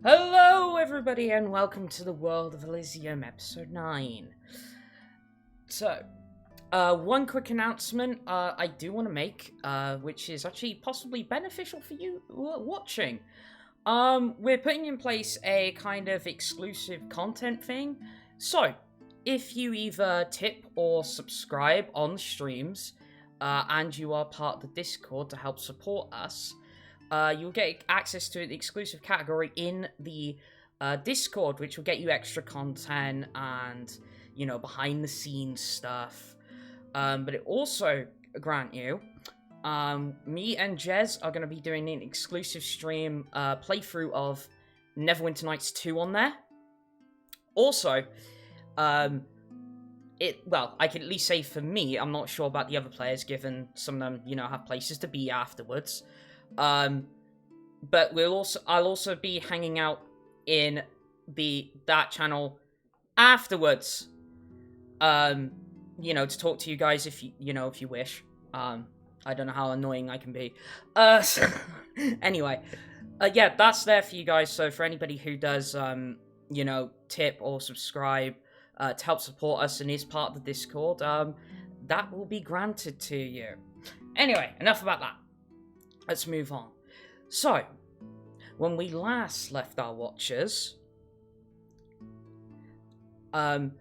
Hello, everybody, and welcome to the world of Elizium, episode 9. So, one quick announcement I do want to make, which is actually possibly beneficial for you watching. We're putting in place a kind of exclusive content thing. So, if you either tip or subscribe on streams, and you are part of the Discord to help support us, you'll get access to an exclusive category in the Discord, which will get you extra content and, behind the scenes stuff. But it also grant you, me and Jez are going to be doing an exclusive stream playthrough of Neverwinter Nights 2 on there. Also, I can at least say for me, I'm not sure about the other players, given some of them, have places to be afterwards. But I'll also be hanging out in that channel afterwards. To talk to you guys if you wish. I don't know how annoying I can be. Anyway, that's there for you guys. So for anybody who does, tip or subscribe to help support us and is part of the Discord, that will be granted to you. Anyway, enough about that. Let's move on. So, when we last left our watchers, the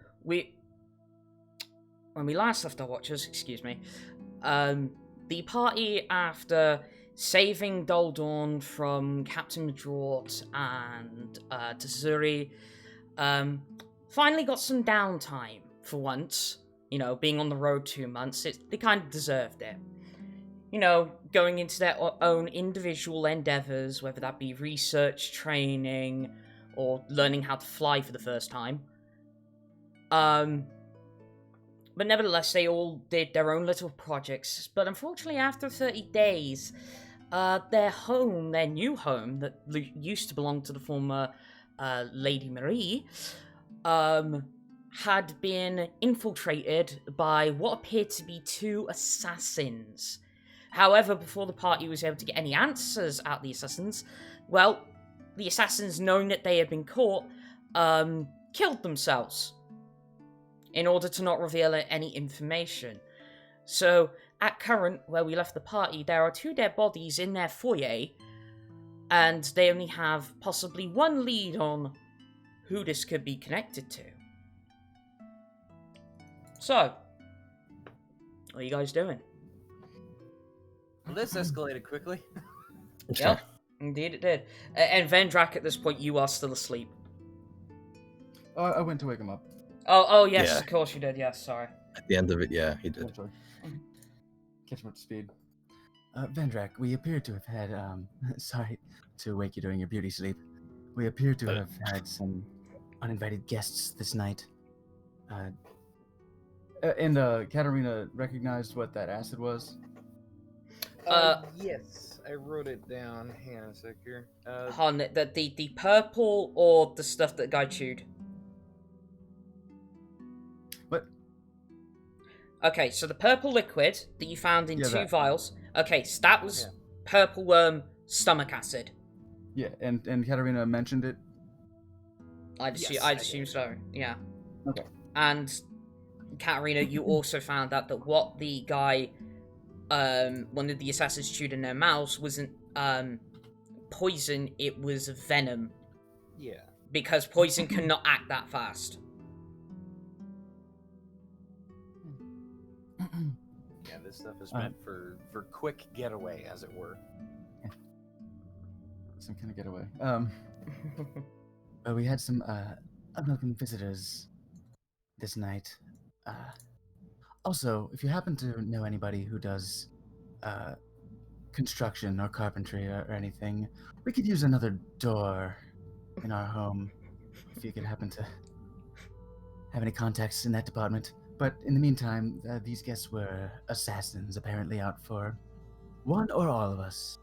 party, after saving Doldorn from Captain Drort and Tazuri, finally got some downtime for once. Being on the road 2 months, they kind of deserved it. Going into their own individual endeavors, whether that be research, training, or learning how to fly for the first time. But nevertheless, they all did their own little projects. But unfortunately, after 30 days, their new home, that used to belong to the former Lady Marie, had been infiltrated by what appeared to be 2 assassins. However, before the party was able to get any answers out of the assassins, the assassins, knowing that they had been caught, killed themselves in order to not reveal any information. So, at current, where we left the party, there are 2 dead bodies in their foyer, and they only have possibly 1 lead on who this could be connected to. So, what are you guys doing? Well, this escalated quickly. Yep, indeed it did. And Vendrak, at this point, you are still asleep. I went to wake him up. Oh yes, Yeah. Of course you did, yes, sorry. At the end of it, yeah, he did. Catch him up to speed. Vendrak, we appear to have had, sorry to wake you during your beauty sleep. We appear to have had some uninvited guests this night. And Katterina recognized what that acid was? Yes, I wrote it down. Hang on a sec here. The purple or the stuff that guy chewed? What? Okay, so the purple liquid that you found in 2 that. vials. Okay, so that was purple worm stomach acid. Yeah, and Katterina mentioned it? I'd assume so, yeah. Okay. And Katterina, you also found out that what the guy, one of the assassins chewed in their mouths wasn't poison, it was venom. Yeah. Because poison cannot act that fast. Yeah, this stuff is meant for quick getaway, as it were. Some kind of getaway. We had some unwelcome visitors this night. Also, if you happen to know anybody who does construction or carpentry or anything, we could use another door in our home if you could happen to have any contacts in that department. But in the meantime, these guests were assassins, apparently out for one or all of us.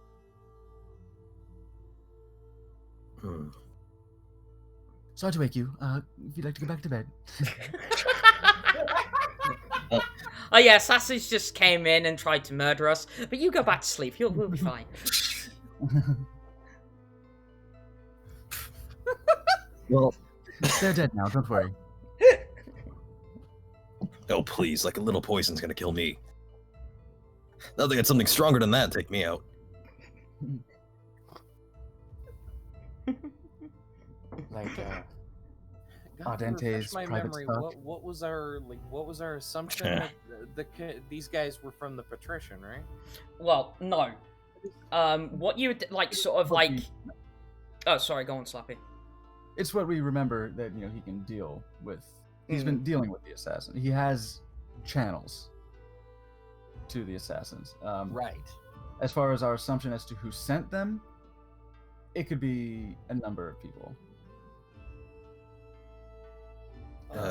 Sorry to wake you. If you'd like to go back to bed. Oh yeah, assassins just came in and tried to murder us, but you go back to sleep. We'll be fine. Well, they're dead now. Don't worry. Oh, please, like a little poison's gonna kill me. Now they got something stronger than that, take me out. Like, God, Ardente's refresh my private memory. stock. What was our assumption that these guys were from the Patrision, right? Well, no. What you would like, sort of like. Oh, sorry. Go on, Slappy. It's what we remember that he can deal with. He's been dealing with the assassin. He has channels to the assassins. Right. As far as our assumption as to who sent them, it could be a number of people.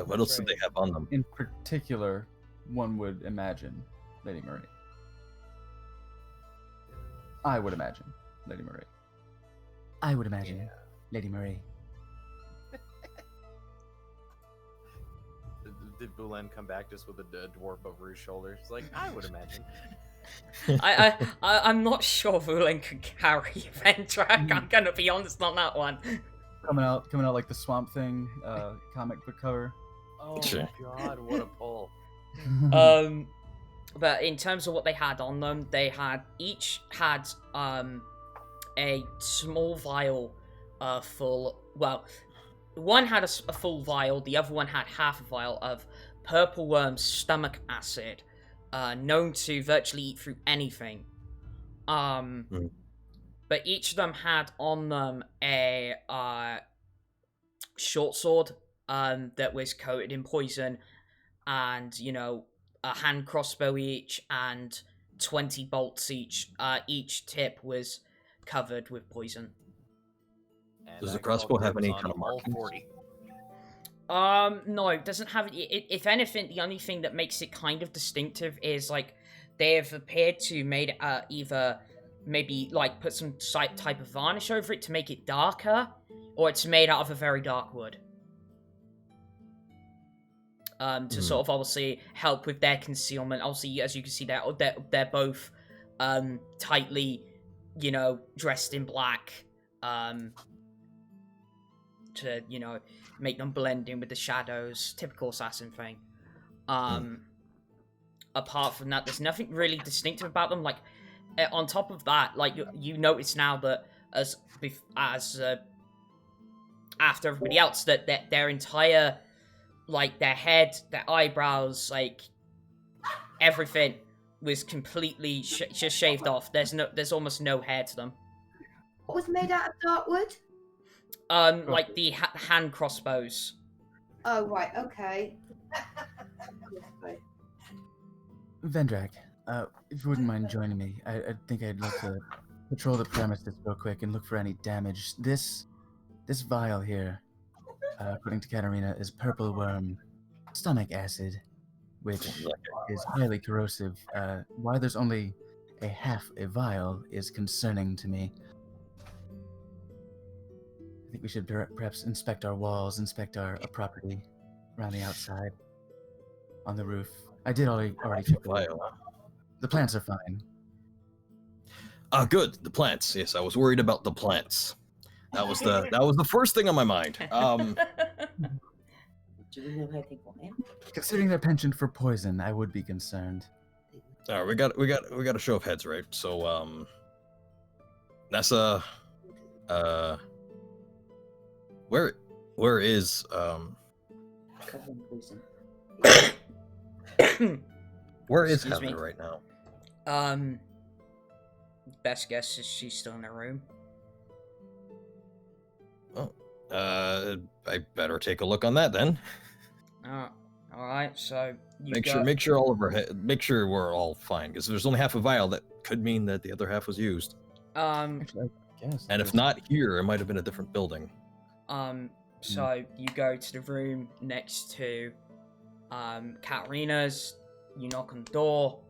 What else did they have on them? In particular, one would imagine Lady Marie. I would imagine Lady Marie. I would imagine Lady Marie. Did Vulen come back just with a dwarf over his shoulders? Like, I would imagine. I'm not sure Vulen could carry Vendrak. I'm gonna be honest on that one. Coming out like the Swamp Thing comic book cover. Oh Sure. God, what a pull! But in terms of what they had on them, they each had a small vial full. Well, one had a full vial. The other one had half a vial of purple worm stomach acid, known to virtually eat through anything. But each of them had on them a short sword that was coated in poison, and a hand crossbow each, and 20 bolts each. Each tip was covered with poison. And Does the I call crossbow have dibs any on kind of all markings? 40. No, it doesn't have. If anything, the only thing that makes it kind of distinctive is like they have appeared to made either maybe like put some type of varnish over it to make it darker, or it's made out of a very dark wood. To sort of obviously help with their concealment. Obviously, as you can see, they're both tightly, dressed in black, to make them blend in with the shadows. Typical assassin thing. Apart from that, there's nothing really distinctive about them. Like on top of that, like you notice now that as after everybody else, that their entire, like their head, their eyebrows, like everything was completely just shaved off. There's almost no hair to them. What was made out of dark wood? Like the hand crossbows. Oh, right, okay. Vendrak, if you wouldn't mind joining me, I think I'd like to patrol the premises real quick and look for any damage. This vial here, according to Katterina, is purple worm stomach acid, which is highly corrosive. Why there's only a half a vial is concerning to me. I think we should perhaps inspect our walls, inspect our property around the outside, on the roof. I did already check the Vial. The plants are fine. Good. The plants. Yes, I was worried about the plants. That was the first thing on my mind. Do we know how they got in? Considering their penchant for poison, I would be concerned. All right, we got a show of heads, right? So Nessa, where is Covering poison. where is Excuse me. Heather right now? Best guess is she's still in her room. I better take a look on that then. Oh, all right. So Make sure all of make sure we're all fine, because there's only half a vial. That could mean that the other half was used. Actually, I guess. And if not here, it might have been a different building. So you go to the room next to Katterina's. You knock on the door.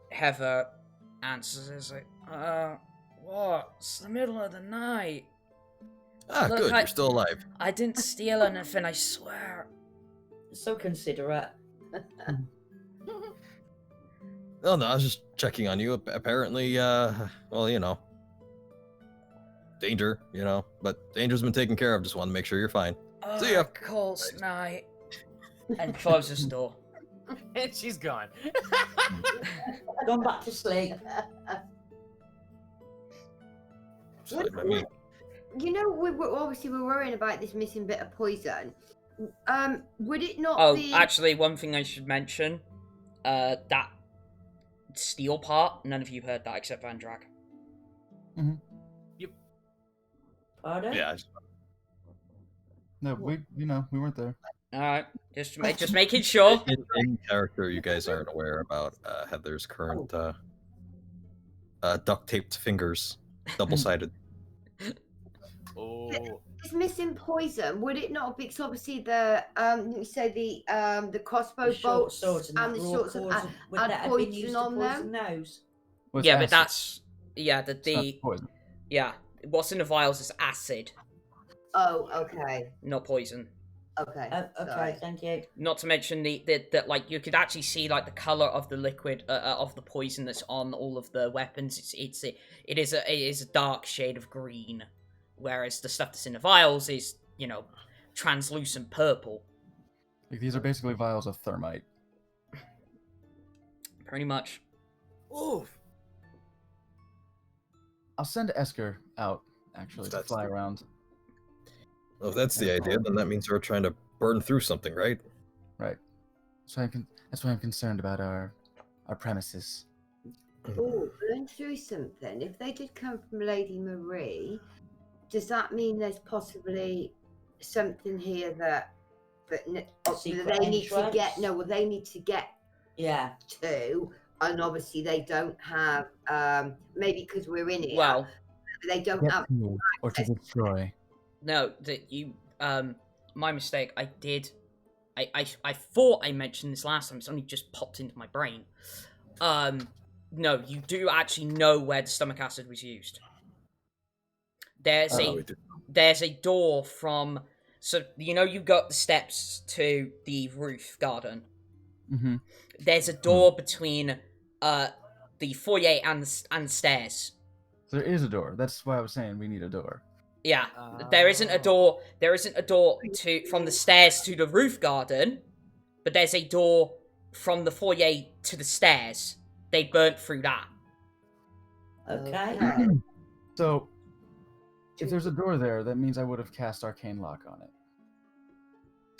Heather answers. It's like, what? It's the middle of the night. Ah, Look, good. You're still alive. I didn't steal anything, I swear. So considerate. Oh no, I was just checking on you. Apparently, well, danger, you know. But danger's been taken care of. Just want to make sure you're fine. See ya. Calls night. And closes the door. And she's gone. Gone back to sleep. So, I mean, You know, we're worrying about this missing bit of poison. Would it not Oh, be? actually, one thing I should mention. That steel part, none of you heard that except Vendrak. Pardon? yeah. No, we weren't there. Alright, just making sure. In character, you guys aren't aware about Heather's current duct-taped fingers, double-sided. Oh. This missing poison. Would it not be? Because obviously the you say the crossbow bolts swords and the short swords would had that have been poison used on to poison them? those? Well, it's Yeah, but acid. that's It's not the poison. yeah. What's in the vials is acid, Oh, okay, not poison. okay. Okay, sorry. thank you. Not to mention that like you could actually see like the color of the liquid of the poison that's on all of the weapons. It is a dark shade of green, whereas the stuff that's in the vials is translucent purple. Like, these are basically vials of thermite. Pretty much. Oof. I'll send Esker out, actually, to That's fly the- around. Well, if that's the idea, then that means we're trying to burn through something, right? Right. So that's why I'm concerned about our premises. Oh, burn through something. If they did come from Lady Marie, does that mean there's possibly something here that Secret they need to get? entrance? No, well, they need to get Yeah. to, and obviously they don't have. Maybe because we're in it. Well, they don't Get have. to or to destroy. no, that you my mistake. I thought I mentioned this last time. It's only just popped into my brain. No, you do actually know where the stomach acid was used. There's a door from, so you got the steps to the roof garden. Mm-hmm. There's a door between the foyer and the stairs. There is a door. That's why I was saying we need a door. Yeah, there isn't a door. There isn't a door from the stairs to the roof garden, but there's a door from the foyer to the stairs. They burnt through that. Okay. So, if there's a door there, that means I would have cast Arcane Lock on it.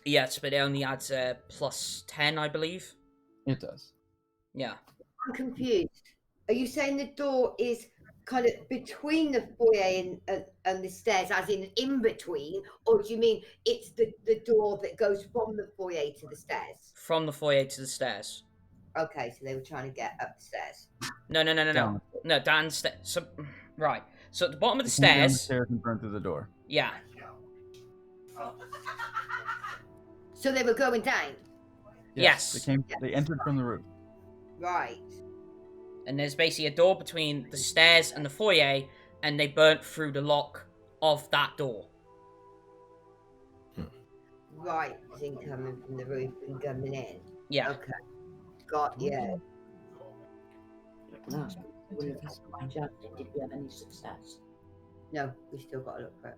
Yes, but it only adds plus 10, I believe. It does. Yeah. I'm confused. Are you saying the door is kind of between the foyer and the stairs, as in between, or do you mean it's the door that goes from the foyer to the stairs? From the foyer to the stairs. Okay, so they were trying to get up the stairs. No. Down. No, downstairs. So, right. So at the bottom of the They came down the stairs. stairs and burned through the door. Yeah. So they were going down. Yes. They entered from the roof. Right. And there's basically a door between the stairs and the foyer, and they burnt through the lock of that door. Right. Thing coming from the roof and coming in. Yeah. Okay. Got yeah. Last we have had to find out, did we have any success? No, we still got to look for it.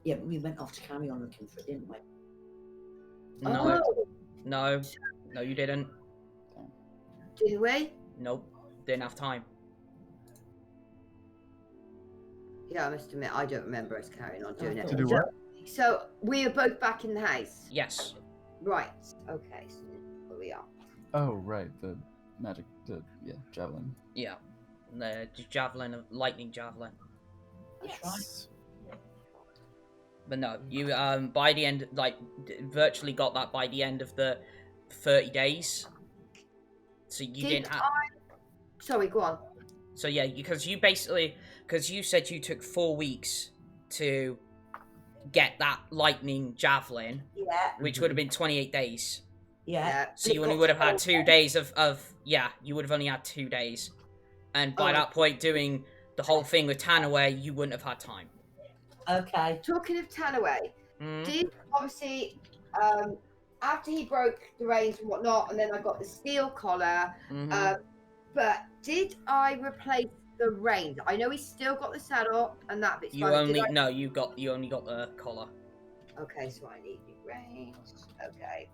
Yeah, but we went off to carry on looking for it, didn't we? No. Oh, No, you didn't. did we? Nope. Didn't have time. Yeah, I must admit, I don't remember us carrying on doing it. To do what? So we are both back in the house. Yes. Right. Okay. So here we are. Oh, right. The magic, javelin. Yeah. The javelin, lightning javelin. That's right. But no, you by the end, virtually got that by the end of the 30 days. So you didn't have. Sorry, go on. So yeah, because you said you took 4 weeks to get that lightning javelin, Yeah. which would have been 28 days. Yeah. So you only would have had 2 days you would have only had 2 days. And by that point, doing the whole thing with Tanaway, you wouldn't have had time. Okay. Talking of Tanaway, Mm. did obviously after he broke the reins and whatnot, and then I got the steel collar. Mhm. But did I replace the reins? I know he's still got the saddle and that bit's You fine. only you only got the collar. Okay, so I need the reins. Okay.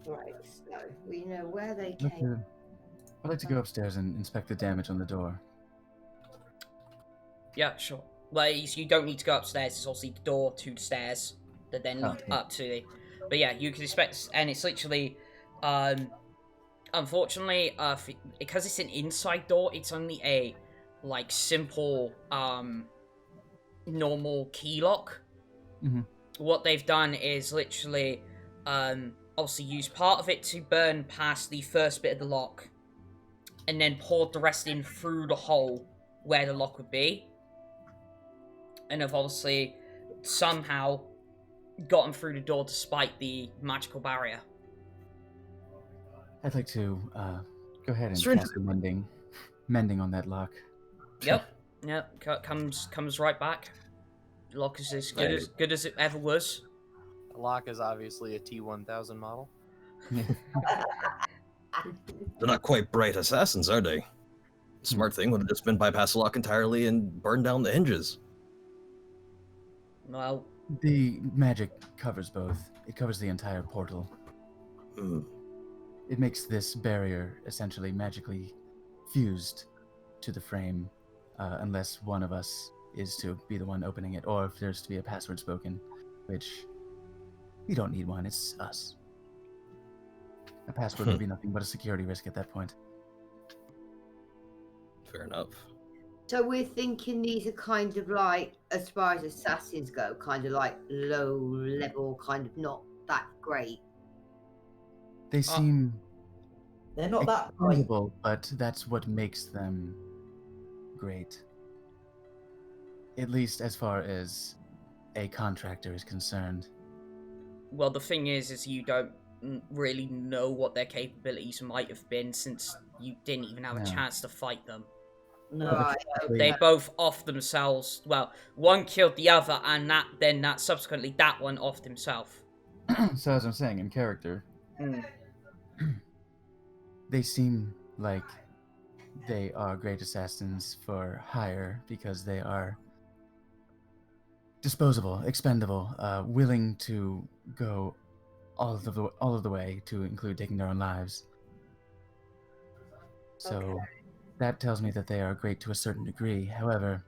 Right, so we know where they came. I'd like to go upstairs and inspect the damage on the door. Yeah, sure. Well, you don't need to go upstairs. It's obviously the door to the stairs that then lead Okay. up to the. But yeah, you can expect, and it's literally, unfortunately, because it's an inside door, it's only a like simple normal key lock. Mhm. What they've done is literally obviously use part of it to burn past the first bit of the lock, and then poured the rest in through the hole where the lock would be, and have obviously somehow gotten through the door despite the magical barrier. I'd like to go ahead and Strange. cast a mending on that lock. Yep. Comes right back. Lock is as good as it ever was. The lock is obviously a T1000 model. They're not quite bright assassins, are they? Smart thing would have just been bypass the lock entirely and burn down the hinges. Well, The magic covers both. It covers the entire portal. Hmm. It makes this barrier essentially magically fused to the frame, unless one of us is to be the one opening it, or if there's to be a password spoken, which we don't need one, it's us. A password would be nothing but a security risk at that point. Fair enough. So we're thinking these are kind of like, as far as assassins go, kind of like low level, kind of not that great. They seem They're not that bright. expendable, but that's what makes them great. At least as far as a contractor is concerned. well, the thing is you don't really know what their capabilities might have been since you didn't even have a No. chance to fight them. No. Right. They both offed themselves. Well, one killed the other, and that subsequently that one offed himself. So as I'm saying, in character, they seem like they are great assassins for hire because they are disposable, expendable, willing to go all of the way to include taking their own lives. So Okay. that tells me that they are great to a certain degree. However,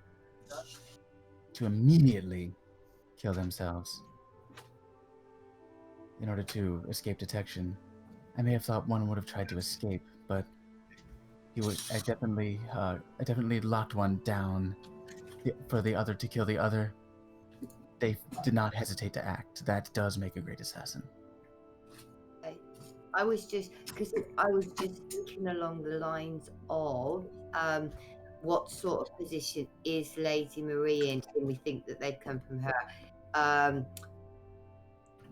to immediately kill themselves in order to escape detection, I may have thought one would have tried to escape, but I definitely locked one down for the other to kill the other. They did not hesitate to act. That does make a great assassin. I was just thinking along the lines of what sort of position is Lady Marie in? Can we think that they've come from her?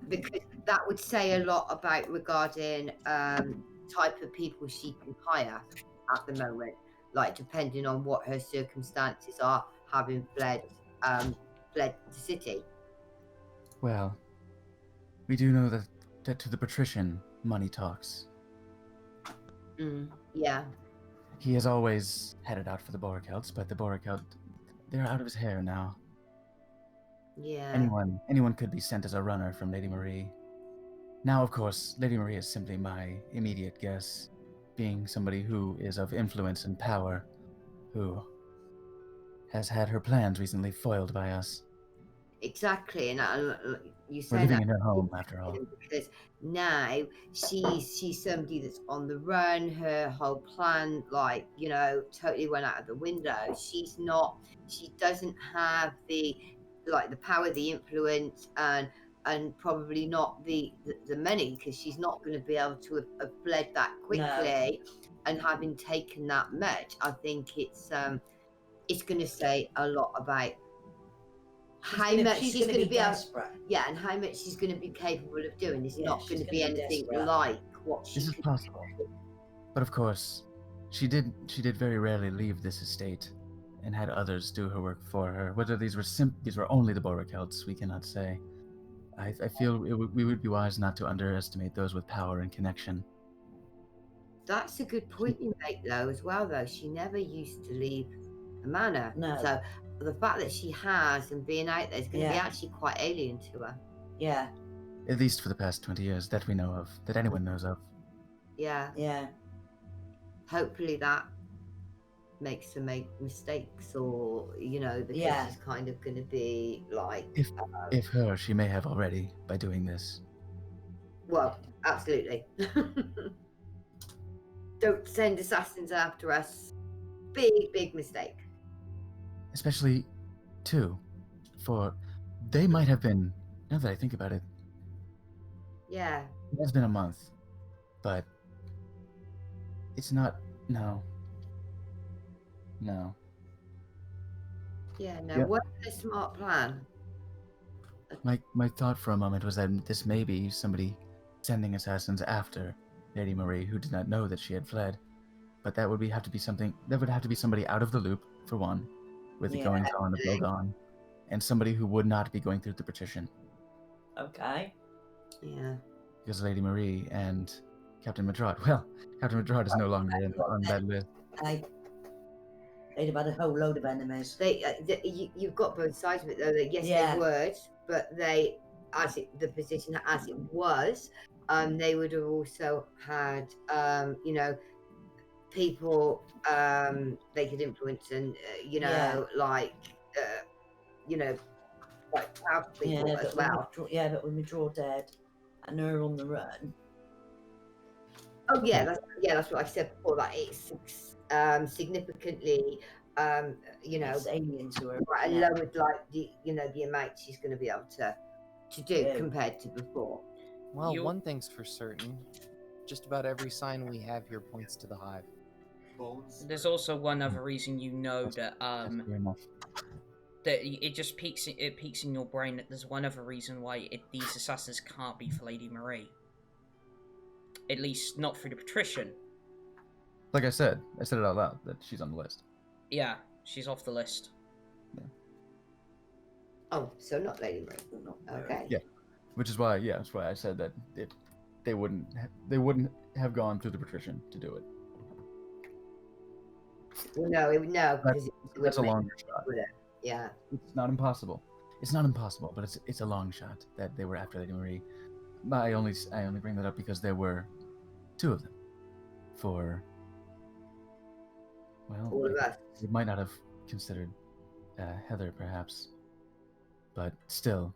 Because that would say a lot about regarding type of people she can hire at the moment, like depending on what her circumstances are, having fled the city. Well, we do know that to the patrician, money talks. Yeah. He has always had it out for the Borakelts, but the Borakelt, they're out of his hair now. Yeah. Anyone could be sent as a runner from Lady Marie. Now, of course, Lady Marie is simply my immediate guess, being somebody who is of influence and power, who has had her plans recently foiled by us. Exactly, and you We're say living that in her home, after all. because now she's somebody that's on the run. Her whole plan, like, totally went out of the window. She doesn't have the power, the influence, and probably not the money, because she's not going to be able to have fled that quickly. And having taken that much, I think it's going to say a lot about how much she's going to be desperate. and how much she's going to be capable of doing. It's Yeah, not she's going to gonna be be anything desperate. like what she This is could possible. But of course, she did very rarely leave this estate, and had others do her work for her. Whether these were only the Borakelts, we cannot say. I feel we would be wise not to underestimate those with power and connection. That's a good point you make, though, as well. Though she never used to leave the manor, No. so the fact that she has and being out there is going to be Yeah. actually quite alien to her. Yeah, At least for the past 20 years that we know of, that anyone knows of. Yeah. yeah. Hopefully that makes her make mistakes, or because Yeah. she's kind of going to be like, If her, she may have already by doing this. well, absolutely. Don't send assassins after us. Big mistake. Especially two, for they might have been, now that I think about it, Yeah. it has been a month, but it's not, no. Yeah, no, Yep. what's a smart plan? My thought for a moment was that this may be somebody sending assassins after Lady Marie, who did not know that she had fled. But that would have to be somebody out of the loop, for one, with the Yeah. goings on of Bogon, and somebody who would not be going through the partition. Okay. Yeah. Because Lady Marie and Captain Madrot, well, Captain Madrot is no longer on that list. They'd have had a whole load of enemies. You've got both sides of it, though. That yes, Yeah. they would, but the position as it was, they would have also had, people they could influence, and Yeah. like powerful people Yeah, as but well. but when we draw dead and they're on the run. Oh yeah, that's what I said before. That it's significantly, It's alien to her. quite Yeah. lowered, like the amount she's going to be able to do Yeah. compared to before. Well, You- one thing's for certain. Just about every sign we have here points to the hive. There's also one other reason that That's fair enough. that it just peaks in your brain that there's one other reason why these assassins can't be for Lady Marie. At least not through the Patrition. Like I said it out loud, that she's on the list. Yeah, she's off the list. Oh, so not Lady Marie. Okay. Yeah. Which is why, that's why I said that they wouldn't have gone through the Patrition to do it. Well, no, because it would That's a make- longer shot. Yeah. It's not impossible. It's not impossible, but it's a long shot that they were after Lady Marie. But I only bring that up because there were two of them. For, well, All of us. we might not have considered Heather, perhaps, but still,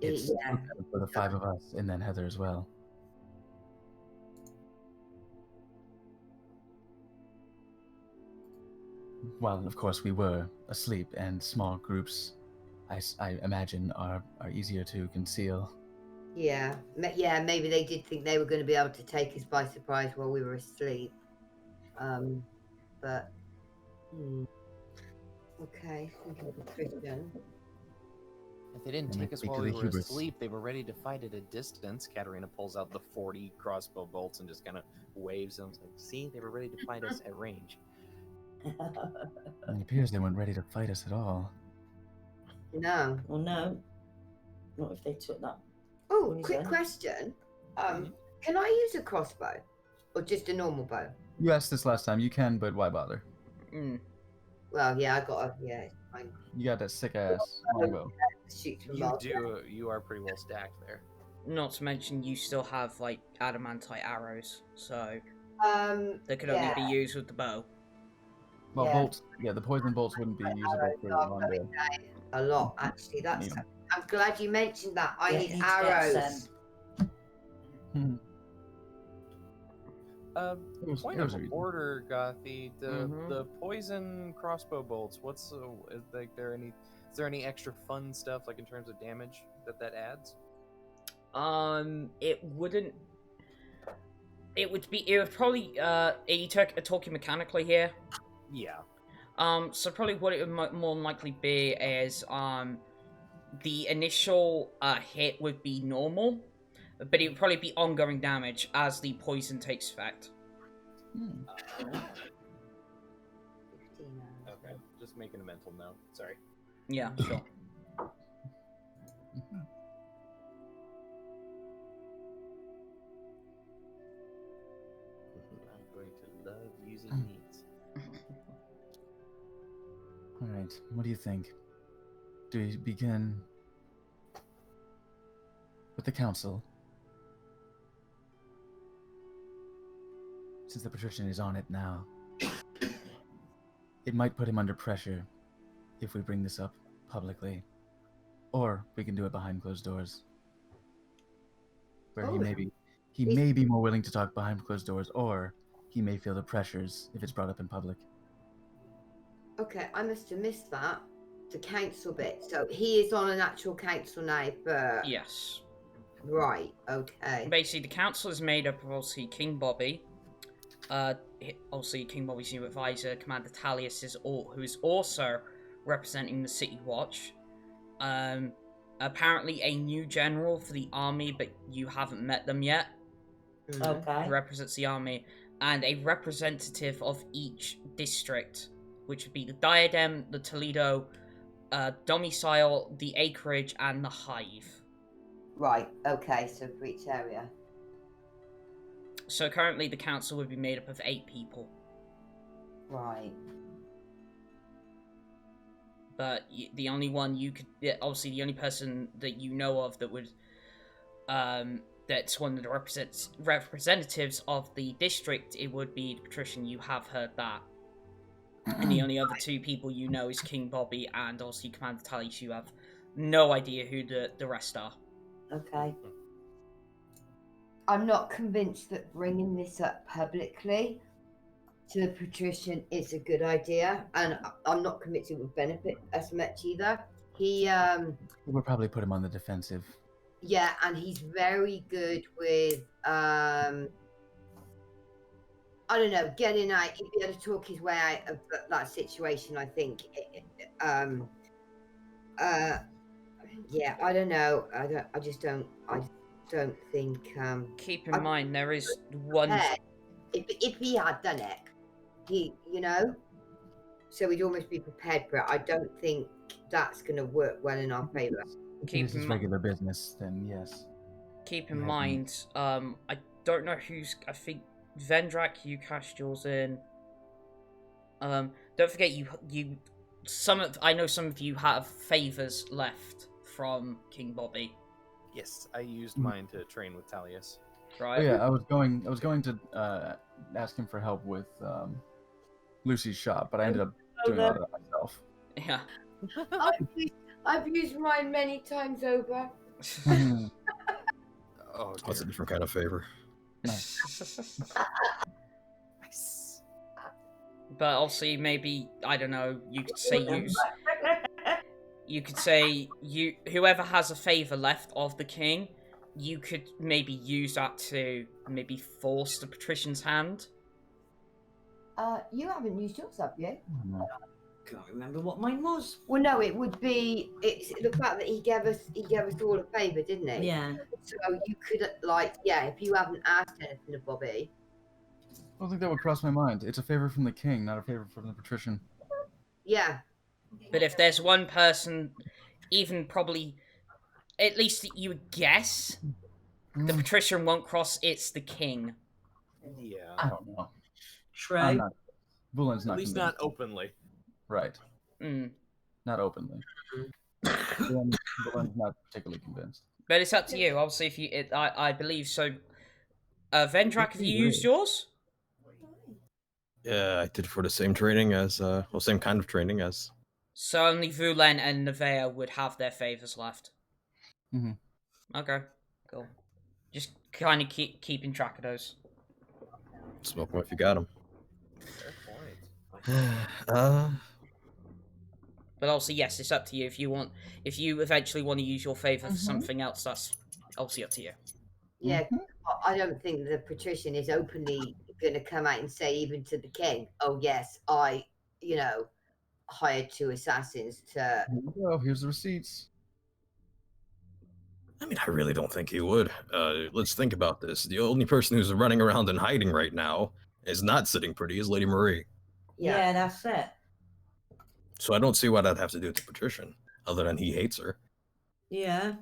it's Yeah. for the five of us, and then Heather as well. While, of course, we were asleep, and small groups, I imagine, are easier to conceal. Yeah. Maybe they did think they were going to be able to take us by surprise while we were asleep. But. Okay. Patrision. If they didn't And take they us speak while to we the were hubris. asleep, they were ready to fight at a distance. Katterina pulls out the 40 crossbow bolts and just kind of waves them. It's like, see, they were ready to fight us at range. And it appears they weren't ready to fight us at all. No. Well, no. Not if they took that. Oh, What is quick that? question. Mhm. Can I use a crossbow, or just a normal bow? You asked this last time. You can, but why bother? Mm. Well, yeah, I got a it's fine. You got that sick ass longbow. Shoot from You miles do. You are pretty well stacked there. Not to mention you still have like adamantite arrows, so away. they could Yeah. only be used with the bow. Well, Yeah. bolts. Yeah, the poison bolts wouldn't be usable for a longbow. A lot, actually. Need 'em. I'm glad you mentioned that. I Yeah, need need to get arrows. Point Arrows of are easy. order, Gothy. Mhm. The poison crossbow bolts. What's is there any extra fun stuff like in terms of damage that adds? It wouldn't. It would probably. Are you talking mechanically here? Yeah. So probably what it would more than likely be is the initial hit would be normal, but it would probably be ongoing damage as the poison takes effect. 15 Okay. Just making a mental note. Sorry. Yeah, sure. Mhm. I'm going to love using Mm. meats. All right. What do you think? Do we begin with the council? Since the patrician is on it now, it might put him under pressure if we bring this up publicly. Or we can do it behind closed doors. Where Oh, he may be more willing to talk behind closed doors, or he may feel the pressures if it's brought up in public. okay. I must have missed that. The council bit. So he is on an actual council now, but Yes. right. Okay. Basically, the council is made up of obviously King Bobby, obviously King Bobby's new advisor, Commander Talius, who is also representing the City Watch. Apparently a new general for the army, but you haven't met them yet. Okay. Who represents the army, and a representative of each district, which would be the Diadem, the Toledo, Domicile, the Acreage, and the Hive. Right. Okay. So for each area. So currently the council would be made up of 8 people. Right. But the only one you could, obviously the only person that you know of that would, that's one of the representatives of the district, it would be the Patrision. You have heard that. And the only other 2 people you know is King Bobby and obviously Commander Talius. You have no idea who the rest are. Okay. I'm not convinced that bringing this up publicly to the patrician is a good idea, and I'm not convinced it would benefit us much either. He, We'll probably put him on the defensive. yeah, and he's very good with, I don't know, getting out. He'd be able to talk his way out of that situation. I think. Yeah, I don't know. I just don't think. Keep in mind, there is one... If he had done it, so we'd almost be prepared for it. I don't think that's going to work well in our favour. If this is regular business, then yes. Keep in mind, I don't know who's... I think Vendrak, you cashed yours in. Don't forget, I know some of you have favours left from King Bobby. Yes, I used mine to train with Talius. Right? Oh, yeah, I was going to ask him for help with Lucy's shop, but I ended up doing a lot of that myself. Yeah. I've used mine many times over. Oh, That's a different kind of favor. nice. But obviously, maybe, I don't know, you could say you could say whoever has a favour left of the king, you could maybe use that to maybe force the patrician's hand. You haven't used yours, have you? Can't remember what mine was. Well, no, it's the fact that he gave us all a favour, didn't he? Yeah. So you could, if you haven't asked anything of Bobby. I don't think that would cross my mind. It's a favor from the king, not a favor from the patrician. Yeah. But if there's one person, even probably, at least that you would guess, the patrician won't cross, it's the king. Yeah. I don't know. True. Vulen's not At least convinced. not openly. Right. Mm. Not openly. Vulen's not particularly convinced. But it's up to you. Obviously, if you, I believe so. Vendrak, have you used yours? Yeah, I did for the same training as, same kind of training as. So only Vulen and Nevaeh would have their favors left. Mhm. Okay, cool. Just kind of keeping track of those. Smoke them if you got them. Fair point. But also, yes, it's up to you. If you eventually want to use your favor for something else, that's obviously up to you. Yeah, I don't think the patrician is openly going to come out and say, even to the king, "Oh yes, I, hired 2 assassins to." Oh, here's the receipts. I mean, I really don't think he would. Let's think about this. The only person who's running around and hiding right now is not sitting pretty is Lady Marie. Yeah, that's it. So I don't see what I'd have to do with the patrician, other than he hates her. Yeah.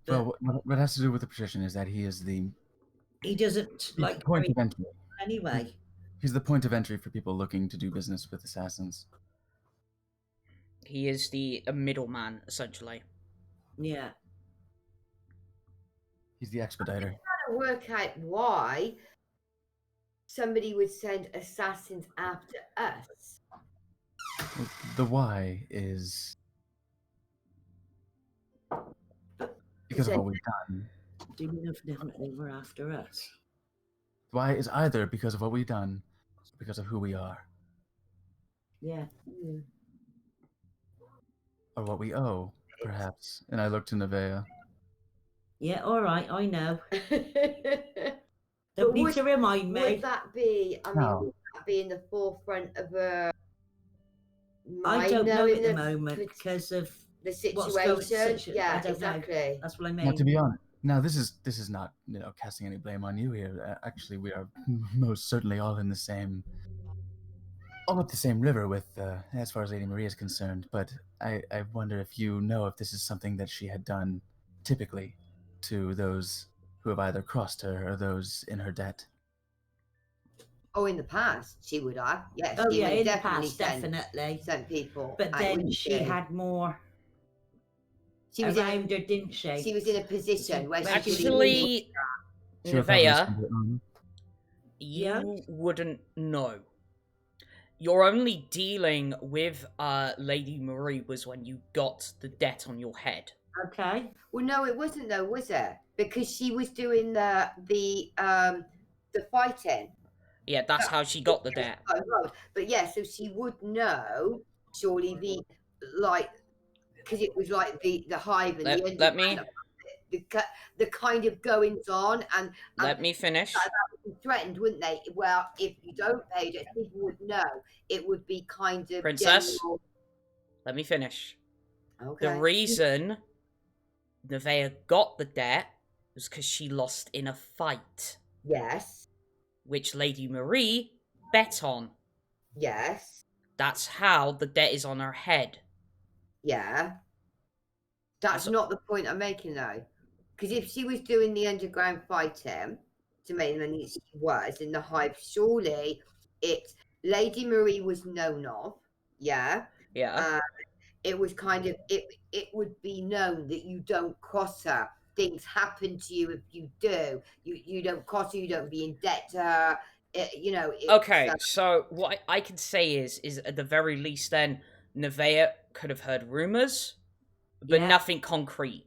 Well, what has to do with the position is that he is the He doesn't like point of entry. anyway. He's the point of entry for people looking to do business with assassins. He is a middleman, essentially. Yeah. He's the expediter. To work out why somebody would send assassins after us. The why is because of what we've done. Do you know if definitely were after us? Why is either because of what we've done, or because of who we are, Yeah. or what we owe, perhaps. And I look to Nevaeh. Yeah, all right, I know. But Don't need to remind me. would that be? I mean, No. would that be in the forefront of a? I don't know at the moment because of the what's going- situation. I Yeah, don't know. exactly. That's what I Now, mean. to be honest, now this is not casting any blame on you here. Actually, we are most certainly all in the same, all up the same river with, as far as Lady Maria is concerned. But I wonder if you know if this is something that she had done typically to those who have either crossed her or those in her debt. Oh, in the past, she would have. Yes, Oh she yeah, would in the definitely past, send, definitely. sent people. But out, then wouldn't she had more She was around her, didn't she? She was in a position where she could Actually, She would probably Nevaeh, spend her own. you wouldn't know. You're only dealing with Lady Marie was when you got the debt on your head. Okay. Well, no, it wasn't though, was it? Because she was doing the fighting. Yeah, that's how she got the debt. But yeah, so she would know surely because it was like the hive and the Let me the kind of goings on and let me finish. threatened, wouldn't they? Well, if you don't pay it, people would know. It would be kind of Princess, general. let me finish. Okay. The reason Nevaeh got the debt was because she lost in a fight, Yes. which Lady Marie bet on. Yes. That's how the debt is on her head. Yeah. That's not the point I'm making though. Because if she was doing the underground fighting to make the money, she was in the hive, surely Lady Marie was known of. Yeah. Yeah. It was kind of it would be known that you don't cross her. Things happen to you if you do. You don't cross her, you don't be in debt to her. Okay, so what I can say is at the very least then Nevaeh could have heard rumors, but nothing concrete.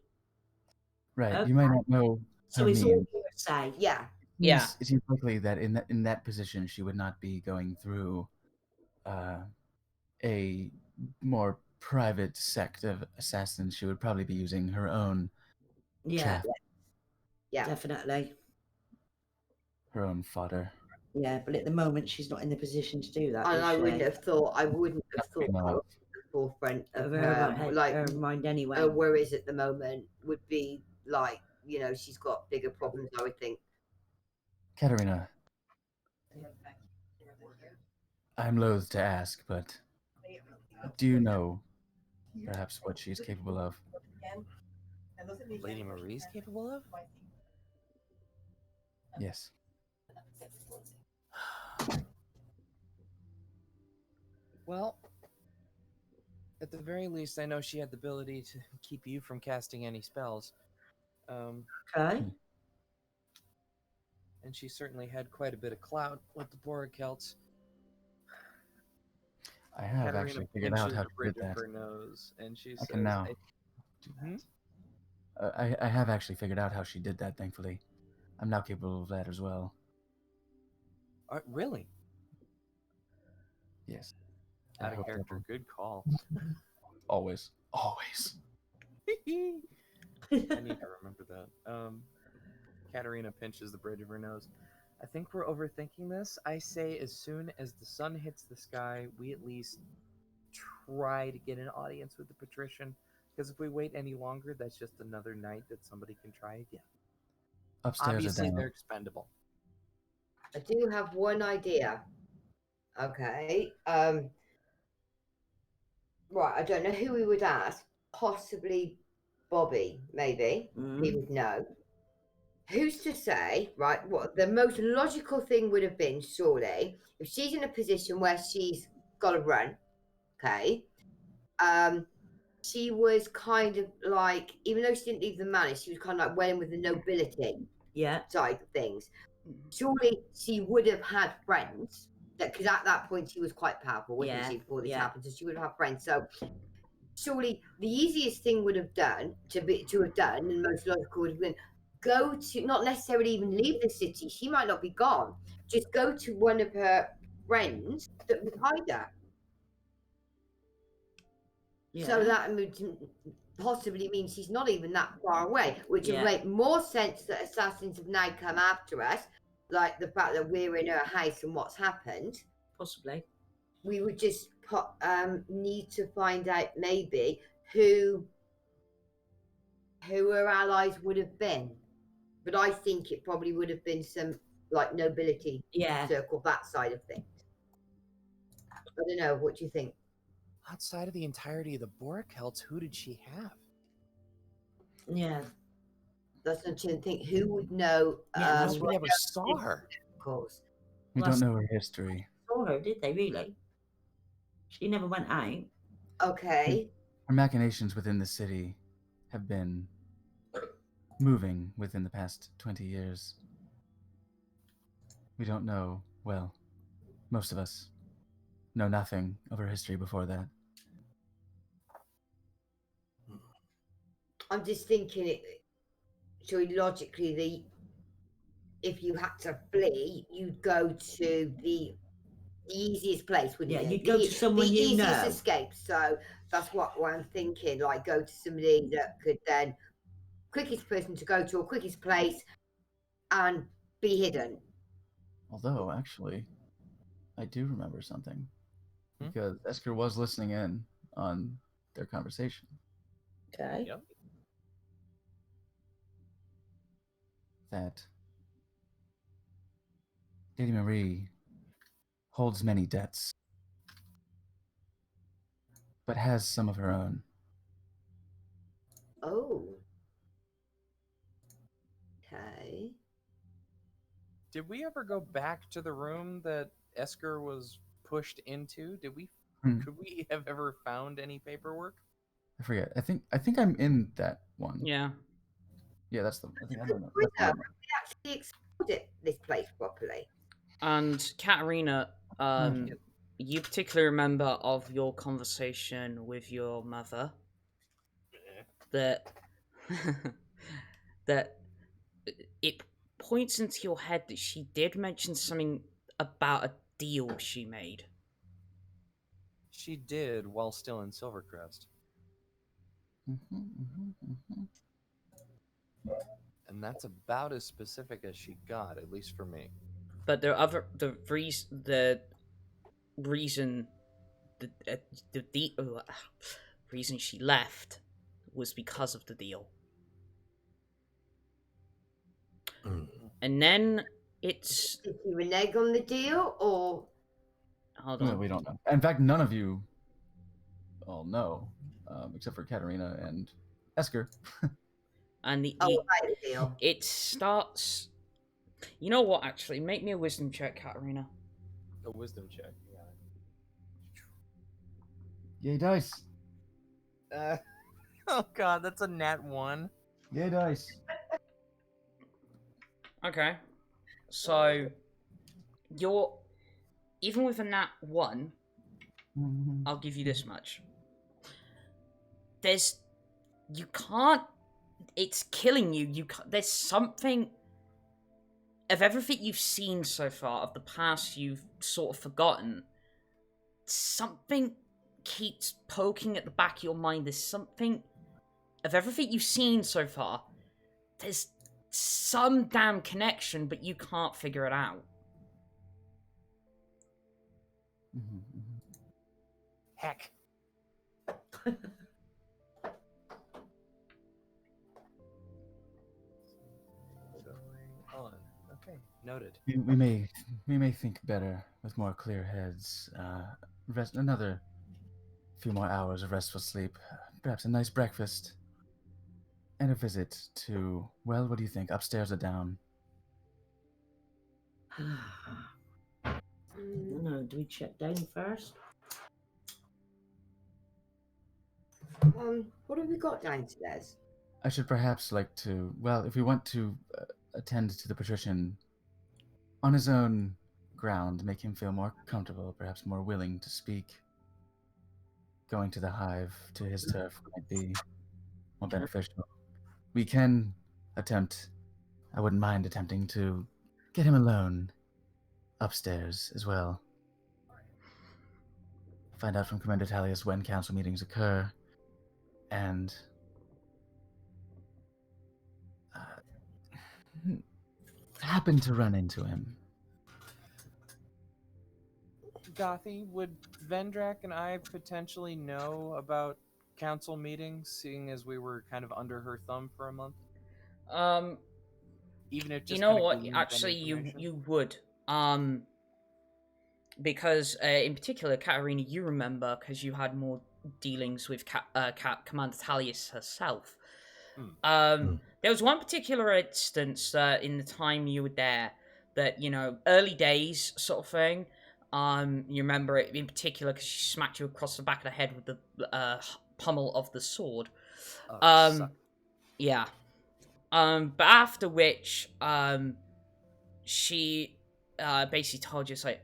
Right. Okay. You might not know So her it's all means. hearsay. Yeah. Yeah. It seems likely that in that position she would not be going through a more private sect of assassins. She would probably be using her own Yeah. chaff, Yeah. Definitely. her own fodder. Yeah, but at the moment she's not in the position to do that. And I wouldn't have thought No. that was the forefront of her her, like her mind anyway. her worries at the moment would be like, she's got bigger problems, I would think. Katterina, I'm loath to ask, but do you know perhaps what she's capable of? Lady Marie's capable of? Yes. Well, at the very least, I know she had the ability to keep you from casting any spells. Okay. And she certainly had quite a bit of clout with the Borokelts. I have Katterina actually figured out pinches how the to bridge do of that. her nose, and she I says, can now. Hmm? I have actually figured out how she did that, thankfully. I'm now capable of that as well. Really? Yes. Out I of hope character. that- Good call. Always. Always. I need to remember that. Katterina pinches the bridge of her nose. I think we're overthinking this. I say as soon as the sun hits the sky, we at least try to get an audience with the patrician. Because if we wait any longer, that's just another night that somebody can try again. Upstairs Obviously, or down? they're expendable. I do have one idea. Okay. Right, I don't know who we would ask. possibly Bobby, maybe. He would know. Who's to say, right? What the most logical thing would have been, surely, if she's in a position where she's got to run, okay? She was kind of like, even though she didn't leave the manor, she was kind of like went with the nobility side of things. Surely she would have had friends, because at that point she was quite powerful, wasn't she, before this happened? So she would have had friends. So surely the easiest thing would have done to have done, and most logical would have been go to, not necessarily even leave the city. She might not be gone. Just go to one of her friends that would hide her. So that would possibly mean she's not even that far away, which would make more sense that assassins have now come after us, like the fact that we're in her house and what's happened. Possibly. We would just need to find out maybe who her allies would have been. But I think it probably would have been some like nobility circle, that side of things. I don't know. What do you think? Outside of the entirety of the Borkelts, who did she have? Yeah. That's what I'm think. Who would know? We never saw her. Of course. We don't know her history. Saw her, did they really? She never went out. Okay. Her machinations within the city have been moving within the past 20 years. We don't know, well, most of us know nothing of her history before that. I'm just thinking, so logically, if you had to flee, you'd go to the easiest place, wouldn't you? Yeah, you'd go to someone you know. The easiest escape. So that's what I'm thinking. Like, go to somebody that could then, quickest person to go to, or quickest place, and be hidden. Although, actually, I do remember something. Because Esker was listening in on their conversation. Okay. Yep. That Lady Marie holds many debts, but has some of her own. Oh. Okay. Did we ever go back to the room that Esker was pushed into? Did we? Could we have ever found any paperwork? I forget. I think I'm in that one. Yeah. Yeah, that's the. I think I'm in that. We actually explored this place properly. And Katterina, you particularly remember of your conversation with your mother that that it points into your head that she did mention something about a deal she made. She did while still in Silvercrest. And that's about as specific as she got, at least for me. But the reason she left was because of the deal. And then it's... Did you renege on the deal, or... Hold on. No, we don't know. In fact, none of you all know, except for Katterina and Esker. And the deal. It starts... You know what, actually? Make me a wisdom check, Katterina. A wisdom check, Yay, dice. Oh god, that's a nat 1. Yay, dice. Okay. So, you're... Even with a nat 1, I'll give you this much. You can't... It's killing you. There's something... Of everything you've seen so far, of the past you've sort of forgotten, something keeps poking at the back of your mind. There's something... Of everything you've seen so far, there's some damn connection, but you can't figure it out. Heck. Okay, noted. We may think better with more clear heads. Rest another few more hours of restful sleep. perhaps a nice breakfast and a visit to, well, what do you think, upstairs or down? I don't know. Do we check down first? What have we got downstairs? I should perhaps like to, well, if we want to attend to the patrician on his own ground, make him feel more comfortable, perhaps more willing to speak, going to the hive, to his turf, might be more beneficial. We can attempt, I wouldn't mind attempting to get him alone upstairs as well. Find out from Commander Talius when council meetings occur, and happen to run into him. Gothy, would Vendrak and I potentially know about council meetings, seeing as we were kind of under her thumb for a month? Even if just you know kinda what? gleaned Actually, any you information? would. Because in particular, Katterina, you remember because you had more dealings with Commander Talius herself. There was one particular instance in the time you were there that, you know, early days sort of thing. You remember it in particular because she smacked you across the back of the head with the pommel of the sword. Yeah. But after which, she basically told you, it's like,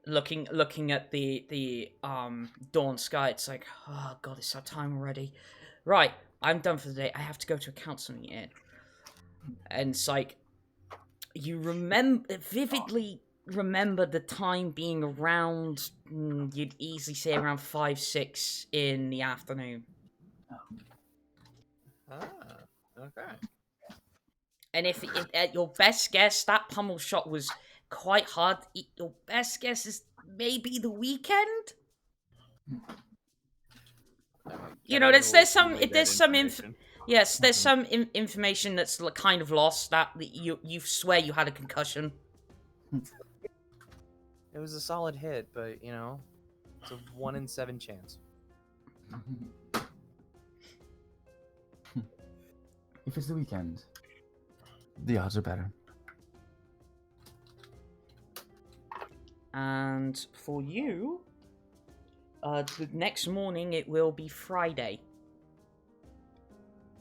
looking at the dawn sky, it's like, oh god, it's that time already. Right, I'm done for the day. I have to go to a council meeting. And it's like, you vividly remember the time being around, you'd easily say around 5-6 in the afternoon. Okay. And if at your best guess, that pummel shot was quite hard. Your best guess is maybe the weekend. You know, there's some information that's kind of lost that you swear you had a concussion. It was a solid hit, but you know, it's a 1 in 7 chance. If it's the weekend, the odds are better. And for you, the next morning it will be Friday.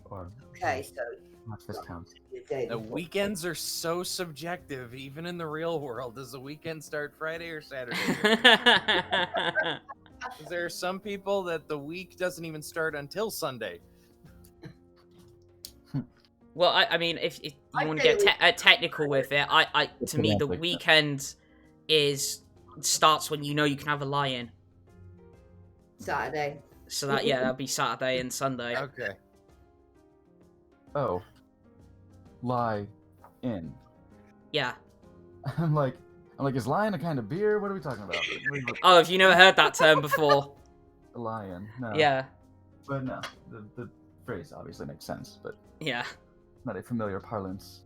Or Okay, so much this counts. The weekends are so subjective, even in the real world. Does the weekend start Friday or Saturday? There are some people that the week doesn't even start until Sunday. Well, I mean, if you want to get technical with it, to me the weekend starts when you know you can have a lie-in. Saturday. So that'll be Saturday and Sunday. Okay. Oh. Lie in. Yeah. I'm like, is lion a kind of beer? What are we talking about? Oh, have you never heard that term before? A lion. No. Yeah. But no, the phrase obviously makes sense, but Yeah. not a familiar parlance.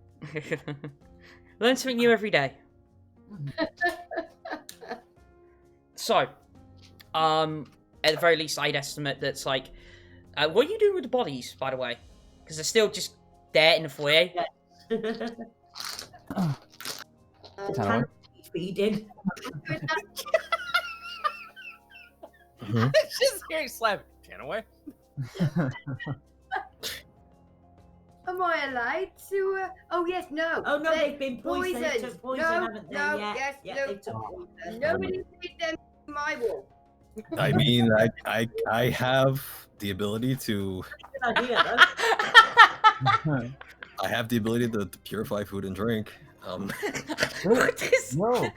Learn something new every day. So, at the very least, I'd estimate that's like, what are you doing with the bodies, by the way? Because they're still just there in the foyer. Feeding. It's just very slap. Can away. Am I allowed to? Oh yes, no. Oh no, they've been poisoned. They took poison, no, haven't they? no, Yeah, yes, yeah, no. they took poison. Nobody feed them in my wall. I mean, I have the ability to. Good idea, though. I have the ability to purify food and drink. What is? No.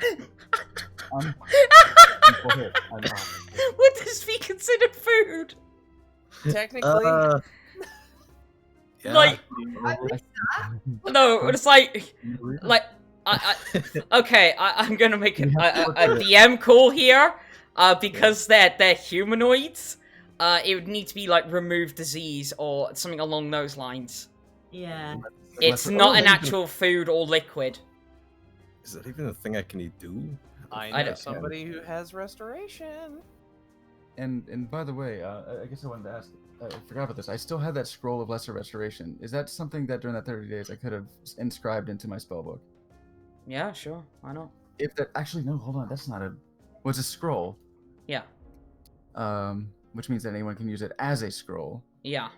Would this be considered food? Technically, yeah. Like, no, it's like okay, I'm gonna make a DM call here, because they're humanoids. It would need to be like remove disease or something along those lines. Yeah. It's not an actual food or liquid. Is that even a thing I can do? I I know don't- somebody who has restoration. And by the way, I guess I wanted to ask, I forgot about this. I still had that scroll of lesser restoration. Is that something that during that 30 days I could have inscribed into my spellbook? Yeah, sure. Why not? If that actually no, hold on. That's not a. Was a scroll. Yeah. Which means that anyone can use it as a scroll. Yeah.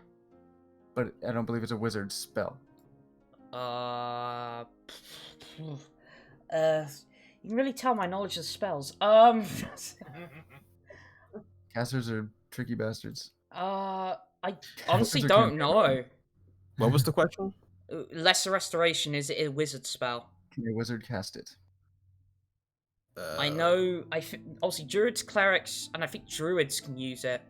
But I don't believe it's a wizard spell. You can really tell my knowledge of spells. Casters are tricky bastards. I honestly Wizard don't can't- know. What was the question? Lesser Restoration, is it a wizard spell? Can a wizard cast it? I know, obviously druids, clerics, and I think druids can use it.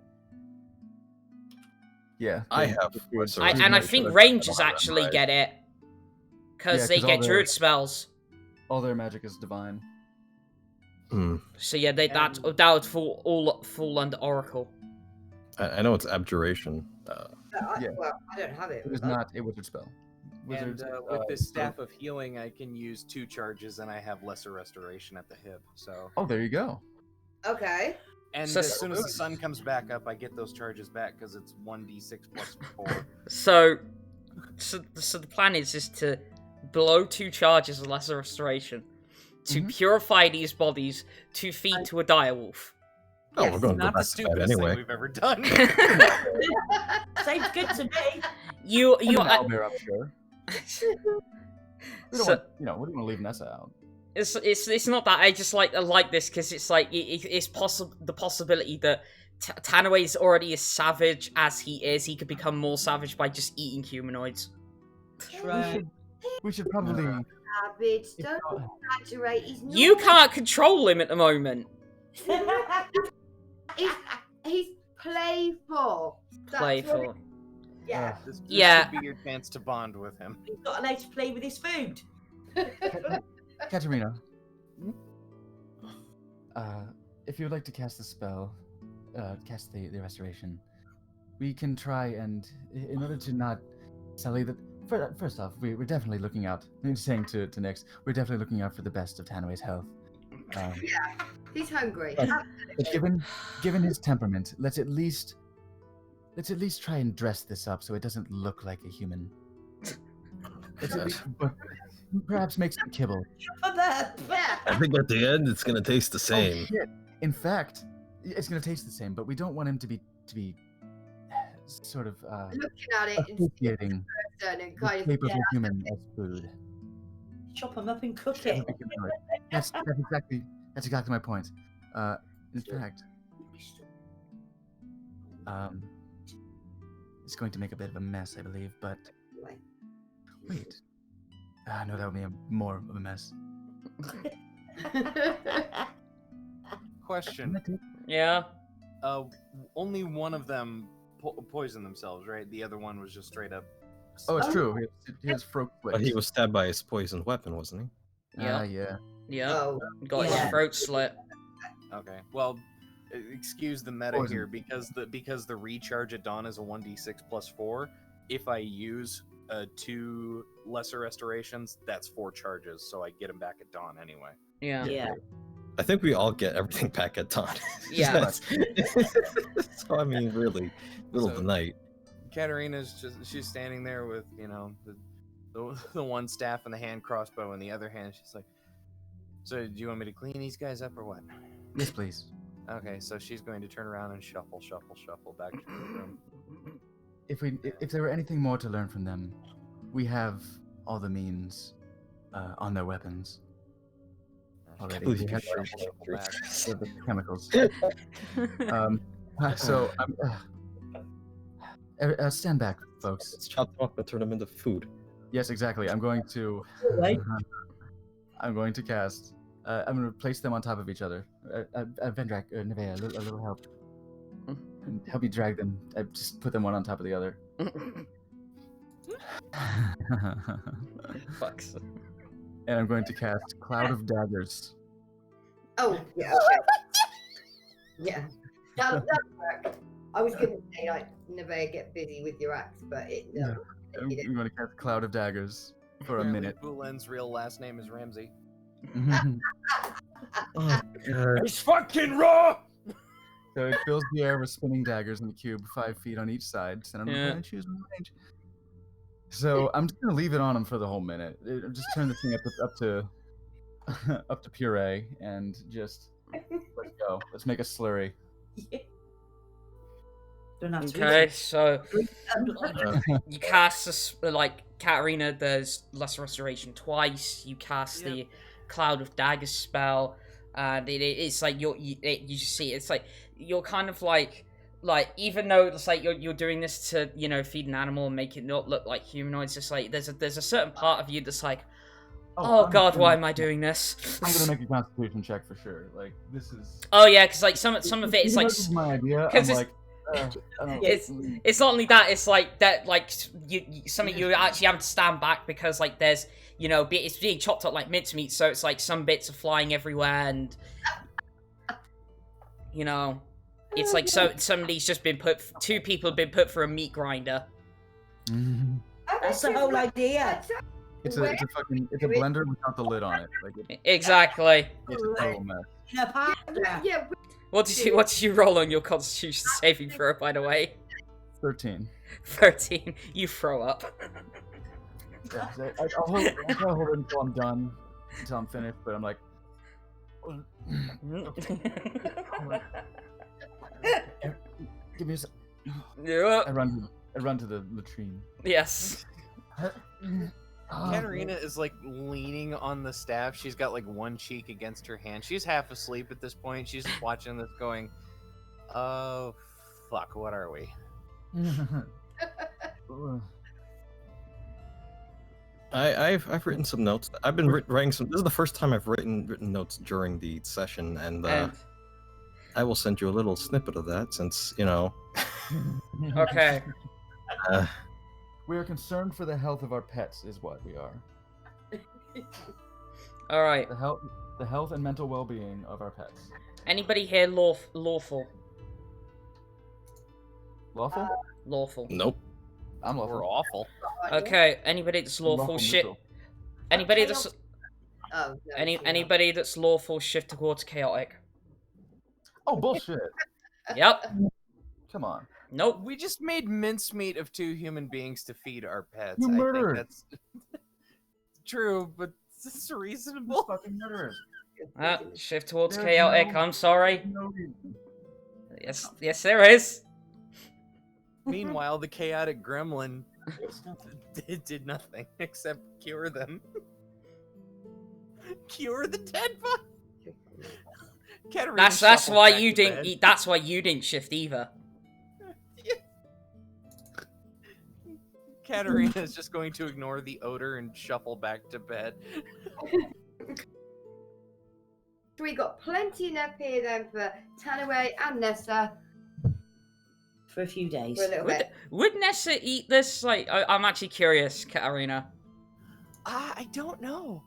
Yeah. I they- have. druids- And I druids think have- rangers actually get it. Because Yeah, they 'cause all get their- druid spells. all their magic is divine. So yeah, that would fall under Oracle. I know it's abjuration. Yeah. Well, I don't have it. It is not a wizard spell. Wizards, And with this staff of healing, I can use 2 charges, and I have lesser restoration at the hip. So, Oh, there you go. Okay. and So- as soon as the sun comes back up, I get those charges back because it's 1d6 plus 4. So the plan is to blow 2 charges of Lesser Restoration to purify these bodies to feed to a direwolf. Oh, Yes, we're going to go Not the back to bed stupidest thing anyway. we've ever done. Seems good to me. you And an owlbear, I'm sure. We don't So- want, we don't want to leave Nessa out. It's not that I just like this because it's like it's possible the possibility that Tanaway is already as savage as he is. He could become more savage by just eating humanoids. Right. We should probably. Savage. Don't exaggerate. He's not. You can't control him at the moment. He's playful. That's what Playful. it- yeah. This Yeah. should be your chance to bond with him. He's not allowed to play with his food. Katterina. If you would like to cast the spell, cast the restoration, we can try and, in order to not sully the. First off, we're definitely looking out. I'm saying to Nix, we're definitely looking out for the best of Tanaway's health. He's hungry. But given his temperament, let's at least try and dress this up so it doesn't look like a human. Let's at least, perhaps make some kibble. For that. Yeah. I think at the end it's gonna taste the same. Oh, shit. In fact, it's gonna taste the same, but we don't want him to be sort of Looking at it and associating and the kind shape of of a human as food. Chop him up and cook it. That's exactly my point. In fact, it's going to make a bit of a mess, I believe. But wait, no, that would be more of a mess. Question. Yeah. Only one of them poisoned themselves, right? The other one was just straight up. Oh, it's true. He has throat But slit. he was stabbed by his poisoned weapon, wasn't he? Yeah. Yeah. Yeah. Oh, Got his Yeah. throat slit. Okay. Well, excuse the meta Poison. here because the recharge at dawn is a 1d6 plus 4. If I use 2 lesser restorations, that's 4 charges, so I get them back at dawn anyway. Yeah. Yeah. I think we all get everything back at dawn. Yeah. That's- so I mean, really, middle of the night. Katterina's she's standing there with the one staff and the hand crossbow in the other hand. She's like, "So do you want me to clean these guys up or what?" Yes, please. Okay, so she's going to turn around and shuffle back to the room. If there were anything more to learn from them, we have all the means on their weapons. Already. believe We you have shuffle back. the chemicals. So stand back, folks. Let's chop them up and turn them into food. Yes, exactly. I'm going to Right. cast. I'm going to place them on top of each other. Vendrak, Nevaeh, a little help. And help me drag them. Just put them one on top of the other. Fucks. And I'm going to cast Cloud of Daggers. oh, yeah. Okay. Yeah. That'll work. I was going to say, like, Nevaeh, get busy with your axe, but no. I'm going to cast Cloud of Daggers for a Apparently minute. Vulen's real last name is Ramsey. Oh, God. It's fucking raw. So it fills the air with spinning daggers in the cube, 5 feet on each side. Send him to Yeah. and choose one range. So I'm just gonna leave it on him for the whole minute. Just turn the thing up to up to puree and just let's go. Let's make a slurry. Don't have to Okay, eat so it. you cast this, like Katterina does Lesser Restoration twice. You cast the Cloud of Daggers spell, and it's like you see it's like you're kind of like even though it's like you're doing this to feed an animal and make it not look like humanoids, it's like there's a certain part of you that's like, oh god, why am I doing this? I'm gonna make a Constitution check for sure. Like this is. Oh yeah, because like some of it is like This is my idea. because I'm it's. like. I don't know. It's not only that, it's like that, like some of you actually have to stand back because like there's it's being chopped up like mincemeat, so it's like some bits are flying everywhere, and it's like somebody's just been two people have been put through a meat grinder. That's the whole idea. It's a blender without the lid on it. Like Exactly. it's a total mess. In a pie. Yeah, What did you roll on your Constitution saving throw, by the way? 13. 13. You throw up. Yeah, I'll hold it until I'm done, until I'm finished. But I'm like, give me a sec. Yeah. I run to the latrine. Yes. Katterina is like leaning on the staff. She's got like one cheek against her hand. She's half asleep at this point. She's just watching this going, oh, fuck, what are we? I've written some notes. I've been writing some. This is the first time I've written notes during the session, and I will send you a little snippet of that since Okay. We are concerned for the health of our pets, is what we are. All right. The health and mental well-being of our pets. Anybody here lawful? Lawful? Lawful. Nope. I'm lawful. We're awful. Okay. Anybody that's lawful shit. neutral. Anybody that's Oh, no, anybody that's lawful shift towards chaotic. Oh, bullshit. Yep. Come on. Nope. We just made mincemeat of 2 human beings to feed our pets. You murdered. I think that's true, but this is reasonable. Fucking murderers. Shift towards There's chaotic. no- I'm sorry. No reason. Yes, there is. Meanwhile, the chaotic gremlin did nothing except cure them. Cure the dead bug. Katterina That's shuffled why back you to didn't. bed. That's why you didn't shift either. Katterina is just going to ignore the odor and shuffle back to bed. We got plenty enough here then for Tanaway and Nessa For a few days. for a little bit. Would Nessa eat this? Like, I'm actually curious, Katterina. I don't know.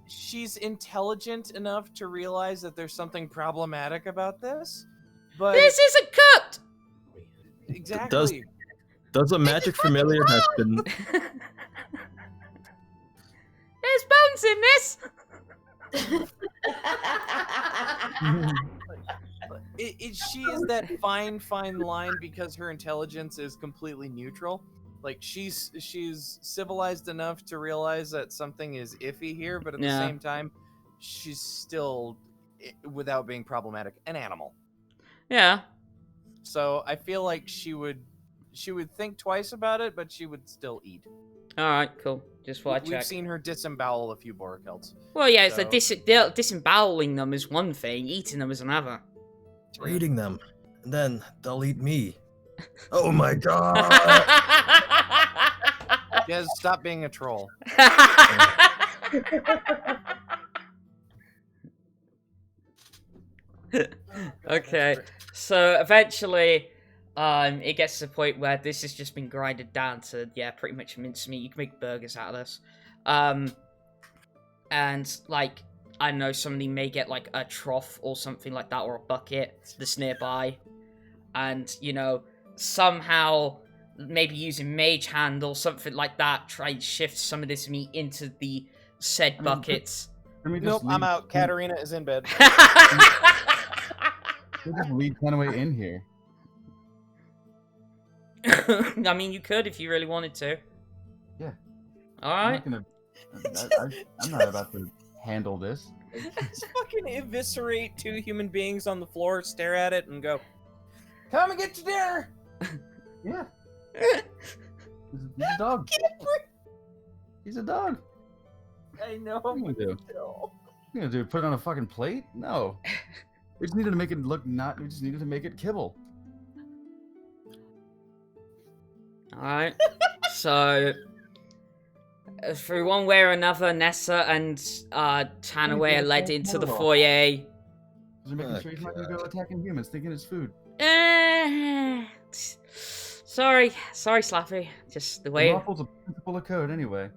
She's intelligent enough to realize that there's something problematic about this, but This isn't cooked. exactly. Does a magic familiar has been? There's bones in this. She is that fine line because her intelligence is completely neutral. Like she's civilized enough to realize that something is iffy here, but at the same time, she's still, without being problematic, an animal. Yeah. So I feel like she would think twice about it, but she would still eat. All right. Cool. Just thought I'd check. We've seen her disembowel a few Borakelts. Well, yeah. It's So- like disemboweling them is one thing. Eating them is another. We're eating them, and then they'll eat me. Oh my god! Jez, stop being a troll. Okay, so eventually, it gets to the point where this has just been grinded down to, pretty much mincemeat. You can make burgers out of this. And, like, I don't know, somebody may get, like, a trough or something like that, or a bucket that's nearby. And, somehow, maybe using Mage Hand or something like that, try and shift some of this meat into the said buckets. Can we Nope, just I'm leave- out. Katterina is in bed. Can We'll just lead Tenaway in here. I mean, you could if you really wanted to. Yeah. Alright. I'm not about to handle this. Just fucking eviscerate 2 human beings on the floor, stare at it, and go, "Come and get your dinner." Yeah. He's a dog. He's a dog. I know. What are you gonna do? No. You gonna do? Put it on a fucking plate? No. We just needed to make it look not. We just needed to make it kibble. Alright. So, through one way or another, Nessa and Tanaway are led into the foyer. They're making sure he's not gonna go attacking humans, thinking it's food. Sorry, Slappy. Just the way. Lawful's a principle of code, anyway.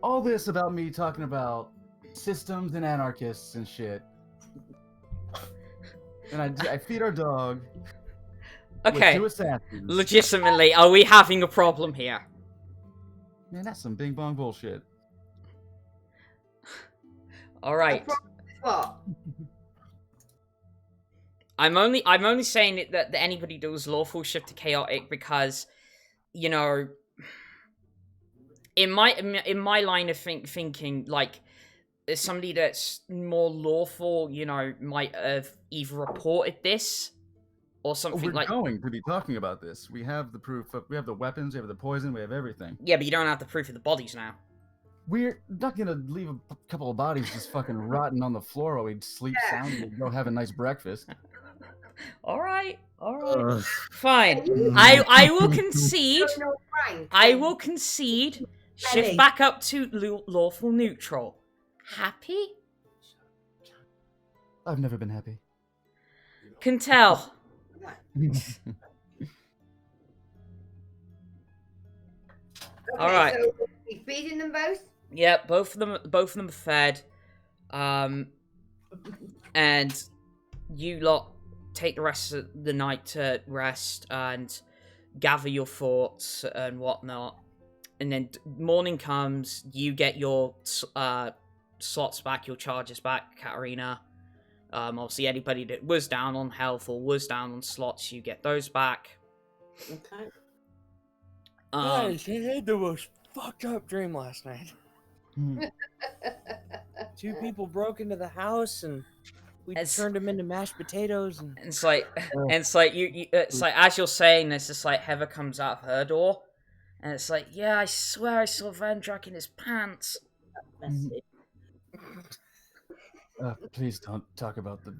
All this about me talking about systems and anarchists and shit. And I feed our dog. Okay. With 2 assassins. Legitimately, are we having a problem here? Man, that's some bing bong bullshit. Alright. What? I'm only saying it that anybody does lawful shift to chaotic because, you know, in my line of thinking, like, somebody that's more lawful, you know, might have either reported this or something We're like. going to be talking about this. We have the proof. We have the weapons. We have the poison. We have everything. Yeah, but you don't have the proof of the bodies now. We're not gonna leave a couple of bodies just fucking rotting on the floor while we sleep soundly and go have a nice breakfast. All right. Fine. I will concede. I will concede. Shift back up to lawful neutral. Happy? I've never been happy. Can tell. All right. So we feeding them both? Yeah, both of them are fed. And you lot take the rest of the night to rest and gather your thoughts and whatnot. And then morning comes, you get your slots back, your charges back, Katterina. Obviously, anybody that was down on health or was down on slots, you get those back. Okay. Guys, I had the most fucked up dream last night. 2 people broke into the house and we turned them into mashed potatoes. And it's like, it's like it's like as you're saying this, it's like Heather comes out of her door, and it's like, yeah, I swear I saw Vendrak in his pants. Messy. Please don't talk about the.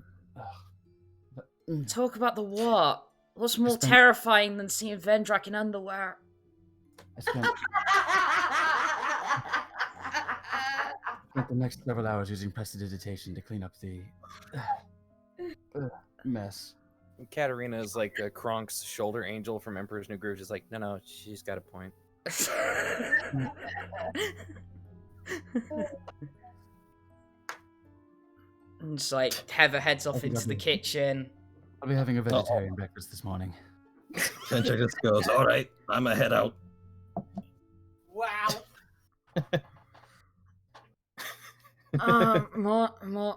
Talk about the what? What's more terrifying than seeing Vendrak in underwear? I spent the next several hours using prestidigitation to clean up the mess. Katterina is like Kronk's shoulder angel from Emperor's New Groove. Just like, no, she's got a point. And it's like Heather heads off into the kitchen. I'll be having a vegetarian breakfast this morning. Vendrak just goes, all right, I'm gonna head out. Wow.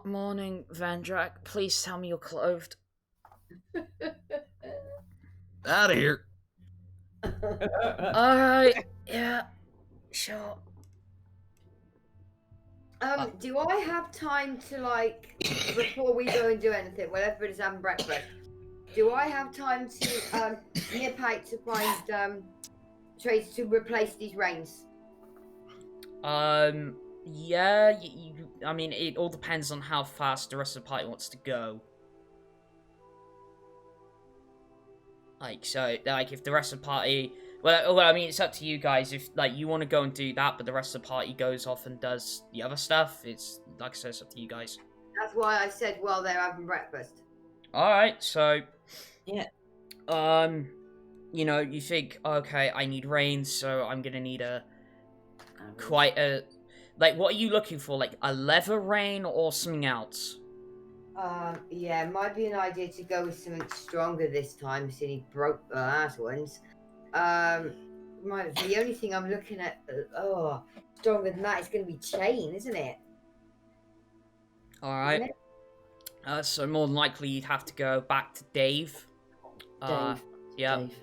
Morning, Vendrak. Please tell me you're clothed. Out of here. Alright, yeah, sure. Do I have time to, like, before we go and do anything, while everybody's having breakfast, do I have time to nip out to find trades to replace these reins? Yeah, I mean, it all depends on how fast the rest of the party wants to go. Like, so, like, if the rest of the party... Well, I mean, it's up to you guys. If, like, you want to go and do that, but the rest of the party goes off and does the other stuff, it's, like I said, it's up to you guys. That's why I said while they're having breakfast. Alright, so... Yeah. You know, you think, okay, I need reins, so I'm gonna need quite a... Like, what are you looking for? Like, a leather rein or something else? Yeah, it might be an idea to go with something stronger this time, since he broke the last ones. The only thing I'm looking at, stronger than that is going to be chain, isn't it? Alright. So more than likely you'd have to go back to Dave. Yeah. Dave.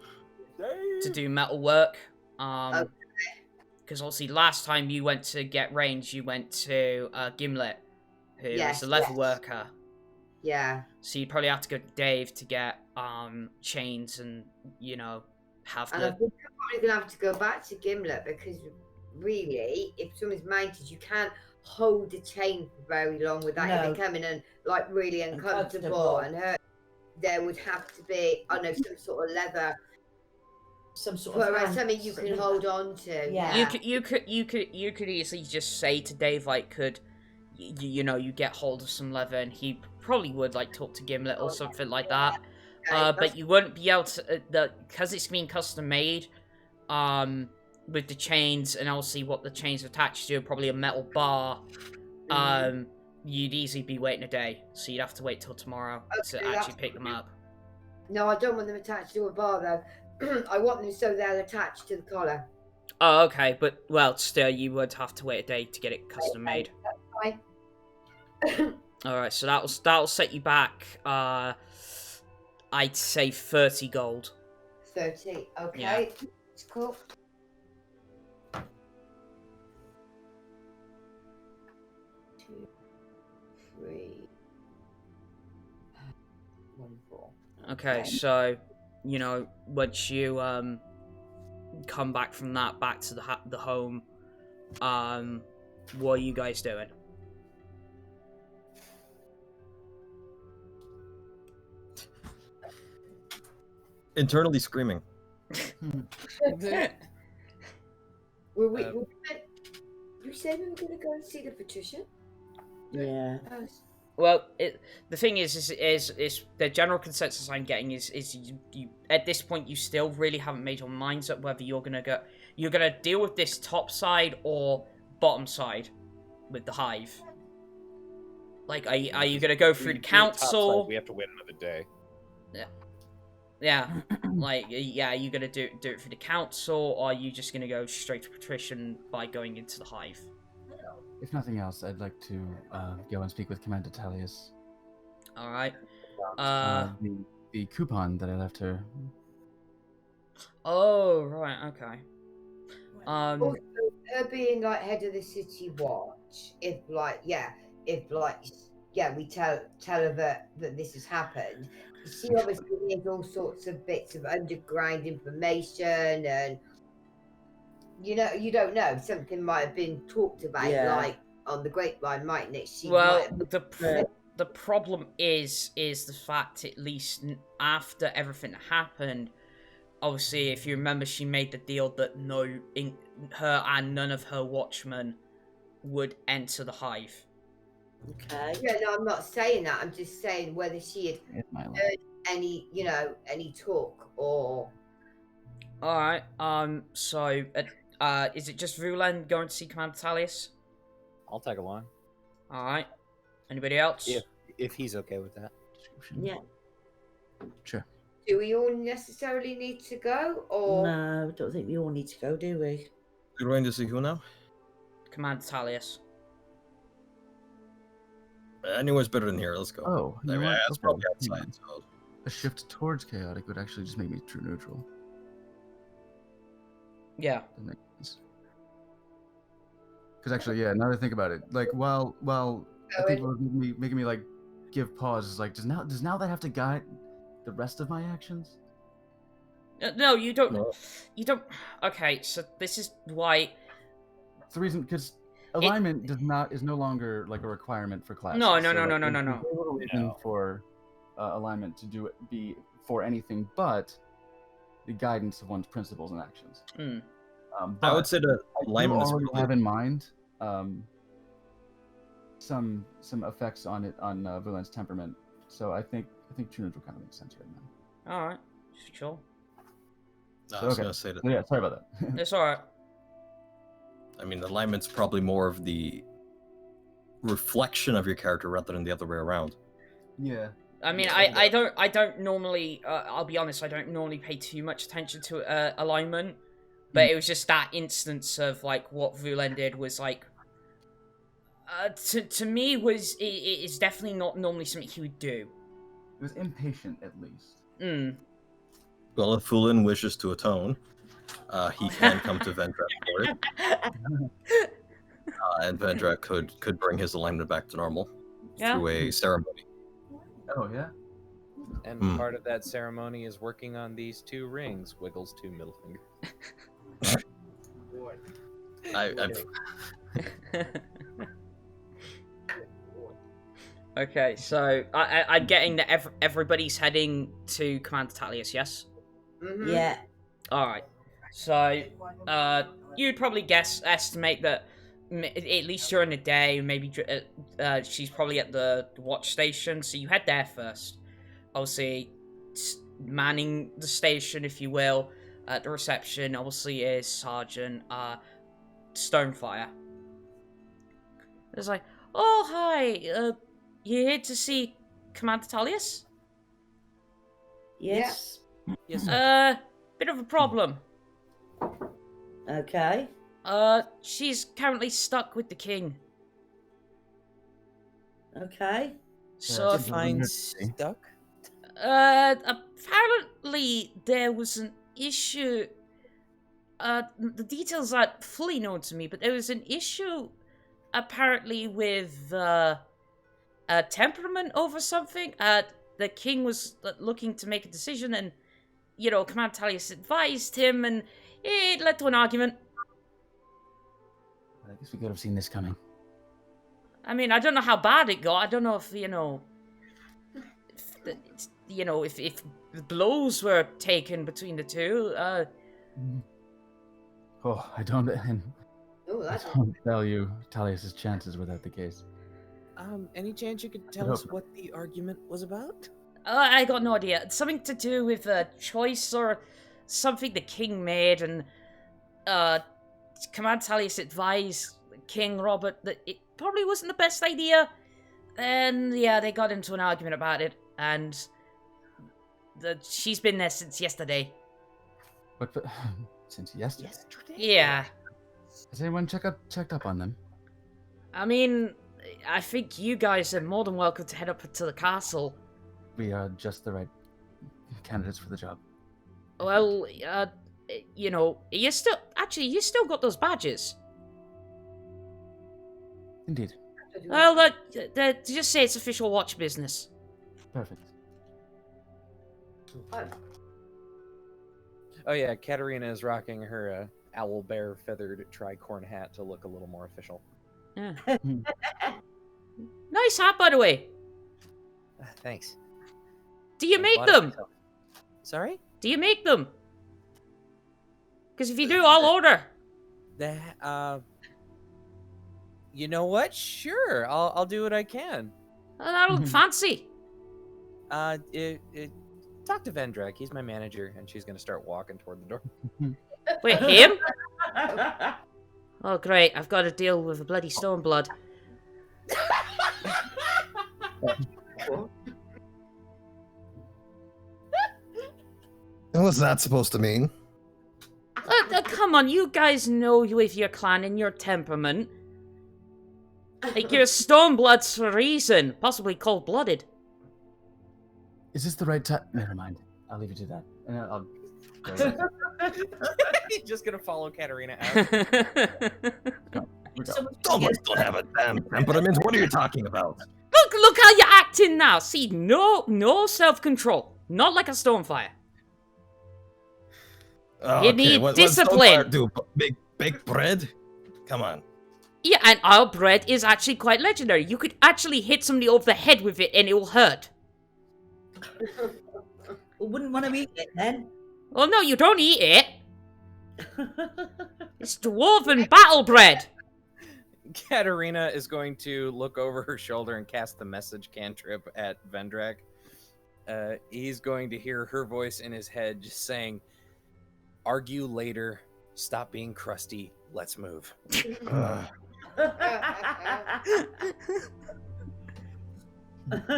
To do metal work. Okay. Because obviously last time you went to get range, you went to Gimlet, who is the leather worker. Yeah. So you'd probably have to go to Dave to get chains and, you know, have And the... I think I'm probably going to have to go back to Gimlet because really, if someone's mounted, you can't hold the chain for very long without it becoming like really uncomfortable and hurt. There would have to be, I don't know, some sort of leather, some sort of something you can hold on to. Yeah. You could easily just say to Dave, like, could you know, you get hold of some leather, and he probably would like talk to Gimlet or something like that. But you wouldn't be able to because it's been custom made. With the chains and obviously what the chains are attached to, probably a metal bar. You'd easily be waiting a day, so you'd have to wait till tomorrow to actually pick them up. No, I don't want them attached to a bar though. I want them so they're attached to the collar. Oh, okay, but well, still, you would have to wait a day to get it custom made. That's fine. All right, so that'll set you back. I'd say 30 gold. 30. Okay, Yeah. it's cool. 2, 3, 1, 4. Okay, so you know, once you come back from that back to the home, what are you guys doing? Internally screaming. Were we, you said we were going to go and see the Patrision? Yeah. Well, the thing is the general consensus I'm getting is you at this point you still really haven't made your minds up whether you're gonna deal with this top side or bottom side with the hive. Like, are you gonna go through the council? We have to wait another day. Yeah, like, yeah, are you gonna do it through the council, or are you just gonna go straight to Patrision by going into the hive? If nothing else, I'd like to go and speak with Commander Talius. All right. The coupon that I left her. Oh, right. Okay. Also, her being like head of the city watch, if we tell her that this has happened, she obviously needs all sorts of bits of underground information, and you know, you don't know, something might have been talked about, like on the grapevine, mightn't it? The problem is the fact, at least after everything happened, obviously, if you remember, she made the deal that her and none of her watchmen would enter the hive. Okay. Yeah, no, I'm not saying that. I'm just saying whether she had heard any talk or. All right. So, is it just Vulen going to see Commander Talius? I'll tag along. All right. Anybody else? If he's okay with that. Yeah. Sure. Do we all necessarily need to go, or? No, I don't think we all need to go, do we? You're going to see who now? Commander Talius. Anywhere's better than here. Let's go. Oh, you I know mean, what? that's Okay, probably hang on. outside. So. A shift towards chaotic would actually just make me true neutral. Yeah. Because actually, yeah, now that I think about it, like while I think what was making me like give pause is like, does now that have to guide the rest of my actions? No, you don't. No. You don't. Okay, so this is why. It's the reason, because alignment is no longer like a requirement for classes. No. There's very little reason for alignment to be for anything but the guidance of one's principles and actions. I would say that alignment is already have in mind some effects on Vulen's temperament. So I think true neutral kind of makes sense right now. All right. Sure. I was going to say that. Yeah, sorry about that. It's all right. I mean, alignment's probably more of the reflection of your character rather than the other way around. Yeah. I mean, I don't normally. I'll be honest. I don't normally pay too much attention to alignment, but it was just that instance of like what Vulen did was like. To me, it is definitely not normally something he would do. It was impatient, at least. Well, if Vulen wishes to atone, he can come to Vendrak for it. And Vendrak could bring his alignment back to normal through a ceremony. Oh, yeah? And Hmm. part of that ceremony is working on these 2 rings. Wiggles 2 middle finger. Okay, so I'm getting that everybody's heading to Commander Talius, yes? Mhm. Yeah. Alright. So, you'd probably estimate that at least during the day, maybe she's probably at the watch station, so you head there first. Obviously, manning the station, if you will, at the reception, obviously, is Sergeant Stonefire. It's like, oh, hi, you here to see Commander Talius? Yes. Yes, sir. Bit of a problem. Okay. She's currently stuck with the king. Okay. So, That's Define emergency. stuck? apparently there was an issue. The details aren't fully known to me, but there was an issue apparently with a temperament over something. The king was looking to make a decision, and Commander Talius advised him, and it led to an argument. I guess we could have seen this coming. I mean, I don't know how bad it got. I don't know if if blows were taken between the two. Oh, I don't Oh, that's value Talius's chances without the case. Any chance you could tell us what the argument was about? I got no idea. It's something to do with a choice or something the king made, and Commander Talius advised King Robert that it probably wasn't the best idea. And yeah, they got into an argument about it, and she's been there since yesterday. But since yesterday? Yeah. Has anyone checked up on them? I mean, I think you guys are more than welcome to head up to the castle. We are just the right candidates for the job. Well, you still got those badges. Indeed. Well, just say it's official watch business. Perfect. Oh yeah, Katterina is rocking her owl bear feathered tricorn hat to look a little more official. Yeah. Nice hat, by the way. Thanks. Do you I make bought it them? myself. Sorry? Do you make them? Because if you do, I'll order. You know what? Sure, I'll do what I can. That'll look fancy. Talk to Vendrak. He's my manager, and she's gonna start walking toward the door. Wait, him? Oh, great. I've got to deal with a bloody Stoneblood. What's that supposed to mean? Come on, you guys know with your clan and your temperament. Like, you're Stonebloods for a reason. Possibly cold-blooded. Is this the right time? Never mind. I'll leave you to that. And I'll He's just gonna follow Katterina out. Stonebloods don't have a damn temperament. What are you talking about? Look how you're acting now. See, no self-control. Not like a Stonefire. You need discipline. What do? Bake bread? Come on. Yeah, and our bread is actually quite legendary. You could actually hit somebody over the head with it and it will hurt. We wouldn't want to eat it then. Well, no, you don't eat it. It's dwarven battle bread. Katterina is going to look over her shoulder and cast the message cantrip at Vendrak. He's going to hear her voice in his head just saying, "Argue later. Stop being crusty. Let's move."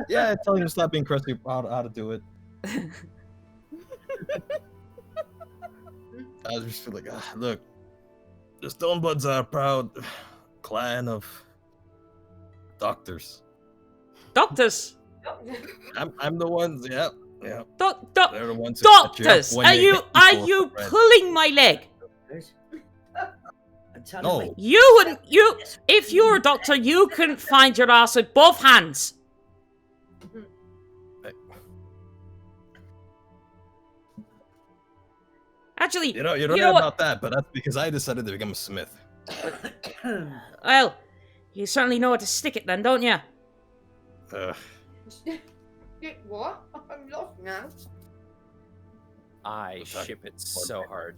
Yeah, tell him to stop being crusty. How to do it. I just feel like, look, the Stonebloods are a proud clan of Doctors. Doctors. I'm the ones. Yep. Yep. They're the ones who Doctors. when Are they you hit are people you with the bread. pulling my leg? I'm telling No. you. You wouldn't. You. If you're a doctor, you couldn't find your ass with both hands. Actually, You're you right know what? about that, but that's because I decided to become a smith. Well, you certainly know where to stick it then, don't you? What? I'm lost now. I ship it so hard.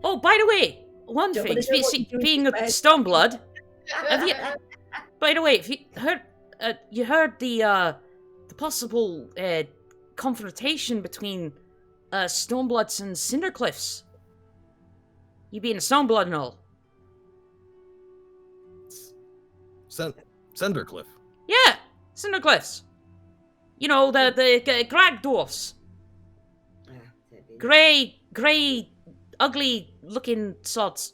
Oh, by the way, one Don't thing, wanna know what you do being with a your Stoneblood, have you? By the way, if you heard the possible confrontation between Stonebloods and Cindercliffs? You being a Stoneblood and all? Cindercliff. Yeah, Cindercliffs. You know the Grag dwarfs, grey, ugly looking sods.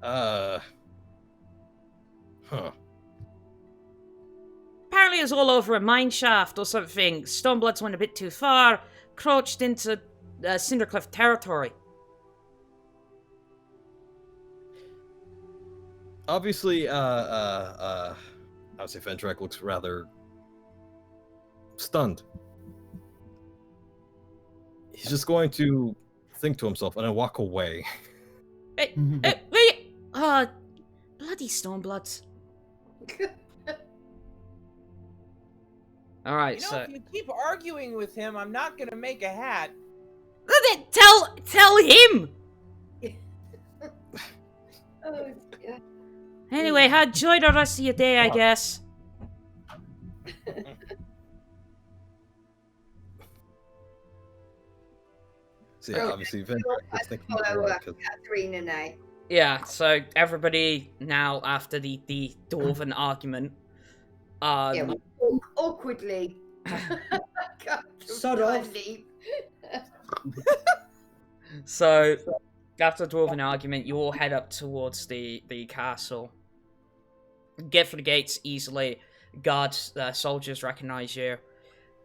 Huh. Apparently, it was all over a mine shaft or something. Stonebloods went a bit too far, crouched into Cindercliff territory. Obviously, I would say Vendrak looks rather stunned. He's just going to think to himself and then walk away. Wait, bloody Stonebloods. Alright, so... if you keep arguing with him, I'm not gonna make a hat. Then tell him! Oh, yeah. Anyway, enjoy the rest of your day, I guess. So yeah, obviously Vendrak is thinking Follow more, 'cause- Katterina now. Yeah, so everybody now, after the dwarven argument, Yeah, we awkwardly. Sod off. leave. So, after the dwarven argument, you all head up towards the castle. Get through the gates easily. Guards, soldiers recognize you.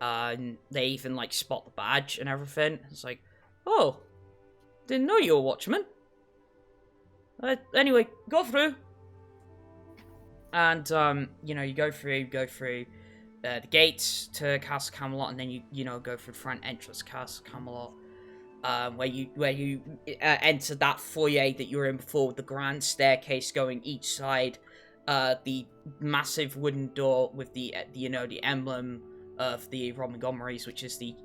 And they even, like, spot the badge and everything. It's like, oh, didn't know you were a watchman. Anyway, go through. And, you know, you go through the gates to Castle Camelot, and then you go through the front entrance to Castle Camelot. Where you enter that foyer that you were in before, with the grand staircase going each side, the massive wooden door with the emblem of the Rob Montgomerys, which is the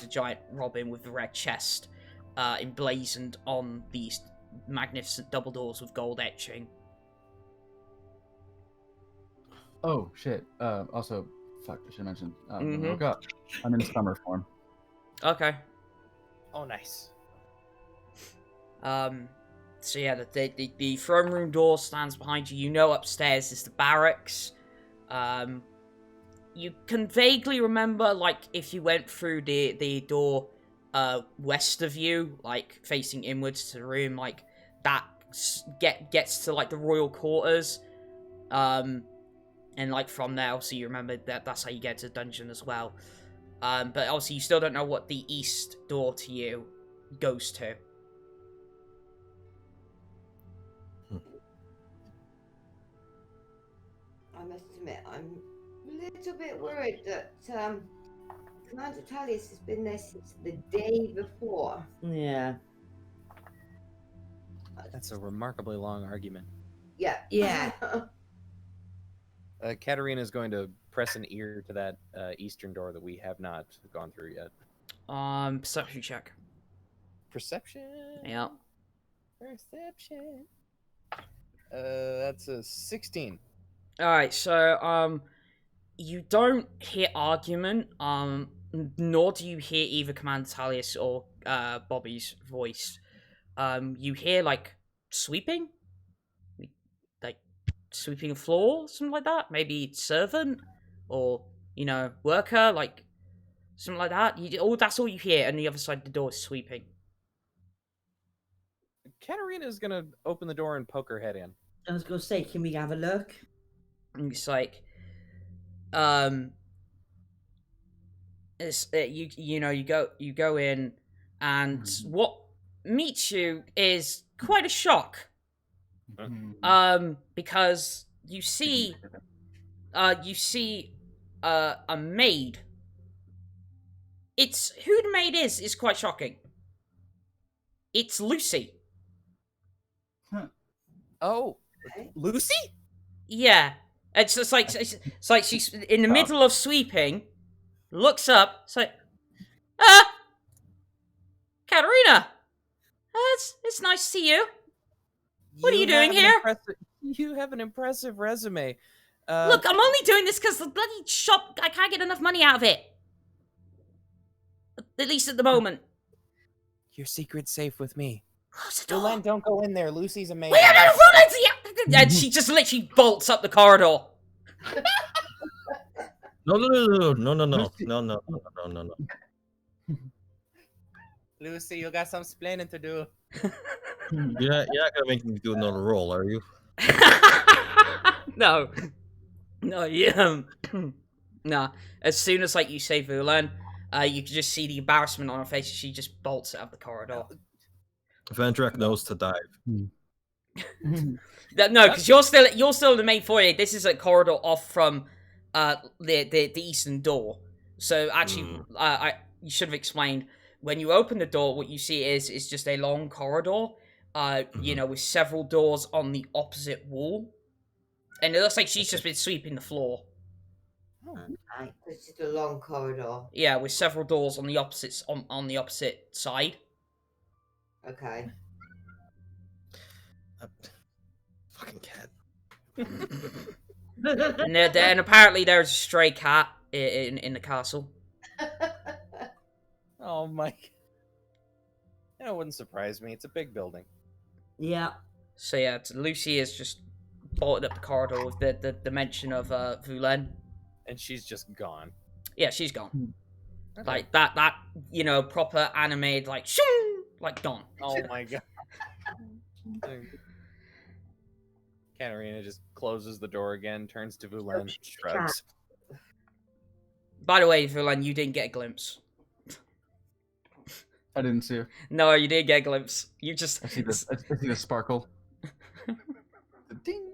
giant robin with the red chest, emblazoned on these magnificent double doors with gold etching. Oh shit. Also, fuck, I should mention. When I Mhm. woke up, I'm in summer form. Okay. Oh, nice. So yeah, the throne room door stands behind you. You know upstairs is the barracks. You can vaguely remember, like, if you went through the door west of you, like, facing inwards to the room, like, that gets to, like, the royal quarters. And, like, from there, obviously, you remember that's how you get to the dungeon as well. But obviously, you still don't know what the east door to you goes to. I must admit, I'm a little bit worried that Commander Tallius has been there since the day before. Yeah. That's a remarkably long argument. Yeah. Yeah. Katterina is going to press an ear to that eastern door that we have not gone through yet. Perception check. Perception. Yeah. Perception. That's a 16. Alright, so, you don't hear argument, nor do you hear either Commander Tallius or, Bobby's voice. You hear, like, sweeping? Like, sweeping a floor, something like that? Maybe servant? Or, worker? Like, something like that. That's all you hear, and the other side of the door is sweeping. Katterina's gonna open the door and poke her head in. I was gonna say, can we have a look? And it's like, you go in, and what meets you is quite a shock. Because you see a maid. It's who the maid is quite shocking. It's Lucy. Oh, Lucy? Yeah, it's just like she's in the middle of sweeping, looks up, it's like, Katterina, it's nice to see you. What are you doing here? You have an impressive resume. Look, I'm only doing this because the bloody shop, I can't get enough money out of it. At least at the moment. Your secret's safe with me. Close the door. Vulen, don't go in there. Lucy's amazing. Wait, no, and she just literally bolts up the corridor. No. Lucy, you got some splaining to do. You're not gonna make me do another roll, are you? No, yeah, nah. As soon as you say Vulen, you can just see the embarrassment on her face. She just bolts out of the corridor. Vendrak knows to dive. No, because you're still in the main foyer. This is a corridor off from the eastern door. So actually, you should have explained. When you open the door, what you see is just a long corridor. With several doors on the opposite wall, and it looks like she's just been sweeping the floor. Right. It's just a long corridor. Yeah, with several doors on the opposite side. Okay. Fucking cat. And apparently there's a stray cat in the castle. Oh my! That wouldn't surprise me. It's a big building. Yeah. So yeah, Lucy is just bolted up the corridor with the mention of Vulen. And she's just gone. Yeah, she's gone. Okay. Like that proper animated shoo, gone. Oh my god. Katterina just closes the door again, turns to Vulen, shrugs. By the way, Vulen, you didn't get a glimpse. I didn't see her. No, you didn't get a glimpse. You just... I see the sparkle. Ding.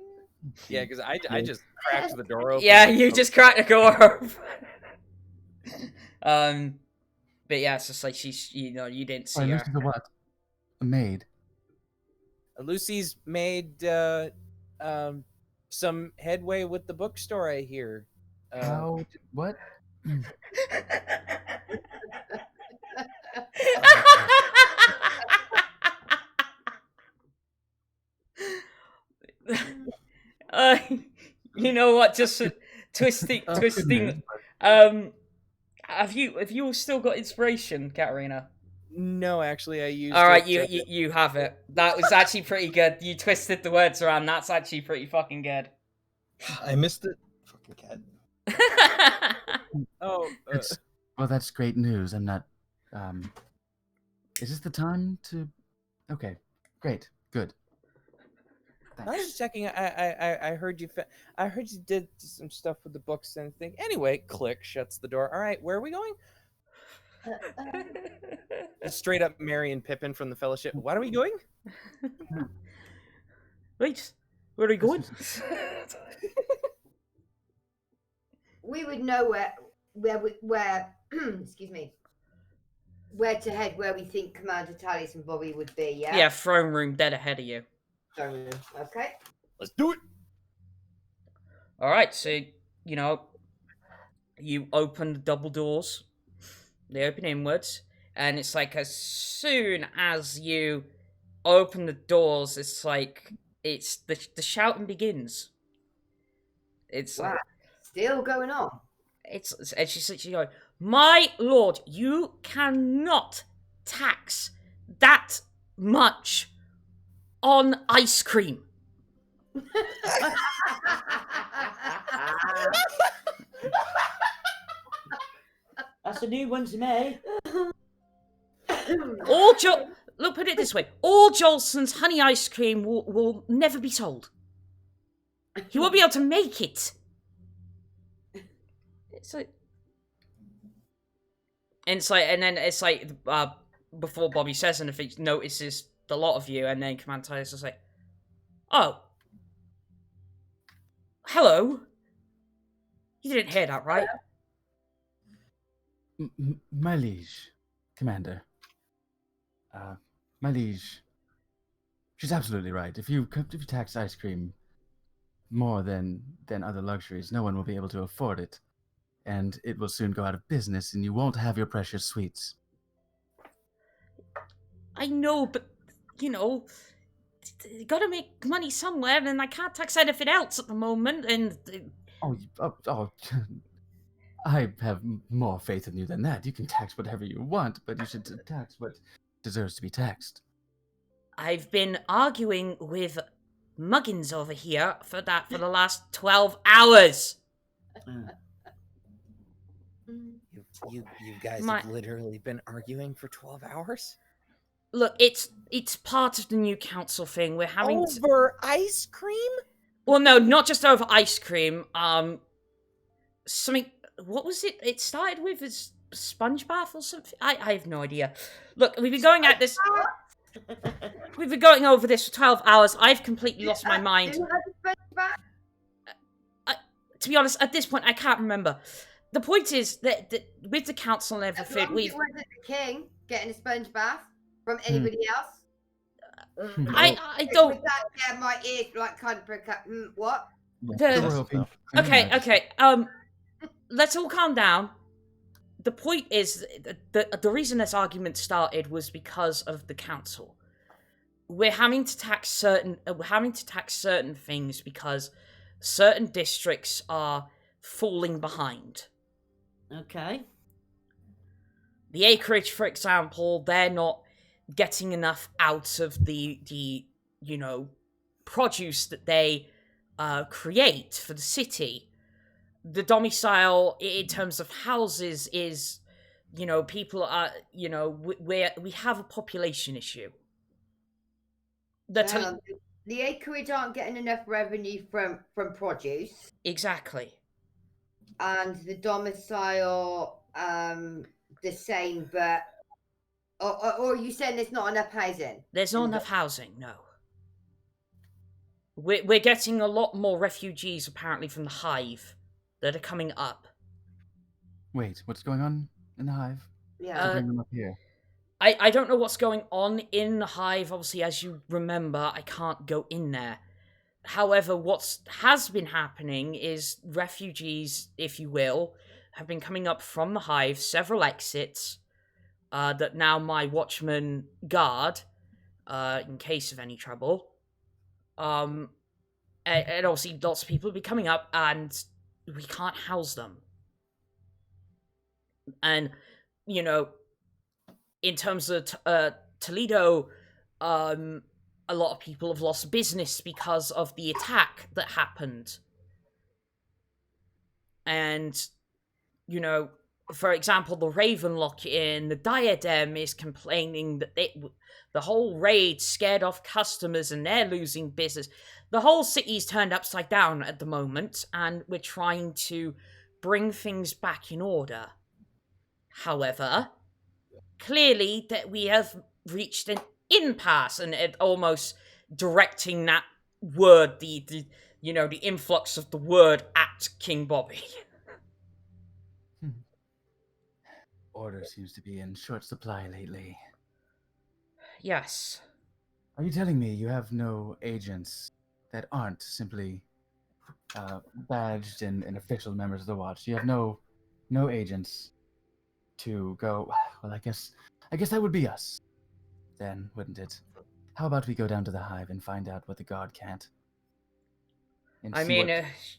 Yeah, because I just cracked the door open. Yeah, you just cracked the door open. But yeah, it's just like she's, you didn't see her. Lucy's a what? A maid. Lucy's made some headway with the bookstore, I hear. How? What? You know what? Just twisting. Have you still got inspiration, Katterina? No, actually, I used. All right, you have it. That was actually pretty good. You twisted the words around. That's actually pretty fucking good. I missed it. Fucking cat. Oh. Well, that's great news. I'm not. Is this the time to? Okay, great, good. I was just checking. I heard you. I heard you did some stuff with the books and thing. Anyway, click shuts the door. All right, where are we going? Straight up Merry and Pippin from the Fellowship. What are we going? Right, where are we going? We would know where excuse me, where to head, where we think Commander Tallis and Bobby would be. Yeah. Yeah, throne room dead ahead of you. Okay. Let's do it. All right, so you open the double doors. They open inwards, and it's like as soon as you open the doors, it's like the shouting begins. It's wow. Still going on. And she's literally going, "My lord, you cannot tax that much on ice cream." That's a new one to me. Look, put it this way: all Jolson's honey ice cream will never be sold. He won't be able to make it. It's like, and then it's like before Bobby says anything, he notices the lot of you, and then Command Titus is like, "Oh, hello. You didn't hear that, right?" My liege, Commander. My liege. She's absolutely right. If you tax ice cream more than other luxuries, no one will be able to afford it, and it will soon go out of business, and you won't have your precious sweets. I know, but you gotta make money somewhere, and I can't tax anything else at the moment. And Oh, I have more faith in you than that. You can tax whatever you want, but you should tax what deserves to be taxed. I've been arguing with Muggins over here for the last 12 hours. You guys have literally been arguing for 12 hours? Look, it's part of the new council thing. We're having over ice cream? Well, no, not just over ice cream. Something. What was it? It started with a sponge bath or something. I have no idea. Look, we've been going at this. We've been going over this for 12 hours. I've completely lost my mind. To be honest, at this point, I can't remember. The point is that with the council and everything, we've... wasn't the king getting a sponge bath from anybody else. I don't... Yeah, my ears like kind of prick up. What? Okay. Let's all calm down. The point is, the reason this argument started was because of the council. We're having to tax certain things because certain districts are falling behind. Okay. The acreage, for example, they're not getting enough out of the produce that they create for the city. The domicile, in terms of houses, is, people are, we have a population issue. The acreage aren't getting enough revenue from produce. Exactly. And the domicile, the same, but... Or are you saying there's not enough housing? There's not enough housing, no. We're getting a lot more refugees, apparently, from the Hive that are coming up. Wait, what's going on in the Hive? Yeah. Bring them up here. I don't know what's going on in the Hive. Obviously, as you remember, I can't go in there. However, what has been happening is refugees, if you will, have been coming up from the Hive, several exits, that now my watchmen guard, in case of any trouble. And obviously lots of people will be coming up, and we can't house them. And, in terms of Toledo, a lot of people have lost business because of the attack that happened. And, for example, the Ravenlock in the Diadem is complaining that the whole raid scared off customers and they're losing business. The whole city's turned upside down at the moment, and we're trying to bring things back in order. However, clearly that we have reached an impasse, and it almost directing that word, the influx of the word at King Bobby. Order seems to be in short supply lately. Yes. Are you telling me you have no agents that aren't simply badged and official members of the Watch? You have no agents to go... Well, I guess that would be us, then, wouldn't it? How about we go down to the Hive and find out what the Guard can't?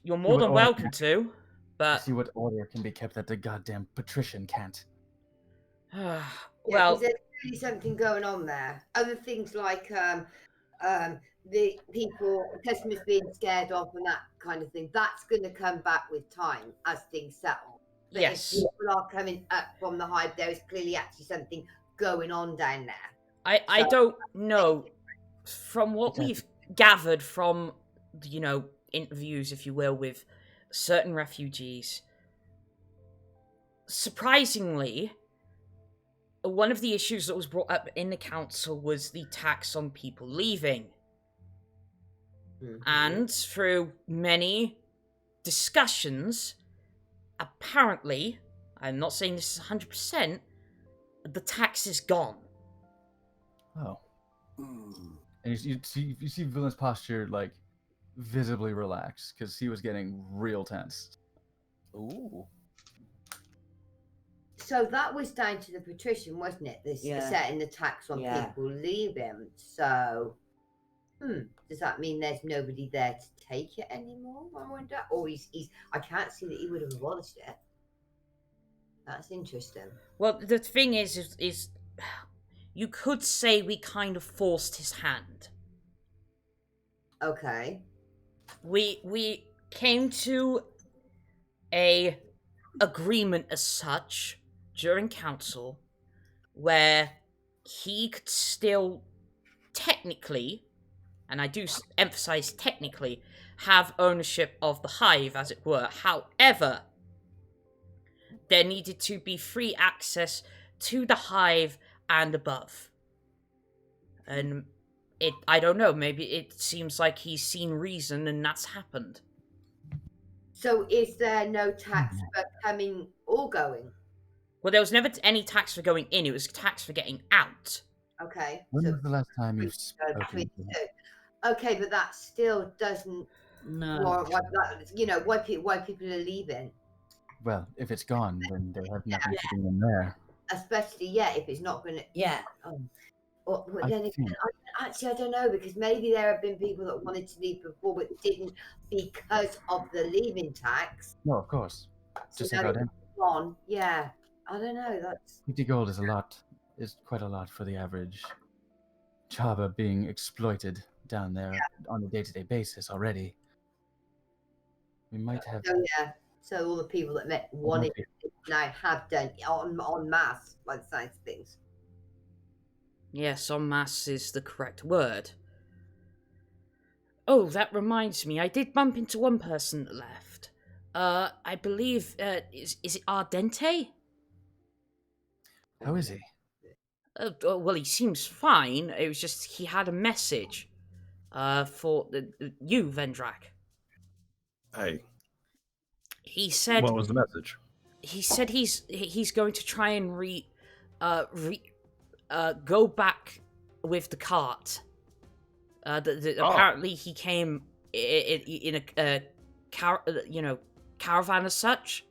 You're more than welcome to, but... See what order can be kept that the goddamn Patrision can't. Well... there's really something going on there. Other things like the customers being scared off and that kind of thing. That's going to come back with time as things settle. But Yes. if people are coming up from the hive, there is clearly actually something going on down there. I So- don't know. From what Exactly. we've gathered from, interviews, if you will, with certain refugees, surprisingly, one of the issues that was brought up in the council was the tax on people leaving. Mhm. And through many discussions, apparently, I'm not saying this is 100%, the tax is gone. Oh. And you see Vulen's posture like visibly relax because he was getting real tense. Ooh. So that was down to the patrician, wasn't it? This Yeah. setting the tax on Yeah. people leaving. So, does that mean there's nobody there to take it anymore? I wonder. Or he's I can't see that he would have abolished it. That's interesting. Well, the thing is you could say we kind of forced his hand. Okay. We came to a agreement as such during council where he could still technically, and I do emphasize technically, have ownership of the hive, as it were. However, there needed to be free access to the hive and above. And I don't know, maybe it seems like he's seen reason and that's happened. So is there no tax for coming or going? Well, there was never any tax for going in, it was tax for getting out. Okay. When so was the last time you've between spoken? the two. Okay, but that still doesn't No. warrant why people are leaving. Well, if it's gone, then they have nothing keeping them there. Especially, if it's not going to. Yeah. Well, I then think- actually, I don't know, because maybe there have been people that wanted to leave before but didn't because of the leaving tax. No, of course. So Just now about that it. it's gone. Yeah, I don't know. That's 50 gold is a lot. Is quite a lot for the average Chaba being exploited down there on a day-to-day basis already. We might have. so So all the people that wanted it now have done en masse by the science of things. Yes, en masse is the correct word. Oh, that reminds me, I did bump into one person that left. I believe, is it Ardente? How is he? Well, he seems fine. It was just he had a message for you, Vendrak. He said. What was the message? He said he's going to try and go back with the cart. Apparently he came in a caravan as such.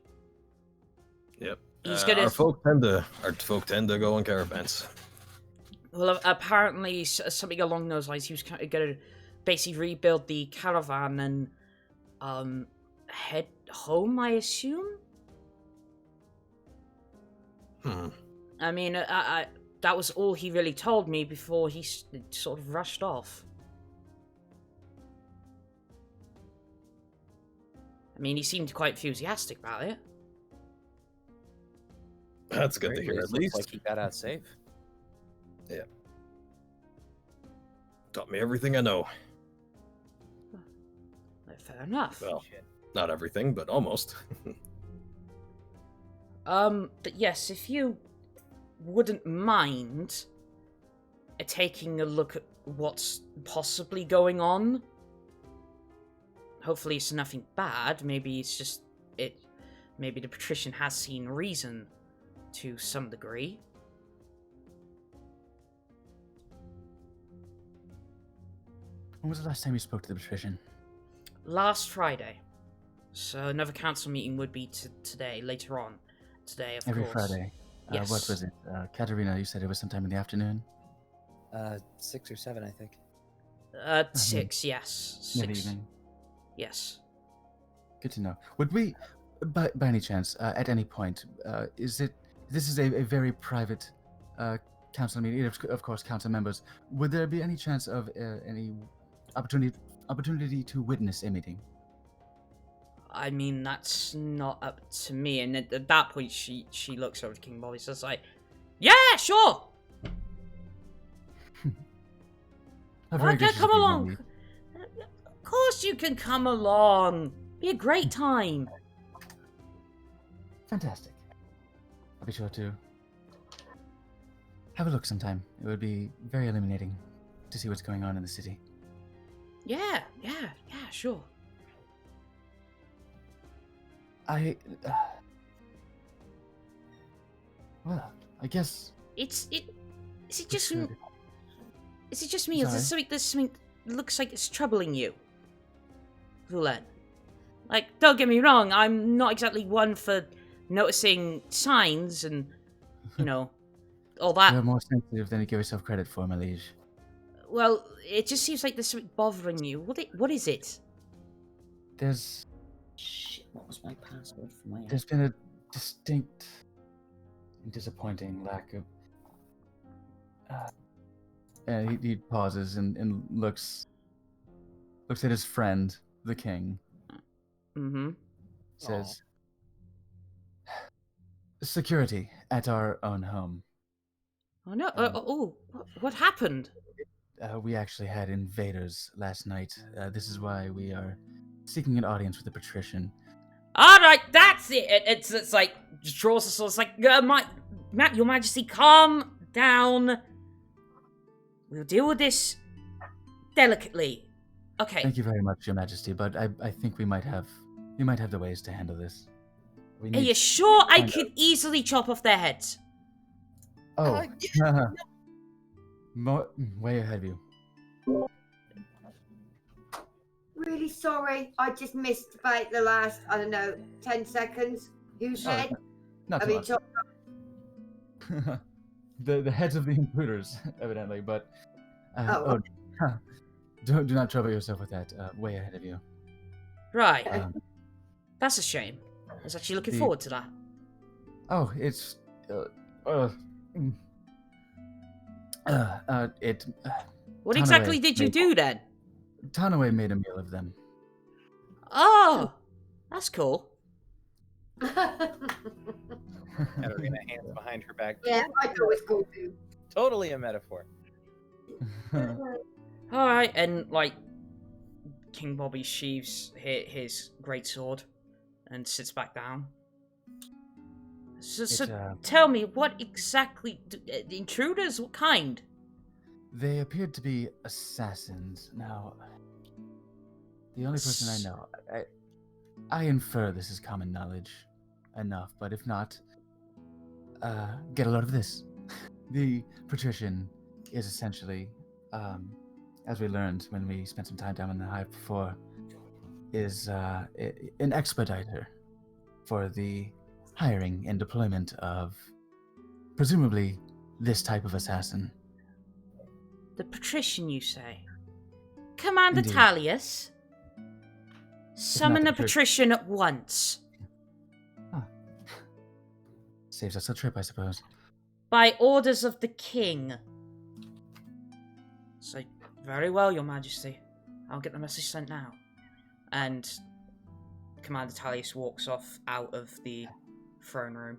Yep. He's gonna. Our folk tend to go on caravans. Well, apparently something along those lines. He was going to basically rebuild the caravan and head home, I assume. I mean, that was all he really told me before he sort of rushed off. I mean, he seemed quite enthusiastic about it. That's good to hear, at Looks least. like he got out safe. Yeah. Taught me everything I know. Fair enough. Well, not everything, but almost. But yes, if you wouldn't mind taking a look at what's possibly going on. Hopefully it's nothing bad. Maybe it's just maybe the patrician has seen reason to some degree. When was the last time you spoke to the patrician? Last Friday. So another council meeting would be today, later on. Today, of Every course. Friday. Yes. What was it? Katterina, you said it was sometime in the afternoon? 6 or 7, I think. 6, yes. In the 6. evening. Yes. Good to know. Would we, by any chance, at any point, this is a very private council meeting, of course, council members. Would there be any chance of any opportunity to witness a meeting? I mean, that's not up to me. And at that point, she looks over to King Bobby, says like, "Yeah, sure. Okay, come along. Of course you can come along. Be a great time." Fantastic. I'll be sure to have a look sometime. It would be very illuminating to see what's going on in the city. Yeah, sure. Well, I guess... Is it just me? Or is there something that looks like it's troubling you, Vulen? Like, don't get me wrong, I'm not exactly one for noticing signs and, you know, all that. You're more sensitive than you give yourself credit for, my liege. Well, it just seems like there's something bothering you. What is it? There's Shit, what was my password for my... There's been a distinct and disappointing lack of... and he pauses and looks at his friend, the king. Mm-hmm. Says, security at our own home. Oh no! What happened? We actually had invaders last night. This is why we are seeking an audience with the Patrision. All right, that's it. It's like just draws a sword. It's like, Your Majesty, calm down. We'll deal with this delicately. Okay. Thank you very much, Your Majesty. But I think we might have the ways to handle this. Are you sure I could easily chop off their heads? Oh, way ahead of you. Really sorry. I just missed about the last, 10 seconds. Whose head? Not I too mean, much. The heads of the intruders, evidently, but do not trouble yourself with that. Way ahead of you. Right. That's a shame. I was actually looking forward to that. Oh, it's What exactly did you do then? Tanaway made a meal of them. Oh, that's cool. Katterina hands behind her back. Yeah, I thought it was cool too. Totally a metaphor. All right, and like King Bobby sheaves his greatsword and sits back down. So tell me, what exactly... the intruders? What kind? They appeared to be assassins. Now, the only person I know... I infer this is common knowledge enough, but if not, get a load of this. The Patrision is essentially, as we learned when we spent some time down in the hive before, is an expediter for the hiring and deployment of, presumably, this type of assassin. The Patrision, you say? Commander Indeed. Talius? Summon the the Patrision at once. Saves us a trip, I suppose. By orders of the king. So, very well, Your Majesty. I'll get the message sent now. And Commander Talius walks off out of the throne room.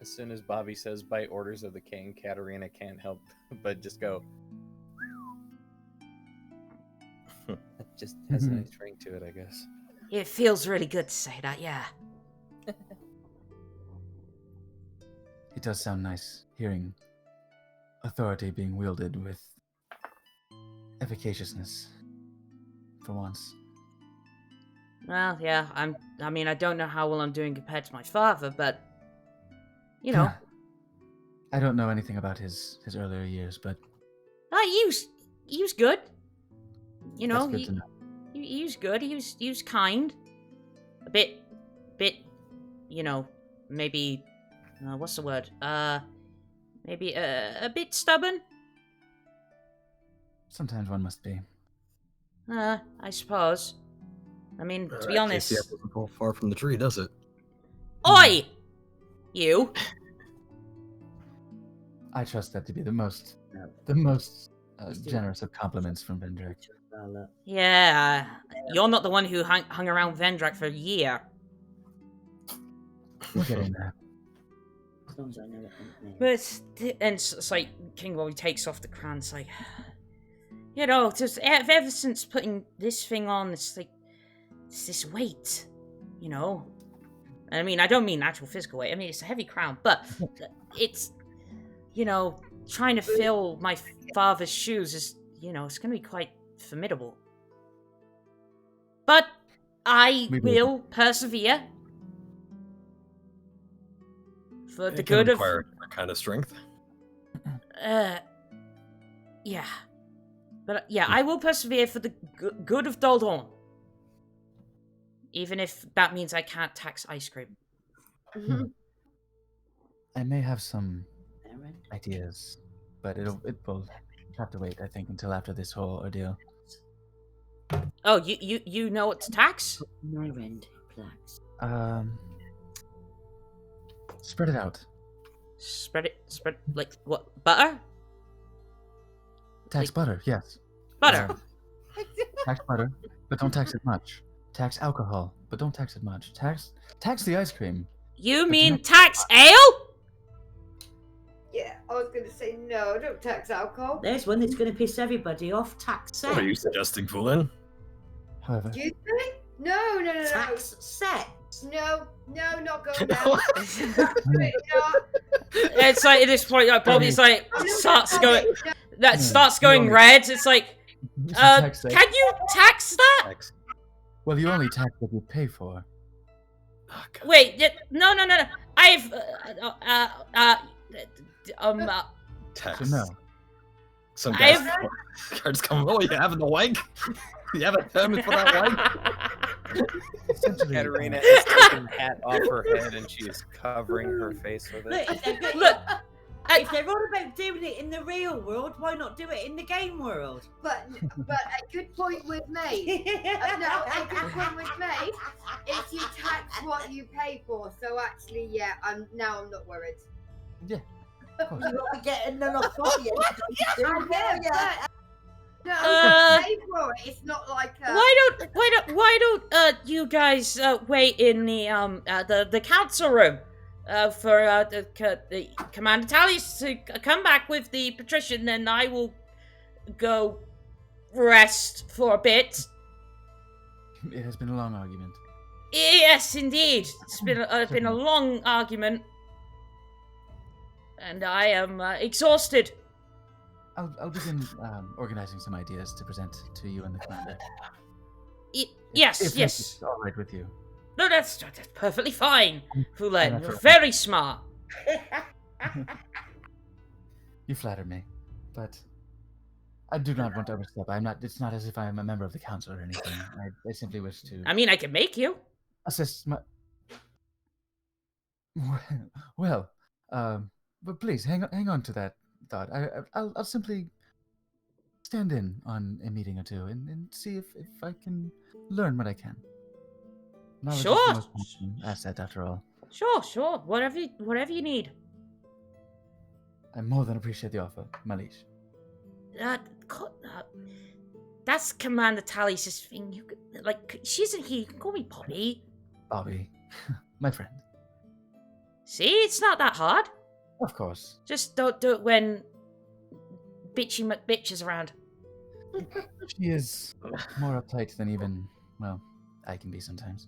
As soon as Bobby says by orders of the king, Katterina can't help but just go. It just has a nice ring to it, I guess. It feels really good to say that, yeah. It does sound nice hearing authority being wielded with efficaciousness for once. Well, yeah, I mean, I don't know how well I'm doing compared to my father, but, you know. I don't know anything about his earlier years, but... He was good. You know, that's good to know. He was good, he was kind. A bit, you know, maybe, what's the word? Maybe a bit stubborn? Sometimes one must be. I suppose. I mean, to be honest... The apple doesn't fall far from the tree, does it? Oi! You! I trust that to be the most generous of compliments from Vendrak. Yeah, you're not the one who hung around Vendrak for a year. We're getting there. As long as I know it. But it's like King Bobby takes off the crown. It's like, you know, just ever since putting this thing on, it's like it's this weight, you know. I mean, I don't mean actual physical weight. I mean, it's a heavy crown, but it's, you know, trying to fill my father's shoes is, you know, it's going to be quite formidable. But I will persevere for the good of. Require a kind of strength. Yeah. But yeah, I will persevere for the good of Doldorn. Even if that means I can't tax ice cream. I may have some ideas, but it will have to wait, I think, until after this whole ordeal. Oh, you know what to tax? Spread it out. Spread like what? Butter? Tax butter, yes. Butter. Tax butter, but don't tax it much. Tax alcohol, but don't tax it much. Tax the ice cream. You mean tax ale? Yeah, I was going to say no, don't tax alcohol. There's one that's going to piss everybody off. Tax sex. What are you suggesting, Vulen? However, Do you think? No. Tax sex. No, not going down. It's like at this point, like Bobby's like starts going red. It's like, can you tax that? Well, you only tax what you pay for. Oh, Wait, no. I've tax. So no. Some guys cards come. Oh, you having the wank? You have a permit for that wank? Katterina is taking the hat off her head and she is covering her face with it. Look, if they're all about doing it in the real world, why not do it in the game world? But a good point with me. A good point with me is you tax what you pay for. So actually, yeah, I'm not worried. Yeah. You won't be getting none off of you. No, I pay for it. It's not like why don't you guys wait in the council room for the Commander Tallius to come back with the Patrision, and I will go rest for a bit. It has been a long argument. Yes, indeed. It's been a long argument, and I am exhausted. I'll begin organizing some ideas to present to you and the commander. Yes. If it's all right with you. No, that's perfectly fine, Vulen. You're very smart. You flatter me, but I do not want to overstep. It's not as if I am a member of the council or anything. I simply wish to. I mean, I can make you. Assist my. Well, but please hang on to that thought. I'll simply stand in on a meeting or two and see if I can learn what I can. Knowledge is the most important asset, after all. Sure. Whatever you need. I more than appreciate the offer, Malish. That's Commander Tallius' thing. She isn't here. You can call me Bobby. Bobby, my friend. See, it's not that hard. Of course. Just don't do it when Bitchy McBitch is around. She is more uptight than even, well, I can be sometimes.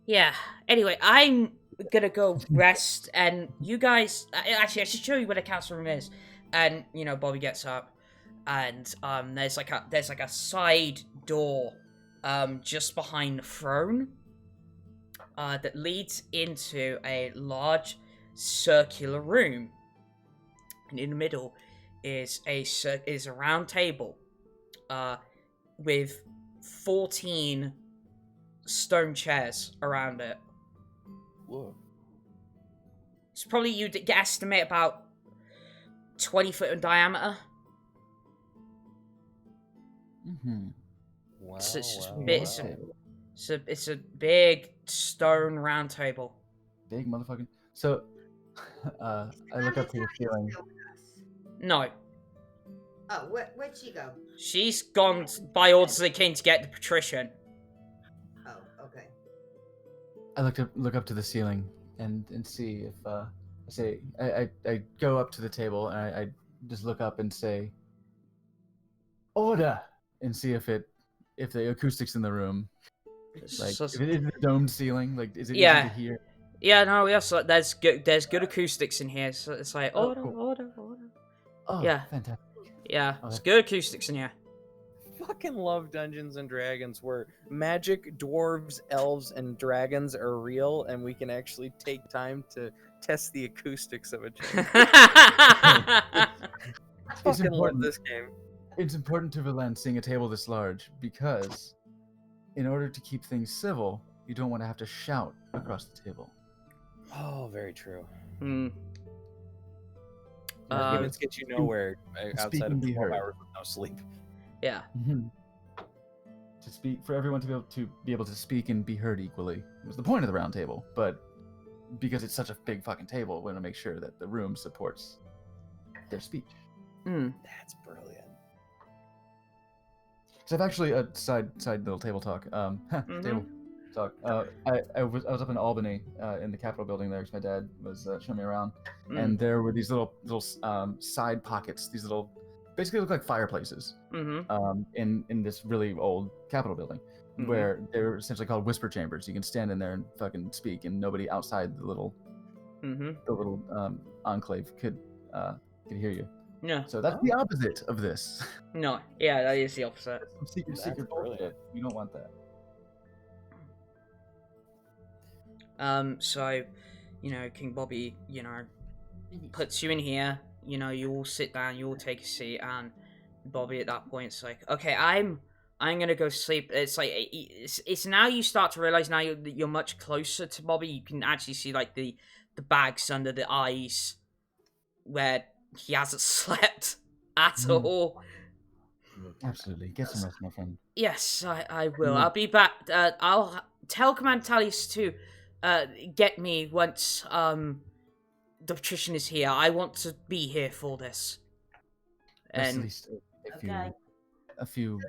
Yeah. Anyway, I'm gonna go rest, and you guys. Actually, I should show you where the council room is. And Bobby gets up, and there's like a side door, just behind the throne, that leads into a large circular room. And in the middle is a round table, with 14 stone chairs around it. Whoa. It's probably, you'd estimate, about 20 foot in diameter. Mm-hmm. Wow. It's a big stone round table. Big motherfucking. So, I look up to the ceiling. No. Oh, where'd she go? She's gone by orders of the king to get the patrician. Oh, okay. I look up to the ceiling and see if I go up to the table and I just look up and say order and see if the acoustics in the room, like So- if it is a domed ceiling, like is it Yeah. easy to hear? Yeah, no, yes, like, there's good acoustics in here. So it's like Oh, order, cool. order. Oh, Yeah. fantastic. Yeah, Oh, it's that's- good acoustics in here. Fucking love Dungeons and Dragons where magic, dwarves, elves, and dragons are real, and we can actually take time to test the acoustics of a chamber. It's Fucking love important. this game. It's important to Vulen seeing a table this large because, in order to keep things civil, you don't want to have to shout across the table. Oh, very true. Hmm. Arguments get you nowhere outside speak of and be 12 heard. hours with no sleep. Yeah. To speak for everyone to be able to speak and be heard equally was the point of the round table. But because it's such a big fucking table, we want to make sure that the room supports their speech. Hmm. That's brilliant. So I've actually a side little table talk. Table talk. I was up in Albany in the Capitol building there because my dad was showing me around, and there were these little side pockets. These little basically look like fireplaces. In this really old Capitol building, where they're essentially called whisper chambers. You can stand in there and fucking speak, and nobody outside the little enclave could hear you. Yeah. So that's the opposite of this. No. Yeah, that is the opposite. Some secret That's brilliant. bullshit. You don't want that. So, King Bobby, puts you in here. You all sit down, you all take a seat, and Bobby at that point is like, okay, I'm gonna go sleep. It's like it's now you start to realize now you're much closer to Bobby. You can actually see like the bags under the eyes where he hasn't slept at all. Absolutely. Get some rest, my friend. Yes, I will. I'll be back. I'll tell Commander Talius to get me once the patrician is here. I want to be here for this. Just at And least Okay. a few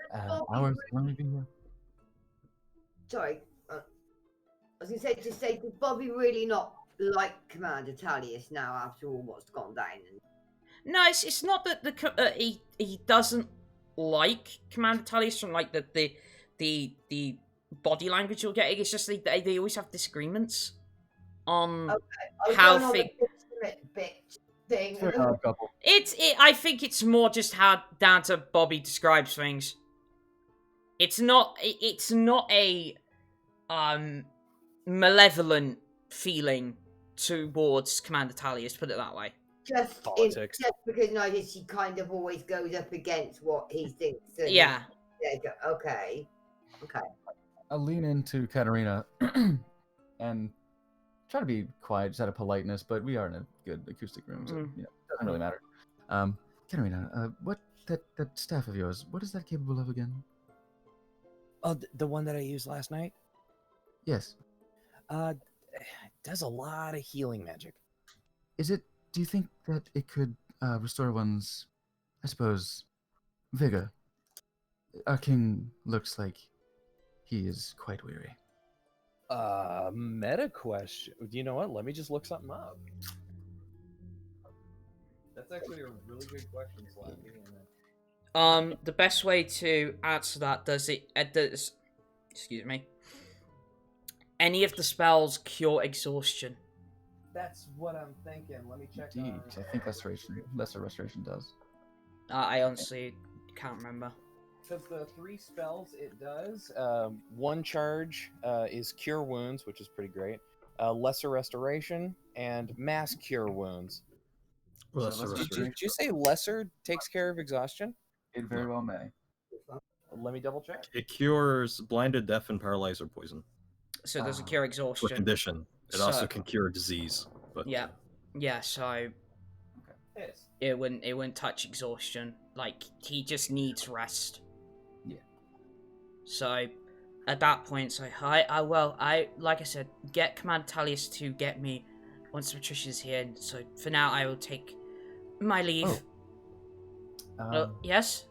hours. When we be here? Sorry. I was going to say, did Bobby really not like Commander Talius now after all what's gone down? no, it's not that he doesn't like Commander Talius from like the body language you're getting. It's just they always have disagreements on how things. Bit thing. Very odd couple. I think it's more just how down to Bobby describes things. It's not a malevolent feeling towards Commander Talius, put it that way. Just Politics. just because notice he kind of always goes up against what he thinks. And Yeah. Okay. I'll lean into Katterina and try to be quiet, just out of politeness, but we are in a good acoustic room, so it doesn't really matter. Katterina, what that staff of yours, what is that capable of again? Oh, the one that I used last night? Yes. It does a lot of healing magic. Do you think that it could restore one's, I suppose, vigor? Our king looks like he is quite weary. Meta question. You know what? Let me just look something up. That's actually a really good question, Slappy. The best way to answer that excuse me. Any of the spells cure exhaustion? That's what I'm thinking. Let me check. Indeed, I think lesser restoration does. I honestly can't remember. Because the 3 spells it does, one charge is Cure Wounds, which is pretty great. Lesser Restoration and Mass Cure Wounds. Did you say Lesser takes care of exhaustion? It very well may. Let me double check. It cures blinded, deaf, and paralyzer poison. So it doesn't cure For exhaustion. condition. It So- also can cure disease. But Yeah. So Yes. it wouldn't touch exhaustion. Like he just needs rest. Yeah. So at that point, so I like I said, get Commander Talius to get me once Patricia's here. So for now, I will take my leave. Yes?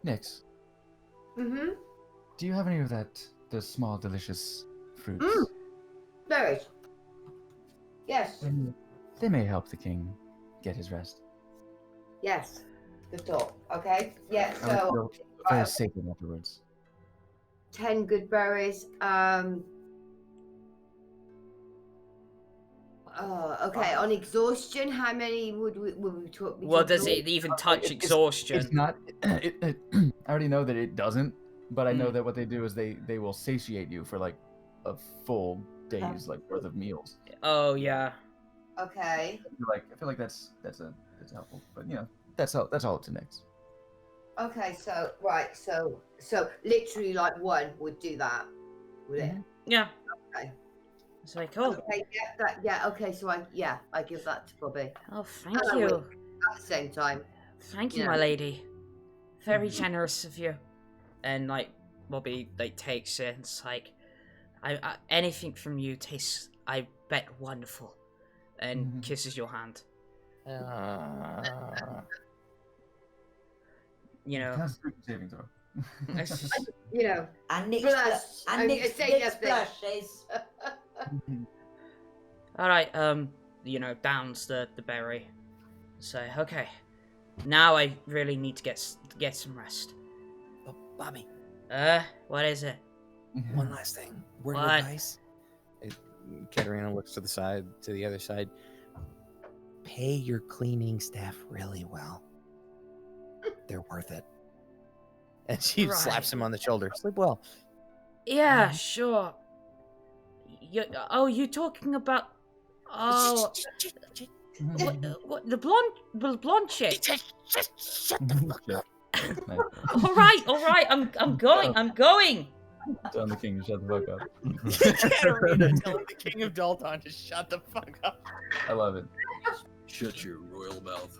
Nix, Mm-hmm. do you have any of those small, delicious fruits? Berries. Yes. They may help the king get his rest. Yes. Good thought. Okay. Yeah. I would So feel very sacred afterwards. 10 good berries. Okay. On exhaustion, how many would we talk? Well, does it even touch exhaustion? It's not. I already know that it doesn't, but I know that what they do is they will satiate you for like a full day's like worth of meals. Oh yeah. Okay. I feel like that's helpful, but you know that's all to Nix. Okay. So right. So literally like one would do that. Would it? Yeah. Okay. It's like, oh. Okay. Yeah. Okay. So I give that to Bobby. Oh, thank And I you. will at the same time. Thank you, Yeah. my lady. Very generous of you. And like Bobby like takes it and it's like, I anything from you tastes, I bet, wonderful. And kisses your hand. You know. Constitution saving throw. It's just, You know. And Nick's Blush. and Nick's say nothing. blushes. all right. You know, downs the berry. So okay, now I really need to get some rest. Oh, Bobby, What is it? one last thing. Word of What? advice. Katterina looks to the other side. Pay your cleaning staff really well. They're worth it. And she Right. slaps him on the shoulder. Sleep well. Yeah, sure. You talking about? Oh, what the blonde chick? Shut the fuck up. All right. I'm going. Tell the king to shut the fuck up. Katterina telling the king of Dalton to shut the fuck up. I love it. Shut your royal mouth.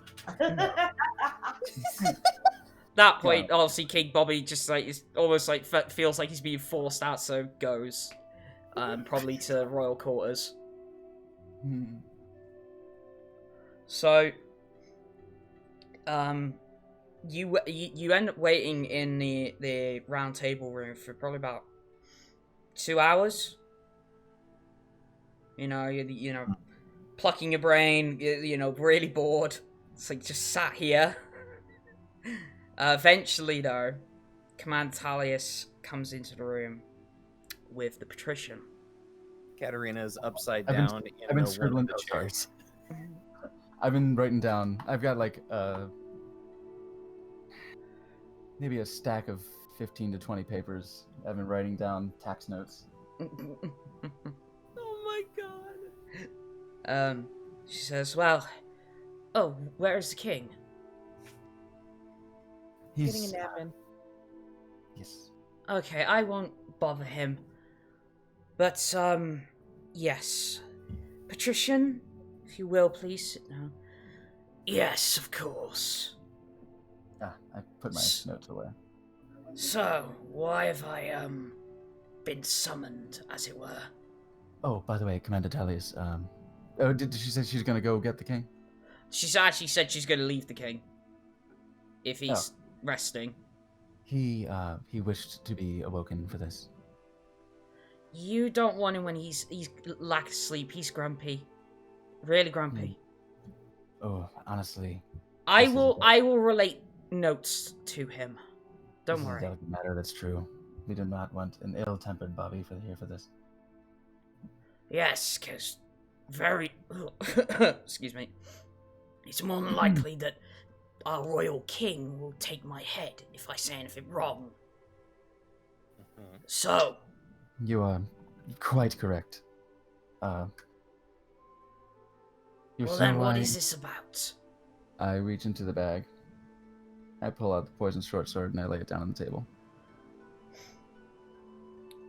That point, obviously, King Bobby just like is almost like feels like he's being forced out, so goes, probably to royal quarters. So, you end up waiting in the round table room for probably about 2 hours. You know, plucking your brain. You know, really bored. It's like just sat here. Eventually, though, Commander Talius comes into the room with the Patrision. Katterina's upside I've been- down I've in been one scribbling of the notes. chairs. I've been writing down. I've got like maybe a stack of 15 to 20 papers. I've been writing down tax notes. Oh my god. She says, well, oh, where is the king? He's Getting a nap in. Yes. Okay, I won't bother him. But, yes. Patrician, if you will, please sit down. Yes, of course. I put my notes away. So, why have I, been summoned, as it were? Oh, by the way, Commander Talius, did she say she's gonna go get the king? She's actually said she's going to leave the king. If he's resting. He wished to be awoken for this. You don't want him when he's lack of sleep. He's grumpy. Really grumpy. Oh, honestly. I will relate notes to him. Don't this worry. Is a delicate matter, that's true. We do not want an ill-tempered Bobby here for this. Yes, because very... excuse me. It's more than likely that our royal king will take my head if I say anything wrong. So... You are quite correct. Well then, what is this about? I reach into the bag. I pull out the poisoned short sword and I lay it down on the table.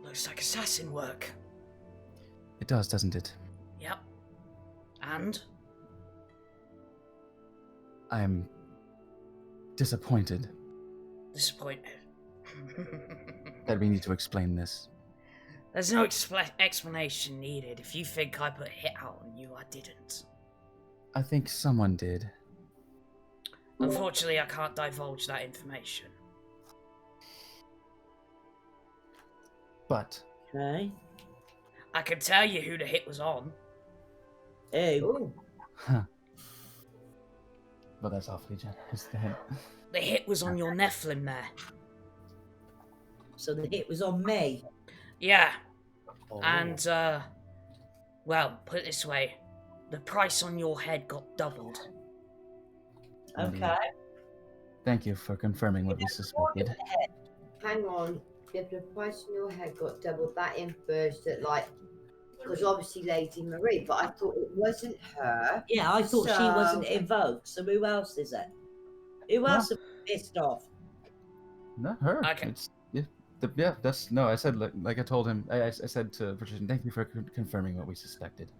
Looks like assassin work. It does, doesn't it? Yep. And? I'm disappointed Disappointed. that we need to explain this. There's no explanation needed. If you think I put a hit out on you, I didn't. I think someone did. Unfortunately, I can't divulge that information. But Okay. I can tell you who the hit was on. Oh. well, that's awfully generous. Then. The hit was on your Nephilim there. So the hit was on me. Yeah. Oh. And, well, put it this way. The price on your head got doubled. Okay. Thank you for confirming what we suspected. Hang on. If the price on your head got doubled, that infers that, like, because obviously Lady Marie, but I thought it wasn't her. Yeah, I thought she So- wasn't involved. So who else is it? Who else is pissed off? Not her. Okay. It's, yeah, that's no. I said like I told him. I said to Patrision, thank you for confirming what we suspected.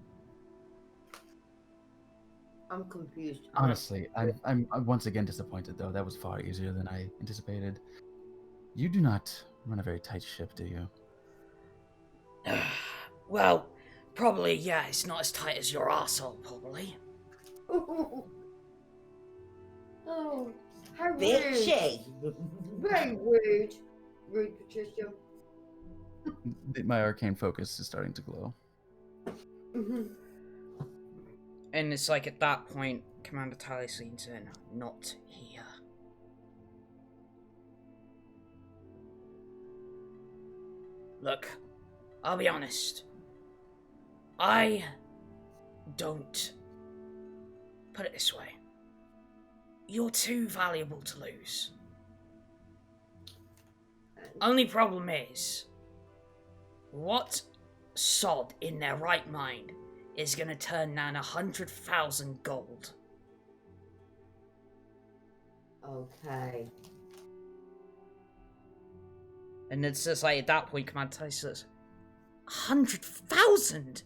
I'm confused. Honestly, I'm once again disappointed though. That was far easier than I anticipated. You do not run a very tight ship, do you? Well, probably, yeah, it's not as tight as your arsehole, probably. Oh, how rude. Bitchy. Very rude. Rude, Patricia. My arcane focus is starting to glow. And it's like at that point, Commander Talis leans in. Not here. Look, I'll be honest. I don't. Put it this way. You're too valuable to lose. Only problem is, what sod in their right mind is going to turn down 100,000 gold? Okay. And it's just like at that point, Commander Talis says, 100,000?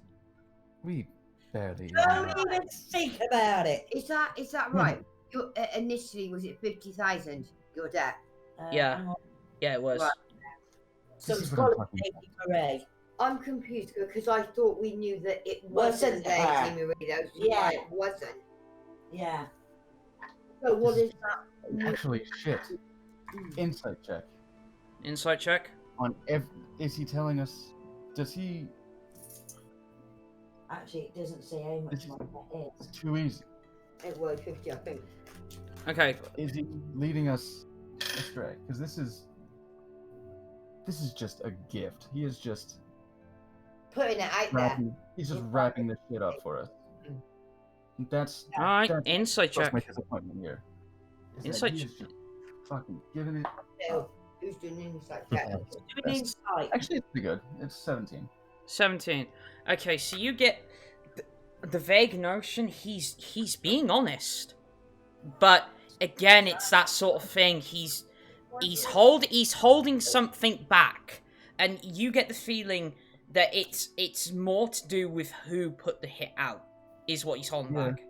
We barely. Don't even think about it. Is that right? Your, initially, was it 50,000? Your debt. Yeah. hang on. Yeah, it was. Right. So This it's is what I'm got to talking be Marie. I'm confused because I thought we knew that it Wasn't wasn't Lady her. Marie. Though, so Yeah. why it wasn't. Yeah. So what is that? Actually, shit. Insight check. Insight check. On is he telling us? Does he? Actually, it doesn't say how much money that It's is. too easy. It was 50, I think. Okay. Is he leading us astray? Because this is just a gift. He is just Putting it out there. wrapping. He's just wrapping this shit up for us. That's Alright, that's insight what's check. my disappointment here. Is that Insight he check. is just fucking giving it. So, who's doing insight check? Do an That's- insight. Actually, it's pretty good. It's 17. 17. Okay, so you get the vague notion he's being honest. But again, it's that sort of thing. He's holding something back, and you get the feeling that it's more to do with who put the hit out is what he's holding Yeah. back.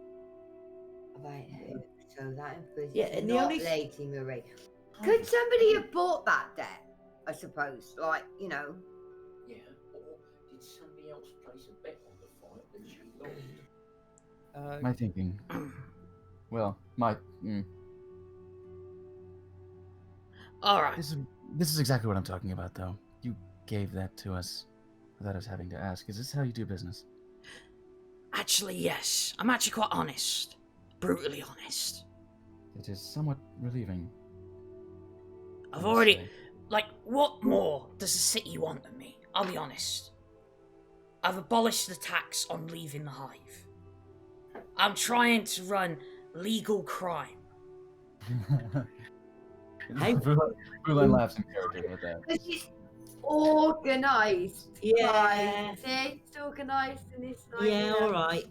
Right, so that infers Yeah, it's and the not only- Lady Marie. Could somebody have bought that debt? I suppose, like, you know. Yeah, or did somebody else place a bet on the fight that she lost? My thinking. Well, All right. This is exactly what I'm talking about, though. You gave that to us without us having to ask. Is this how you do business? Actually, yes. I'm actually quite honest. Brutally honest. It is somewhat relieving. I've I must already... say. Like, what more does the city want of me? I'll be honest. I've abolished the tax on leaving the hive. I'm trying to run legal crime. Hey. Vulen laughs in character with that. This is organised. Yeah. Right. See? It's organised and it's like. Yeah, you know, all right.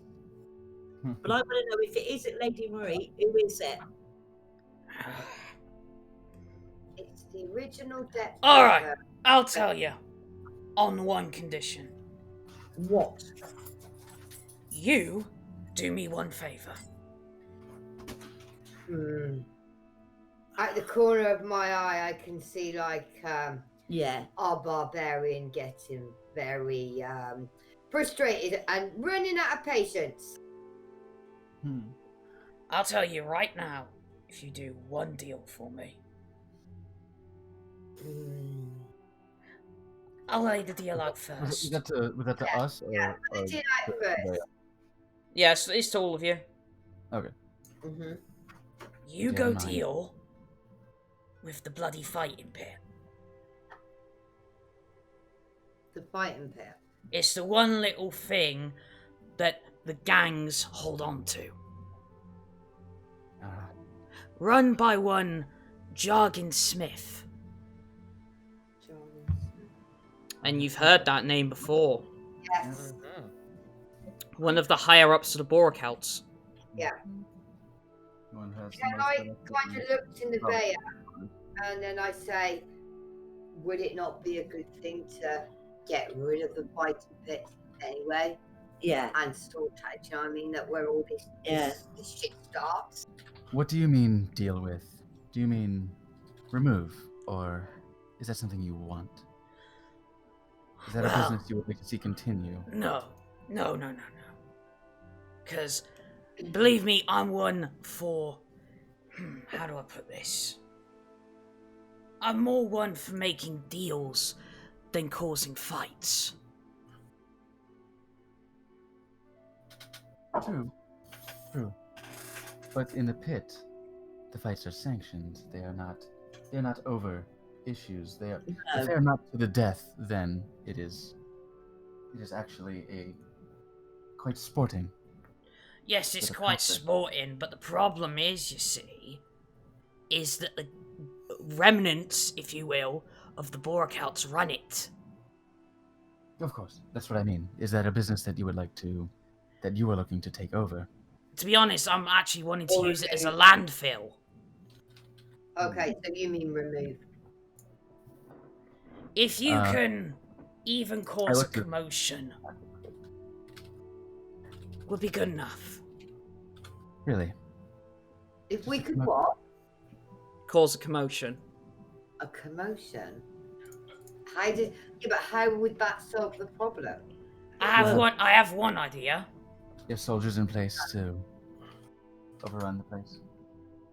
But I want to know if it isn't Lady Marie, who is it? It's the original debt. All right. I'll tell you. On one condition. What? You do me one favor. At the corner of my eye, I can see, like, Yeah. our barbarian getting very frustrated and running out of patience. I'll tell you right now. if you do one deal for me. I'll lay the deal out first. Was that to us or Let's do that first. Yes, it's to all of you. Okay. Mm-hmm. You Yeah, go mine. deal with the bloody fighting pit. The fighting pit. It's the one little thing that the gangs hold on to. Run by one Jargon Smith. And you've heard that name before. Yes. One of the higher ups of the Boracouts. Yeah. One has the Can most I benefit. kind of look to Nevaeh and then I say, would it not be a good thing to get rid of the fighting pit anyway? Yeah. And sort out, you know what I mean, that where all this shit starts. What do you mean deal with? Do you mean remove, or is that something you want? Is that a business you would like to see continue? No. Because, believe me, I'm one for... how do I put this? I'm more one for making deals than causing fights. True. But in the pit, the fights are sanctioned. They are not over issues. If they are not to the death, then it is actually a quite sporting. Yes, it's Bit of quite comfort. sporting, but the problem is, you see, is that the remnants, if you will, of the Boracouts run it. Of course, that's what I mean. Is that a business that you were looking to take over? To be honest, I'm actually wanting to use it as a landfill. Okay, so you mean remove. If you can even cause a looked at- commotion, would be good enough. Really? If we could what? Cause a commotion. A commotion? But how would that solve the problem? I have one idea. You have soldiers in place to overrun the place.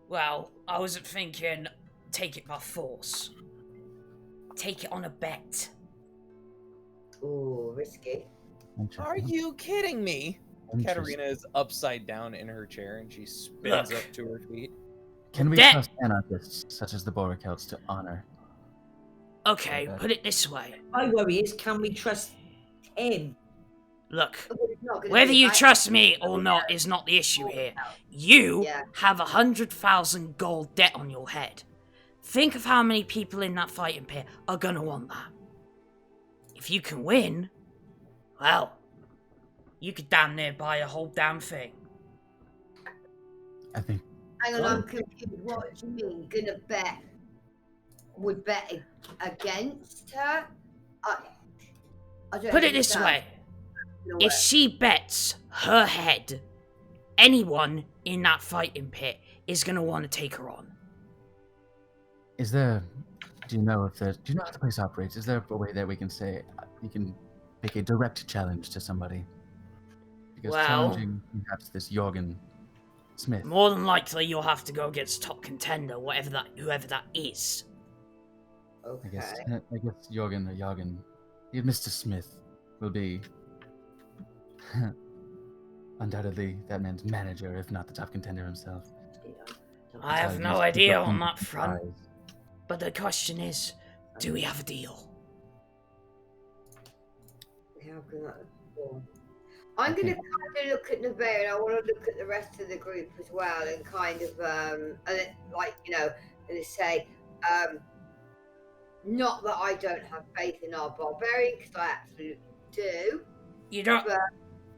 Well, I wasn't thinking take it by force. Take it on a bet. Ooh, risky. Are you kidding me? Interesting. Katterina is upside down in her chair and she spins up to her feet. Can we trust anarchists such as the Boracouts to honor? Okay, put it this way. My worry is, can we trust him? Look, It's not gonna whether be you bad. trust me or not is not the issue here. You have 100,000 gold debt on your head. Think of how many people in that fighting pit are gonna want that. If you can win, well, you could damn near buy a whole damn thing. I think. Hang on, I'm confused. What do you mean? Gonna bet? Would bet against her? I don't Put it this understand. way. If she bets her head, anyone in that fighting pit is gonna want to take her on. Is there? Do you know how the place operates? Is there a way that we can say you can make a direct challenge to somebody? Because Well- challenging perhaps this Jorgen Smith. More than likely, you'll have to go against top contender, whoever that is. I guess Jorgen or Jorgen, Mr. Smith will be undoubtedly that man's manager, if not the top contender himself. I have no idea on that front. But the question is, do we have a deal? How can that perform? I'm going to kind of look at Nevaeh, and I want to look at the rest of the group as well, and kind of, and say, not that I don't have faith in our barbarian, because I absolutely do. You don't. But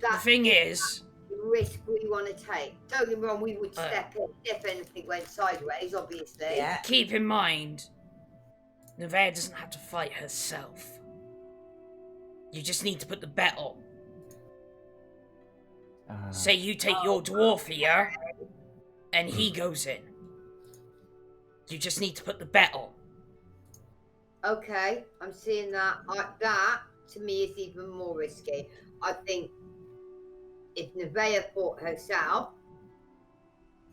The thing is, the risk we want to take. Don't get me wrong, we would step in if anything went sideways, obviously. Yeah. keep in mind, Nevaeh doesn't have to fight herself. You just need to put the bet on. Say you take your dwarf here, and he goes in. You just need to put the bet on. Okay, I'm seeing that. That, to me, is even more risky. I think if Nevaeh fought herself,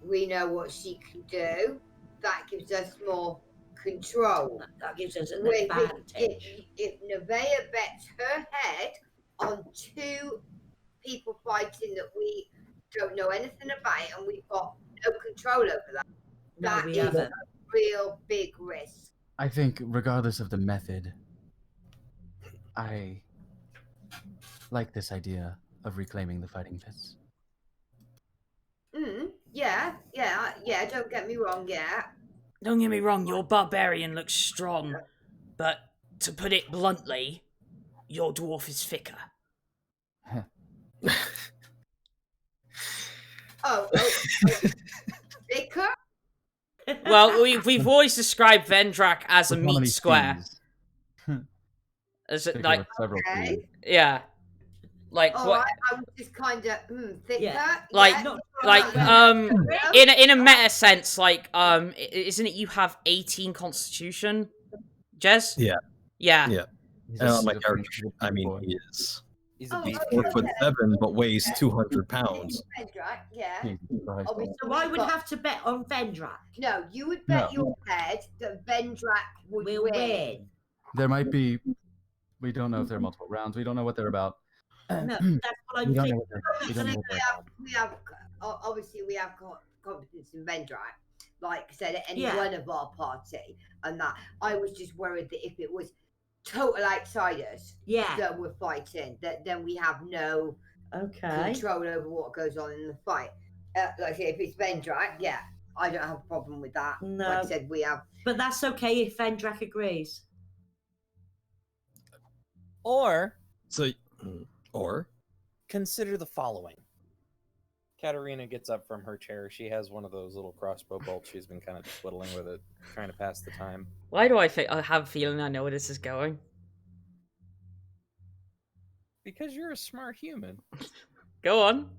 we know what she can do. That gives us more control. That gives us an With advantage. if Nevaeh bets her head on 2 people fighting that we don't know anything about, and we've got no control over that, No, that we is haven't. a real big risk. I think, regardless of the method, I like this idea of reclaiming the fighting fists. Yeah. Don't get me wrong. Yeah. Don't get me wrong, your barbarian looks strong, but to put it bluntly, your dwarf is thicker. Oh, thicker. Well, we've always described Vendrak as a With how many meat square. Cs? As it, Thicker like, with several Cs. yeah, like All what? right, I was just kind of thicker. Yeah. Like, yeah, like, in a meta sense, like, isn't it you have 18 Constitution, Jez? Yeah. Yeah. Yeah. He's My a character, I mean, boy. he is He's a Oh, beast. okay. 4'7", but weighs 200 pounds. Vendrak, yeah. He's super high Obviously, school. So I would have to bet on Vendrak. No, you would bet No. your head that Vendrak would We'll win. win. There might be. We don't know if there are multiple rounds. We don't know what they're about. No, that's what I'm We don't know thinking. what they're. We don't know what they're about. We have obviously we have confidence in Vendrak. Like I said, any Yeah. one of our party, and that I was just worried that if it was total outsiders Yeah. that were fighting, that then we have no Okay. control over what goes on in the fight. Like I say, if it's Vendrak, yeah, I don't have a problem with that. No. Like I said, we have. But that's okay if Vendrak agrees. Or Or consider the following. Katterina gets up from her chair. She has one of those little crossbow bolts. She's been kind of twiddling with it, trying to pass the time. Why do I have a feeling I know where this is going? Because you're a smart human. Go on.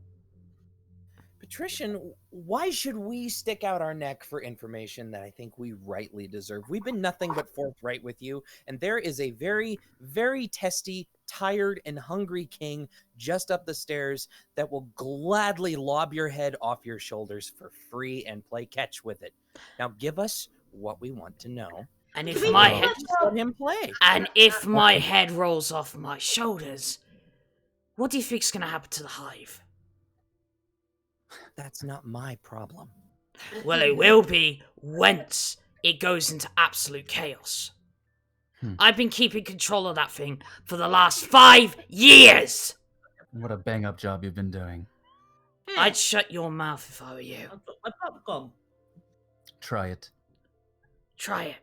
Patrician, why should we stick out our neck for information that I think we rightly deserve? We've been nothing but forthright with you, and there is a very, very testy, tired, and hungry king just up the stairs that will gladly lob your head off your shoulders for free and play catch with it. Now give us what we want to know. And if my head, Let him play. and if my head rolls off my shoulders, what do you think's gonna happen to the hive? That's not my problem. Well, it will be once it goes into absolute chaos. I've been keeping control of that thing for the last 5 years! What a bang up job you've been doing. I'd shut your mouth if I were you. I've got my popcorn. Try it. Try it.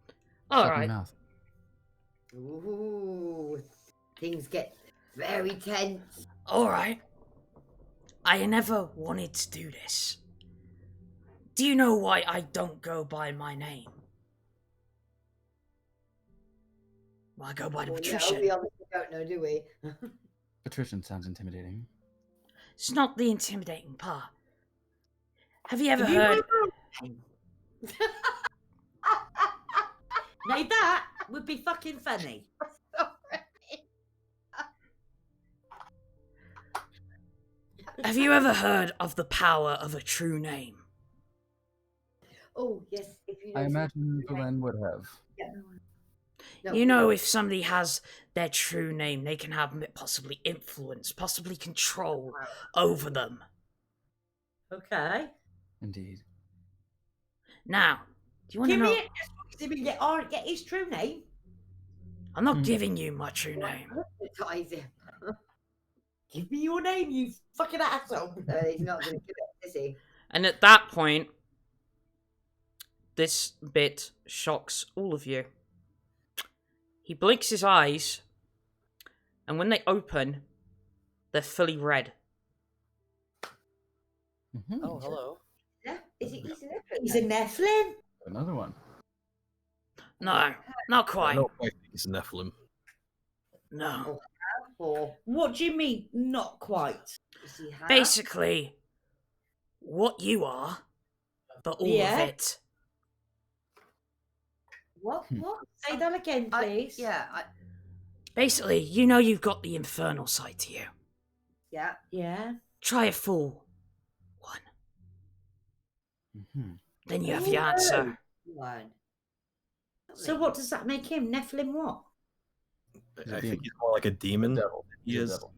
Shut your Alright. mouth. Ooh, things get very tense. Alright. I never wanted to do this. Do you know why I don't go by my name? Well, I go by the Well, no, Patrician. we obviously don't know, do we? Patrician sounds intimidating. It's not the intimidating part. Have you ever heard... Now that would be fucking funny. Have you ever heard of the power of a true name? Oh, yes. If you know I imagine Vulen would have. Yeah. No, You know, if somebody has their true name, they can have possibly influence, possibly control over them. Okay. Indeed. Now, do you want to Give know? me it. Give me get his true name. I'm not giving you my true name. hypnotize him. Give me your name, you fucking asshole. He's not going to give it, is he? And at that point, this bit shocks all of you. He blinks his eyes, and when they open, they're fully red. Mm-hmm. Oh, hello. Yeah. He's a Nephilim. He's a Nephilim. Another one. No, not I quite. don't quite think he's a Nephilim. No. Or What do you mean, not quite? is he half? Basically, what you are, but all Yeah. of it. What? Say that again, please. Basically, you know you've got the infernal side to you. Yeah. Yeah. Try a full one. Mhm. Then you have your answer. One. So what does that make him? Nephilim what? He's a I demon. think he's more like a demon. Devil. He He's a is. devil.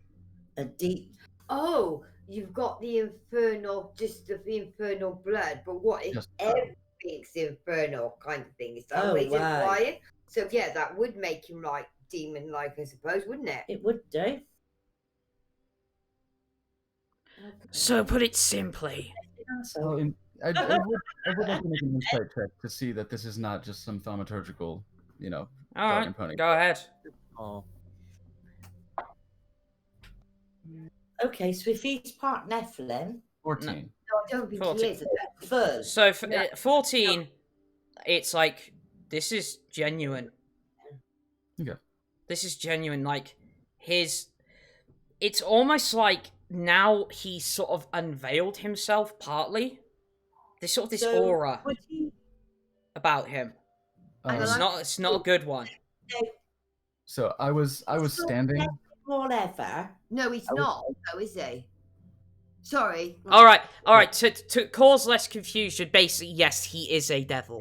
A deep. Oh, you've got the infernal, just the infernal blood, but what if Just- everything's infernal kind of thing? Is that Oh, what it's right. implying? So yeah, that would make him like demon-like, I suppose, wouldn't it? It would do. So put it simply. Well, I would like to make an insight check to see that this is not just some thaumaturgical, All dog right, and pony. go ahead. Oh, Okay, so if he's part Nephilim, 14. No, I don't think 14. he is. first. So for 14, it's like, this is genuine. Okay. This is genuine. Like, it's almost like now he's sort of unveiled himself partly. There's sort of this So, aura would he- about him. And Um, it's not a good one. so I was standing. Whatever. No, he's not, though, is he? Sorry. All right. To cause less confusion, basically, yes, he is a devil.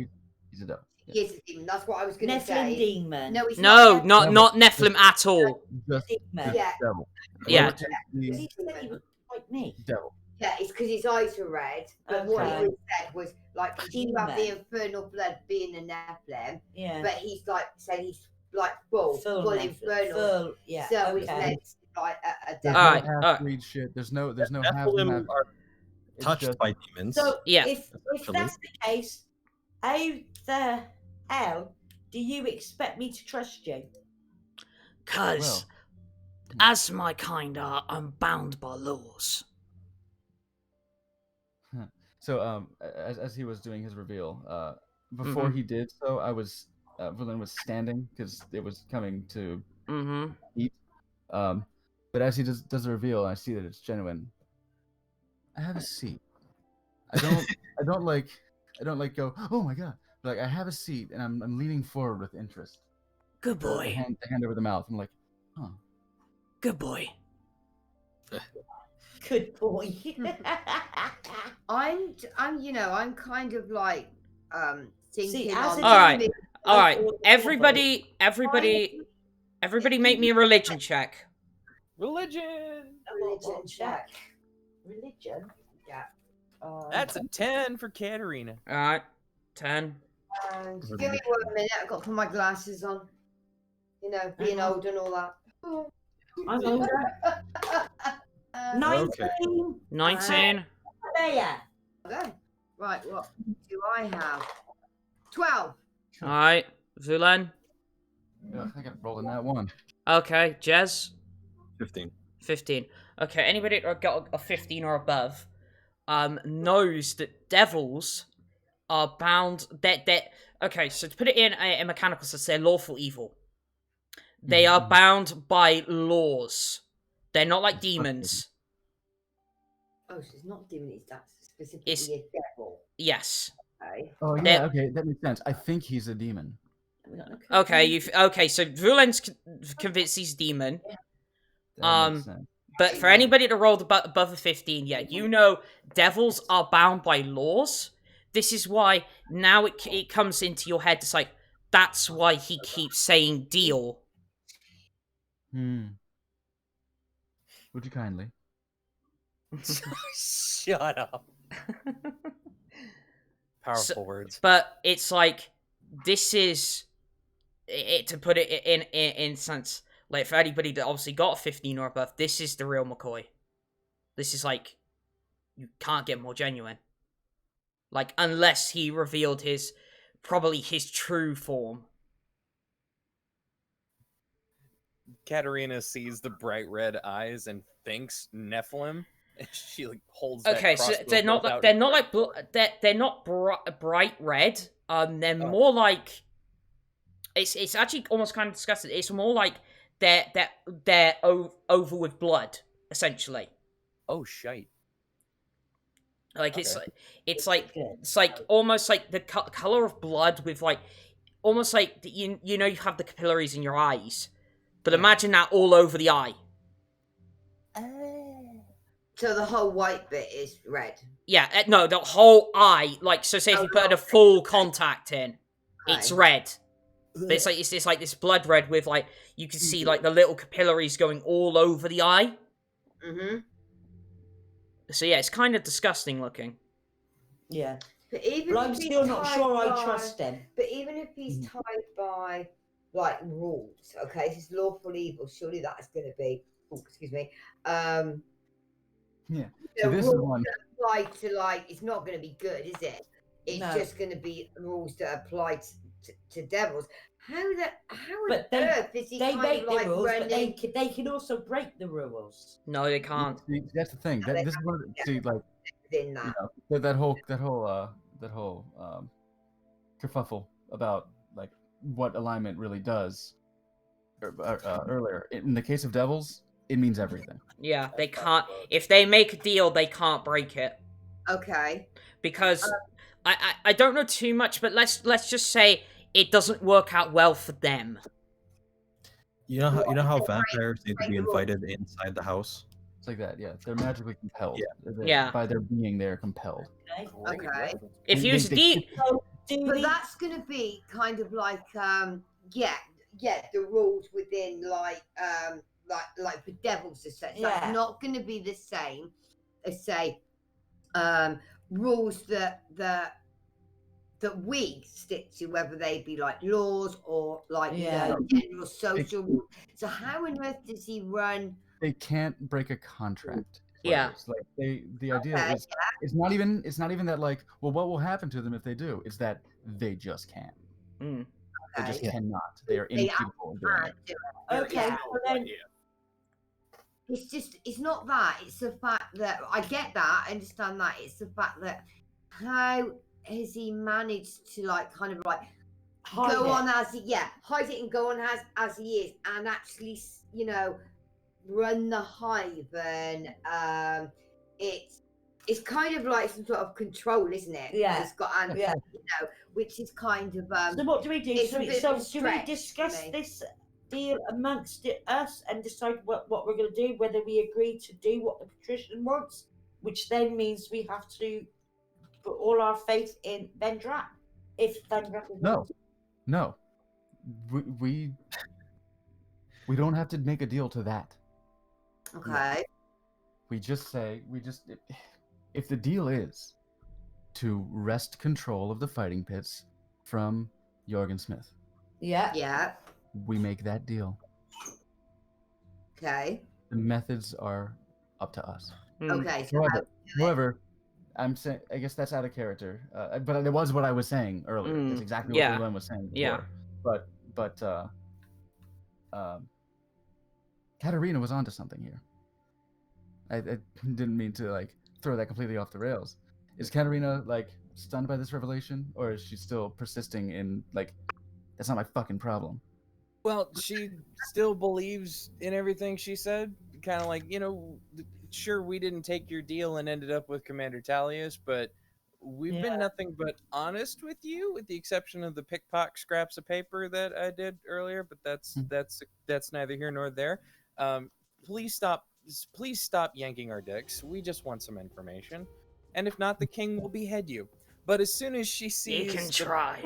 He's a devil. He is a demon. That's what I was going to Nephilim say. demon. No, he's No, not. not Nephilim at all. Just demon. Yeah. devil. Yeah. He said he was like me. Devil. Yeah, it's because his eyes were red. But what Okay. he said was like, 'cause you have the infernal blood being a Nephilim, Yeah. but he's like saying he's like full Nephilim. infernal. Full, yeah. So it's okay. meant to be like a There's devil. All right, no half-breed shit. There's no half Nephilim are It's touched just- by demons. So Yeah. if that's the case, how the hell do you expect me to trust you? Cause, as my kind are, I'm bound by laws. So as he was doing his reveal, before he did so, Vulen was standing because it was coming to Mm-hmm. eat. But as he does the reveal, I see that it's genuine. I have a seat. I don't like go, oh my god. But, like, I have a seat and I'm leaning forward with interest. Good boy. The hand over the mouth. I'm like, huh. Good boy. Good boy. I'm kind of like thinking. as on- a All right. demon, All right. I- Everybody, make me a religion check. religion. Religion check. Religion. Yeah. That's a 10 for Katterina. All right. 10. Give me 1 minute. I've got to put my glasses on. You know, being old and all that. I'm older. 19. 19. There. Okay. Right, what do I have? 12. All right. Vulen. Ugh, I got rolling that one. Okay. Jez. 15. 15. Okay. Anybody that got a 15 or above, knows that devils are bound. Okay. So to put it in a mechanical sense, they're lawful evil. They are bound by laws. They're not like demons. Oh, so it's not demon, that's specifically a devil. Yes. Okay. Oh They're- yeah, okay, that makes sense. I think he's a demon. Okay. Okay. So Vulen's convinced he's demon. That makes sense. But for anybody that rolled above a 15, yeah, you know devils are bound by laws. This is why now it comes into your head. It's like, that's why he keeps saying deal. Would you kindly? Shut up. Powerful words. But it's like, this is, to put it in sense, like for anybody that obviously got a 15 or above, this is the real McCoy. This is like, you can't get more genuine. Like, unless he revealed probably his true form. Katterina sees the bright red eyes and thinks Nephilim. And she like holds. That Okay, so crossbow they're not bolt out they're and- not like they're not bright red. They're more like, it's actually almost kind of disgusting. It's more like they're over with blood, essentially. Oh shite! Like Okay. it's like almost like the color of blood with like almost like you know you have the capillaries in your eyes, but imagine that all over the eye. So the whole white bit is red. Yeah, no, the whole eye. Like, so say if you put a full contact in, it's red. But it's like this blood red with like you can see like the little capillaries going all over the eye. Mm-hmm. So yeah, it's kind of disgusting looking. Yeah. But even I'm still not sure I trust him. But even if he's tied by like rules, okay, this is lawful evil. Surely that's going to be. Oh, excuse me. Yeah. The So this is rules one. that apply to like it's not going to be good, is it? It's just going to be rules that apply to devils. How on earth is he They make like the rules, running? but they can also break the rules. No, they can't. See, that's the thing. This is what In that. You know, that whole kerfuffle about like what alignment really does. Earlier, in the case of devils, it means everything. Yeah, they can't. If they make a deal, they can't break it. Okay. Because I don't know too much, but let's just say it doesn't work out well for them. You know how vampires need to be invited inside the house? It's like that, yeah. They're magically compelled. Yeah. By their being, they're compelled. Okay. If you use deed, but that's going to be kind of like the rules within like for devils as such. Yeah. That's not going to be the same as say rules that we stick to, whether they be like laws or like general social rules. So how on earth does he run? They can't break a contract. Yeah. Like the idea is it's not even that like, well, what will happen to them if they do? It's that they just can't. They just cannot. They are incapable of doing it. Okay, so then it's not that. It's the fact that I get that. I understand that. It's the fact that how has he managed to like kind of like hide it and go on as he is, and actually run the hive, and it's kind of like some sort of control, isn't it? Yeah. It's got which is kind of so what do we do? it's So a bit do of a we stretch discuss for me. this deal amongst us and decide what we're going to do, whether we agree to do what the Patrision wants, which then means we have to put all our faith in Vendrak. If Vendrak is No. We don't have to make a deal to that. Okay. We just say if the deal is to wrest control of the fighting pits from Jorgen Smith. Yeah. We make that deal. Okay. The methods are up to us. Okay. So However, I'm saying, I guess that's out of character, but it was what I was saying earlier. That's exactly what Vulen was saying before. But Katterina was onto something here. I didn't mean to like throw that completely off the rails. Is Katterina like stunned by this revelation, or is she still persisting in like that's not my fucking problem? Well, she still believes in everything she said. Kind of like, sure, we didn't take your deal and ended up with Commander Talius, but we've been nothing but honest with you, with the exception of the pickpocket scraps of paper that I did earlier. But that's neither here nor there. Please stop yanking our dicks. We just want some information, and if not, the king will behead you. But as soon as she sees, you can try.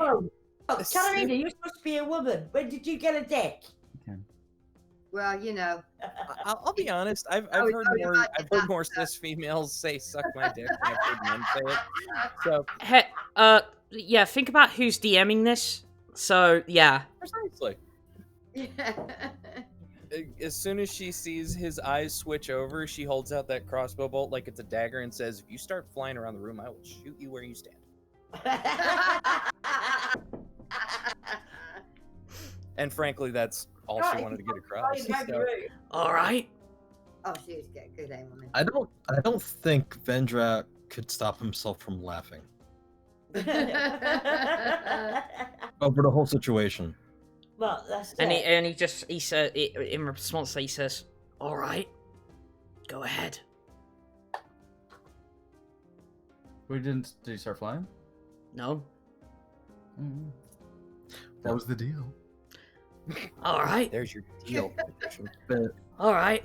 Katterina, you're supposed to be a woman. When did you get a dick? Okay. Well, I'll be honest. I've heard more cis females say "suck my dick" than I've heard men say it. So, yeah. Think about who's DMing this. So, yeah. Precisely. As soon as she sees his eyes switch over, she holds out that crossbow bolt like it's a dagger and says, "If you start flying around the room, I will shoot you where you stand." And frankly, that's all she wanted to get across. So. All right. Oh, she was getting good aim on me. I don't think Vendrak could stop himself from laughing over the whole situation. Well, that's and he said in response he says, "All right, go ahead." Did he start flying? No. That was the deal. All right. There's your deal. All right.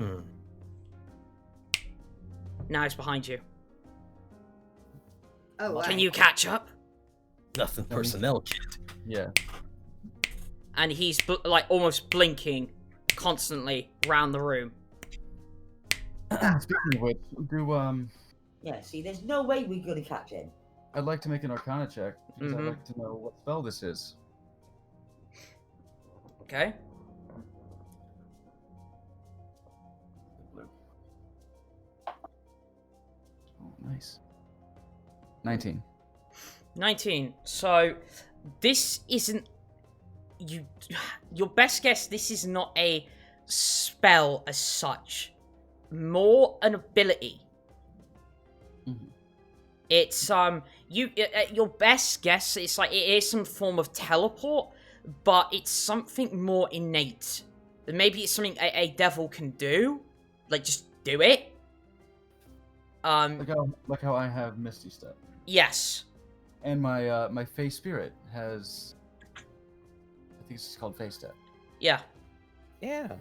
Now it's behind you. Oh, Can you catch up? Nothing personnel, kid. Yeah. And he's like almost blinking constantly round the room. Speaking of which, Yeah, see, there's no way we're going to catch him. I'd like to make an Arcana check because I'd Mhm. like to know what spell this is. Okay. Oh, nice. 19. 19. So, this isn't... Your best guess, this is not a spell as such. More an ability. Mhm. It's, your best guess, it's like, it is some form of teleport, but it's something more innate. Maybe it's something a devil can do. Like, just do it. Like how I have Misty Step. Yes. And my my Fey Spirit has, I think it's called Fey Step. Yeah. Yeah.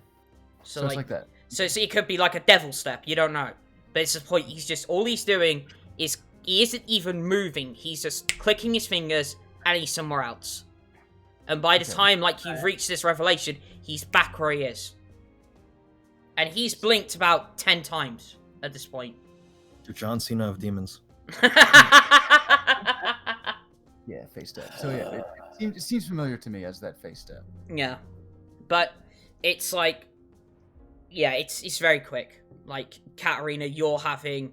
So it's like that. So it could be like a devil step, you don't know. But it's the point, all he's doing is, he isn't even moving, he's just clicking his fingers, and he's somewhere else. And by the time, like, you've reached this revelation, he's back where he is. And he's blinked about 10 times at this point. To John Cena of demons. Yeah, Fey Step. So yeah, it seems familiar to me as that Fey Step. Yeah. But it's like, yeah, it's very quick. Like, Katterina, you're having,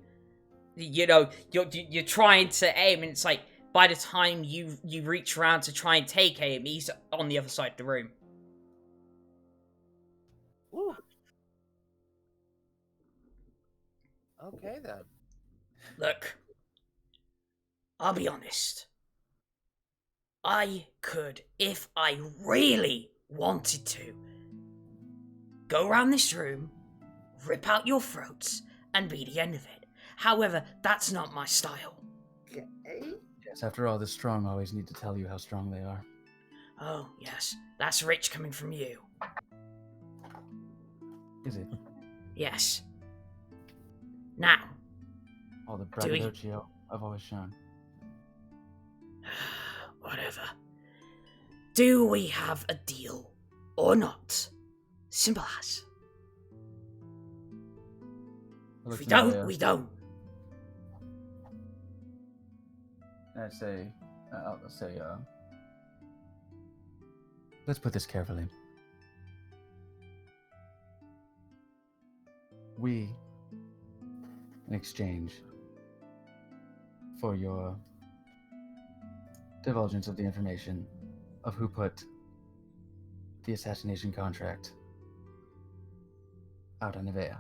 you're trying to aim, and it's like, by the time you reach around to try and take aim, he's on the other side of the room. Ooh. Okay, then. Look, I'll be honest. I could, if I really wanted to, go around this room, rip out your throats, and be the end of it. However, that's not my style. Okay. Yes, after all, the strong always need to tell you how strong they are. Oh, yes, that's rich coming from you. Is it? Yes. Now, All the Do we- braggadocio I've always shown. whatever. Do we have a deal or not? Simple as. I look If we to don't, Nevaeh, we don't. and I say, I'll say, let's put this carefully. We, in exchange for your divulgence of the information of who put the assassination contract out on Nevaeh,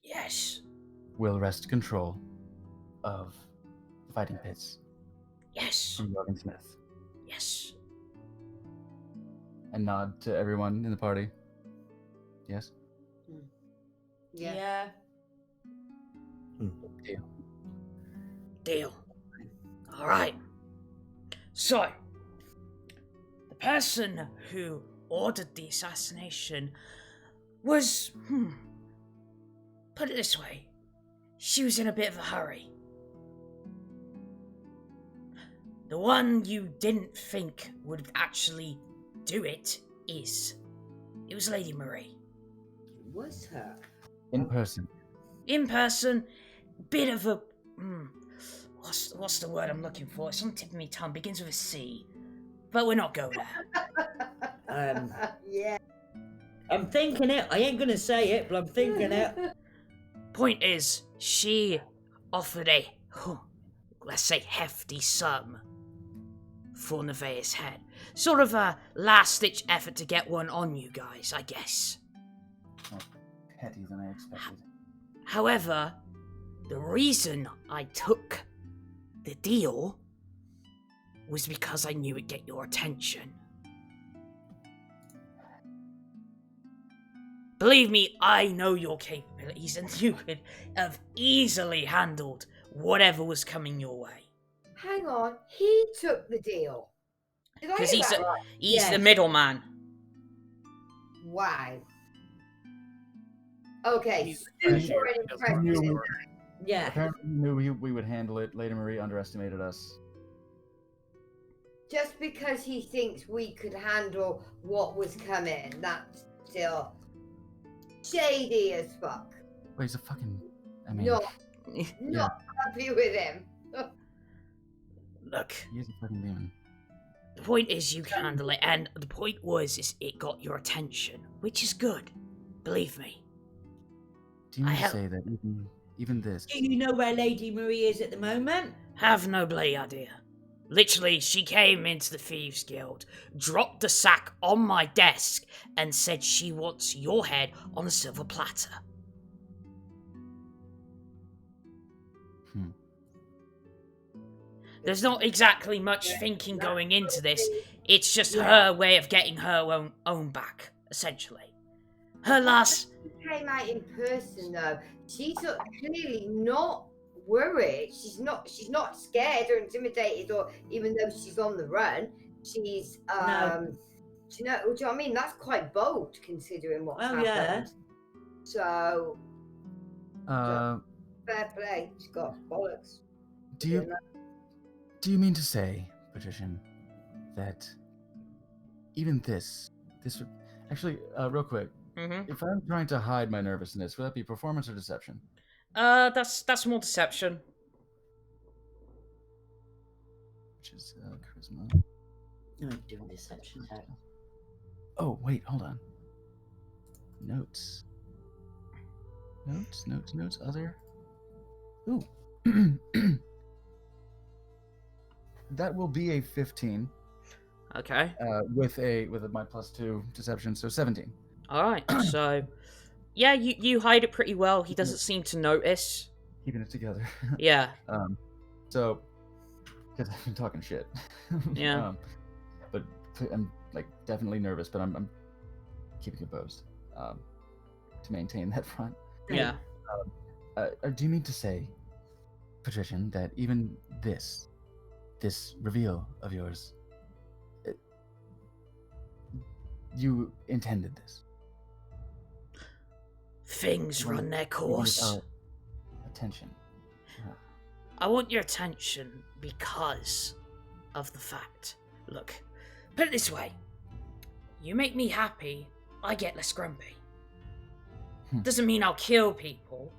Yes. will wrest control of the fighting pits Yes. from Jorgen Smith, Yes. and nod to everyone in the party. Yes? Yeah. Deal. Alright. So, the person who ordered the assassination was, put it this way, she was in a bit of a hurry. The one you didn't think would actually do it was Lady Marie. Was her? In person. In person, bit of a, what's the word I'm looking for? It's on the tip of my tongue, begins with a C. But we're not going there. Yeah. I'm thinking it. I ain't going to say it, but I'm thinking it. Point is, she offered a, let's say, hefty sum for Nevaeh's head. Sort of a last-ditch effort to get one on you guys, I guess. More petty than I expected. However, the reason I took the deal was because I knew it'd get your attention. Believe me, I know your capabilities, and you could have easily handled whatever was coming your way. Hang on. He took the deal. Did I Because hear he's that right? the Yes. middleman. Wow. Okay. He's Super cashier, he doesn't impressive. work. Yeah. Apparently, we knew we would handle it. Lady Marie underestimated us. Just because he thinks we could handle what was coming, that's still shady as fuck. Well, he's a fucking. I mean, Not happy with him. Look, he is a fucking demon. the point is you can handle it, and the point is it got your attention, which is good. Believe me. Do you mean to say that even this? Do you know where Lady Marie is at the moment? Have no bloody idea. Literally, she came into the Thieves Guild, dropped the sack on my desk, and said she wants your head on a silver platter. There's not exactly much thinking going into this. It's just her way of getting her own back, essentially. Her last... She came out in person, though. She's clearly not worried. She's not scared or intimidated, or even though she's on the run, she's No. do you know what I mean? That's quite bold considering what's happened. Yeah. So fair play. She's got bollocks. Do you mean to say, Patrision, that even this actually, real quick, if I'm trying to hide my nervousness, would that be performance or deception? That's more deception. Which is charisma. No, I'm doing deception. Oh, wait, hold on. Notes. Other. Ooh. That will be a 15. Okay. With my +2 deception, so 17. Alright, so... Yeah, you hide it pretty well. He doesn't seem to notice. Keeping it together. Yeah. So... Because I've been talking shit. Yeah. But I'm, like, definitely nervous, but I'm keeping composed. To maintain that front. Yeah. Do you mean to say, Patrision, that even this reveal of yours, you intended this? Things run their course. Attention. I want your attention because of the fact. Look, put it this way. You make me happy, I get less grumpy. Doesn't mean I'll kill people,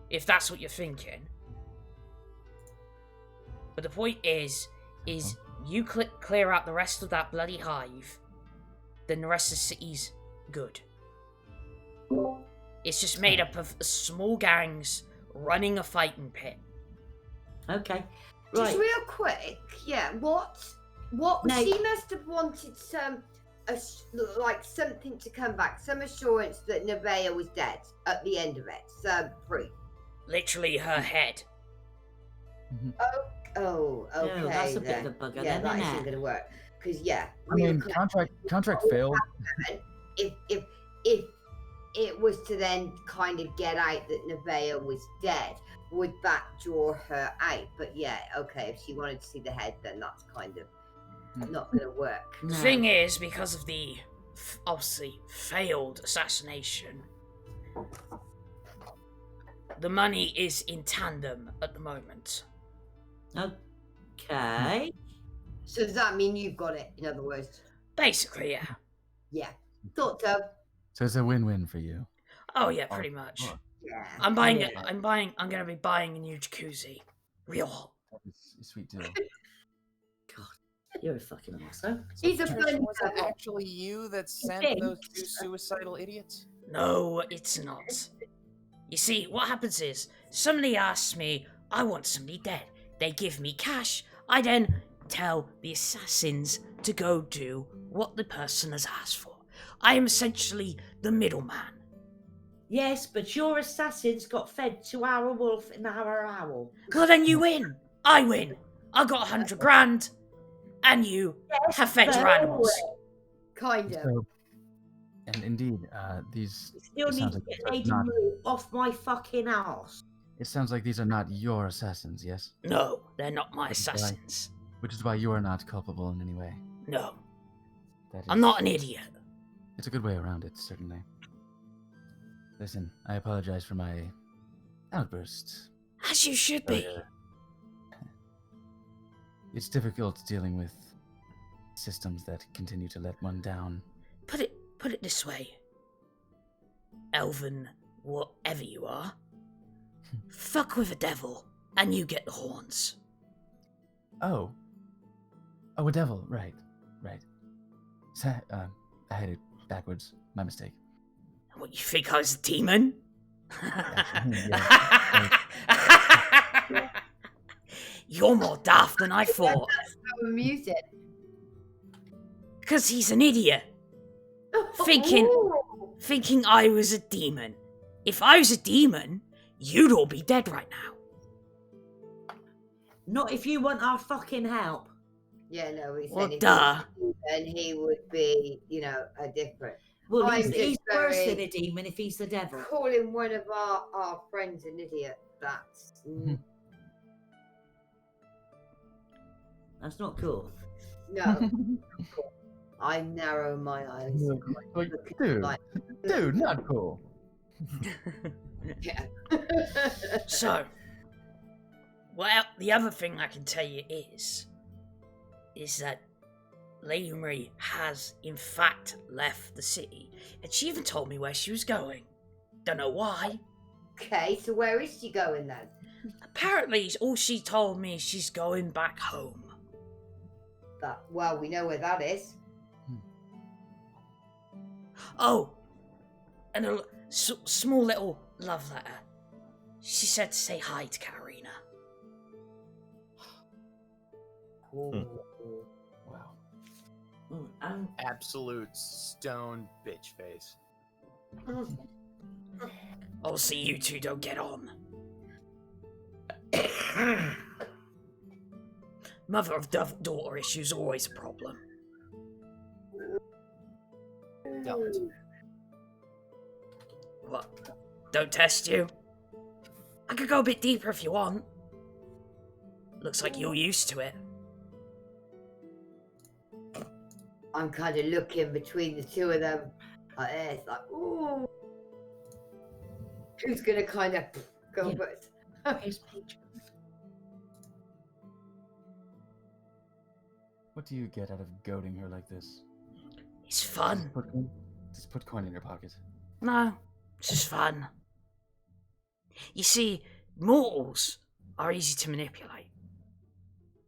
if that's what you're thinking. But the point is you clear out the rest of that bloody hive, then the rest of the city's good. It's just made up of small gangs running a fighting pit. Okay. Just Right. real quick, yeah. What? No. She must have wanted like something to come back, some assurance that Nevaeh was dead at the end of it. Some proof. Literally her head. Oh, okay. No, that's a bit then. of a bugger, Yeah, then, that isn't isn't it? going to work. Because I mean, contract failed. If it was to then kind of get out that Nevaeh was dead, would that draw her out? But yeah, okay, if she wanted to see the head, then that's kind of not going to work. The thing is, because of the obviously failed assassination, the money is in tandem at the moment. Okay. So does that mean you've got it, in other words? Basically, yeah. Yeah. Thought so. So it's a win-win for you. Oh yeah, pretty much. Yeah. I'm gonna be buying a new jacuzzi. Real hot. It's a sweet deal. You're a fucking asshole. He's a Patricia, fun was it actually you that sent those two suicidal idiots? No, it's not. You see, what happens is, somebody asks me, I want somebody dead. They give me cash. I then tell the assassins to go do what the person has asked for. I am essentially the middleman. Yes, but your assassins got fed to our wolf and our owl. Well, then you win. I win. I got 100 grand. And you have fed your animals. Kind of. So, and indeed, these. Still it need sounds to like get these are Lady not- Marie off my fucking ass. It sounds like these are not your assassins, yes? No, they're not my Which is why- assassins. Which is why you are not culpable in any way. No, That is, I'm not an idiot. It's a good way around it, certainly. Listen, I apologize for my outburst. As you should Oh, be. yeah. It's difficult dealing with systems that continue to let one down. Put it this way. Elven, whatever you are, fuck with a devil, and you get the horns. Oh, a devil. Right. I had it backwards. My mistake. What, you think I was a demon? You're more daft than I thought. So amusing. Because he's an idiot. Thinking I was a demon. If I was a demon, you'd all be dead right now. Not if you want our fucking help. Yeah, no, he's Well, saying duh. and he would be, a different. Well, I'm he's just worse very- than a demon if he's the devil. Calling one of our friends an idiot, that's That's not cool. no. not cool. I narrow my eyes. Like, Like, dude, not cool. yeah. So, well, the other thing I can tell you is that Lady Marie has, in fact, left the city, and she even told me where she was going. Don't know why. Okay, so where is she going then? Apparently, all she told me is she's going back home. Well, we know where that is. Oh, and a small little love letter. She said to say hi to Katterina. Wow. Absolute stone bitch face. Obviously, you two don't get on. Mother of daughter issues always a problem. Don't. What? Don't test you? I could go a bit deeper if you want. Looks like you're used to it. I'm kind of looking between the two of them. Like this, like, ooh. Who's gonna kind of go first? What do you get out of goading her like this? It's fun. Just put coin in your pocket. No, it's just fun. You see, mortals are easy to manipulate.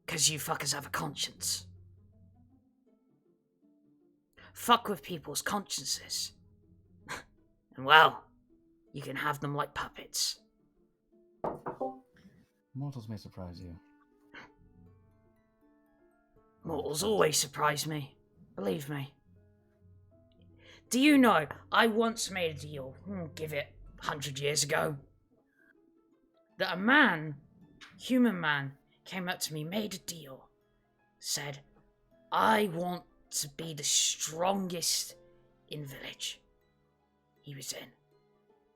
Because you fuckers have a conscience. Fuck with people's consciences. And well, you can have them like puppets. Mortals may surprise you. Mortals always surprise me. Believe me. Do you know, I once made a deal, give it 100 years ago, that a man, human man, came up to me, made a deal, said, I want to be the strongest in village he was in.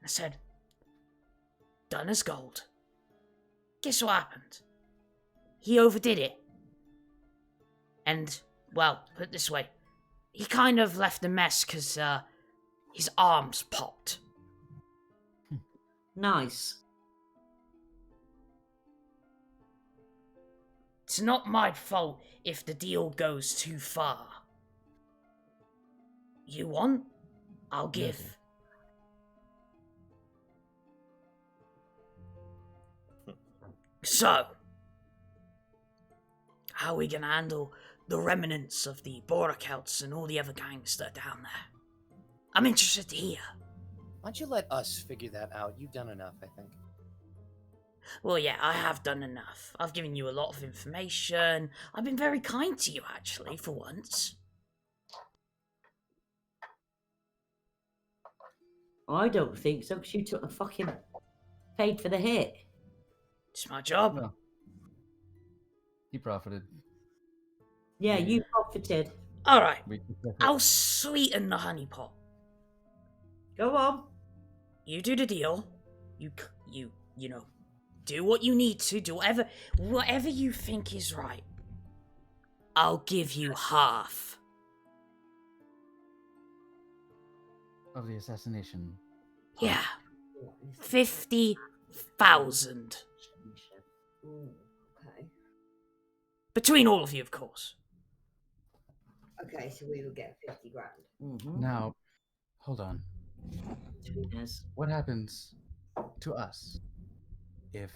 I said, done as gold. Guess what happened? He overdid it. And, well, put it this way, he kind of left a mess because his arms popped. Nice. It's not my fault if the deal goes too far. You want? I'll give. So, how are we gonna handle the remnants of the border Celts and all the other gangs that are down there? I'm interested to hear. Why don't you let us figure that out? You've done enough, I think. Well, yeah, I have done enough. I've given you a lot of information. I've been very kind to you, actually, for once. I don't think so, because you took the fucking paid for the hit. It's my job. Well, he profited. Yeah, you profited. Alright, We I'll sweeten the honey pot. Go on. You do the deal. You know, do what you need to. Do whatever you think is right. I'll give you half. of the assassination. Yeah. 50,000. Ooh, okay. Between all of you, of course. Okay, so we will get 50 grand. Mm-hmm. Now, hold on. Yes. What happens to us if?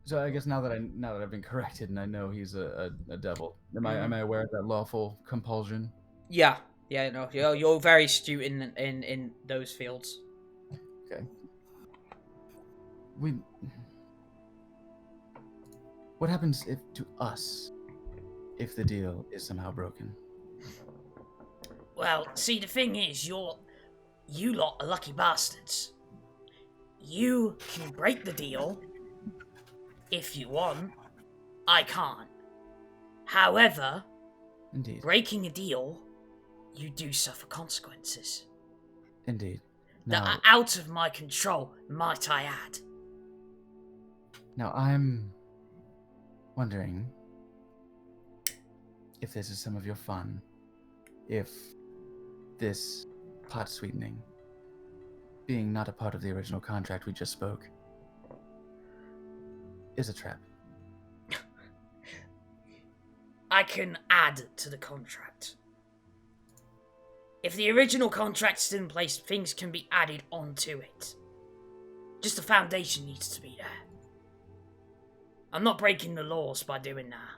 So I guess now that I've been corrected and I know he's a devil, am I aware of that lawful compulsion? Yeah, no, you're very astute in those fields. Okay. What happens to us if the deal is somehow broken? Well, see, the thing is, you lot are lucky bastards. You can break the deal if you want. I can't. However, Indeed. breaking a deal, you do suffer consequences Indeed. that are out of my control, might I add. Now I'm wondering if this is some of your fun, if this pot sweetening, being not a part of the original contract we just spoke, is a trap. I can add to the contract. If the original contract's still in place, things can be added onto it. Just the foundation needs to be there. I'm not breaking the laws by doing that.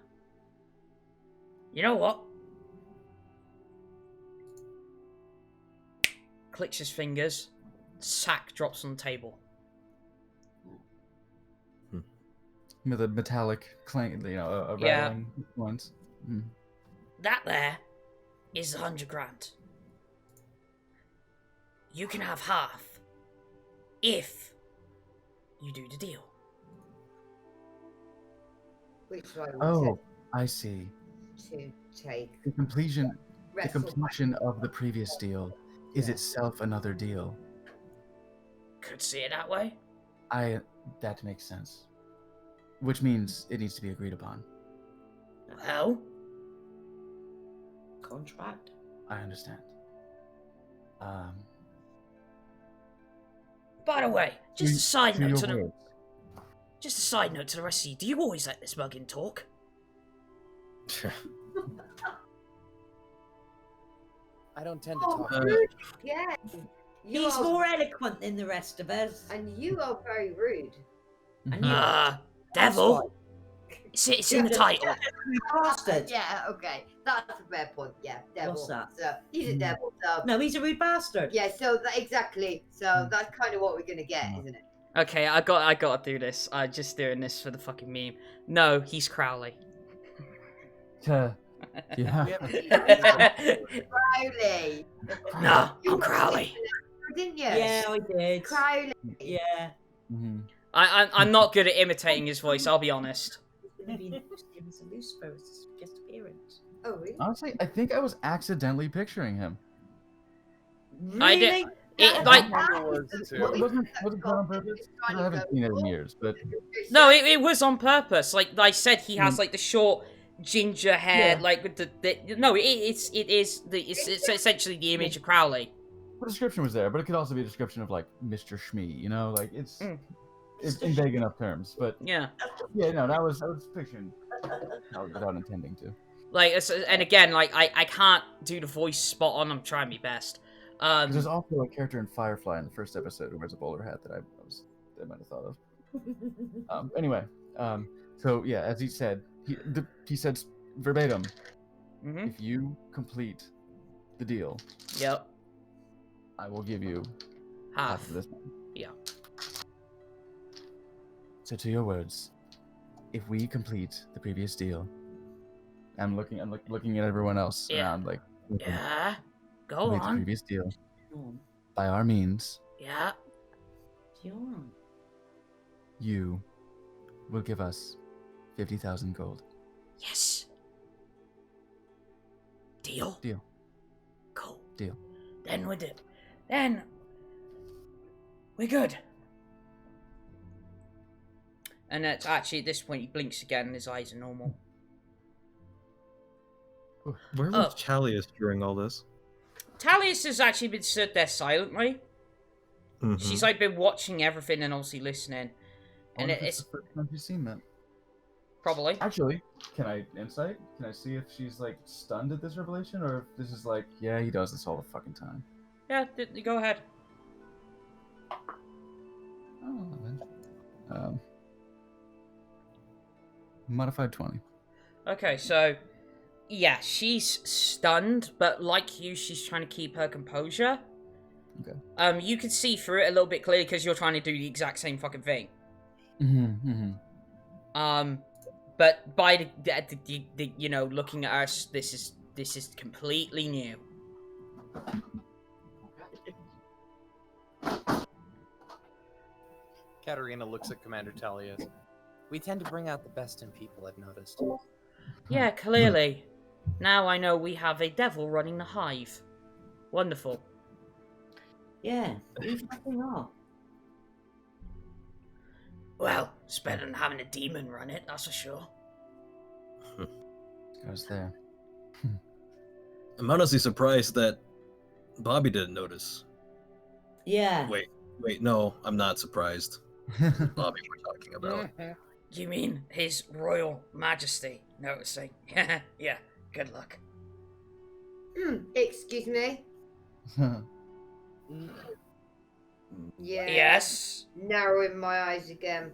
You know what? Clicks his fingers. Sack drops on the table. With a metallic clang, a rattling once. That there is 100 grand. You can have half if you do the deal. Which one? Oh, I see. To take The completion wrestle of the previous deal is itself another deal. Could see it that way. That makes sense. Which means it needs to be agreed upon. Well, Contract. I understand. by the way, just a side note to the words. just a side note to the rest of you. Do you always let this muggin talk? I don't tend to Oh, talk. rude. Yeah. You He's are- more eloquent than the rest of us. And you are very rude. And you Devil. It's in the title. bastard. Yeah, okay. That's a fair point. Yeah, devil. What's that? So he's a devil. So No, he's a rude bastard. yeah, so exactly. So that's kind of what we're gonna get, isn't it? Okay, I gotta do this. I'm just doing this for the fucking meme. No, he's Crowley. Yeah. Crowley. No, You I'm Crowley. Didn't you? Yeah, I did. Crowley. Yeah. Mm-hmm. I'm not good at imitating his voice, I'll be honest. Maybe it was a Lucifer's guest appearance. Oh, really? Honestly, I think I was accidentally picturing him. I did- Really? It, like, It wasn't on purpose. I haven't seen it in years, but no, it was on purpose. Like I said, he has like the short ginger hair, like with the no, it's essentially the image of Crowley. the description was there. But it could also be a description of like Mr. Shmee, like it's in vague enough terms. But yeah, no, I was picturing without intending to. Like, and again, like I can't do the voice spot on. I'm trying my best. There's also a character in Firefly in the first episode who wears a bowler hat that I might have thought of. Anyway, so yeah, as he said, he said verbatim, if you complete the deal, yep, I will give you half of this. Yeah. So to your words, if we complete the previous deal, I'm looking at everyone else around, like, yeah, go complete on. the previous deal. By our means, Yeah. you will give us 50,000 gold. Yes. Deal. Deal. Cool. Deal. Then we're good. Then we're good. And that's actually at this point he blinks again and his eyes are normal. Where was Chalius during all this? Talius has actually been stood there silently. She's like been watching everything and obviously listening. And wonder if it's it's the first time she's seen that. probably. Actually, can I insight? Can I see if she's like stunned at this revelation, or if this is like, yeah, he does this all the fucking time? Yeah, go ahead. Oh, modified 20. Okay, so yeah, she's stunned, but like you, she's trying to keep her composure. Okay. You can see through it a little bit clearly because you're trying to do the exact same fucking thing. But by the you know, looking at us, this is completely new. Katterina looks at Commander Talius. We tend to bring out the best in people, I've noticed. Yeah, clearly. Now I know we have a devil running the hive. Wonderful. Yeah, you fucking are. Well, it's better than having a demon run it, that's for sure. Goes there. I'm honestly surprised that Bobby didn't notice. Yeah. Wait, no, I'm not surprised. Bobby we're talking about. You mean His Royal Majesty noticing? Yeah, good luck. Excuse me? Yeah. Yes? Narrowing my eyes again.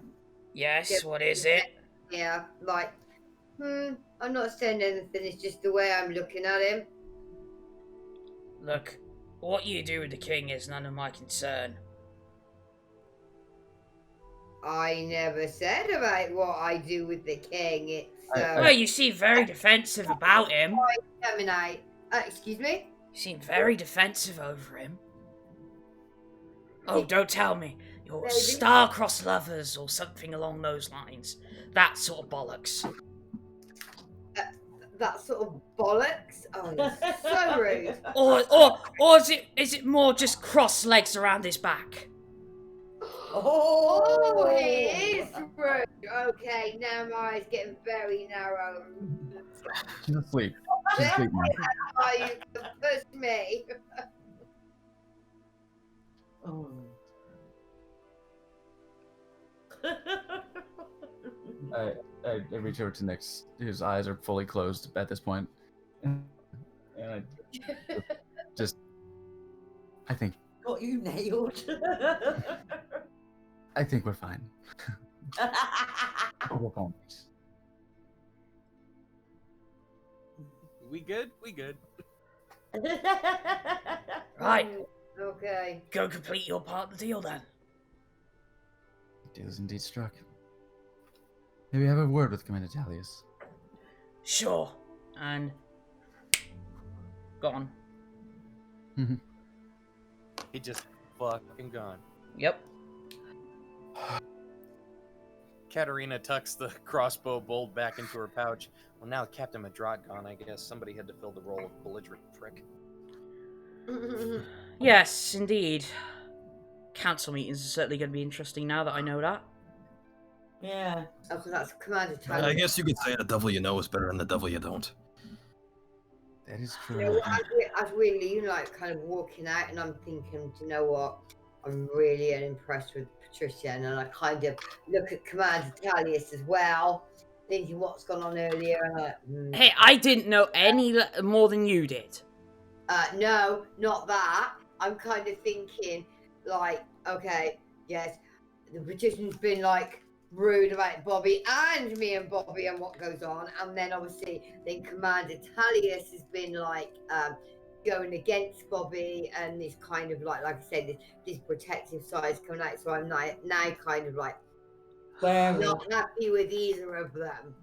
Yes, what is it? Yeah, like, I'm not saying anything, it's just the way I'm looking at him. Look, what you do with the king is none of my concern. I never said about what I do with the king. It's Well, you seem very defensive about him. Gemini. Excuse me? You seem very defensive over him. Oh, don't tell me. You're Maybe. star-crossed lovers or something along those lines. That sort of bollocks. That sort of bollocks? Oh, you're so rude. Or is it more just cross legs around his back? Oh, it is rude. Okay, now my eyes getting very narrow. She's asleep. She's asleep now. Are you gonna push me? Oh. I reach over to Nyx, whose eyes are fully closed at this point. And I just... I think Got you nailed. we're fine. We're fine. We good? We good. Right, Okay. go complete your part of the deal then. Deal is indeed struck. Maybe have a word with Commander Talius. Sure. And... gone. He just fucking gone. Yep. Katterina tucks the crossbow bolt back into her pouch. Well, now Captain Madrat gone, I guess somebody had to fill the role of belligerent prick. Yes, indeed. Council meetings are certainly going to be interesting now that I know that. Yeah. Oh, so that's Commander Talius. I guess you could say the devil you know is better than the devil you don't. That is You true. know, as we're leaving, like, kind of walking out, and I'm thinking, do you know what? I'm really unimpressed with Patrision, and I kind of look at Commander Talius as well, thinking what's gone on earlier, and I'm like, Hey, I didn't know any more than you did. no, not that. I'm kind of thinking, like, okay, yes, the Patrician's been, like, rude about Bobby and me and Bobby and what goes on, and then obviously then Commander Talius has been like going against Bobby, and this kind of like I said, this protective side is coming out, so I'm now kind of like not happy with either of them.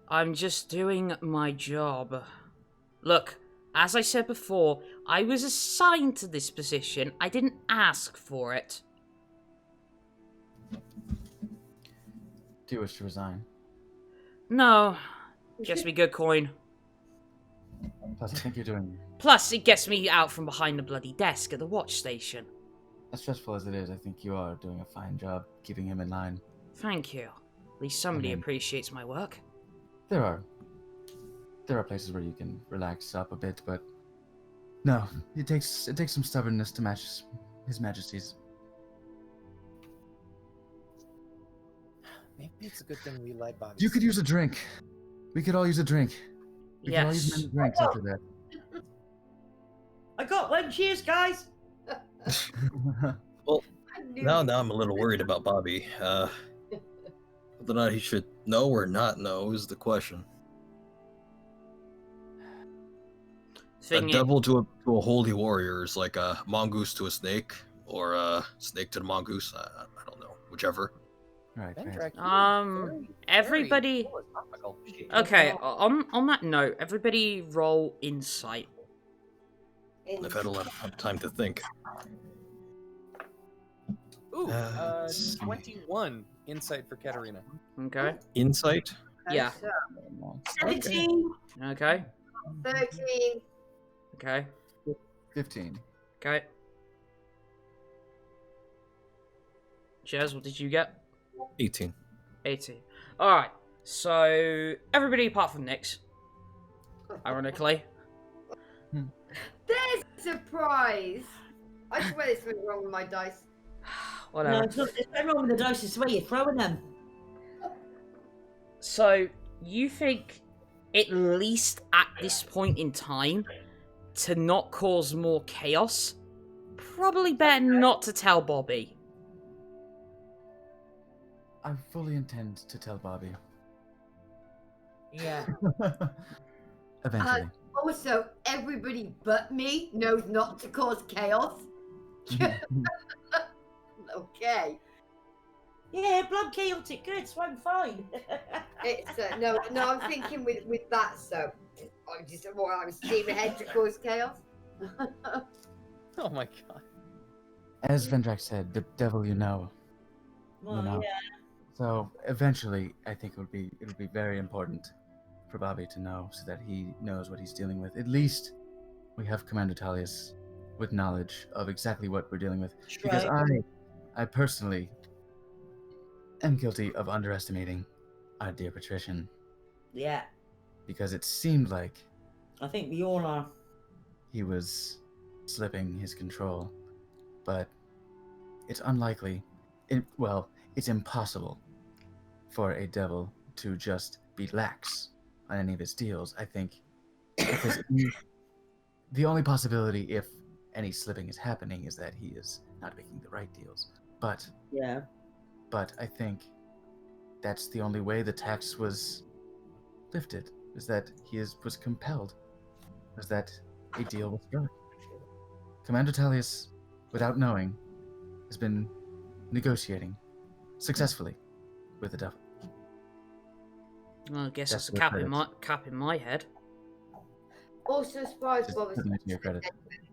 I'm just doing my job. Look, as I said before, I was assigned to this position. I didn't ask for it. Do you wish to resign? No. Gets me good coin. Plus, I think you're doing... Plus, it gets me out from behind the bloody desk at the watch station. As stressful as it is, I think you are doing a fine job keeping him in line. Thank you. At least somebody appreciates my work. There are places where you can relax up a bit, but no, it takes some stubbornness to match His Majesty's. Maybe it's a good thing we let Bobby. You could use a drink. We could all use a drink. We could all use Yes. many drinks after that. I got one. Cheers, guys. Well, I knew now it. I'm a little worried about Bobby. Whether or not he should know or not know is the question. Thing A is- devil to a holy warrior is like a mongoose to a snake, or a snake to the mongoose. I don't know, whichever. Right, right. Vendrak, you Um, everybody- philosophical. Okay, on that note, everybody roll insight. I've had a lot of time to think. Ooh, let's see. 21 insight for Katterina. Okay. Insight? Yeah. 17. Okay. 13. Okay. 15. Okay. Jez, what did you get? 18. 18. Alright, so everybody apart from Nyx, ironically. There's a surprise. I swear there's something wrong with my dice. Whatever. No, there's nothing wrong with the dice. It's the way you're throwing them. So, you think, at least at this point in time, to not cause more chaos, probably better not to tell Bobby. I fully intend to tell Bobby. Yeah. Eventually. Also, everybody but me knows not to cause chaos. Okay. Yeah, blood chaotic good, so I'm fine. It's no, I'm thinking with that. So I'm steam ahead to cause chaos. Oh my god. As Vendrak said, the devil you know. Well, know. yeah. So eventually, I think it'll be very important for Bobby to know, so that he knows what he's dealing with. At least we have Commander Talius with knowledge of exactly what we're dealing with. Because I personally am guilty of underestimating our dear Patrision. Yeah, Because it seemed like I think we all are. he was slipping his control, but it's unlikely. It's impossible for a devil to just be lax on any of his deals. I think because the only possibility, if any slipping is happening, is that he is not making the right deals. But I think that's the only way the tax was lifted, is that he was compelled, was that a deal was struck. Commander Talius, without knowing, has been negotiating successfully with the devil. Well, I guess That's that's a the cap in my head. Also, as far as Just Bobby's putting it to your credit.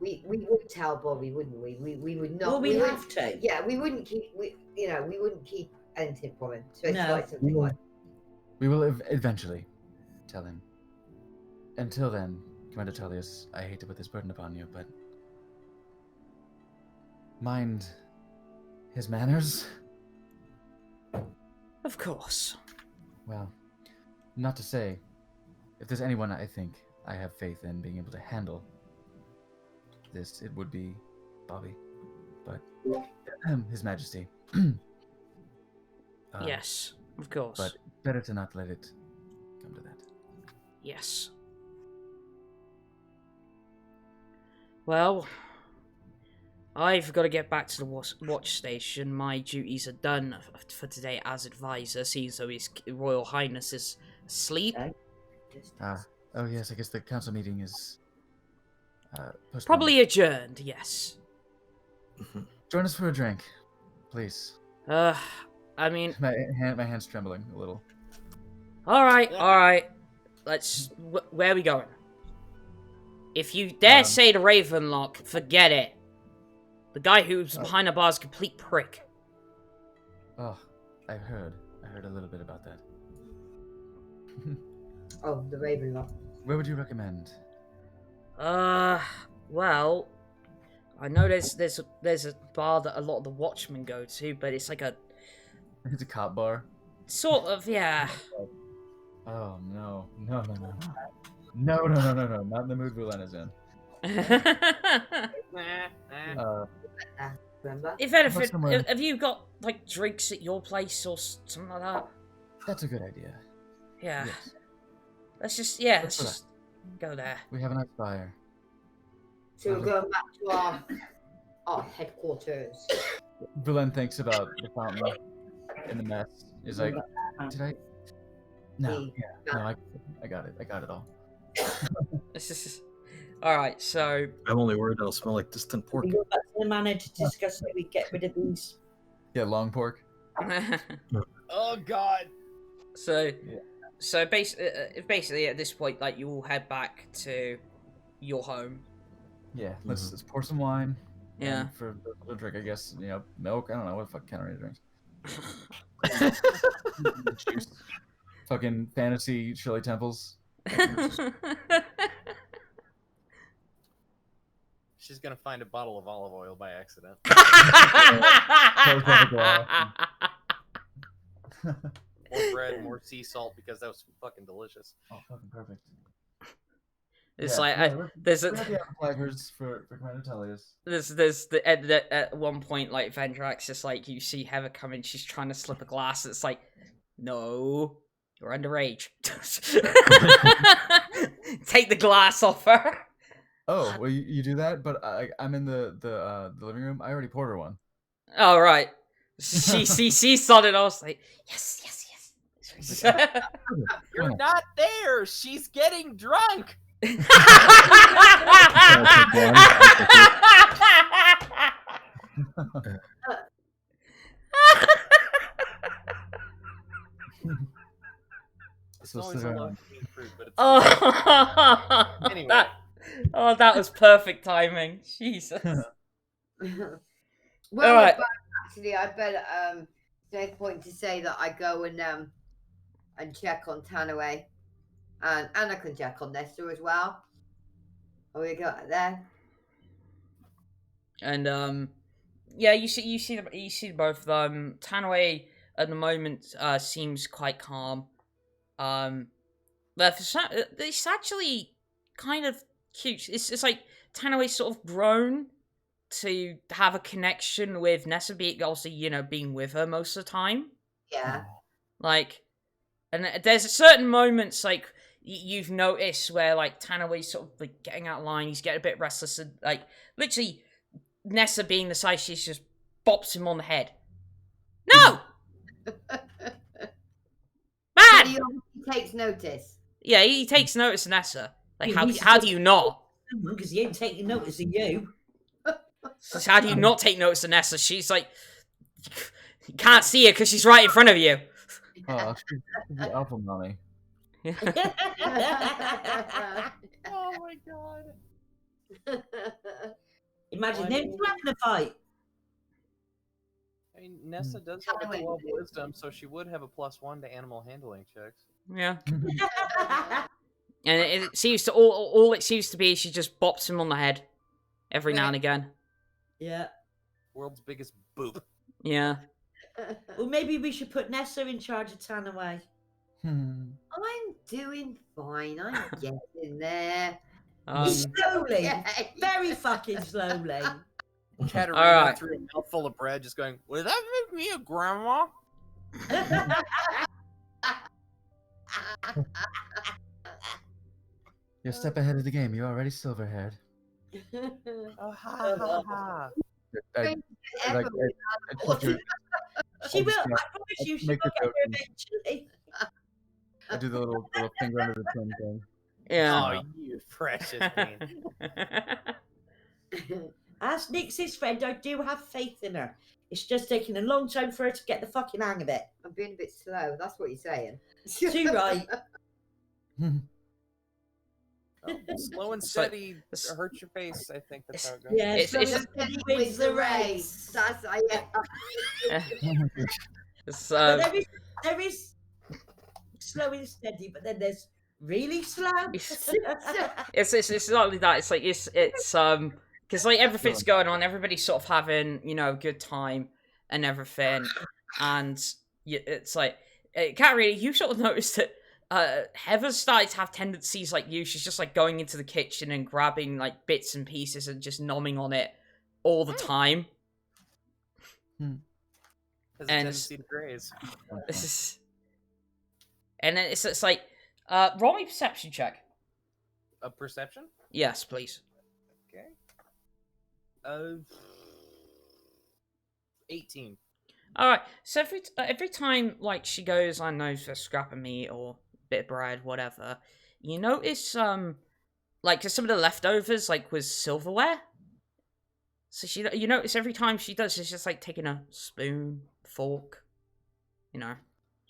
we would tell Bobby, wouldn't we? We would not. Well, we wouldn't- have to. Yeah, we wouldn't keep. We wouldn't keep anything from him. So it's No. like something like. We will eventually tell him. Until then, Commander Talius, I hate to put this burden upon you, but mind his manners. Of course. Well, not to say, if there's anyone I think I have faith in being able to handle this, it would be Bobby. But His Majesty. Yes, of course. But better to not let it come to that. Yes. Well, I've got to get back to the watch station. My duties are done for today as advisor, seeing though His Royal Highness is asleep. Oh yes, I guess the council meeting is postponed. Probably adjourned, yes. Join us for a drink, please. I mean... My hand's trembling a little. Alright. Let's... where are we going? If you dare say the Ravenlock, forget it. The guy who's behind the bar is a complete prick. Oh, I heard a little bit about that. Oh, the Ravenlock. Where would you recommend? Well, I know there's a bar that a lot of the Watchmen go to, but it's like a It's a cop bar. sort of, yeah. Oh no, not in the mood Vulen is in. Remember? If anything, somewhere- have you got like drinks at your place or something like that? That's a good idea. Yeah. Yes. Let's just Let's go there. We have a nice fire. So we're going back to our headquarters. Vulen thinks about the fountain in the mess. He's like, did I? No, no, I got it. I got it all. This is all right. So I'm only worried it'll smell like distant pork. We go back to the manor to discuss how we get rid of these. Yeah, long pork. Oh God. So basically at this point, like you all head back to your home. Yeah, let's pour some wine. Yeah. And for the drink, I guess, milk. I don't know what the fuck Katterina drinks. Juice. Fucking fantasy Shirley Temples. She's gonna find a bottle of olive oil by accident. More bread, more sea salt because that was fucking delicious. Oh, fucking perfect. It's Yeah, like yeah, there's we have the flaggers for Commander Tellius. there's at one point like Vendrak's just like you see Heather come in, she's trying to slip a glass. It's like, no, you're underage. Take the glass off her. Oh, well, you do that, but I'm in the living room. I already poured her one. Oh right. She saw it. I was like, yes. You're not there. She's getting drunk. It's always a low-hanging fruit, but it's anyway. That was perfect timing. Jesus. Well, All right. but actually, I better no point to say that I go and check on Tanaway, and I can check on Nesta as well. Oh, we got there. And yeah, you see both of them. Tanaway at the moment seems quite calm. But it's actually kind of cute. It's like Tanaway's sort of grown to have a connection with Nessa, also being with her most of the time. Yeah. Like, and there's certain moments like you've noticed where like Tanaway's sort of like getting out of line. He's getting a bit restless, and like literally Nessa being the size she just bops him on the head. No, man. He takes notice. Yeah, he takes notice of Nessa. Like, how do you not? Because he ain't taking notice of you. So how do you not take notice of Nessa? She's like, you can't see her because she's right in front of you. Oh, she's the alpha mommy. Oh my God. Imagine them having a fight. I mean, Nessa does have a 12 wisdom, so she would have a +1 to animal handling checks. Yeah. And it seems to all it seems to be she just bops him on the head every now and again. Yeah. World's biggest boob. Yeah. Well, maybe we should put Nessa in charge of Tanaway. I'm doing fine. I'm getting there. Slowly. Very fucking slowly. Katterina threw a mouthful of bread, just going, "Would that make me a grandma?" You're a step ahead of the game. You're already silver-haired. Oh, ha ha ha. She will. I promise you, she will get there eventually. I do the little finger under the chin thing. Yeah. Oh, you precious bean. As Nix's friend, I do have faith in her. It's just taking a long time for her to get the fucking hang of it. I'm being a bit slow. That's what you're saying. Too right. Slow and steady hurts your face. I think that's how it goes. Yeah, slow and steady wins the race. That's But there is slow and steady, but then there's really slow. It's not only that. It's like it's because like everything's going on. Everybody's sort of having a good time and everything, and it's like Katterina, you sort of noticed that Heather's started to have tendencies like you. She's just like going into the kitchen and grabbing like bits and pieces and just nomming on it all the time. Hmm. Has a And tendency to graze. this is, and then it's like, roll me a perception check. A perception? Yes, please. Okay. 18. All right. So every time like she goes, I know, for a scrap of meat or bit of bread, whatever, you notice like 'cause some of the leftovers like was silverware. So you notice every time she does, she's just like taking a spoon, fork,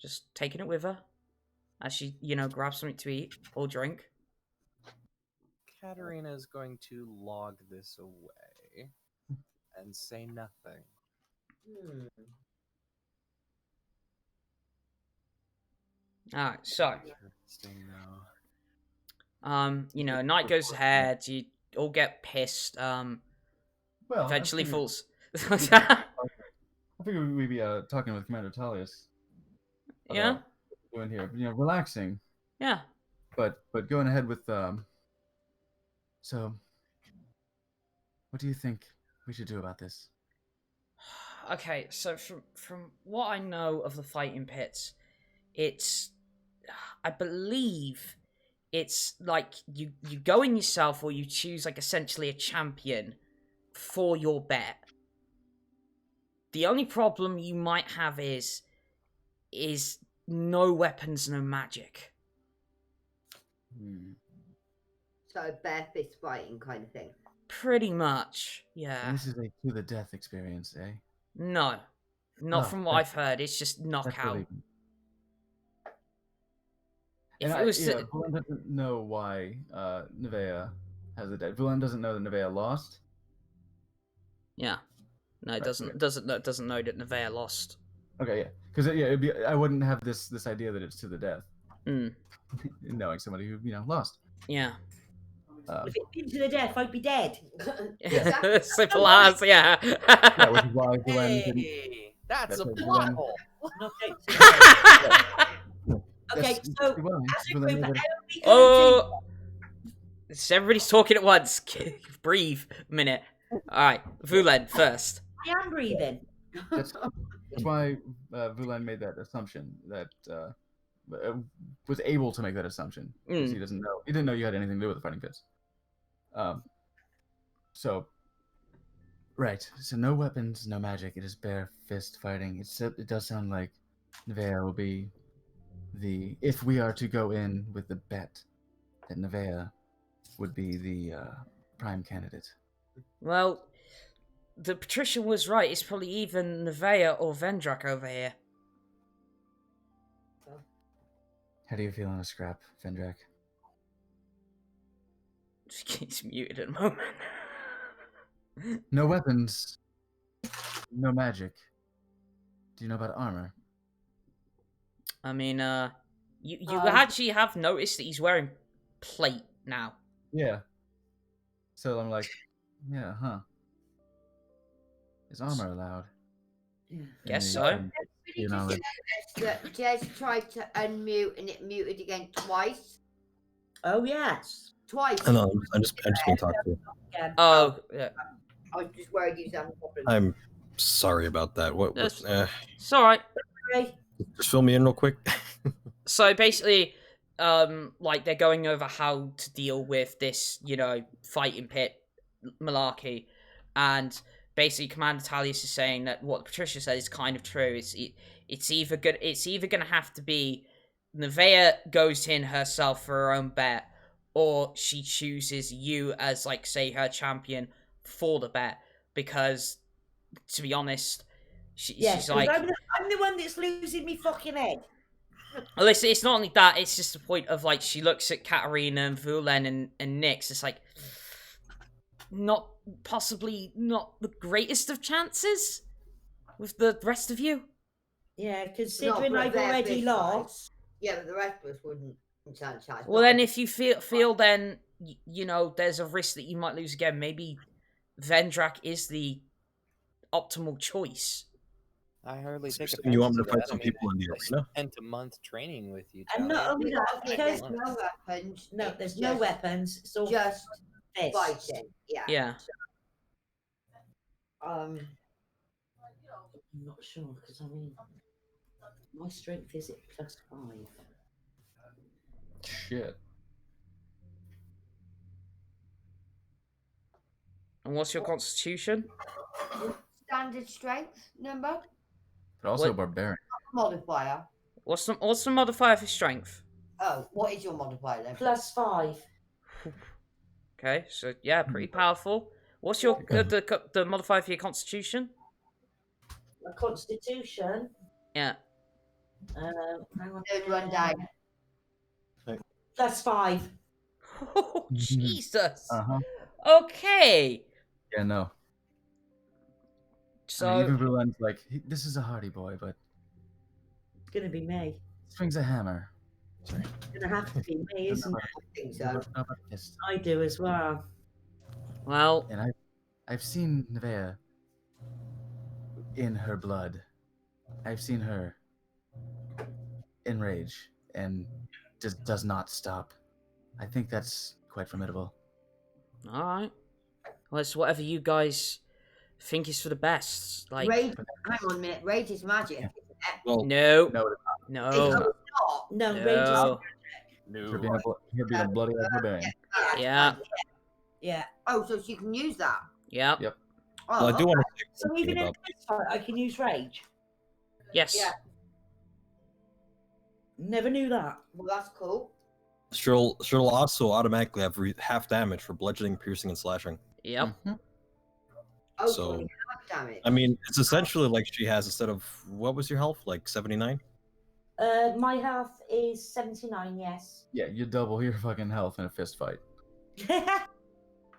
just taking it with her as she grabs something to eat or drink. Katterina is going to log this away and say nothing. Alright, so Interesting, night goes ahead, you all get pissed, Well, eventually falls. I figured we'd be talking with Commander Tullius. Yeah? Doing here, relaxing. Yeah. But going ahead with so what do you think we should do about this? Okay, so from what I know of the fighting pits, I believe it's like you go in yourself, or you choose like essentially a champion for your bet. The only problem you might have is no weapons, no magic. So bare fist fighting kind of thing. Pretty much, yeah. And this is a to the death experience, eh? No, not from what I've heard. It's just knockout. If it was Vulen doesn't know why Nevaeh has the dead. Vulen doesn't know that Nevaeh lost. Yeah, no, it doesn't know that Nevaeh lost. Okay, yeah, because I wouldn't have this idea that it's to the death. Knowing somebody who lost. Yeah. If it's been to the death, I'd be dead. Simple as, yeah. Yeah, which is why Vulen didn't. That's a plot hole. Okay, so oh, everybody's talking at once. Breathe a minute. All right, Vulen first. I am breathing. That's why Vulen made that assumption that was able to make that assumption because he didn't know you had anything to do with the fighting pits. So no weapons, no magic. It is bare fist fighting. It does sound like Nevaeh will be if we are to go in with the bet, that Nevaeh would be the prime candidate. Well, the Patricia was right. It's probably either Nevaeh or Vendrak over here. How do you feel on a scrap, Vendrak? He's muted at the moment. No weapons, no magic. Do you know about armor? I mean, you actually have noticed that he's wearing plate now. Yeah. So I'm like, yeah, huh? Is armor allowed? Guess so. You know, that Jez tried to unmute and it muted again twice. Oh yes, twice. No, I'm just being talked to. Oh, yeah. I was just worried you was having a problem. I'm sorry about that. It's all right. Just fill me in real quick. So basically, like they're going over how to deal with this, fighting pit malarkey, and basically Commander Tullius is saying that what Patricia said is kind of true. It's either gonna have to be Nevaeh goes in herself for her own bet, or she chooses you as like say her champion for the bet, because to be honest, she's like I'm the one that's losing me fucking head. Well, it's not only that, it's just the point of, like, she looks at Katterina and Vulen and Nyx, it's like, possibly not the greatest of chances with the rest of you. Yeah, considering I've already lost. Yeah, but the rest of us wouldn't stand a chance. Well, then if you feel then, there's a risk that you might lose again, maybe Vendrak is the optimal choice. I hardly take offense you want me to to fight that. some I mean, people in the I arena? spent a month training with you. And not only that, because there's no weapons. No, there's no weapons. It's all just fists. fighting. Yeah. Yeah. I'm not sure because I mean, my strength is at +5. Shit. And what's your constitution? Standard strength number But also a What? barbarian. modifier. What's the modifier for strength? Oh, what is your modifier then? +5. Okay, so yeah, pretty powerful. What's your the modifier for your constitution? My constitution. Yeah. Hang on. Third one down. +5. Oh, Jesus. Uh-huh. Okay. Yeah, no. So I mean, even Vulen's like, this is a hardy boy, but It's gonna be me. swings a hammer. Sorry. It's gonna have to be me, isn't it? I think so. I do as well. well, And I've seen Nevaeh in her blood. I've seen her in rage and just does not stop. I think that's quite formidable. all right. Well, it's whatever you guys think is for the best. Like, Rage. Hang on a minute. Rage is magic. Yeah. Isn't it? Well, no, No, no, It's not. No, no. Rangers. He'll be a bloody barbarian. Yeah. Yeah. Oh, so she can use that. Yep. Yep. Oh, well, I do want to say So something even in about. this fight, I can use rage. Yes. Yeah. Never knew that. well, that's cool. She'll also automatically have half damage for bludgeoning, piercing, and slashing. Yep. Mhm. Oh, So- 20 damage. I mean, it's essentially like she has instead of what was your health, like 79? My health is 79. Yes. Yeah, you double your fucking health in a fist fight.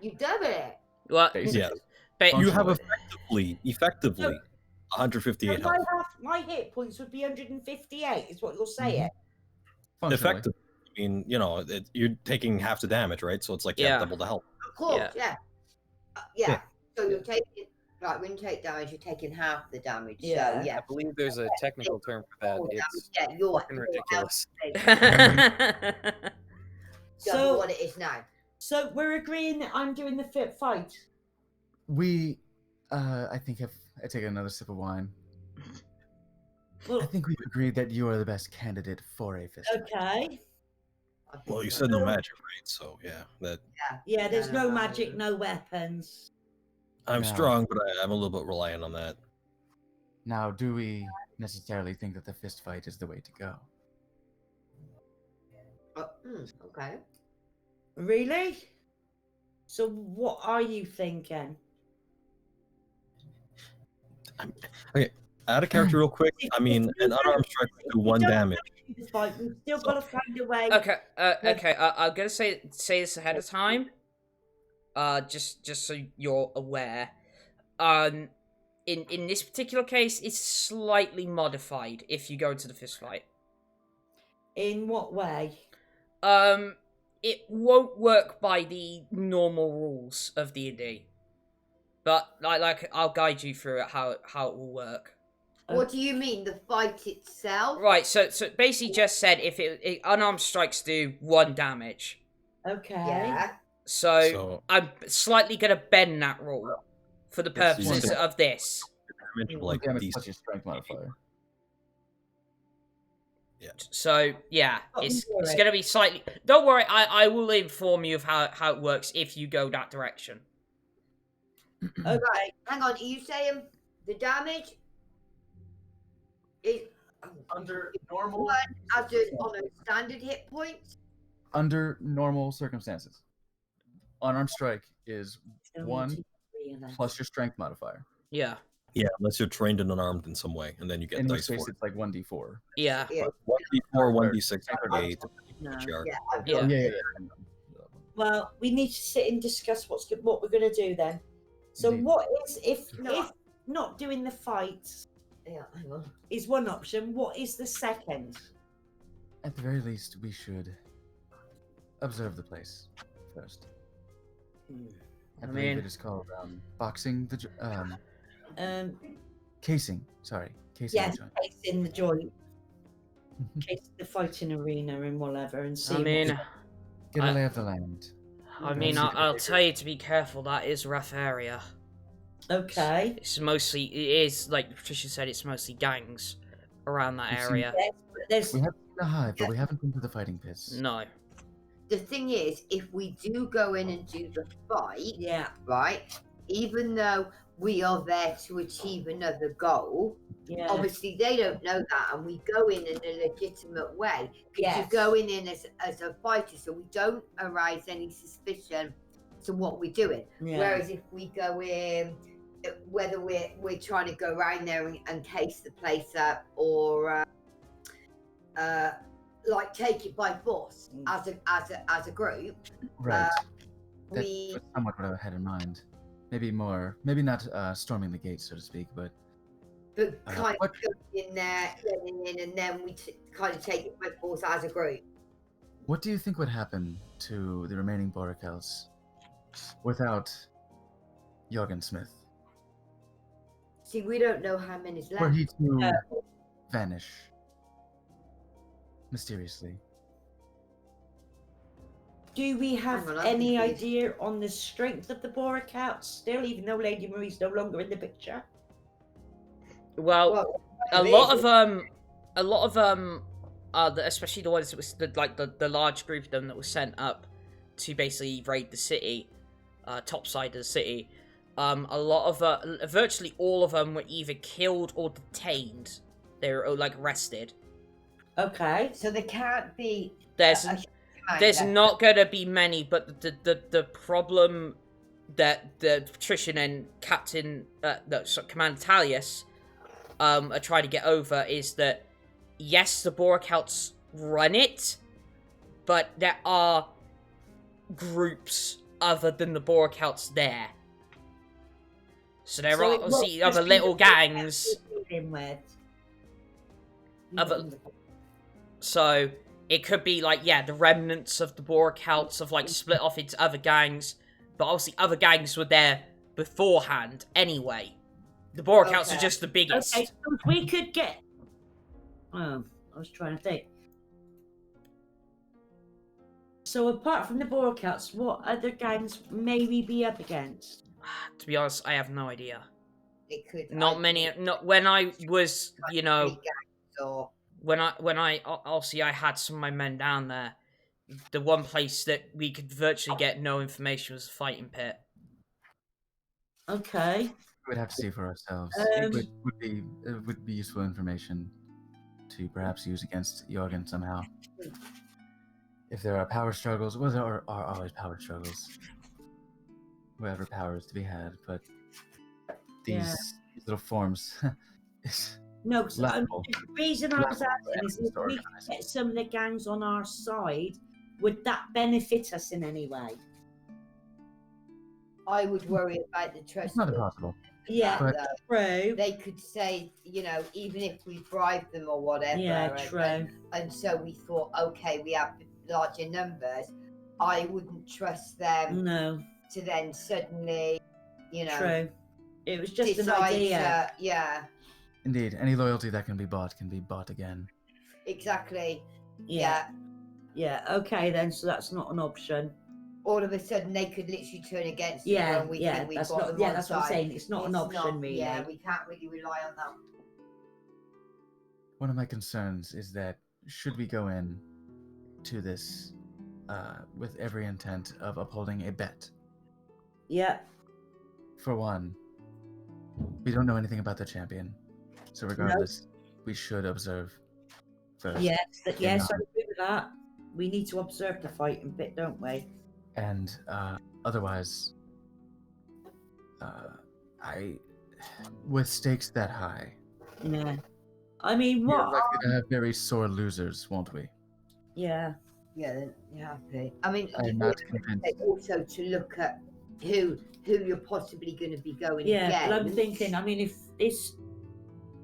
You double it. Well, Basically. Yeah, but you have Functionally. effectively 158 So health. my hit points would be 158. Is what you're saying. Functionally. Effective. I mean, you know, you're taking half the damage, right? So it's like you have Yeah. double the health. Of course, Yeah. yeah. Yeah. So you're taking, like, when you take damage, you're taking half the damage. Yeah. So, yeah. I believe there's a technical term for that. More It's damage, yeah, you're fucking ridiculous. Double So, what it is now. so we're agreeing that I'm doing the fit fight. We, I think if I take another sip of wine, Well, I think we've agreed that you are the best candidate for a fist fight. okay. I think Well, you so. said no magic, right? So yeah, that Yeah, there's no no, magic, no weapons. I'm No. strong, but I'm a little bit reliant on that. Now, do we necessarily think that the fist fight is the way to go? Okay. Really? So what are you thinking? Okay, out of character, real quick. I mean, an unarmed strike will do 1 damage. This fight, we've still got to find a way. okay. Okay. I'm gonna say this ahead of time. Just so you're aware. In this particular case, it's slightly modified if you go into the fist fight. In what way? It won't work by the normal rules of D&D, but like I'll guide you through it how it will work. What do you mean, the fight itself? Right. So basically, just said if it unarmed strikes do 1 damage. Okay. Yeah. So I'm slightly gonna bend that rule for the Yes, purposes one of this. Damage of, One like damage these. plus your strength modifier. So yeah, Don't it's worry. gonna be slightly. Don't worry, I will inform you of how it works if you go that direction. Okay. Right. Hang on. Are you saying the damage is Under normal as on a standard hit point? under normal circumstances, unarmed strike is 1 plus your strength modifier. Yeah, Yeah, unless you're trained and unarmed in some way, and then you get In which dice case, for it. it's like 1d4. yeah, Yeah. 1d4, 1d6, 1d8. No. yeah. Yeah. Well, we need to sit and discuss what we're going to do then. So Indeed. what is if No. not doing the fight Yeah. Hang on. is one option? What is the second? At the very least, we should observe the place first. I believe mean- it is called boxing the casing. Sorry, casing Yes, the joint. case in the joint, case the fighting arena and whatever, and see. I mean, Get a I- lay of the land. I'll tell you to be careful. That is a rough area. Okay. It's mostly, it is, like Patricia said, it's mostly gangs around that We've seen- area. Yes, but there's We haven't seen the hive, but we haven't been to the fighting pits. No. The thing is, if we do go in and do the fight, yeah, right, even though we are there to achieve another goal, yeah. obviously they don't know that, and we go in a legitimate way. Because Yes. you're going in as a fighter, so we don't arouse any suspicion to what we're doing. Yeah. Whereas if we go in, whether we're trying to go around there and case the place up, or like take it by force as a group, Right. we That's somewhat what I had in mind. Maybe more, maybe not storming the gate, so to speak, but kind what- of going in there, getting in, and then we kind of take it by force as a group. What do you think would happen to the remaining Boracels without Jorgen Smith? See, we don't know how many's left. Were he to vanish mysteriously? Do we have Hang on, I'm any confused. idea on the strength of the Boracouts still, even though Lady Marie's no longer in the picture? Well, a lot of especially the ones that was the large group of them that was sent up to basically raid the city, top side of the city. A lot of virtually all of them were either killed or detained. They were arrested. Okay. So there can't be. There's not gonna be many, but the problem that the Patrision and Commander Talius are trying to get over is that yes, the Boracouts run it, but there are groups other than the Boracouts there. So there are obviously other little gangs. So it could be the remnants of the Boracouts have split off into other gangs, but obviously other gangs were there beforehand anyway. The Boracouts are just the biggest. Okay, so if we could get. Oh, I was trying to think. So apart from the Boracouts, what other gangs may we be up against? To be honest, I have no idea. It could. Not many. Not when I was, Or when I obviously I had some of my men down there. The one place that we could virtually get no information was the fighting pit. Okay. We would have to see for ourselves. It would be useful information to perhaps use against Jorgen somehow. If there are power struggles, well, there are always power struggles. Whatever power is to be had, but these little forms. No, because laughable. the reason I was asking is if we Historic. could get some of the gangs on our side, would that benefit us in any way? I would worry about the trust. It's not impossible. Yeah, But- true. They could say, even if we bribe them or whatever. Yeah, and- true. And so we thought, okay, we have larger numbers. I wouldn't trust them No, to then suddenly, true. It was just an decide idea. yeah, Indeed, any loyalty that can be bought again. exactly. Yeah. Yeah, okay then, so that's not an option. All of a sudden, they could literally turn against you Yeah, when we yeah, think we've that's got not. them Yeah, on that's what I'm side. saying. It's not an option, really. Yeah, we can't really rely on that. One of my concerns is that should we go in to this with every intent of upholding a bet, Yeah. for one, we don't know anything about the champion, so regardless, we should observe first. Yes, yes, I Yeah. agree with that. We need to observe the fighting bit, don't we? And otherwise, with stakes that high, Yeah. I mean, we're what? likely to have very sore losers, won't we? Yeah. Yeah, then you're happy. I mean, I'm you not would convinced. also to look at who you're possibly going to be going Yeah, against. but I'm thinking, I mean, if this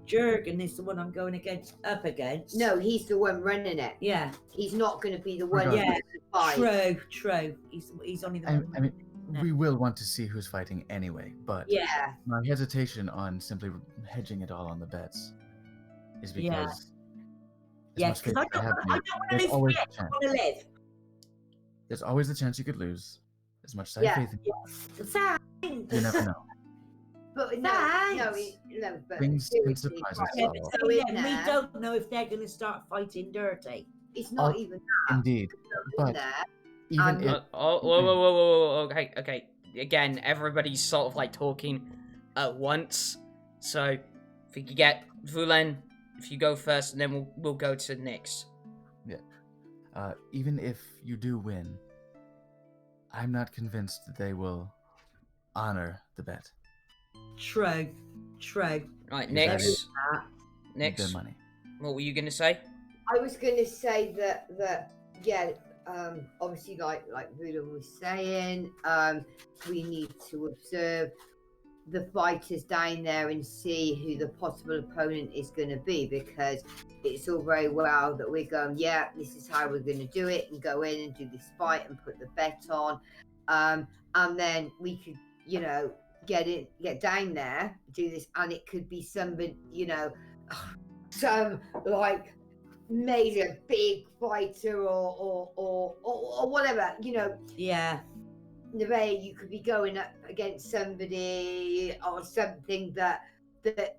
Jurgen is the one I'm going up against. No, he's the one running it. Yeah. He's not going to be the one. Regardless. Yeah. who's the fight. True. He's only the I one. mean, we will want to see who's fighting anyway, but Yeah. my hesitation on simply hedging it all on the bets is because Yeah. as Yeah, much because faith I I have don't in you, want to there's lose always yet. the I chance. want to live. There's always the chance you could lose. As much as I Yeah. have faith in you, Thanks. you never know. But Thanks. but Things seriously, surprise right, us Yeah, all. let's but go in again, we there. don't know if they're going to start fighting dirty. It's not Oh, even Indeed. in But there. even And- if Whoa, whoa, whoa, whoa, whoa, whoa, okay. Again, everybody's sort of like talking at once. So, if we could get Vulen, if you go first, and then we'll go to Nyx. even if you do win, I'm not convinced that they will honor the bet. True. Right, That Nyx. is- Need their Nyx, money. what were you gonna say? I was going to say that obviously like Vulen was saying, we need to observe the fighters down there and see who the possible opponent is going to be, because it's all very well that we're going, yeah, this is how we're going to do it, and go in and do this fight and put the bet on, and then we could, get down there, do this, and it could be somebody, some like major big fighter or whatever, Yeah. Nevaeh, you could be going up against somebody or something that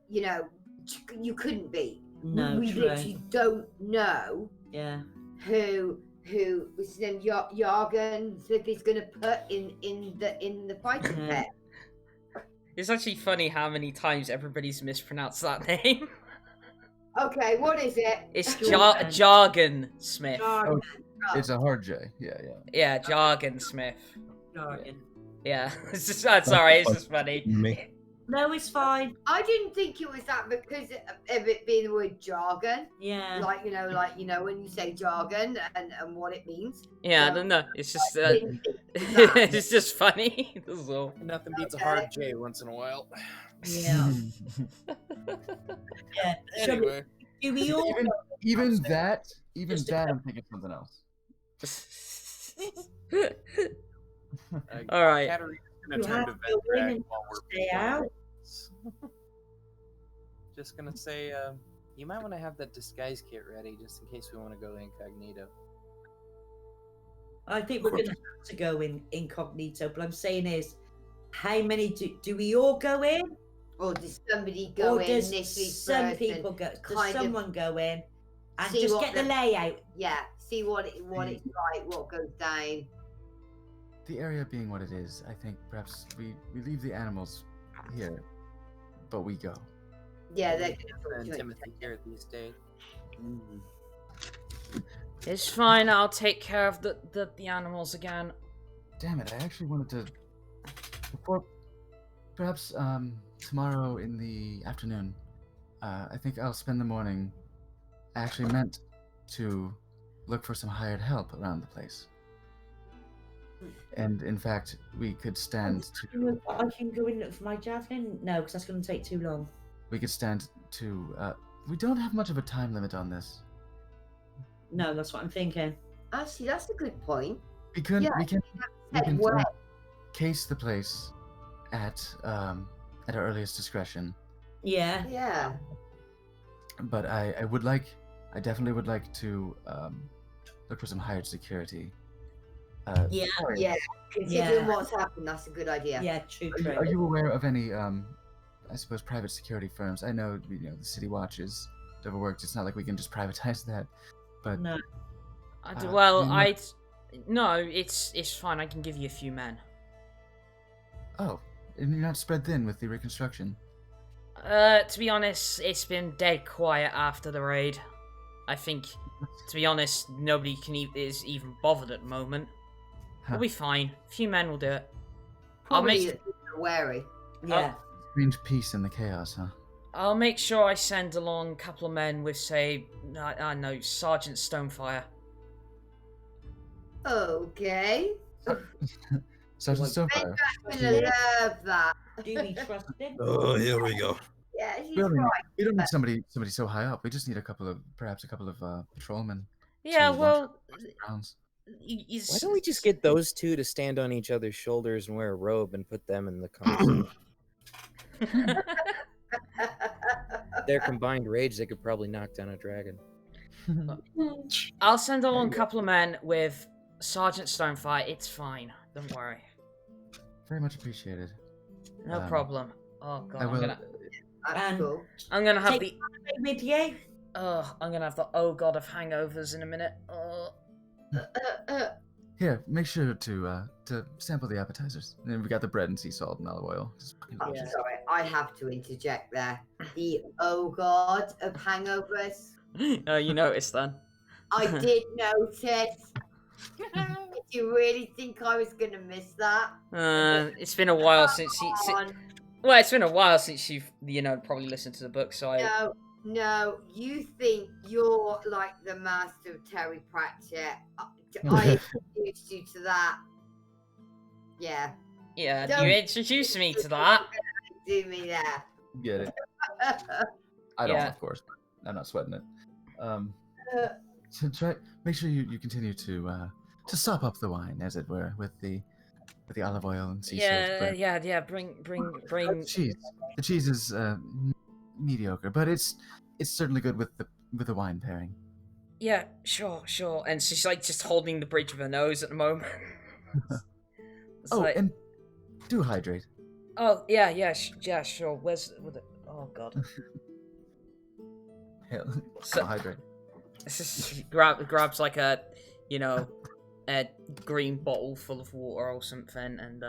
you couldn't beat. No, we true. literally don't know Yeah. who was his name, Jargon is going to put in the fighting Mhm. pit. It's actually funny how many times everybody's mispronounced that name. Okay, what is it? It's Jargon. Jargon Smith. Jargon. It's a hard J. Yeah. Yeah, Jargon Smith. Jargon. Yeah, it's just, that's alright, it's just funny. Me. No, it's fine. I didn't think it was that because of it being the word jargon. Yeah. Like when you say jargon and what it means. Yeah, So, no, it's just, I didn't think it was that. it's just funny. That's all. Nothing beats a hard J once in a while. Yeah. Yeah. So Anyway, do we all even that, Just a I'm thinking something else. Alright. Katterina's You gonna turn have to to go in Vendrak and while we're stay out? Just gonna say, you might want to have that disguise kit ready just in case we want to go incognito. I think we're going to have to go in incognito, but I'm saying is, how many do we all go in? Or does somebody go Or in does initially some first people and go? Does kind of someone go in and see just what get the the- layout? yeah, see what it's like, what goes down. The area being what it is, I think perhaps we leave the animals here, but we go. Yeah, they're And gonna Timothy here these days. It's fine, I'll take care of the animals again. Damn it! I actually wanted to before, perhaps tomorrow in the afternoon. I think I'll spend the morning. I actually meant to look for some hired help around the place. And in fact, we could stand to I can go in for my javelin? No, because that's going to take too long. we don't have much of a time limit on this. No, that's what I'm thinking. Actually, that's a good point. We can Set where? case the place at our earliest discretion. Yeah. Yeah. But I definitely would like to look for some hired security. Yeah. Yeah. Considering Yeah. what's happened, that's a good idea. Yeah, true, Are you aware of any, I suppose, private security firms? I know, the City Watch is overworked. It's not like we can just privatize that. But No. Well, do you know- no, it's fine. I can give you a few men. oh, and you're not spread thin with the reconstruction. To be honest, it's been dead quiet after the raid. I think, to be honest, nobody is even bothered at the moment. Huh. We'll be fine. A few men will do it. Probably that people are wary. Yeah. Strange peace in the chaos, huh? I'll make sure I send along a couple of men with, say, I don't know, Sergeant Stonefire. Okay. Sergeant Stonefire. I'm gonna love that. Do we trust him? Oh, here we go. Yeah, he's We don't, right. we don't need somebody so high up. We just need perhaps a couple of patrolmen. Yeah, to watch well, the grounds. Why don't we just get those two to stand on each other's shoulders and wear a robe and put them in the conversation? Their combined rage, they could probably knock down a dragon. I'll send along a couple of men with Sergeant Stonefire. It's fine. Don't worry. Very much appreciated. No problem. Oh god, I will. That's cool. I'm gonna have Take with you. I'm gonna have the oh god of hangovers in a minute. Here, make sure to sample the appetizers. And we got the bread and sea salt and olive oil. I'm sorry, I have to interject there. The oh god of hangovers. Oh, you noticed then? I did notice. Did you really think I was gonna miss that? It's been a while since well, it's been a while since you've probably listened to the book, so No, you think you're like the master of Terry Pratchett. I introduced you to that. Yeah. Yeah, Don't you introduced me to that. Do me there. Get it? I don't, of course. I'm not sweating it. So make sure you continue to sop up the wine, as it were, with the olive oil and sea salt. Yeah. Bring. Cheese. The cheese is mediocre, but it's certainly good with the wine pairing. Yeah, sure. And she's like just holding the bridge of her nose at the moment. And do hydrate. Oh yeah, sure. Where's oh god. Hell, so, hydrate. She grabs like a green bottle full of water or something, and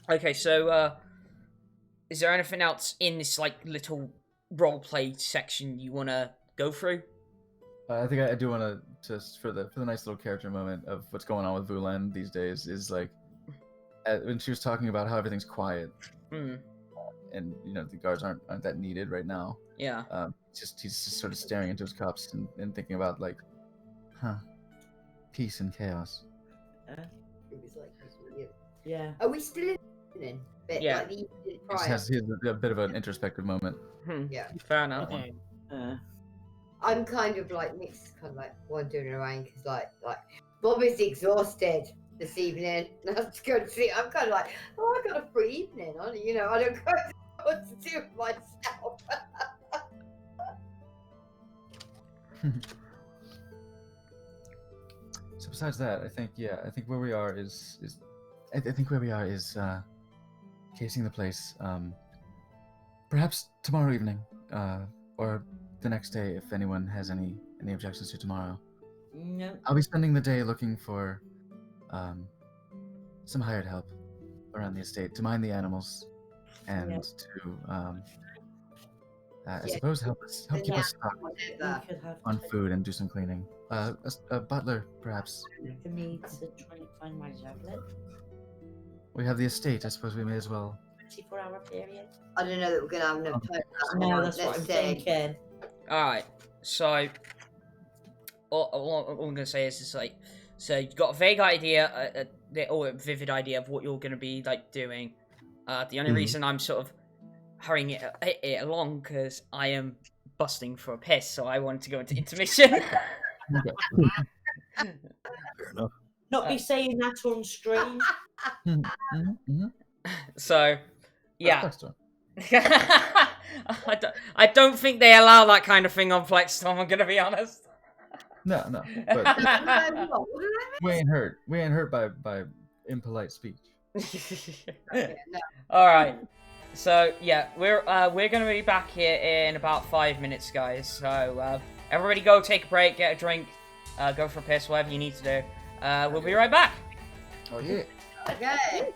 Okay, so is there anything else in this like little roleplay section you wanna go through? I think I do want to just for the nice little character moment of what's going on with Vulen these days is like when she was talking about how everything's quiet, and the guards aren't that needed right now. Yeah. He's just sort of staring into his cups and thinking about like, peace and chaos. It was like, yeah. Are we still in? Bit, yeah. Like the evening He prior? has a bit of an introspective moment. Yeah. Fair enough. I'm kind of like mixed, kind of like wandering around because like Bob is exhausted this evening. That's good to see. I'm kind of like, I got a free evening. I don't know what to do with myself. So besides that, I think where we are is casing the place. Perhaps tomorrow evening, or the next day, if anyone has any objections to tomorrow. No. I'll be spending the day looking for some hired help around the estate to mind the animals and to I suppose help keep us stocked on food and do some cleaning. A butler, perhaps. For me to try and find my javelin. We have the estate. I suppose we may as well. 24-hour period. I don't know that we're gonna have enough time. No, that's what I'm thinking. Alright, so all I'm gonna say is like, so you've got a vague idea, or a vivid idea of what you're gonna be like doing. The only reason I'm sort of hurrying it along because I am busting for a piss, so I wanted to go into intermission. Fair enough. Not be saying that on stream. So, yeah. I don't think they allow that kind of thing on Plexstorm, I'm gonna be honest. No. But we ain't hurt by impolite speech. All right. So yeah, we're gonna be back here in about 5 minutes, guys. So everybody, go take a break, get a drink, go for a piss, whatever you need to do. We'll be right back. Oh yeah. Okay.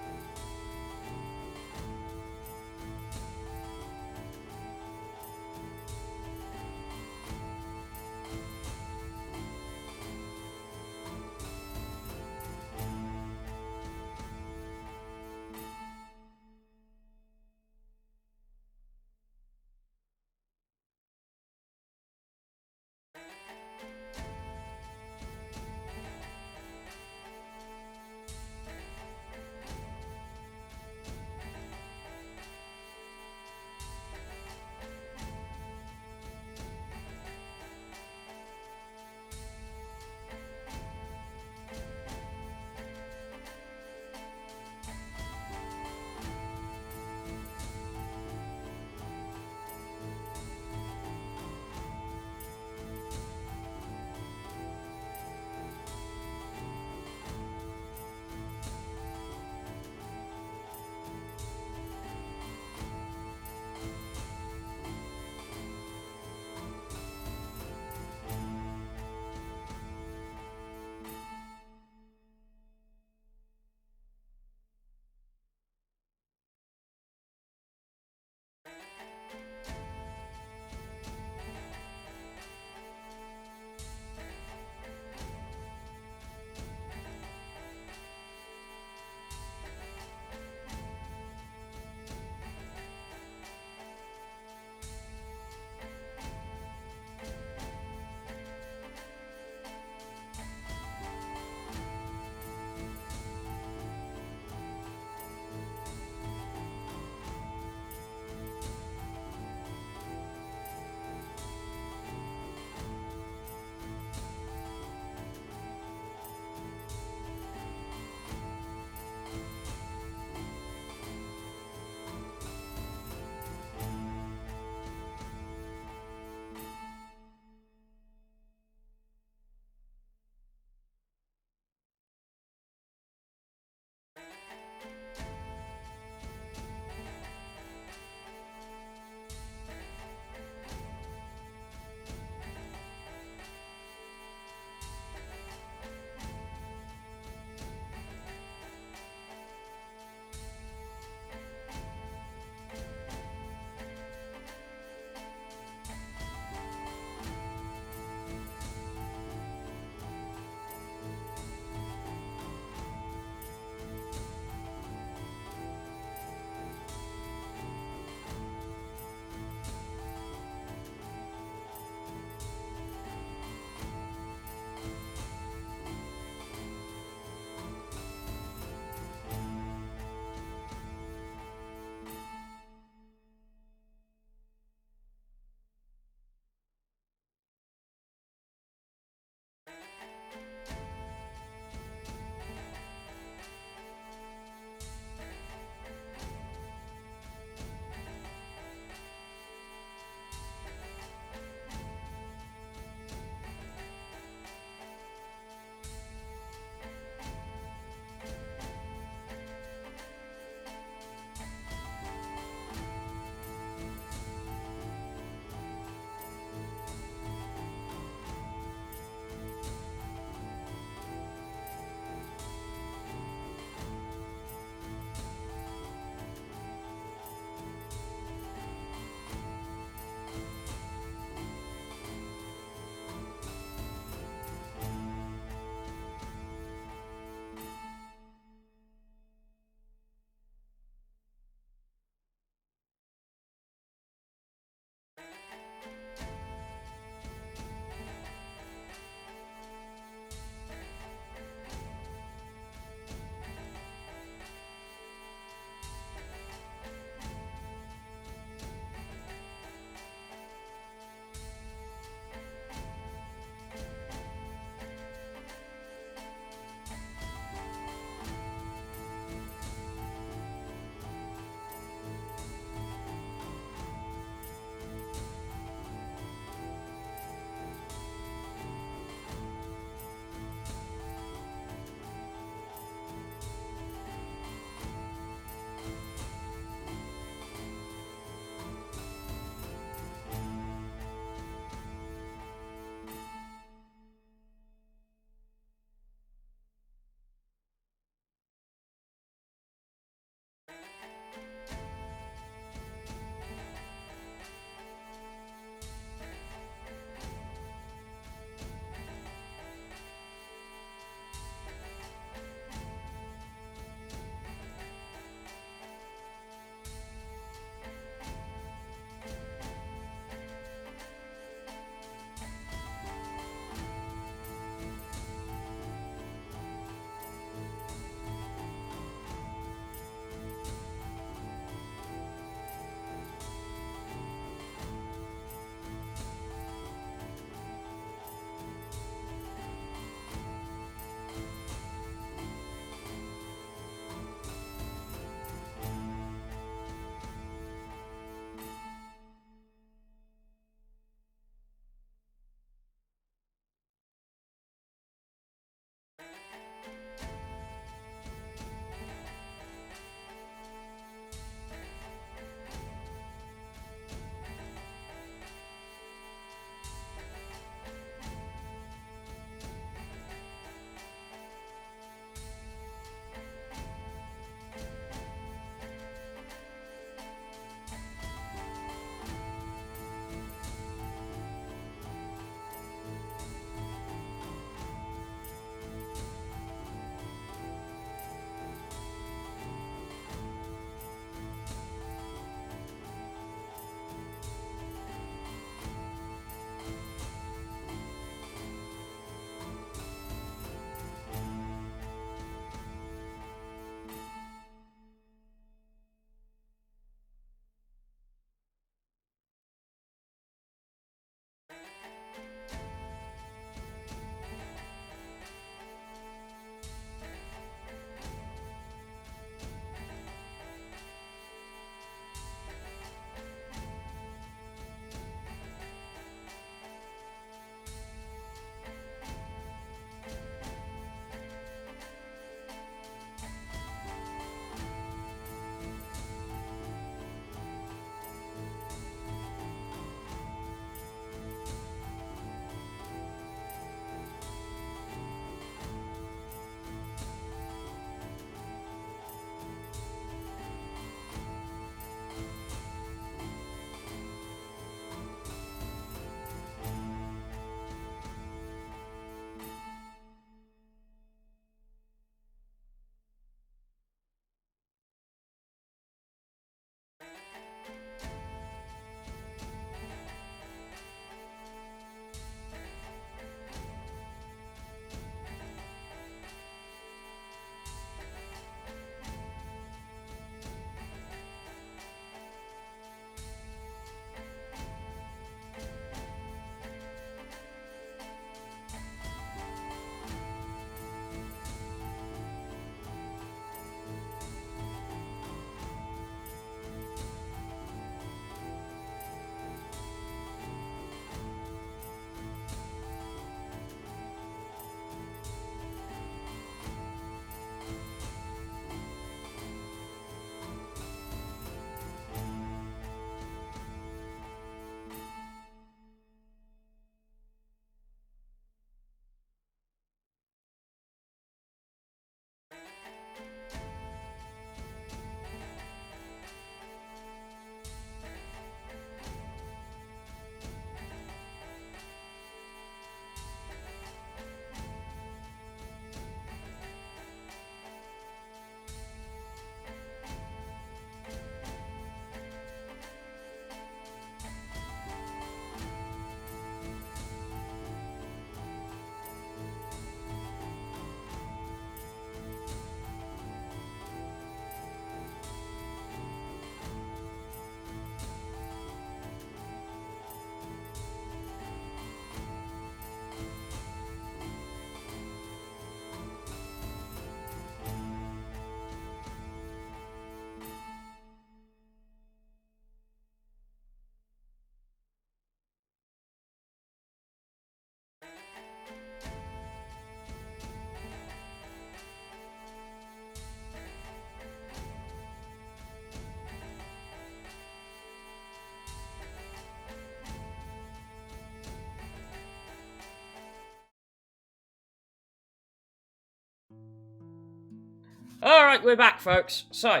Alright, we're back, folks. So,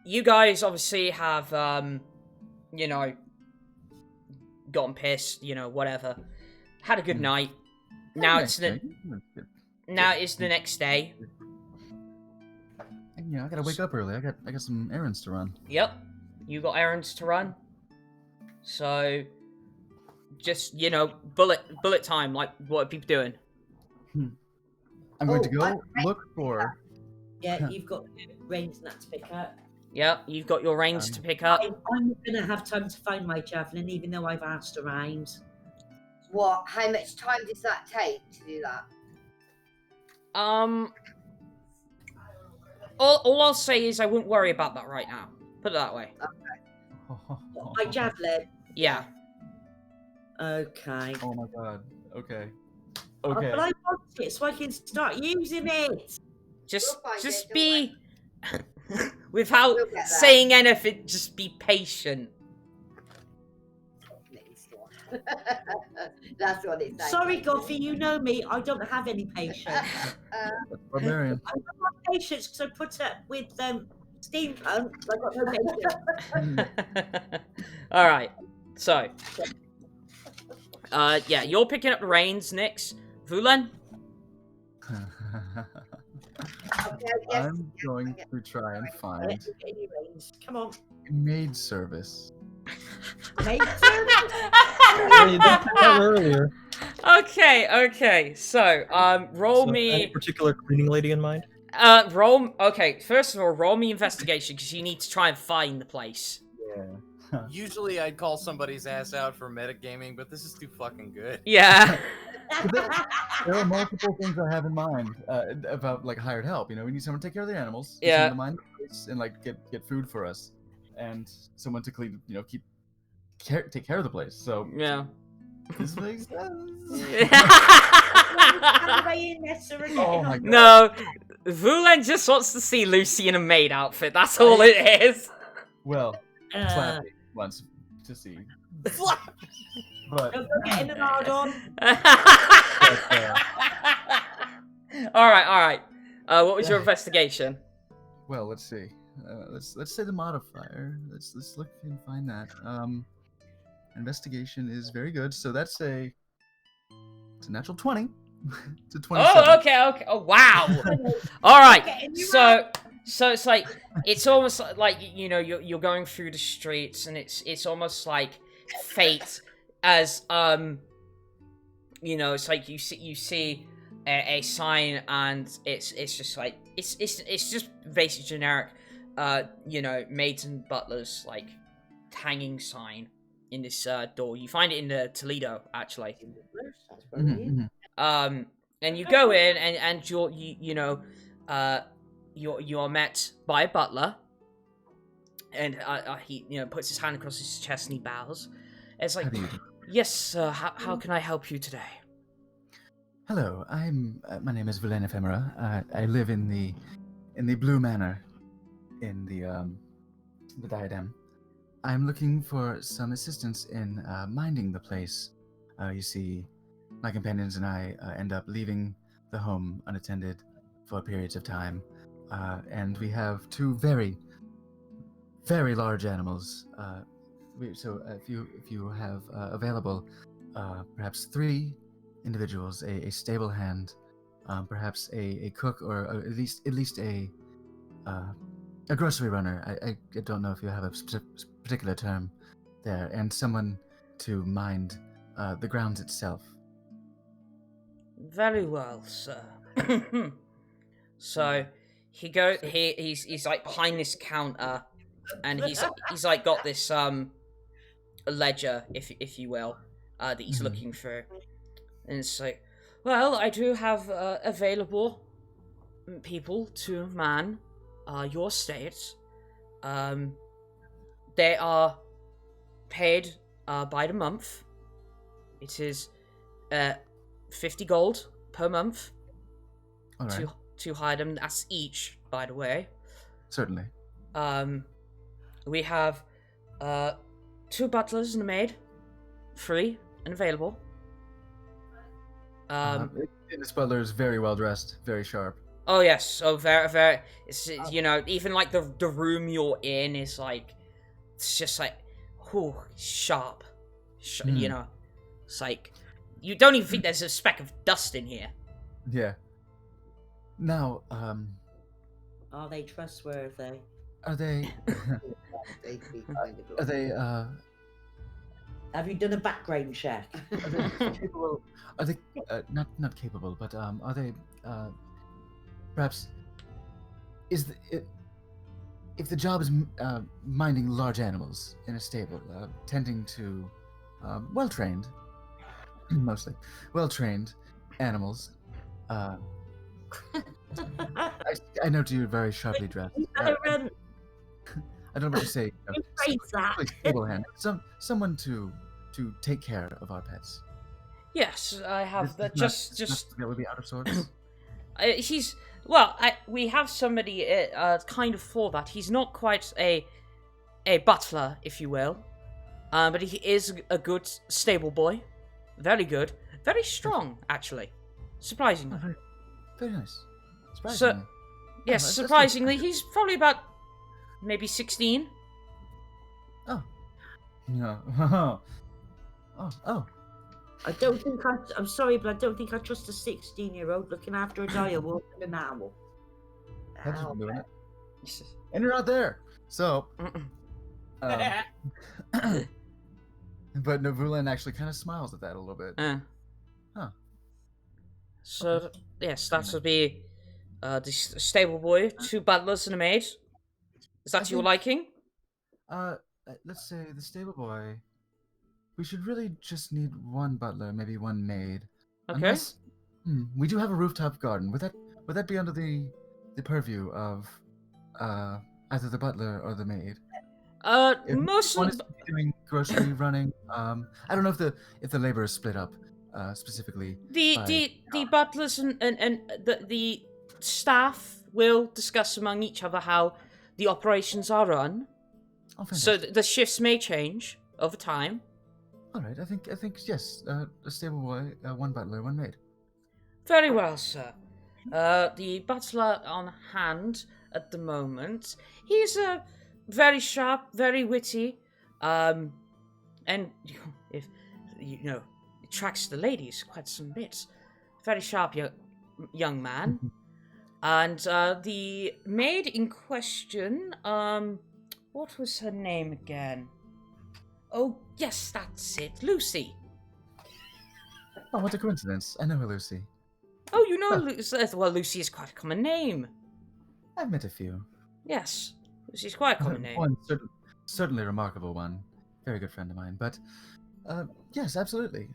you guys obviously have, you know, gotten pissed, you know, whatever. Had a good night. Now it's the next day. Yeah, I gotta wake up early. I got some errands to run. Yep, you got errands to run. So, just, you know, bullet time. Like, what are people doing? I'm going to go look for. Yeah, you've got reins and that to pick up. Yep, you've got your reins to pick up. I'm gonna have time to find my javelin, even though I've asked around. What? How much time does that take to do that? All I'll say is I wouldn't worry about that right now. Put it that way. Okay. My javelin. Yeah. Okay. Oh my god. Okay. Oh, Okay. but I want it so I can start using it. Just it, be without saying anything. Just be patient. That's what it's like. Sorry, Gothy, you know me. I don't have any patience. Barbarian. I don't have patience because I put up with steampunk. I got no patience. All right. So, yeah, you're picking up the reins, Nix. Vulen? I'm going to try and find Come on. maid service. Maid service? Yeah, you did pick that earlier. Okay. So, roll me. Any particular cleaning lady in mind? Okay, first of all, roll me investigation because you need to try and find the place. Yeah. Usually I'd call somebody's ass out for metagaming, but this is too fucking good. Yeah. There are multiple things I have in mind about like hired help. You know, we need someone to take care of the animals. Yeah. Someone to mind the place and like get food for us, and someone to clean. You know, take care of the place. So Yeah. this makes sense. Oh my god. No, Vulen just wants to see Lucy in a maid outfit. That's all it is. Well, Slappy wants to see. But getting an hard on. All right. What was your investigation? Well, let's see. Let's say the modifier. Let's look and find that. Investigation is very good. So it's a natural 20. It's a 27. Oh, okay. Oh, wow. All right. So it's like it's almost like you know you're going through the streets and it's almost like fate as you know, it's like you see a sign and it's just like it's just basically generic you know, maids and butlers like hanging sign in this door. You find it in the Toledo actually. And you go in and you're met by a butler, and he puts his hand across his chest and he bows. It's like, yes, sir. How can I help you today? Hello, my name is Vulen Ephemera. I live in the Blue Manor, in the Diadem. I'm looking for some assistance in minding the place. You see, my companions and I end up leaving the home unattended for periods of time, and we have two very, very large animals. So if you have available, perhaps 3 individuals, a stable hand, perhaps a cook, or at least a grocery runner. I don't know if you have a particular term there, and someone to mind the grounds itself. Very well, sir. So he's like behind this counter, and he's like got this ledger, if you will, that he's looking through, and it's like, well, I do have available people to man your estate. They are paid by the month. It is 50 gold per month. All right. To hire them. That's each, by the way. Certainly. We have 2 butlers and a maid, free and available. This butler is very well dressed, very sharp. Oh yes, very. It's you know, even like the room you're in is like, it's just like, sharp. You know, it's like you don't even think there's a speck of dust in here. Yeah. Now, Are they trustworthy? are they? Are they? Have you done a background check? Are they capable? Are they not capable? But are they? Perhaps if the job is minding large animals in a stable, tending to well-trained, mostly well-trained animals. I note you're very sharply dressed. I don't know what you say. Stable hand. Someone to take care of our pets. Yes, I have that. Just that would be out of sorts. We have somebody kind of for that. He's not quite a butler, if you will, but he is a good stable boy. Very good, very strong, actually. Surprisingly. Oh, very nice. Surprisingly. Yes, surprisingly, he's probably about maybe 16. Oh. No. Oh. I don't think I'm sorry, but I don't think I trust a 16-year-old looking after a dire wolf and an owl. That's just doing it. And you're not there. So. But Vulen actually kind of smiles at that a little bit. Huh. So, okay. Yes, that would be the stable boy, 2 butlers and a maid. Is that your liking? Let's say the stable boy. We should really just need 1 butler, maybe 1 maid. Okay. Unless, we do have a rooftop garden. Would that be under the purview of either the butler or the maid? Mostly one is doing grocery running. I don't know if the labor is split up specifically. The butlers and the staff will discuss among each other how the operations are run. Oh, so the shifts may change over time. All right, I think yes. A stable boy, 1 butler, 1 maid. Very well, sir. The butler on hand at the moment. He's very sharp, very witty, and if attracts the ladies quite some bits. Very sharp young man. And the maid in question, what was her name again? Oh, yes, that's it. Lucy. Oh, what a coincidence. I know her, Lucy. Oh, you know Lucy. Well, Lucy is quite a common name. I've met a few. Yes, Lucy's quite a common name. One certainly a remarkable one. Very good friend of mine. But, yes, absolutely.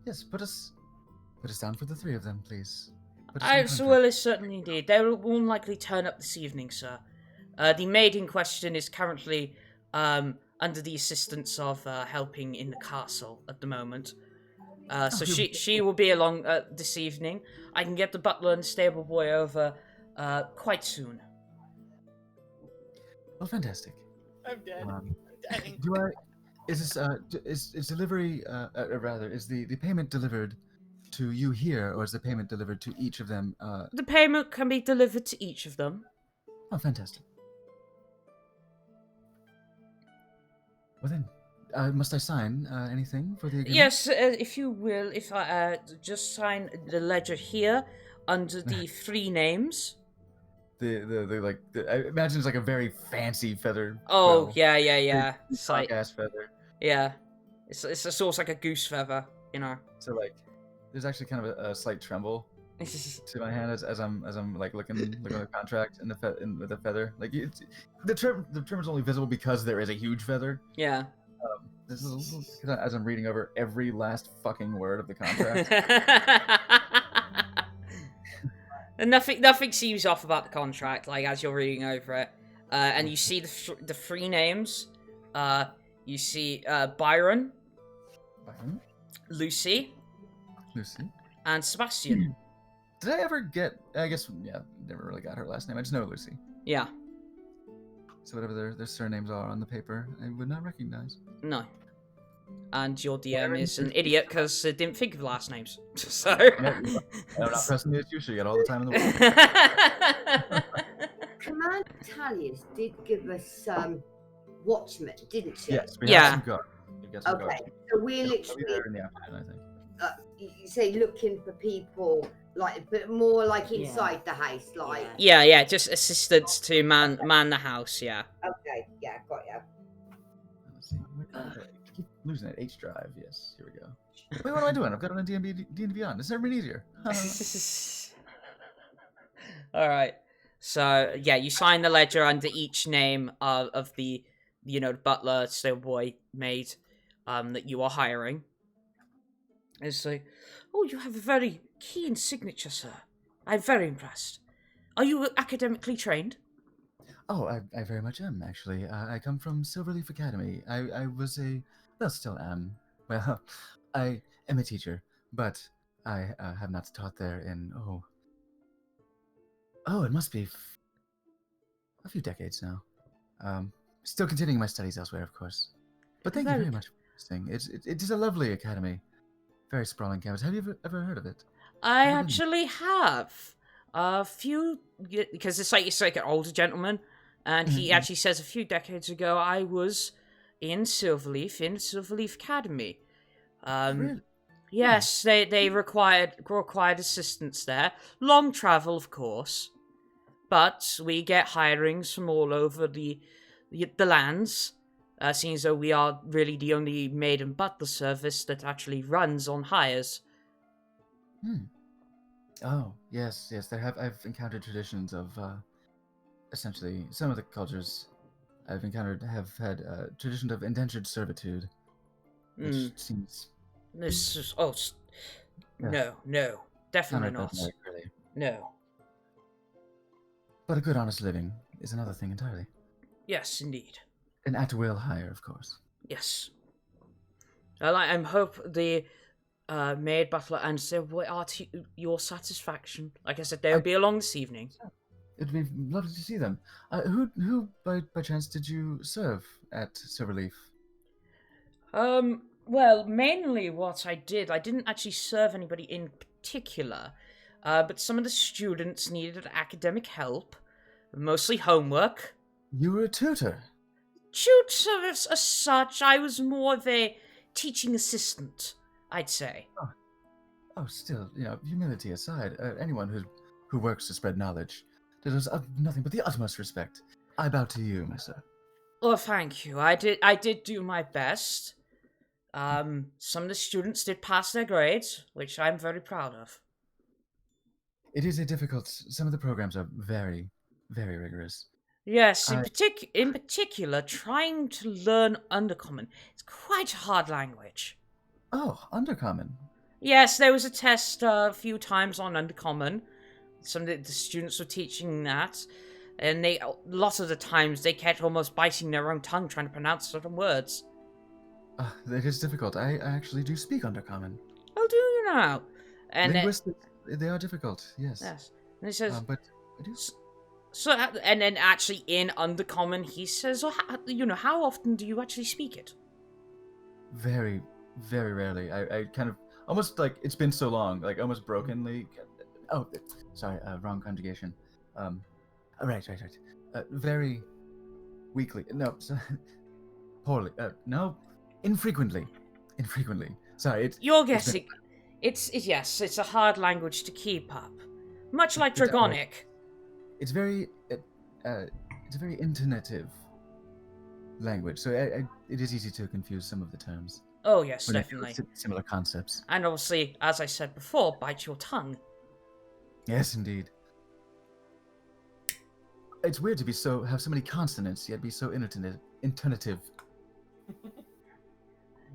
Yes, put us down for the 3 of them, please. Certainly indeed. They will more likely turn up this evening, sir. The maid in question is currently under the assistance of helping in the castle at the moment. So she will be along this evening. I can get the butler and stable boy over quite soon. Oh, fantastic. I'm dead. Is delivery, is the payment delivered to you here, or is the payment delivered to each of them? The payment can be delivered to each of them. Oh, fantastic. Well then, must I sign anything for the agreement? Yes, if you will, if I just sign the ledger here under the 3 names. I imagine it's like a very fancy feather. Oh, yeah. It's like ass feather. Yeah, it's almost like a goose feather, you know. So like, there's actually kind of a slight tremble to my hand as I'm like looking at the contract and the feather. Like the term is only visible because there is a huge feather. Yeah. This is as I'm reading over every last fucking word of the contract. And nothing seems off about the contract. Like as you're reading over it, and you see the 3 names. You see Byron, Lucy, and Sebastian. Did I ever get? I guess never really got her last name. I just know Lucy. Yeah. So whatever their surnames are on the paper, I would not recognize. No. And your DM is an idiot because it didn't think of last names. So. I'm not pressing the issue. So you got all the time in the world. Commander Talius did give us watchmen, didn't she? Yes, we have some guard. Okay, so we're literally there in the afternoon, I think. You say looking for people but more like inside the house, like. Yeah, just assistants to man the house. Yeah. Okay, yeah, got ya. Let's see. I keep losing that H drive. Yes, here we go. Wait, what am I doing? I've got it on D&D Beyond. It's never been easier. All right. So yeah, you sign the ledger under each name of the butler, stowboy, maid that you are hiring. It's like, oh, you have a very keen signature, sir. I'm very impressed. Are you academically trained? Oh, I very much am, actually. I come from Silverleaf Academy. I was still am. Well, I am a teacher, but I have not taught there in, it must be a few decades now. Still continuing my studies elsewhere, of course. But thank you very much for listening. It is a lovely academy. Very sprawling campus. Have you ever heard of it? I actually have. A few, because it's like an older gentleman, and he actually says a few decades ago I was in Silverleaf Academy. Really? Yes, they required assistance there. Long travel, of course, but we get hirings from all over the lands. Seeing as though we are really the only maid and butler service that actually runs on hires. Oh, yes. I've encountered traditions of, essentially, some of the cultures I've encountered have had traditions of indentured servitude, which seems... This is, no, definitely not. Really. No. But a good, honest living is another thing entirely. Yes, indeed. An at-will hire, of course. Yes. I hope the maid, butler, and stowboy are to your satisfaction. Like I said, they'll be along this evening. It'd be lovely to see them. Who by chance did you serve at Silverleaf? Well, mainly what I didn't actually serve anybody in particular, but some of the students needed academic help, mostly homework. You were a tutor? Tutor as such, I was more of a teaching assistant, I'd say. Oh, still, humility aside, anyone who works to spread knowledge deserves nothing but the utmost respect. I bow to you, my sir. Oh, thank you. I did do my best. Some of the students did pass their grades, which I'm very proud of. It is some of the programs are very, very rigorous. Yes, in particular, trying to learn Undercommon. It's quite a hard language. Oh, Undercommon. Yes, there was a test a few times on Undercommon. Some of the students were teaching that, and lots of the times they kept almost biting their own tongue trying to pronounce certain words. It is difficult. I actually do speak Undercommon. Oh, do you now? And linguistics, they are difficult. Yes. Yes. And he says, but I do. So, and then actually in Undercommon, he says, how often do you actually speak it? Very, very rarely. I kind of, almost like, it's been so long, like almost brokenly. Oh, sorry, wrong conjugation. Right. Very weakly. No, poorly. No, infrequently. Sorry, You're guessing. It's a hard language to keep up. Much like Dragonic. It's a very intonative language, so it is easy to confuse some of the terms. Oh yes, definitely. Similar concepts. And obviously, as I said before, bite your tongue. Yes, indeed. It's weird to have so many consonants yet be so intonative.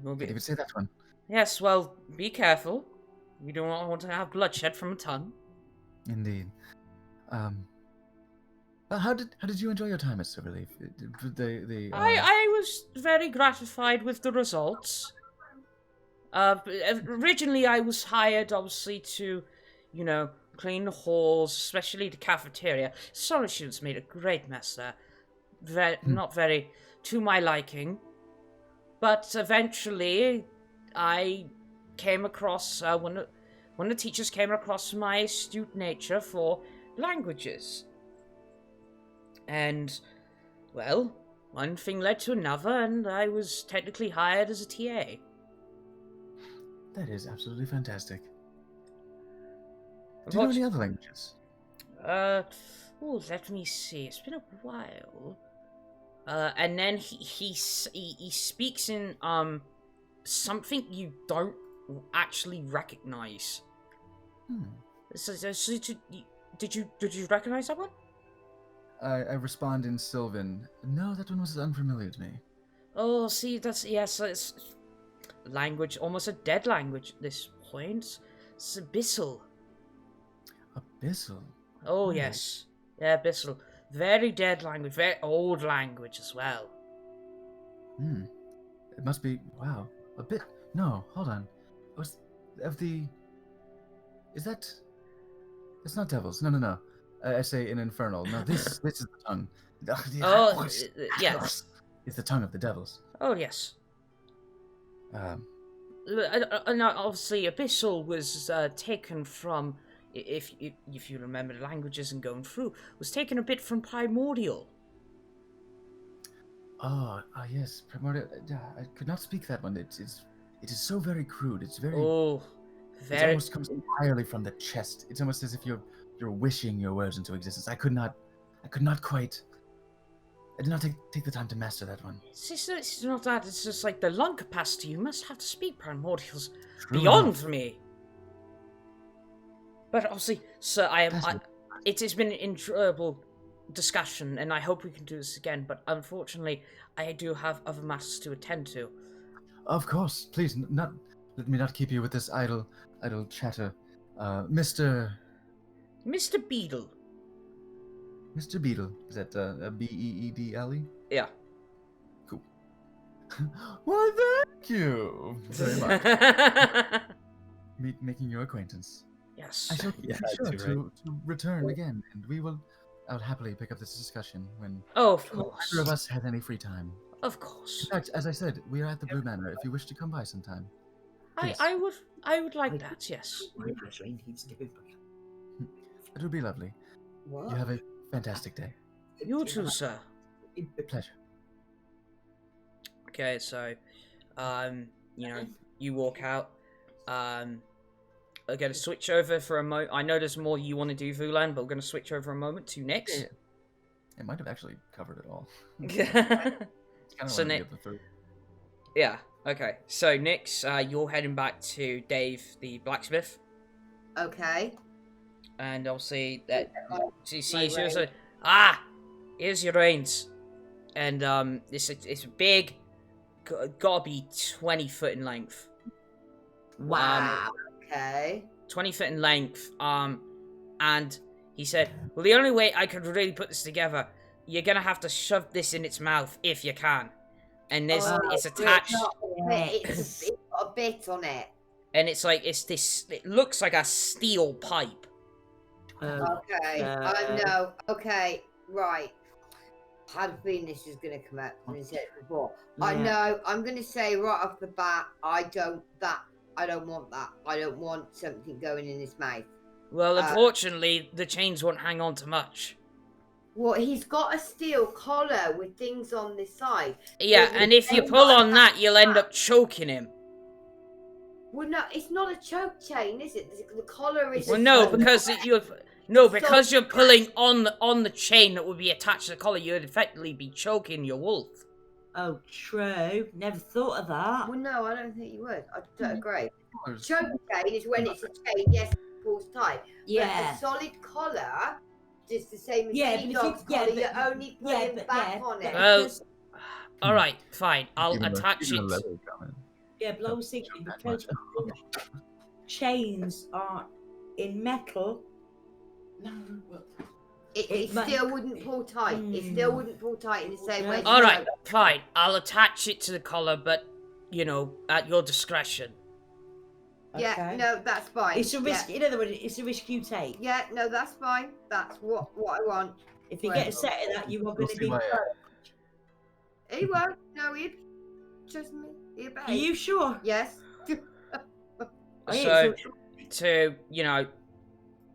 Can't even say that one. Yes, well, be careful. You don't want to have bloodshed from a tongue. Indeed. How did you enjoy your time at Silverleaf? I was very gratified with the results. Originally, I was hired, obviously, to, clean the halls, especially the cafeteria. Some of the students made a great mess there. Not very to my liking. But eventually, I came across one of the teachers came across my astute nature for languages, and well, one thing led to another, and I was technically hired as a TA. That is absolutely fantastic. Do you know any other languages? Let me see. It's been a while. And then he speaks in something you don't actually recognize. Did you recognize that one? I respond in Sylvan. No, that one was unfamiliar to me. Oh, see, it's language, almost a dead language at this point. It's Abyssal. Abyssal? Oh, yes. Yeah, Abyssal. Very dead language, very old language as well. It must be, wow, a bit, no, hold on. Was, of the, is that, it's not devils, no. I say in infernal. No, this is the tongue. Yes. It's the tongue of the devils. Oh, yes. And obviously, Abyssal was taken from, if you remember the languages and going through, was taken a bit from Primordial. Yes, Primordial. I could not speak that one. It is so very crude. It's very. It almost comes entirely from the chest. It's almost as if you're wishing your words into existence. I could not quite. I did not take the time to master that one. It's not that. It's just like the lung capacity. You must have to speak Primordial's beyond me. But obviously, sir, it has been an enjoyable discussion, and I hope we can do this again. But unfortunately, I do have other matters to attend to. Of course, please, let me not keep you with this idle chatter, Mr. Beedle. Mr. Beedle, is that Beedle? Yeah. Cool. Why, thank you very much. Making your acquaintance. Yes. I shall be sure to return again, and I'll happily pick up this discussion when of course. either of us has any free time. Of course. In fact, as I said, we are at the Blue Manor. If you wish to come by sometime, I would like that. Yes. It would be lovely. What? You have a fantastic day. You too, sir. Pleasure. Okay, so, you walk out. I'm going to switch over for a moment. I know there's more you want to do, Vulen, but we're going to switch over a moment to Nyx. Yeah. It might have actually covered it all. So yeah, okay. So Nyx, you're heading back to Dave the blacksmith. Okay. And I'll see that she sees you. So, here's your reins. And it's big, gotta be 20 foot in length. Wow. Okay. 20 foot in length. And he said, well, the only way I could really put this together, you're gonna have to shove this in its mouth if you can. And it's attached. It's got a bit on it. And it's like, it looks like a steel pipe. Okay. I know. Okay. Right. I had a feeling this was going to come up when I said it before. Yeah. I know. I'm going to say right off the bat, I don't want that. I don't want something going in his mouth. Well, unfortunately, the chains won't hang on to much. Well, he's got a steel collar with things on the side. Yeah, and if you pull on that, you'll end up choking him. Well, no, it's not a choke chain, is it? The collar is. Well, no, because you're pulling on the chain that would be attached to the collar. You'd effectively be choking your wolf. Oh, true. Never thought of that. Well, no, I don't think you would. I don't agree. Choke chain is when it's a chain, yes, it pulls tight. Yeah. But a solid collar, just the same as dog's collar, you're only putting back on it. Well, all right, fine. I'll attach it. Yeah, but I was thinking because chains are in metal. No, well, it still wouldn't pull tight. It still wouldn't pull tight in the same way. All right, fine. I'll attach it to the collar, but at your discretion. Yeah, Okay. no, that's fine. It's a risk. In other words, it's a risk you take. Yeah, no, that's fine. That's what I want. If you get a set of that, you are going to be. He won't. No, he. Trust me. You Are you sure? Yes. So, to, you know,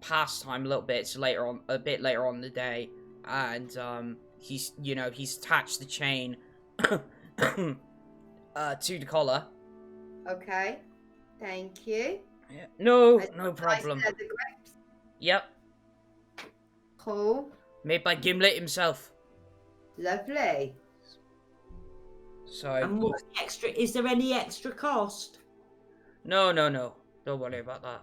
pass time a little bit, it's a bit later on in the day, and, he's attached the chain, to the collar. Okay. Thank you. Yeah. No Nice problem. leather grips. Yep. Cool. Made by Gimlet himself. Lovely. So. And what's extra? Is there any extra cost? No. Don't worry about that.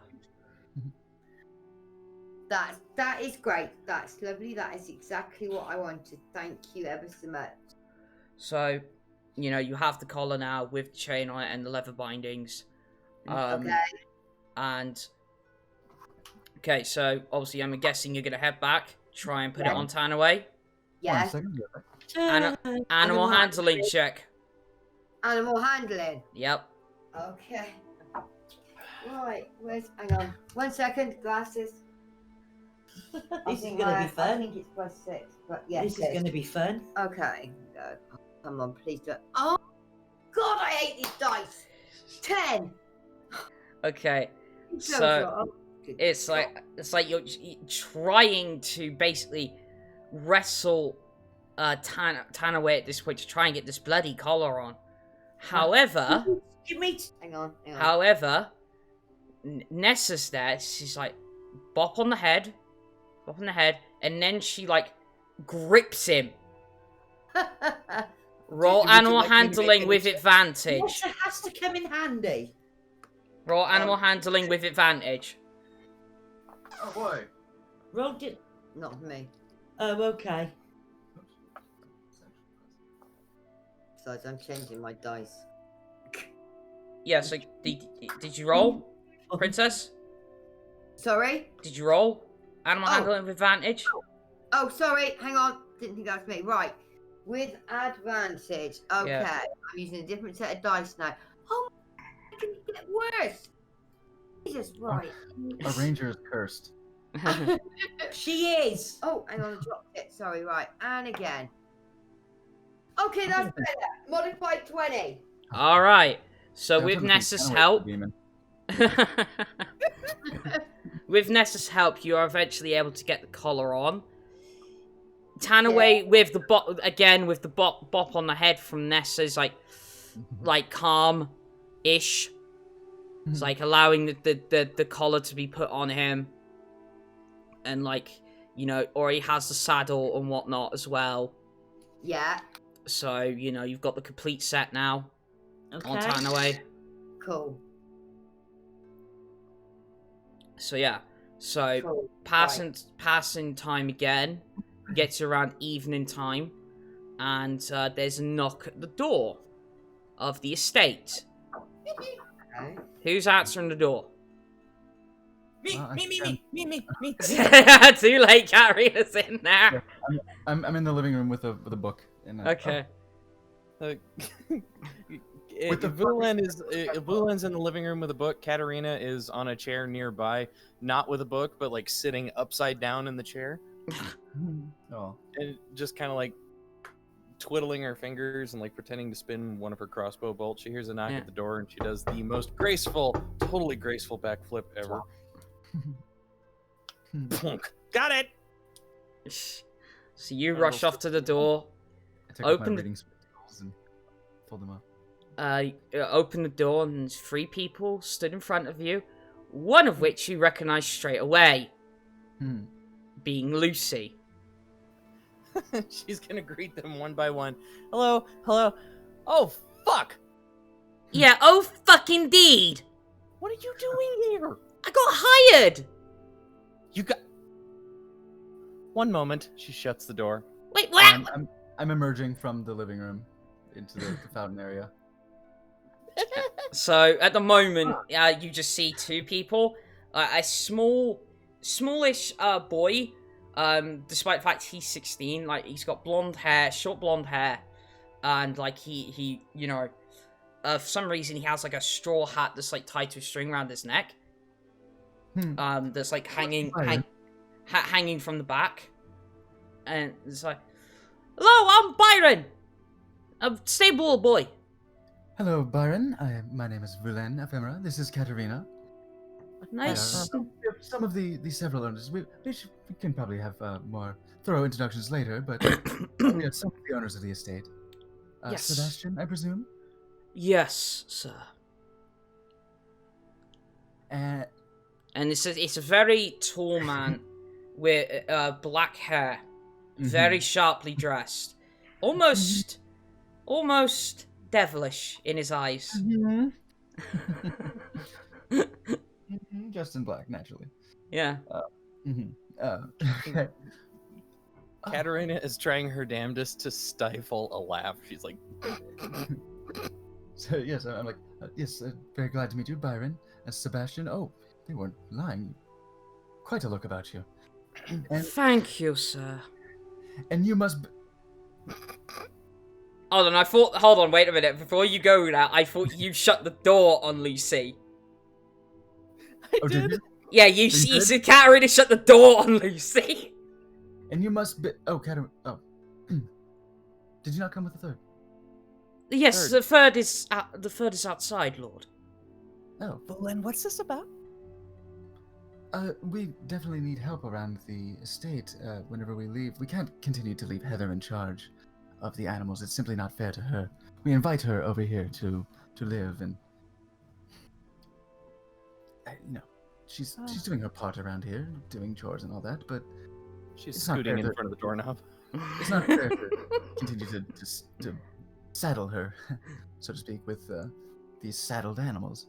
That is great. That's lovely. That is exactly what I wanted. Thank you ever so much. So, you know, you have the collar now with the chain on it and the leather bindings. Okay. And okay, so obviously I'm guessing you're gonna head back, try and put it on Tanaway. Yes. Animal handling check. Animal handling. Yep. Okay. Right. Hang on. 1 second. Glasses. This is gonna be fun. I think it's +6, but yes. This is gonna be fun. Okay. Come on, please don't. Oh God, I hate these dice. 10. Okay. So it's like you're trying to basically wrestle Tanaway at this point to try and get this bloody collar on. However, hang on. However, Nessa's there. She's like bop on the head, and then she like grips him. Roll animal handling with advantage. Nessa has to come in handy. Roll animal handling with advantage. Oh boy. Rolled it. Not me. Oh, okay. Besides, I'm changing my dice. Yeah, so did you roll, Princess? Sorry? Did you roll? Animal handling with advantage? Oh, sorry. Hang on. Didn't think that was me. Right. With advantage. Okay. Yeah. I'm using a different set of dice now. Oh, it can get worse. Jesus, right. Our ranger is cursed. She is. Oh, hang on. I dropped it. Sorry, right. And again. Okay, that's better. Modified 20. All right. So Yeah, with I'm Nessa's kinda help, demon. with Nessa's help, you are eventually able to get the collar on. Tanaway with the bop on the head from Nessa's like calm-ish. It's like allowing the collar to be put on him, and like, you know, or he has the saddle and whatnot as well. Yeah. So, you know, you've got the complete set now. Okay. On Tanaway. Cool. So yeah. So Cool. passing time again. Gets around evening time, and there's a knock at the door of the estate. Okay. Who's answering the door? Me. Too late, Katterina's in there. Yeah, I'm in the living room with a book. Okay. Vulen's in the living room with a book. Katterina is on a chair nearby, not with a book, but like sitting upside down in the chair. Oh. And just kind of like twiddling her fingers and like pretending to spin one of her crossbow bolts. She hears a knock at the door and she does the most totally graceful backflip ever. Plunk. Got it! So you rush off to the door. I took off my reading spectacles and pulled them up. Open the door and there's 3 people stood in front of you. One of which you recognize straight away. Being Lucy. She's gonna greet them one by one. Hello. Oh, fuck! Yeah, oh fuck indeed! What are you doing here? I got hired! You got... One moment. She shuts the door. Wait, what? I'm emerging from the living room into the fountain area. So, at the moment, you just see 2 people. A smallish boy, despite the fact he's 16, like, he's got short blonde hair, and, like, he you know, for some reason he has, like, a straw hat that's, like, tied to a string around his neck. That's, like, hanging from the back. And it's like, hello, I'm Byron! A stable boy. Hello, Byron. My name is Vulen Ephemera. This is Katterina. Nice. Some of the several owners. We can probably have more thorough introductions later, but we have some of the owners of the estate. Yes. Sebastian, I presume? Yes, sir. And it's a very tall man with black hair, very sharply dressed, almost devilish in his eyes. Just in black, naturally. Yeah. Okay. Katterina is trying her damnedest to stifle a laugh. She's like, So yes, I'm like, yes, very glad to meet you, Byron. And Sebastian, oh, they weren't lying. Quite a look about you. And, Thank you, sir. and you must... Hold on, wait a minute. Before you go now, I thought you shut the door on Lucy. I did. Yeah, you said Katterina shut the door on Lucy. And you must be... Oh, Katterina... Oh. Did you not come with the third? Yes, the third is outside, Lord. Oh. Vulen, what's this about? We definitely need help around the estate whenever we leave. We can't continue to leave Heather in charge of the animals. It's simply not fair to her. We invite her over here to live, and she's doing her part around here, doing chores and all that. But she's scooting in front of the doorknob. It's not fair to continue to saddle her, so to speak, with these saddled animals.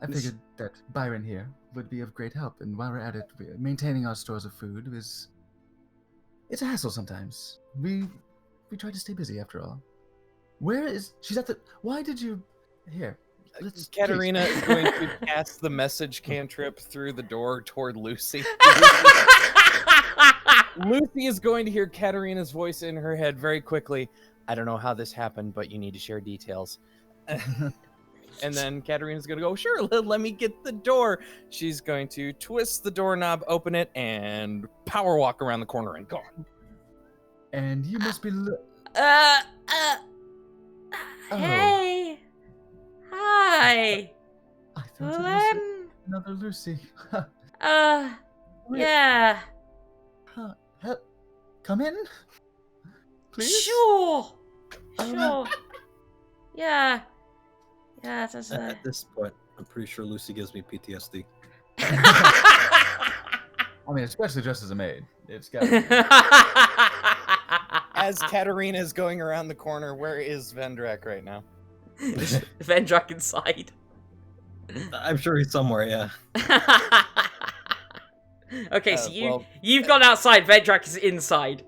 I figured that Byron here would be of great help, and while we're at it, maintaining our stores of food it's a hassle sometimes. We try to stay busy after all. She's at the... Why did you... Here, Katterina is going to cast the message cantrip through the door toward Lucy. Lucy is going to hear Katterina's voice in her head very quickly. I don't know how this happened, but you need to share details. And then Katterina's going to go, sure, let me get the door. She's going to twist the doorknob, open it, and power walk around the corner and gone. And you must be... Hey. Hi. I thought it was another Lucy. Yeah. Come in? Please? Sure. Yeah. Yeah, that's At this point, I'm pretty sure Lucy gives me PTSD. I mean, especially just as a maid. It's got. As Katterina is going around the corner, where is Vendrak right now? Vendrak inside. I'm sure he's somewhere, yeah. Okay, so you've gone outside. Vendrak is inside.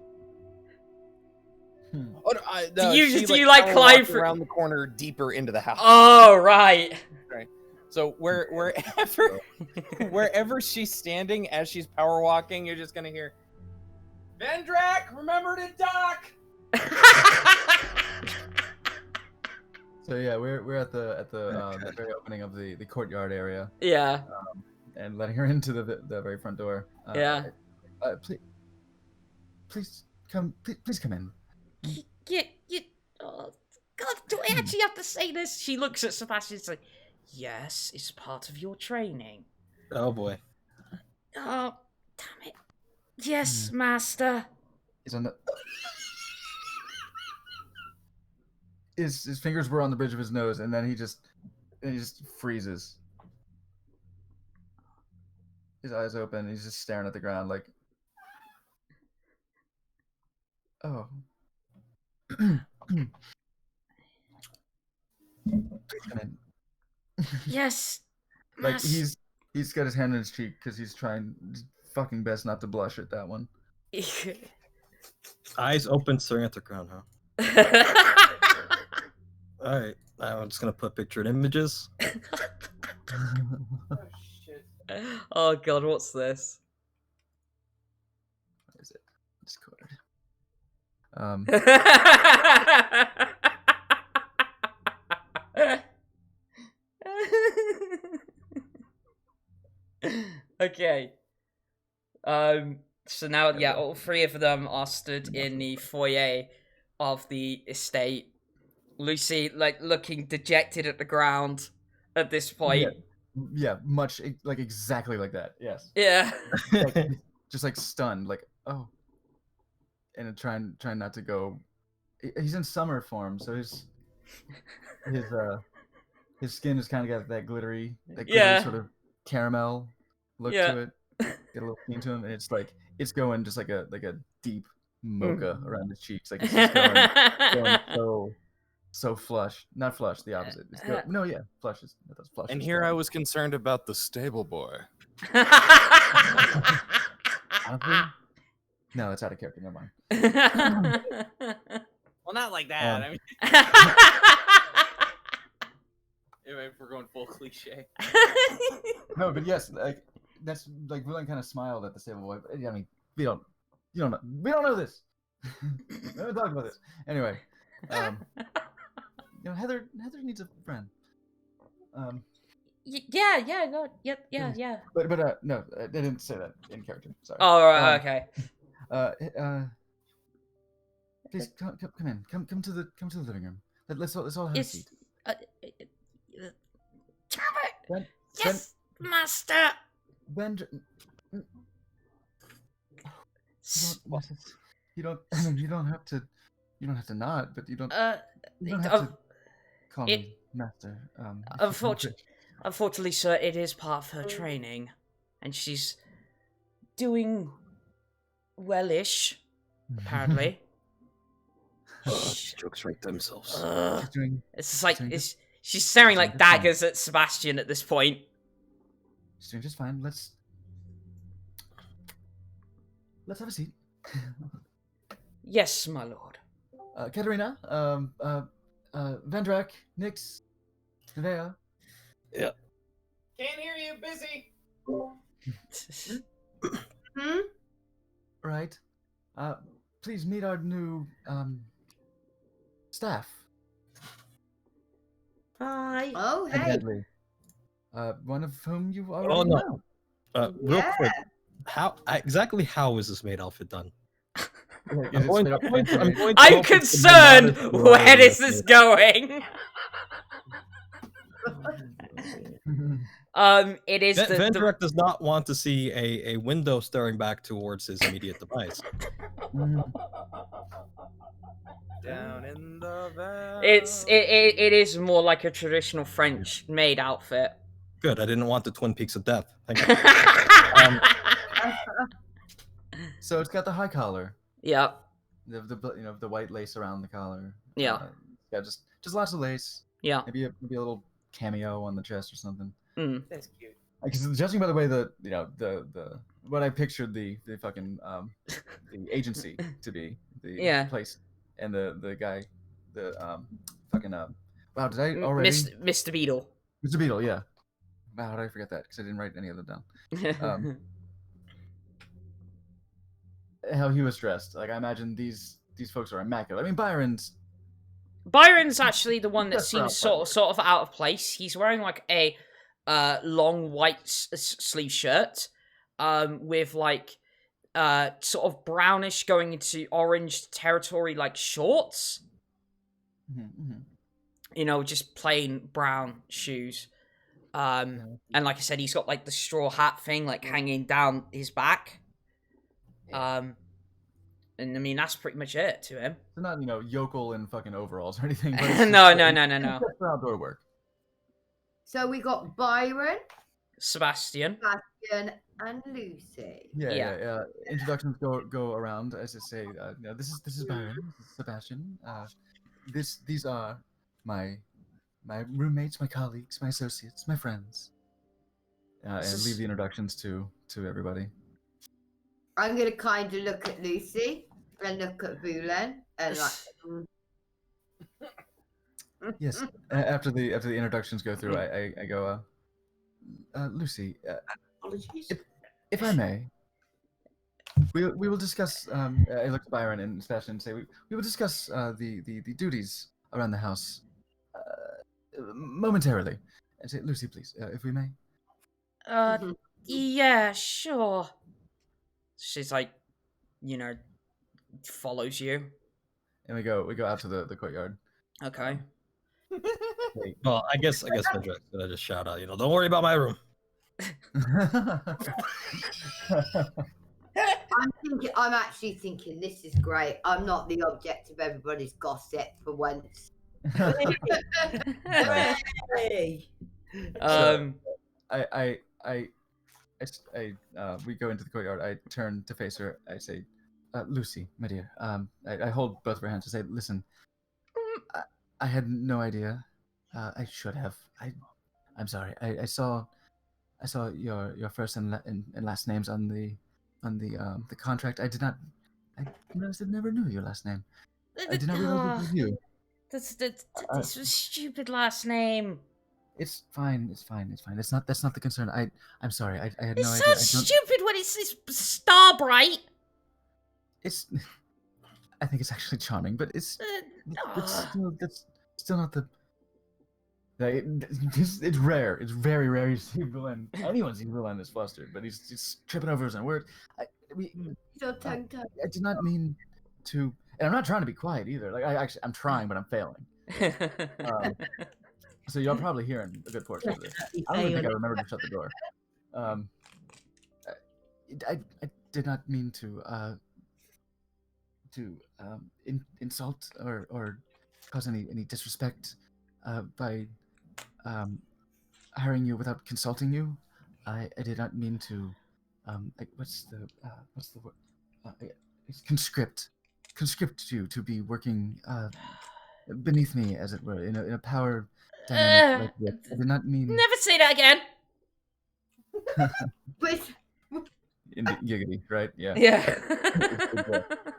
Oh, no, do you like climb around the corner deeper into the house? Oh, right. Right. So wherever she's standing as she's power walking, you're just gonna hear, Vendrak, remember to dock. So yeah, we're at the very opening of the courtyard area. Yeah. And letting her into the very front door. Yeah. Please come in. Oh, God, do I actually have to say this? She looks at Sebastian and says, yes, it's part of your training. Oh boy. Oh, damn it. Yes, master. He's on the... His fingers were on the bridge of his nose, and then he just freezes. His eyes open, he's just staring at the ground like... Oh. Please come in. Yes. Like he's got his hand on his cheek because he's trying his fucking best not to blush at that one. Eyes open, staring at the ground, huh? Alright, I'm just gonna put pictured images. Oh, shit. Oh, God, what's this? What is it? Discord. Okay. So now, yeah, all three of them are stood in the foyer of the estate. Lucy, like, looking dejected at the ground at this point. Yeah, much like exactly like that. Yes. Yeah. Like, just like stunned, like oh, and trying not to go. He's in summer form, so his skin has kind of got that glittery sort of caramel look to it. Get a little skin to him, and it's like it's going just like a deep mocha around his cheeks, like it's just going so flush, not flush, the opposite. It's flush is that's flush. And here I was concerned about the stable boy. Honestly, no, that's out of character. Never mind. Well, not like that. I mean, if we're going full cliche. No, but yes, like that's like Vulen kind of smiled at the stable boy. But, I mean, we don't know this. We haven't talked about this. Anyway, Heather needs a friend. Yeah. But no, I didn't say that in character. Sorry. Oh, right, okay. Please come in. Come to the living room. Let's all have a seat. Yes, master. You don't have to nod, but you don't have to call me master. Unfortunately, sir, it is part of her training, and she's doing well-ish, apparently. Jokes right themselves. It's just like she's staring like daggers at Sebastian at this point. She's doing just fine. Let's have a seat. Yes, my lord. Katterina, Vendrak, Nix, Nevaeh. Yeah. Can't hear you. Busy. Right. Please meet our new staff. Hi. Oh, hey. Evidently. One of whom you already know. Real quick, exactly how is this maid outfit done? I'm concerned. Where is this going? It is Vendrak does not want to see a window staring back towards his immediate device. Down in the valley. It is more like a traditional French maid outfit. Good. I didn't want the Twin Peaks of death. Thank you. So it's got the high collar. Yep. The white lace around the collar. Yeah. Yeah, just lots of lace. Yeah. Maybe a little cameo on the chest or something. That's cute. Because judging by the way the what I pictured the fucking the agency to be, the place, and the guy, fucking wow, did I already? Mr. Beetle. Mr. Beetle, yeah. Wow, how did I forget that? Because I didn't write any of them down. How he was dressed, like I imagine these folks are immaculate. I mean, Byron's actually the one that seems sort of out of place. He's wearing like a long white sleeve shirt, with like sort of brownish going into orange territory like shorts. Just plain brown shoes. And like I said, he's got like the straw hat thing like hanging down his back. And I mean that's pretty much it to him. So not yokel in fucking overalls or anything. But no. Just for outdoor work. So we got Byron, Sebastian, and Lucy. Yeah. Introductions go around as I say. This is Byron. This is Sebastian. These are my roommates, my colleagues, my associates, my friends. And leave the introductions to everybody. I'm gonna kind of look at Lucy and look at Vulen and like. Yes. After the introductions go through, I go, Lucy, if I may, we will discuss. I look at Byron and Sebastian and say we will discuss the duties around the house momentarily. And say, Lucy, please, if we may. Yeah, sure. She's like, follows you. And we go out to the courtyard. Okay. Well, I guess Vendrak should just shout out, don't worry about my room. I'm actually thinking this is great. I'm not the object of everybody's gossip for once. Hooray! We go into the courtyard. I turn to face her. I say, Lucy, my dear. I hold both of her hands and say, listen, I had no idea. I should have. I'm sorry. I saw your first and last names on the contract. I realized I never knew your last name. I did not realize it was you. That's a stupid last name. It's fine. It's fine. That's not the concern. I'm sorry. I had no idea. It sounds stupid when it's Starbright. It's. I think it's actually charming, but it's still not the. Like, it's rare. It's very rare to see Vulen. Anyone sees Vulen is flustered, but he's tripping over his own words. I did not mean to, and I'm not trying to be quiet either. Like I'm trying, but I'm failing. So y'all probably hearing a good portion of this. I don't even think I remember to shut the door. I did not mean to insult or cause any disrespect by hiring you without consulting you. I did not mean to what's the word? Conscript you to be working beneath me, as it were, in a power dynamic like this. I did not mean. Never say that again. In the giggity, right? Yeah. Yeah.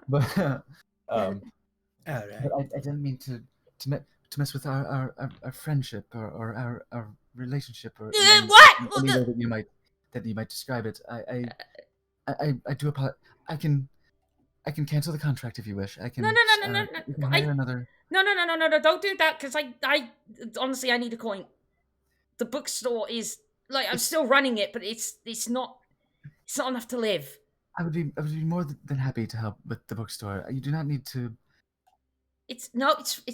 But I didn't mean to mess with our friendship or our relationship or what? any way that you might describe it. I do apologize. I can cancel the contract if you wish. I can. No. You can hire another. No! Don't do that, because I honestly I need a coin. The bookstore is like I'm still running it, but it's not enough to live. I would be more than happy to help with the bookstore. You do not need to. It's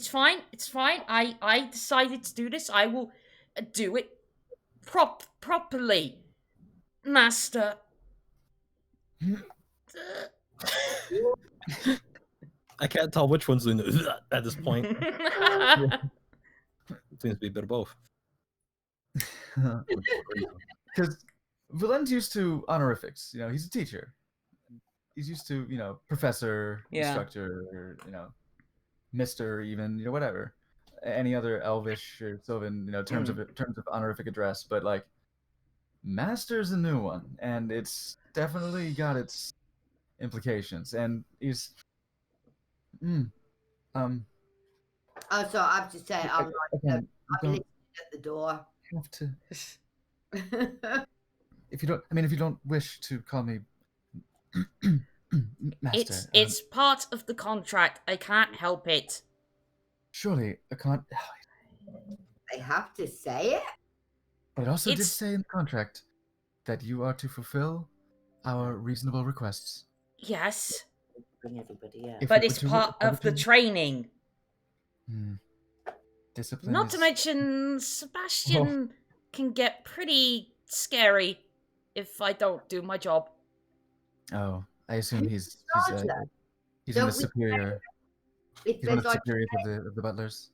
fine. It's fine. I decided to do this. I will do it properly, master. I can't tell which one's doing it at this point. Seems to be a bit of both. Because Vulen's used to honorifics. He's a teacher. He's used to, professor, instructor, or, mister, even, whatever. Any other elvish or sylvan, terms of honorific address. But, like, master's a new one. And it's definitely got its implications. And he's... Oh, so I have to say, I'm listening at the door. Have to. If you don't wish to call me master, it's part of the contract. I can't help it. Surely I can't. They have to say it. But it also did say in the contract that you are to fulfill our reasonable requests. Yes. Bring everybody out. But it's part of the training. Discipline. Not to mention, Sebastian can get pretty scary if I don't do my job. Oh, I assume he's one of the superior. He's one of the superiors of the butlers.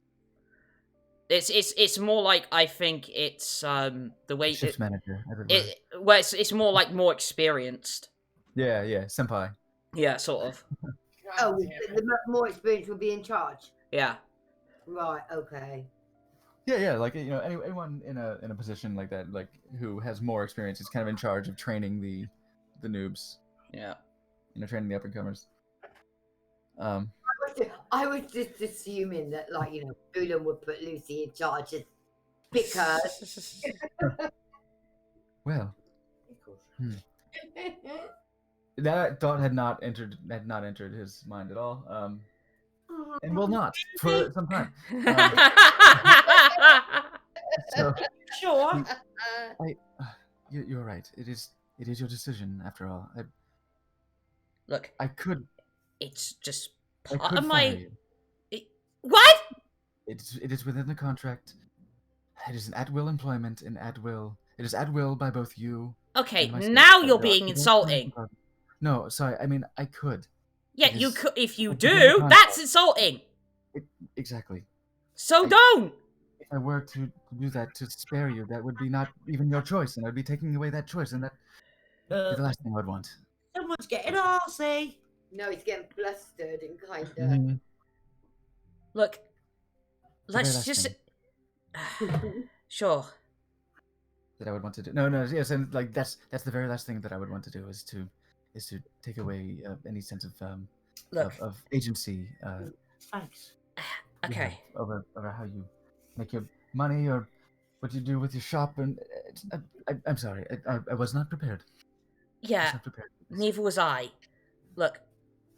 It's more like, I think it's the way shift manager. It's more like more experienced. Yeah, senpai. Yeah, sort of. Oh, the more experienced will be in charge. Yeah. Right. Okay. Yeah. Like anyone in a position like that, like who has more experience, is kind of in charge of training the noobs. Yeah. Training the up and comers. I was just assuming that, like, Vulen would put Lucy in charge because. Well. That thought had not entered his mind at all. And will not for some time. So, Sure. You're right. It is your decision after all. Look. I could. It's just I part could of fire my. you. What? It is within the contract. It is an at-will employment, and at-will. It is at-will by both you. Okay, and myself. now you're There are- being there are insulting. terms. No, sorry. I mean, I could. Yeah, It you is- could. If you it's within the do, contract. that's insulting. Exactly. So don't. If I were to do that to spare you, that would be not even your choice, and I'd be taking away that choice, and that would be the last thing I would want. Someone's getting arsey. No, he's getting flustered and kind of. Mhm. Look, The very let's last just. thing Sure. that I would want to do. No, yes, and like that's the very last thing that I would want to do is to take away any sense of Look. of agency. Thanks. you Okay. have over how you make your money or what you do with your shop, and I'm sorry, I was not prepared. I was Yeah. not prepared for this. Neither was I. Look,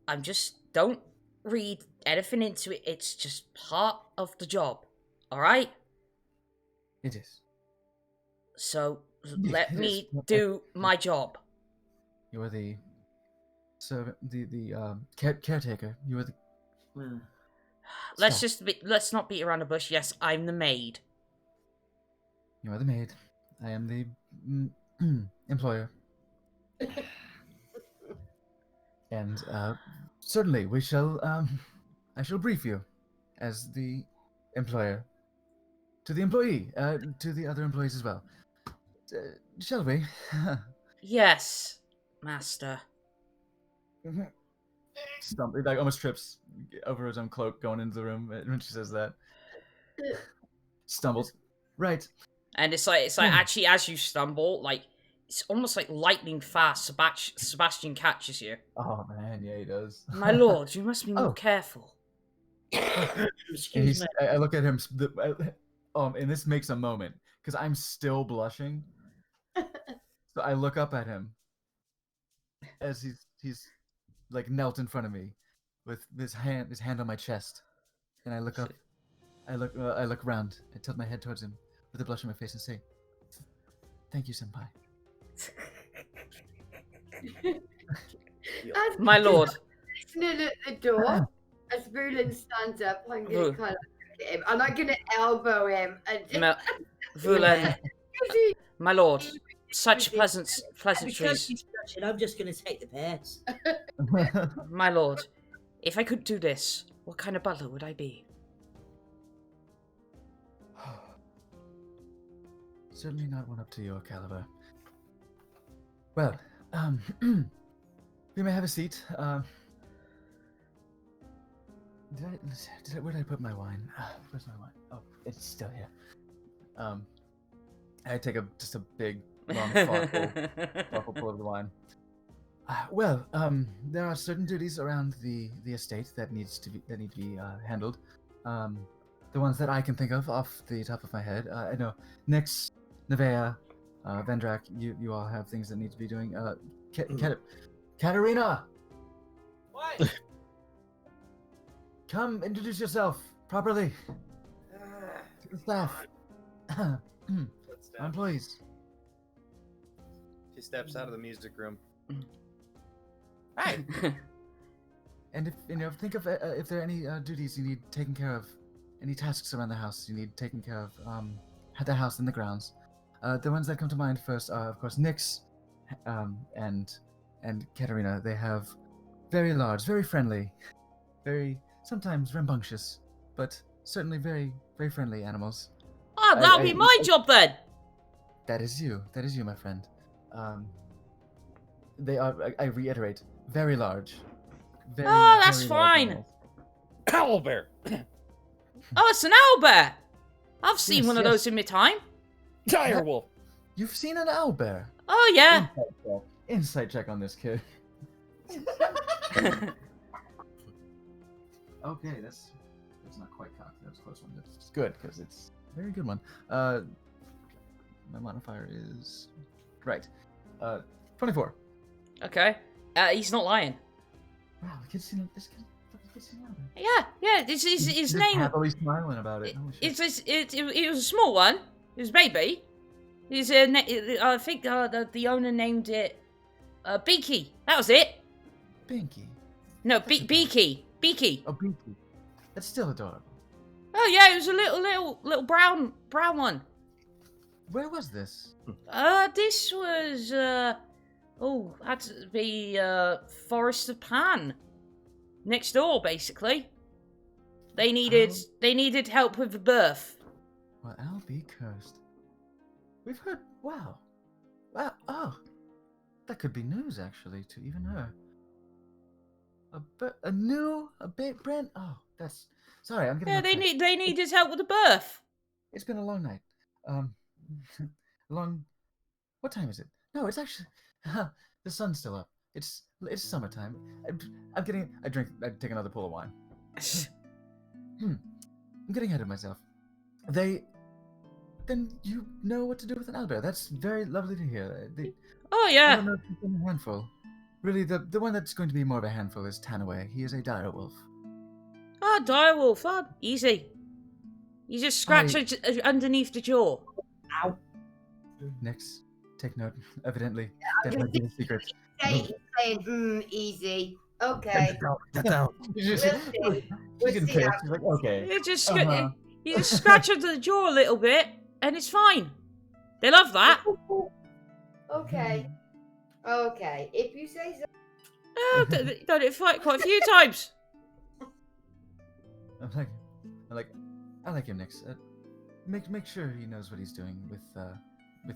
I'm just don't read anything into it. It's just part of the job. All right. It is. So Yeah, let it me is. do my job. You are the servant, the caretaker. You are the. Stop. Let's not beat around the bush. Yes, I'm the maid. You are the maid. I am the employer. And certainly we shall. I shall brief you, as the employer, to the employee, to the other employees as well. Shall we? Yes, master. Like almost trips over his own cloak going into the room when she says that. Stumbles. Right. And it's like actually as you stumble, like it's almost like lightning fast. Sebastian catches you. Oh man, yeah, he does. My lord, you must be more Oh. careful. Excuse me. I look at him, and this makes a moment because I'm still blushing. So I look up at him as he's like knelt in front of me with his hand on my chest, and I look up. I look around. I tilt my head towards him with a blush on my face and say, "Thank you, senpai." As My lord. listening at the door, as Vulen stands up, I'm going to kind of look at him, and I'm going to elbow him. And Vulen, my lord, such Because pleasantries. she's touching, I'm just going to take the piss. My lord, if I could do this, what kind of butler would I be? Certainly not one up to your caliber. Well, we may have a seat. Where did I put my wine? Where's my wine? Oh, it's still here. I take just a big, long, thoughtful pull of the wine. Well, there are certain duties around the estate that need to be handled. The ones that I can think of off the top of my head. I know Nyx, Nevaeh, Vendrak. You all have things that need to be doing. Katterina, What? come introduce yourself properly to the staff. Our employees. She steps out of the music room. Hey. And if think of if there are any duties you need taken care of, any tasks around the house you need taken care of, at the house and the grounds. The ones that come to mind first are, of course, Nyx, and Katterina. They have very large, very friendly, very sometimes rambunctious, but certainly very, very friendly animals. Oh, that'll be my job then. That is you, my friend. They are, I reiterate, very large. Very, Oh, that's very large fine. animals. Owlbear. Oh, it's an owlbear. I've seen Yes, one of yes. those in my time. Direwolf. You've seen an owlbear? Oh yeah. Insight check on this kid. Okay, that's not quite cocked. That's a close one. That's good because it's a very good one. My modifier is right. 24. Okay. He's not lying. Wow, the kid's seen this kid's seen an owlbear. Yeah. His He's name. happily smiling about it. Holy shit. It was a small one. It was a baby. He's I think the owner named it Beaky. That was it. Binky. No, That's adorable. Beaky. Beaky. Oh, Binky. That's still adorable. Oh yeah, it was a little brown one. Where was this? This was had to be Forest of Pan. Next door, basically. They needed help with the birth. Well, I'll be cursed. We've heard. Wow. Oh, that could be news actually to even her. A big Brent. Oh, that's. Sorry, I'm getting. Yeah, upset. they needed help with the birth. It's been a long night. Long. What time is it? No, it's actually. The sun's still up. It's summertime. I take another pull of wine. I'm getting ahead of myself. Then you know what to do with an owlbear. That's very lovely to hear. Oh I yeah. don't know if it's been a handful. Really, the one that's going to be more of a handful is Tanaway. He is a direwolf. Oh, direwolf. Oh, easy. You just scratch it underneath the jaw. Ow. Next, take note. Evidently, that might be the secret. Saying, easy. Okay. Get down. You just, We'll see. We'll she's see pissed. how- She's like, okay. You just scratch under the jaw a little bit, and it's fine. They love that. Okay. Okay. If you say so. Oh, done it quite a few times. I like him, Nix. Make sure he knows what he's doing with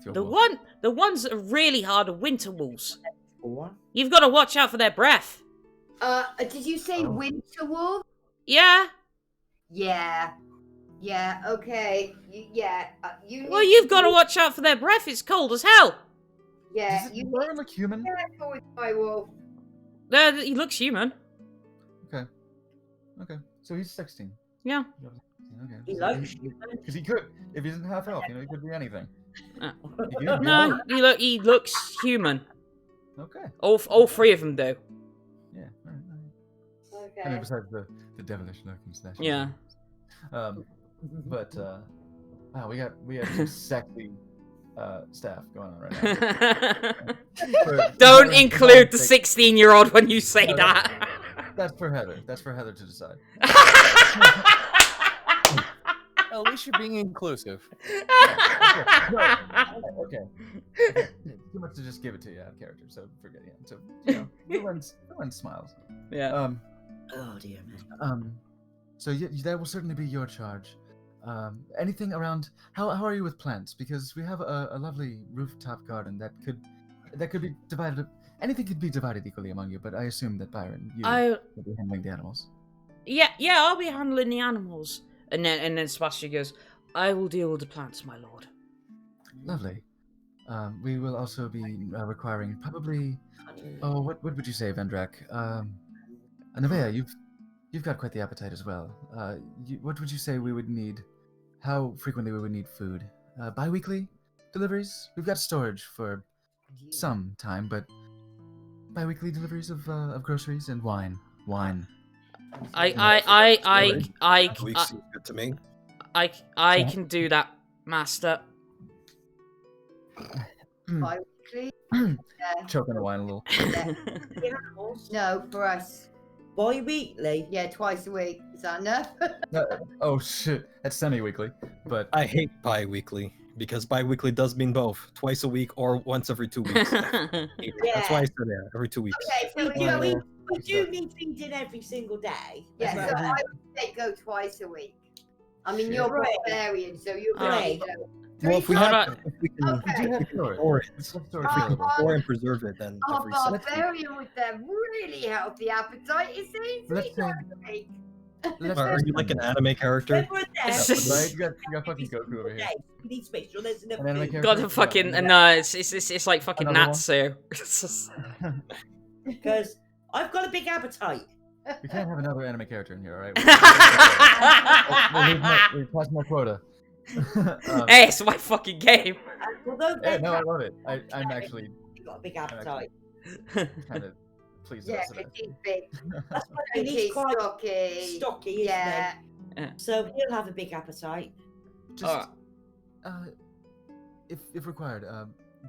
your The wolf. ones that are really hard are winter wolves. What? You've got to watch out for their breath. Did you say winter wolf? Yeah. Yeah. Yeah. Okay. Well, you've got to watch out for their breath. It's cold as hell. Yeah. Does it You burn like human? be careful with my wolf. He looks human. Okay. So he's 16. Yeah. Okay. He So likes you. Because he could, if he isn't half elf, he could be anything. Uh, He could be No, he looks human. Okay. All three of them do. Yeah. All right. I mean, Okay. besides the devilish looking slash. Yeah. But wow, we have some sexy staff going on right now. Don't include the 16-year-old when you say No, that. That's for Heather. That's for Heather to decide. At least you're being inclusive. Okay. Too much to just give it to you out of character, so forget it. So Vulen smiles. Yeah. Oh dear man. So that will certainly be your charge. Anything around? How are you with plants? Because we have a lovely rooftop garden that could be divided. Anything could be divided equally among you, but I assume that Byron, you will be handling the animals. Yeah, I'll be handling the animals. And then Sebastian goes, I will deal with the plants, my lord. Lovely. We will also be requiring probably. Oh, what would you say, Vendrak? Nevaeh, you've got quite the appetite as well. What would you say we would need? How frequently we would need food? Bi-weekly deliveries? We've got storage for some time, but bi-weekly deliveries of groceries and wine. Weeks seems good to me. I can do that, master. Bi-weekly? Choking the wine a little. No, for us. Bi-weekly? Yeah, twice a week. Is that enough? Oh shit, that's semi-weekly, but I hate bi-weekly because bi-weekly does mean both twice a week or once every 2 weeks. That's why I said every 2 weeks. Okay, so We do need feeding every single day. yeah, That's so right. I would say go twice a week. I mean, you're Right. barbarian, so you're Right. going to go. Well, if we How have, about- if we can, Okay. we do have storage. store it, It's got storage Oh, available. store and preserve it, then I'm a every second. barbarian with them really healthy appetite. It seems Let's say- week. Are you like an anime character? When we're there, Right? You got fucking Goku over here. okay, we need to make sure there's enough An anime food. character? Got a fucking no. It's like fucking Another one? Natsu. Because I've got a big appetite. We can't have another anime character in here, all right? Hey, We've passed my quota. it's my fucking game. Although Yeah, no, I Vendrak love it. I'm actually got a big appetite. kind of pleased Yeah, with because that. he's big. That's why And he's he's quite stocky. stocky, isn't Yeah. he? So he'll have a big appetite. Just, if required,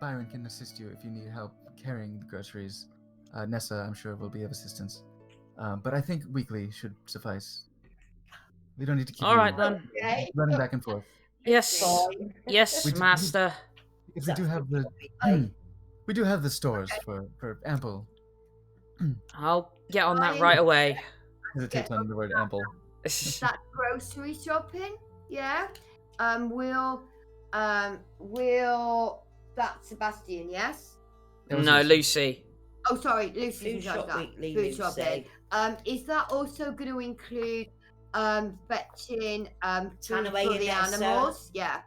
Byron can assist you if you need help carrying the groceries. Nessa, I'm sure, will be of assistance. But I think weekly should suffice. We don't need to keep All you right then. Okay. running back and forth. Yes. Fine. Yes, We do- master. Because we do have the we do have the stores for ample. I'll get on that right away. Hesitates on the word ample. That's grocery shopping. Yeah. We'll that's Sebastian, yes? That was No, Lucy. Lucy. Oh sorry, Lucy's Food in charge of shop that. weekly, Food shopping. Lucy. Is that also going to include fetching Tanner food away for in the there, sir. animals? Yeah.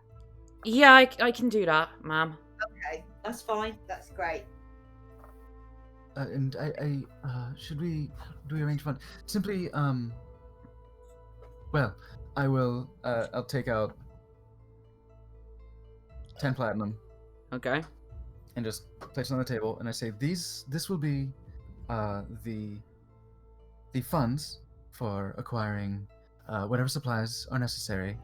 Yeah, I can do that, ma'am. Okay, That's fine. that's great. And should we arrange fun? Simply well, I will I'll take out 10 platinum Okay. and just place it on the table, and I say this will be the funds for acquiring whatever supplies are necessary.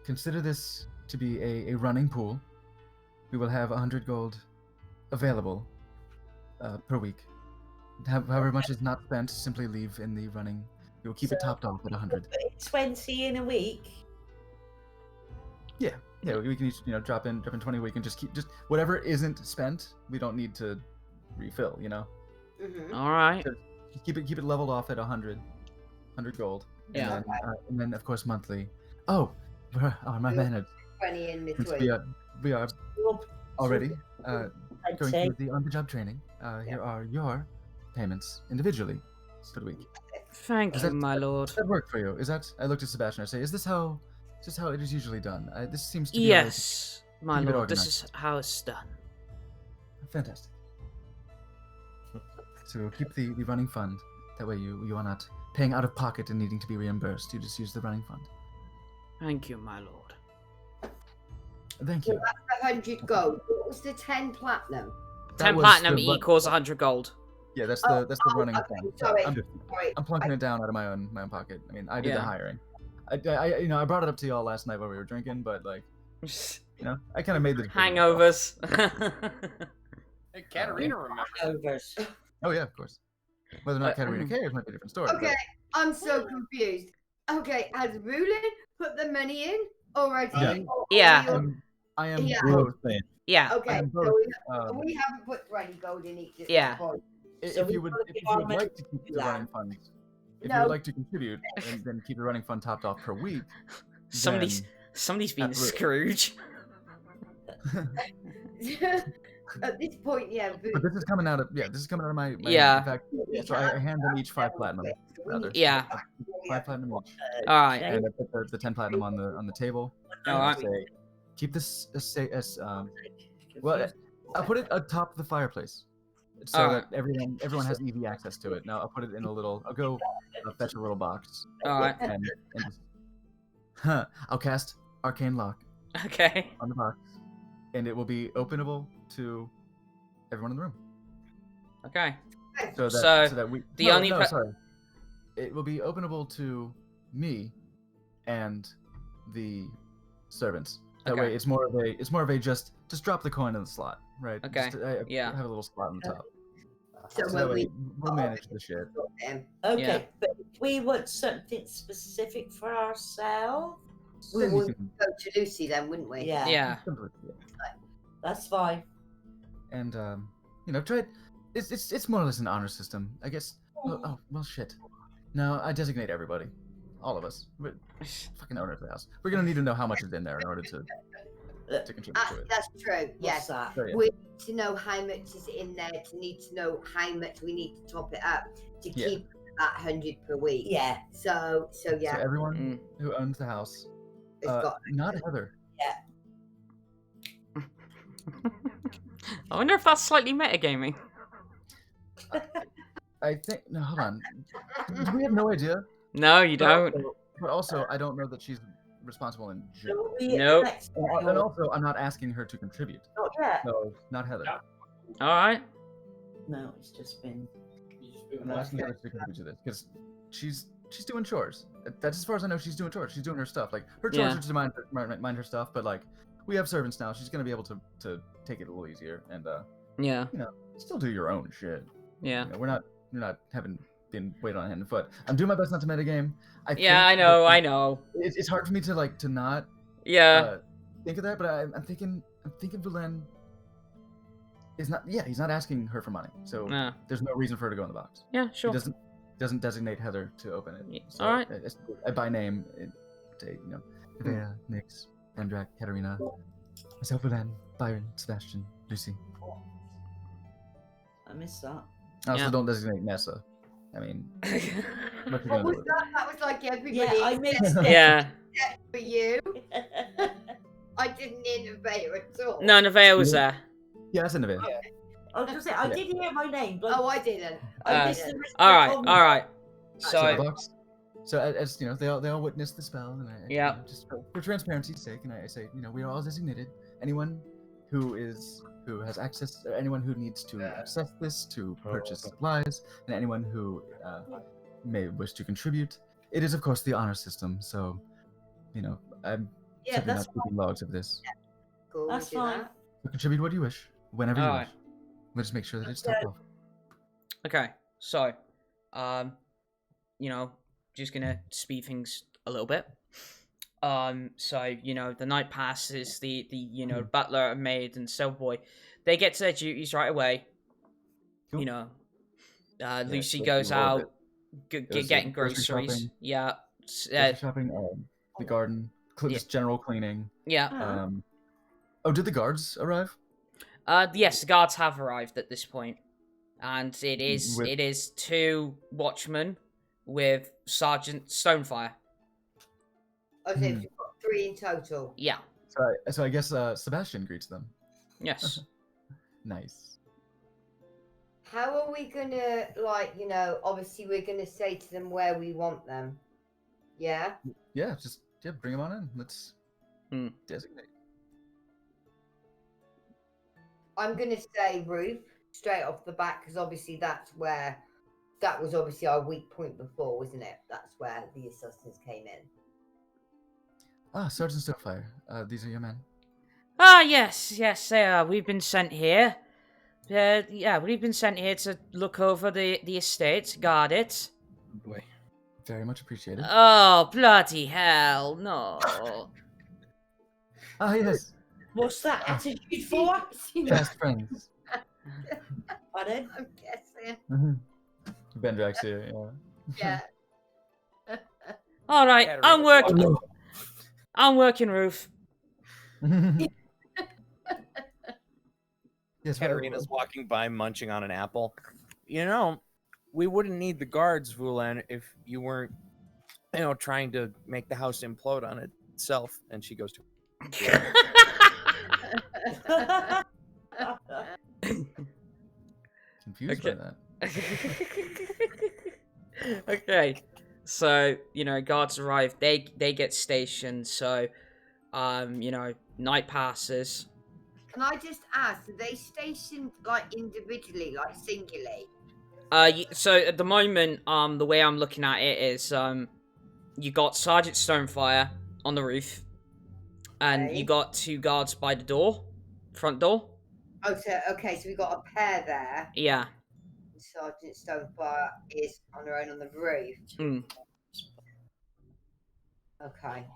Consider this to be a running pool. We will have 100 gold available per week. However much is not spent, simply leave in the running. We will keep it topped off at 100. 20 in a week. Yeah, we can each, drop in 20 a week and just whatever isn't spent, we don't need to refill, Mm-hmm. All right. Just keep it leveled off at 100 gold. Yeah. And then of course monthly. Oh, my managed. 20 in Since between. we are already going through the on-the-job training. Here are your payments individually for the week. Thank Does you, that- my lord. Does that work for you? Is that? I looked at Sebastian. I say, is this how it is usually done? This seems to be Yes, my keep it lord. This organized. is how it's done. Fantastic. So we'll keep the running fund. That way you are not paying out of pocket and needing to be reimbursed. You just use the running fund. Thank you, my lord. Thank you. 100 gold. What was the 10 platinum? 10 was platinum the- equals 100 gold. Yeah, that's the running okay, fund. sorry. I'm plunking it down out of my own pocket. I mean, I did the Yeah. hiring. I brought it up to y'all last night while we were drinking, but like, I kind of made the decision. Hangovers. Hey, Katterina remembers. Overs. Oh yeah, of course. Whether or not Katterina cares might be a different story. Okay, I'm so confused. Okay, has Vulen put the money in already? Yeah. Or Yeah. are But you- I am Yeah. both. Yeah. Okay, I'm so both, we haven't put 20 gold in each at this Yeah. point. So If we you would wanna if give you our would money like to keep to the running that. funds, if you No. would like to contribute and then keep the running fund topped off per week, Somebody's then been absolutely. Scrooge. At this point, yeah. But this is coming out of my Yeah. In fact, so I hand them each 5 platinum. Rather. Yeah. 5 platinum each. All right. And I put the 10 platinum on the table. All And I right. say, keep this as well. I'll put it atop the fireplace, so Alright. that everyone has easy access to it. Now I'll put it in a little. I'll go fetch a little box All right. and just, I'll cast Arcane Lock Okay. on the box, and it will be openable to everyone in the room. Okay. So So, that we the no, only no, pe- sorry. It will be openable to me and the servants. That Okay. way, it's more of a just drop the coin in the slot, right? Okay, Just, yeah. Have a little slot on top. So So when that way, we we'll manage the shit. Okay, Yeah. but if we want something specific for ourselves, we Then you would can- go to Lucy then, wouldn't we? yeah, Yeah. that's fine. And try it. It's more or less an honor system, I guess. Oh well, shit. No, I designate everybody, all of us. We're fucking owners of the house. We're gonna need to know how much is in there in order to contribute to it. That's true. What's Yes. that? So, yeah. We need to know how much is in there to need to know how much we need to top it up to Yeah. keep that 100 per week. Yeah, So yeah, So everyone Mm. who owns the house, it's got not Heather. I wonder if that's slightly metagaming. I think no. Hold on. Do we have no idea? No, you don't. But also, I don't know that she's responsible in so general. we Nope. expect And also, I'm not asking her to contribute. not yet. So, not Heather. All right. No, it's just been. I'm not asking her to contribute to this because she's doing chores. That's as far as I know. She's doing chores. She's doing her stuff. Like her chores Yeah. are just to mind her stuff. But like, we have servants now. She's gonna be able to take it a little easier and Yeah. still do your own shit. Yeah. We're not having being weighted on hand and foot. I'm doing my best not to metagame. I think know, that I know. It's hard for me to like to not think of that, but I'm thinking Vulen is not. Yeah, he's not asking her for money, so there's no reason for her to go in the box. Yeah, sure. He doesn't designate Heather to open it. Yeah. So All right. I by name, say Nevaeh, Nyx, Vendrak, Katterina, myself, Vulen, Byron, Sebastian, Lucy. I missed that. I also don't designate Nessa. I mean, what was that? That was like everybody. Yeah, I missed it. Yeah. For you. I didn't hear Nevaeh at all. No, Nevaeh was there. Yeah, that's a Nevaeh. I was going to say, I did hear my name, but Oh, I didn't. I missed the rest all of the right, comment. all right. So as you know, they all witnessed the spell, and I just for transparency's sake, and I say, we are all designated. Anyone who has access, or anyone who needs to access this to purchase supplies, and anyone who may wish to contribute. It is, of course, the honor system. So, I'm simply not keeping logs of this. Yeah. Cool. That's fine. So contribute what you wish, whenever you wish. We'll just make sure that it's topped off. Okay, so, just gonna speed things a little bit. So, the night passes, the butler, maid, and cellboy, they get to their duties right away. Cool. Lucy goes out, getting groceries. Shopping. Yeah. Grocery shopping, the garden, just general cleaning. Yeah. Did the guards arrive? Yes, the guards have arrived at this point. And it is 2 watchmen with Sergeant Stonefire. Okay, you've got 3 in total. Yeah. So I guess Sebastian greets them. Yes. Nice. How are we gonna, obviously we're gonna say to them where we want them. Yeah? Yeah, bring them on in. Let's designate. I'm gonna say roof straight off the bat, because obviously that was obviously our weak point before, wasn't it? That's where the assassins came in. Sergeant Stonefire, these are your men. Yes, they are. We've been sent here. We've been sent here to look over the estate, guard it. Boy. Very much appreciated. Oh, bloody hell, no. Yes. What's that attitude for? Best friends. Pardon? I'm guessing. Vendrak's here, Yeah. All right, I'm working. Oh, no. I'm working, Roof. Yes, Katterina's walking by, munching on an apple. We wouldn't need the guards, Vulen, if you weren't, trying to make the house implode on itself. And she goes to. Confused by that. Okay, so guards arrive. They get stationed. So, night passes. Can I just ask, are they stationed individually, singularly? So at the moment, the way I'm looking at it is, you got Sergeant Stonefire on the roof, and you got 2 guards by the front door. Oh, so we got a pair there. Yeah. Sergeant Stonefire is on her own on the roof. Okay.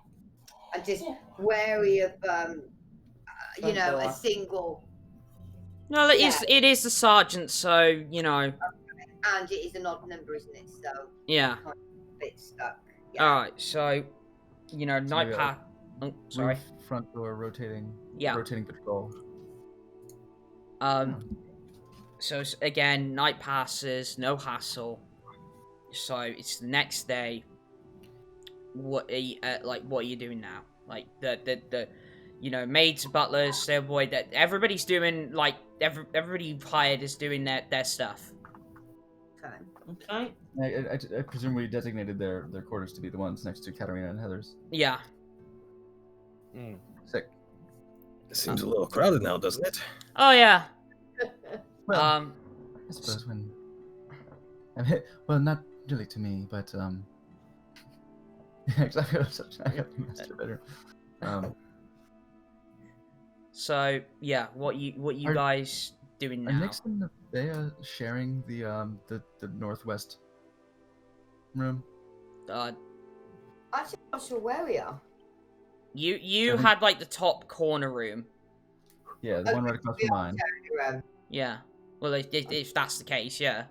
I'm just wary of, a single. No, it is the sergeant, so And it is an odd number, isn't it? So yeah. I'm a bit stuck. Yeah. All right, so night pass. Oh, sorry. Roof, front door, rotating. Yeah. Rotating patrol. So again, night passes, no hassle. So it's the next day. What are you doing now? Like the maids, butlers, their boy, that everybody's doing everybody hired is doing their stuff. Okay. I presume we designated their quarters to be the ones next to Katterina and Heather's. Yeah. Sick. It seems a little crowded now, doesn't it? Oh yeah. Well, I suppose when. Well, not really to me, but I got the master bedroom. So yeah, what you guys doing now? Are Nyx and Nevaeh sharing the northwest room? I'm not sure where we are. You had like the top corner room. Yeah, the one right across from mine. Room. Yeah. Well, if that's the case, yeah.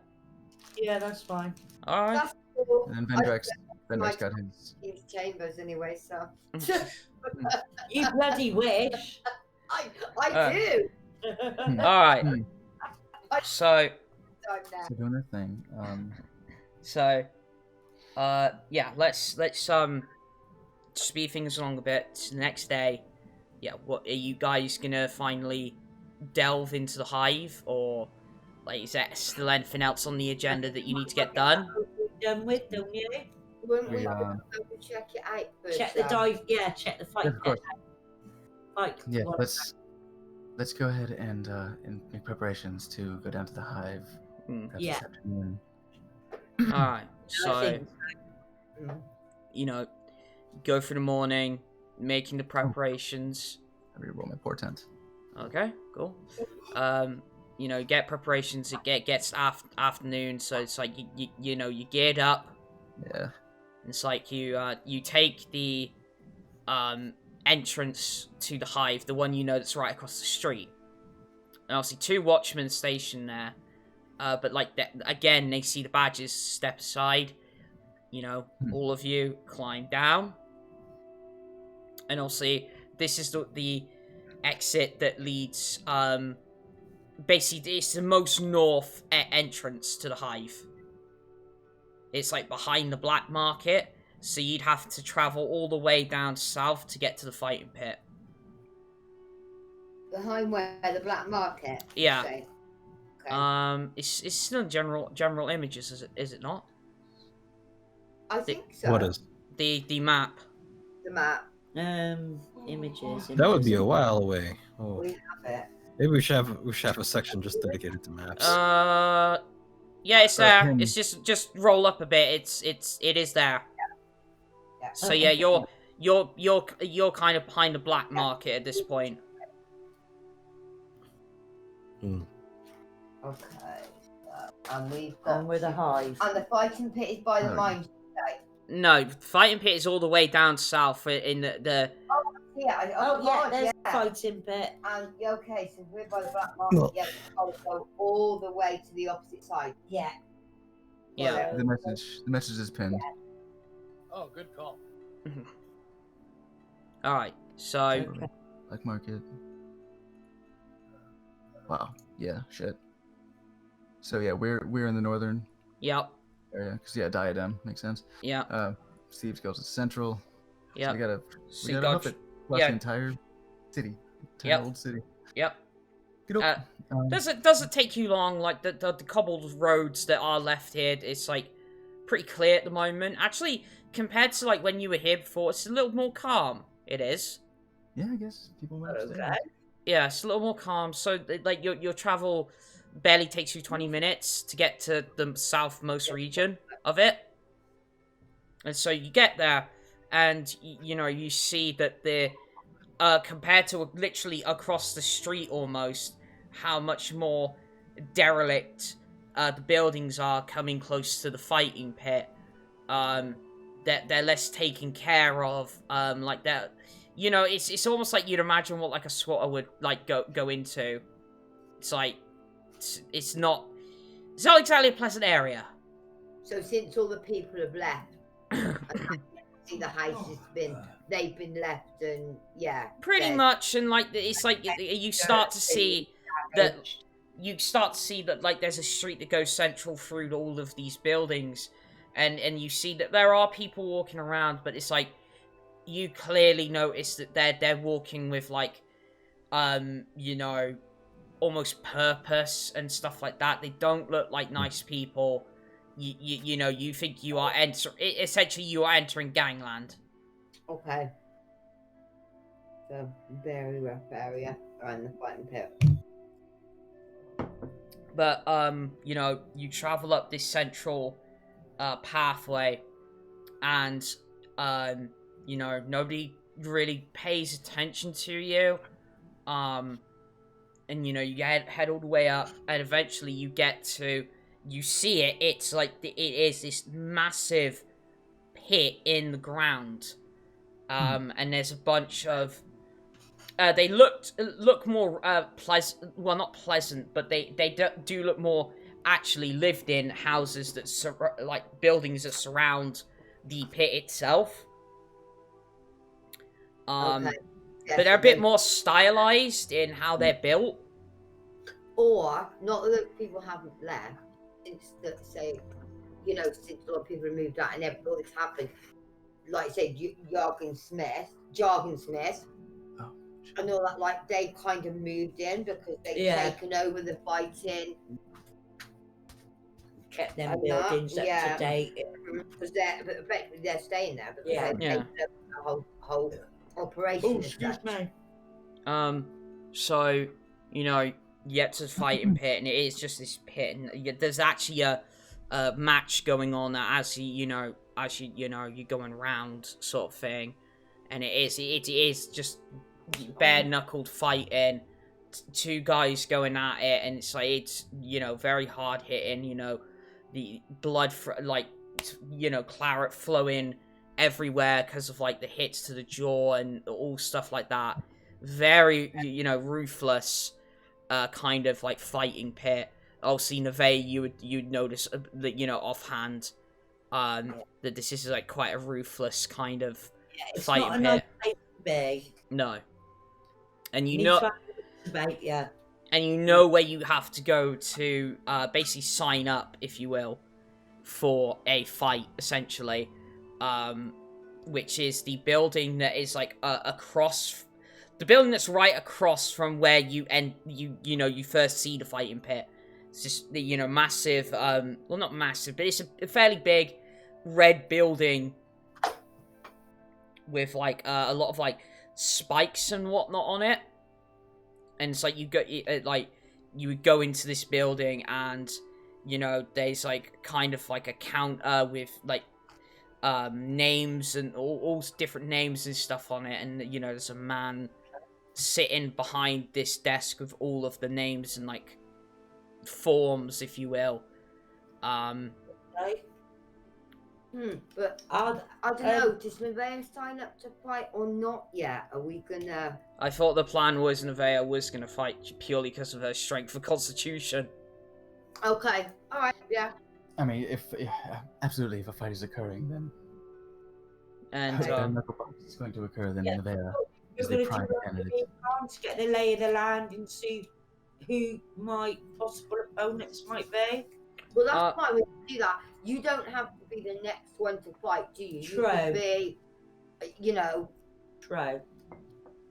Yeah, that's fine. All right. That's cool. And then Vendrak's got his. chambers anyway, so. You bloody wish. I do. All right. So. So doing their thing. Yeah. Let's speed things along a bit. The next day, yeah. What are you guys gonna finally delve into the hive, or like is there still anything else on the agenda that you need to get done? Done with, don't you? Wouldn't we check it out first? Check the dive. Yeah, check the fight. Yeah, of course. Like, Yeah, let's go ahead and make preparations to go down to the hive. Yeah. This afternoon. All right. So, you know, go for the morning, making the preparations. I reroll my portent. Okay, cool. You know, get preparations. It gets afternoon, so it's like you know you geared up. Yeah. It's like you take the entrance to the hive, the one you know that's right across the street. And obviously 2 watchmen stationed there. But like again, they see the badges, step aside. You know, all of you climb down. And obviously, this is the exit that leads. Basically, it's the most north entrance to the hive. It's like behind the black market, so you'd have to travel all the way down south to get to the fighting pit. Behind where the black market? Yeah. Okay. It's still in general images, is it not? I think so. What is? The map. The map. Images. That would be a while away. Oh. We have it. Maybe we should have a section just dedicated to maps. Yeah, it's there. It's just roll up a bit. It is there. Yeah. So yeah, you're kind of behind the black market at this point. Okay. And we've got. with a hive. And the fighting pit is by the mine. No, fighting pit is all the way down south in the. Yeah, there's a fighting pit. And okay, so we're by the black market. Yeah, we've got to go all the way to the opposite side. Yeah. Yeah. The message is pinned. Yeah. Oh, good call. All right, so. Black market. Wow. Yeah. Shit. So yeah, we're in the northern. Yep. Area, because yeah, diadem makes sense. Yeah. Steve's goes to central. Yeah. So we gotta hoof it across the entire city. Old city. Yep. Does it take you long? Like the cobbled roads that are left here, it's like pretty clear at the moment. Actually, compared to like when you were here before, it's a little more calm. It is. Yeah, I guess people might have said. Yeah, it's a little more calm. So like your travel barely takes you 20 minutes to get to the southmost region of it. And so you get there, and you know you see that the compared to literally across the street almost, how much more derelict the buildings are coming close to the fighting pit. That they're less taken care of. Like that, you know, it's almost like you'd imagine what like a squatter would like go into. It's like it's not exactly a pleasant area. So since all the people have left, see the house has they've been left, and yeah, pretty much. And like it's like you start to see that like there's a street that goes central through all of these buildings, and you see that there are people walking around, but it's like you clearly notice that they're walking with like you know, almost purpose and stuff like that. They don't look like nice people. You know, you think you are essentially you are entering gangland. Okay. So very rough area around the fighting pit. But you know, you travel up this central pathway, and you know, nobody really pays attention to you. And you know, you head all the way up, and eventually you get to, you see it. It's like it is this massive pit in the ground, and there's a bunch of. They look more pleasant. Well, not pleasant, but they do look more actually lived in houses that like buildings that surround the pit itself. Okay. But they're a bit more stylized in how they're built. Or not that people haven't left since that say, since a lot of people have moved out and all this happened. Like I said, Jargon Smith, Oh, and all that. Like they kind of moved in because they've taken over the fighting. Kept them buildings up to date. Because they're staying there because they've taken over the whole operation. Oh, excuse me. So, you get to the fighting pit, and it is just this pit, and there's actually a match going on as you're going round sort of thing, and it is just bare knuckled fighting, two guys going at it, and it's very hard hitting, the blood claret flowing everywhere because of like the hits to the jaw and all stuff like that. Very ruthless kind of like fighting pit. Obviously, Nevaeh, you'd notice that offhand that this is like quite a ruthless kind of fighting pit. Not a nice place to be. No, and and you know where you have to go to basically sign up, if you will, for a fight essentially, which is the building that is like across. The building that's right across from where you first see the fighting pit. It's just the massive, well, not massive, but it's a fairly big red building with like a lot of like spikes and whatnot on it. And it's like you would go into this building and there's like kind of like a counter with like names and all different names and stuff on it, and there's a man sitting behind this desk with all of the names and like forms, if you will. But I don't know. Does Nevaeh sign up to fight or not yet? Are we gonna? I thought the plan was Nevaeh was gonna fight purely because of her strength and constitution. Okay. All right. Yeah. I mean, absolutely, if a fight is occurring, then and it's going to occur. Then Nevaeh is We're the going prime candidate. to get the lay of the land and see who my possible opponents might be. Well, that's fine. We can do that. You don't have to be the next one to fight, do you? True. You could be, True. a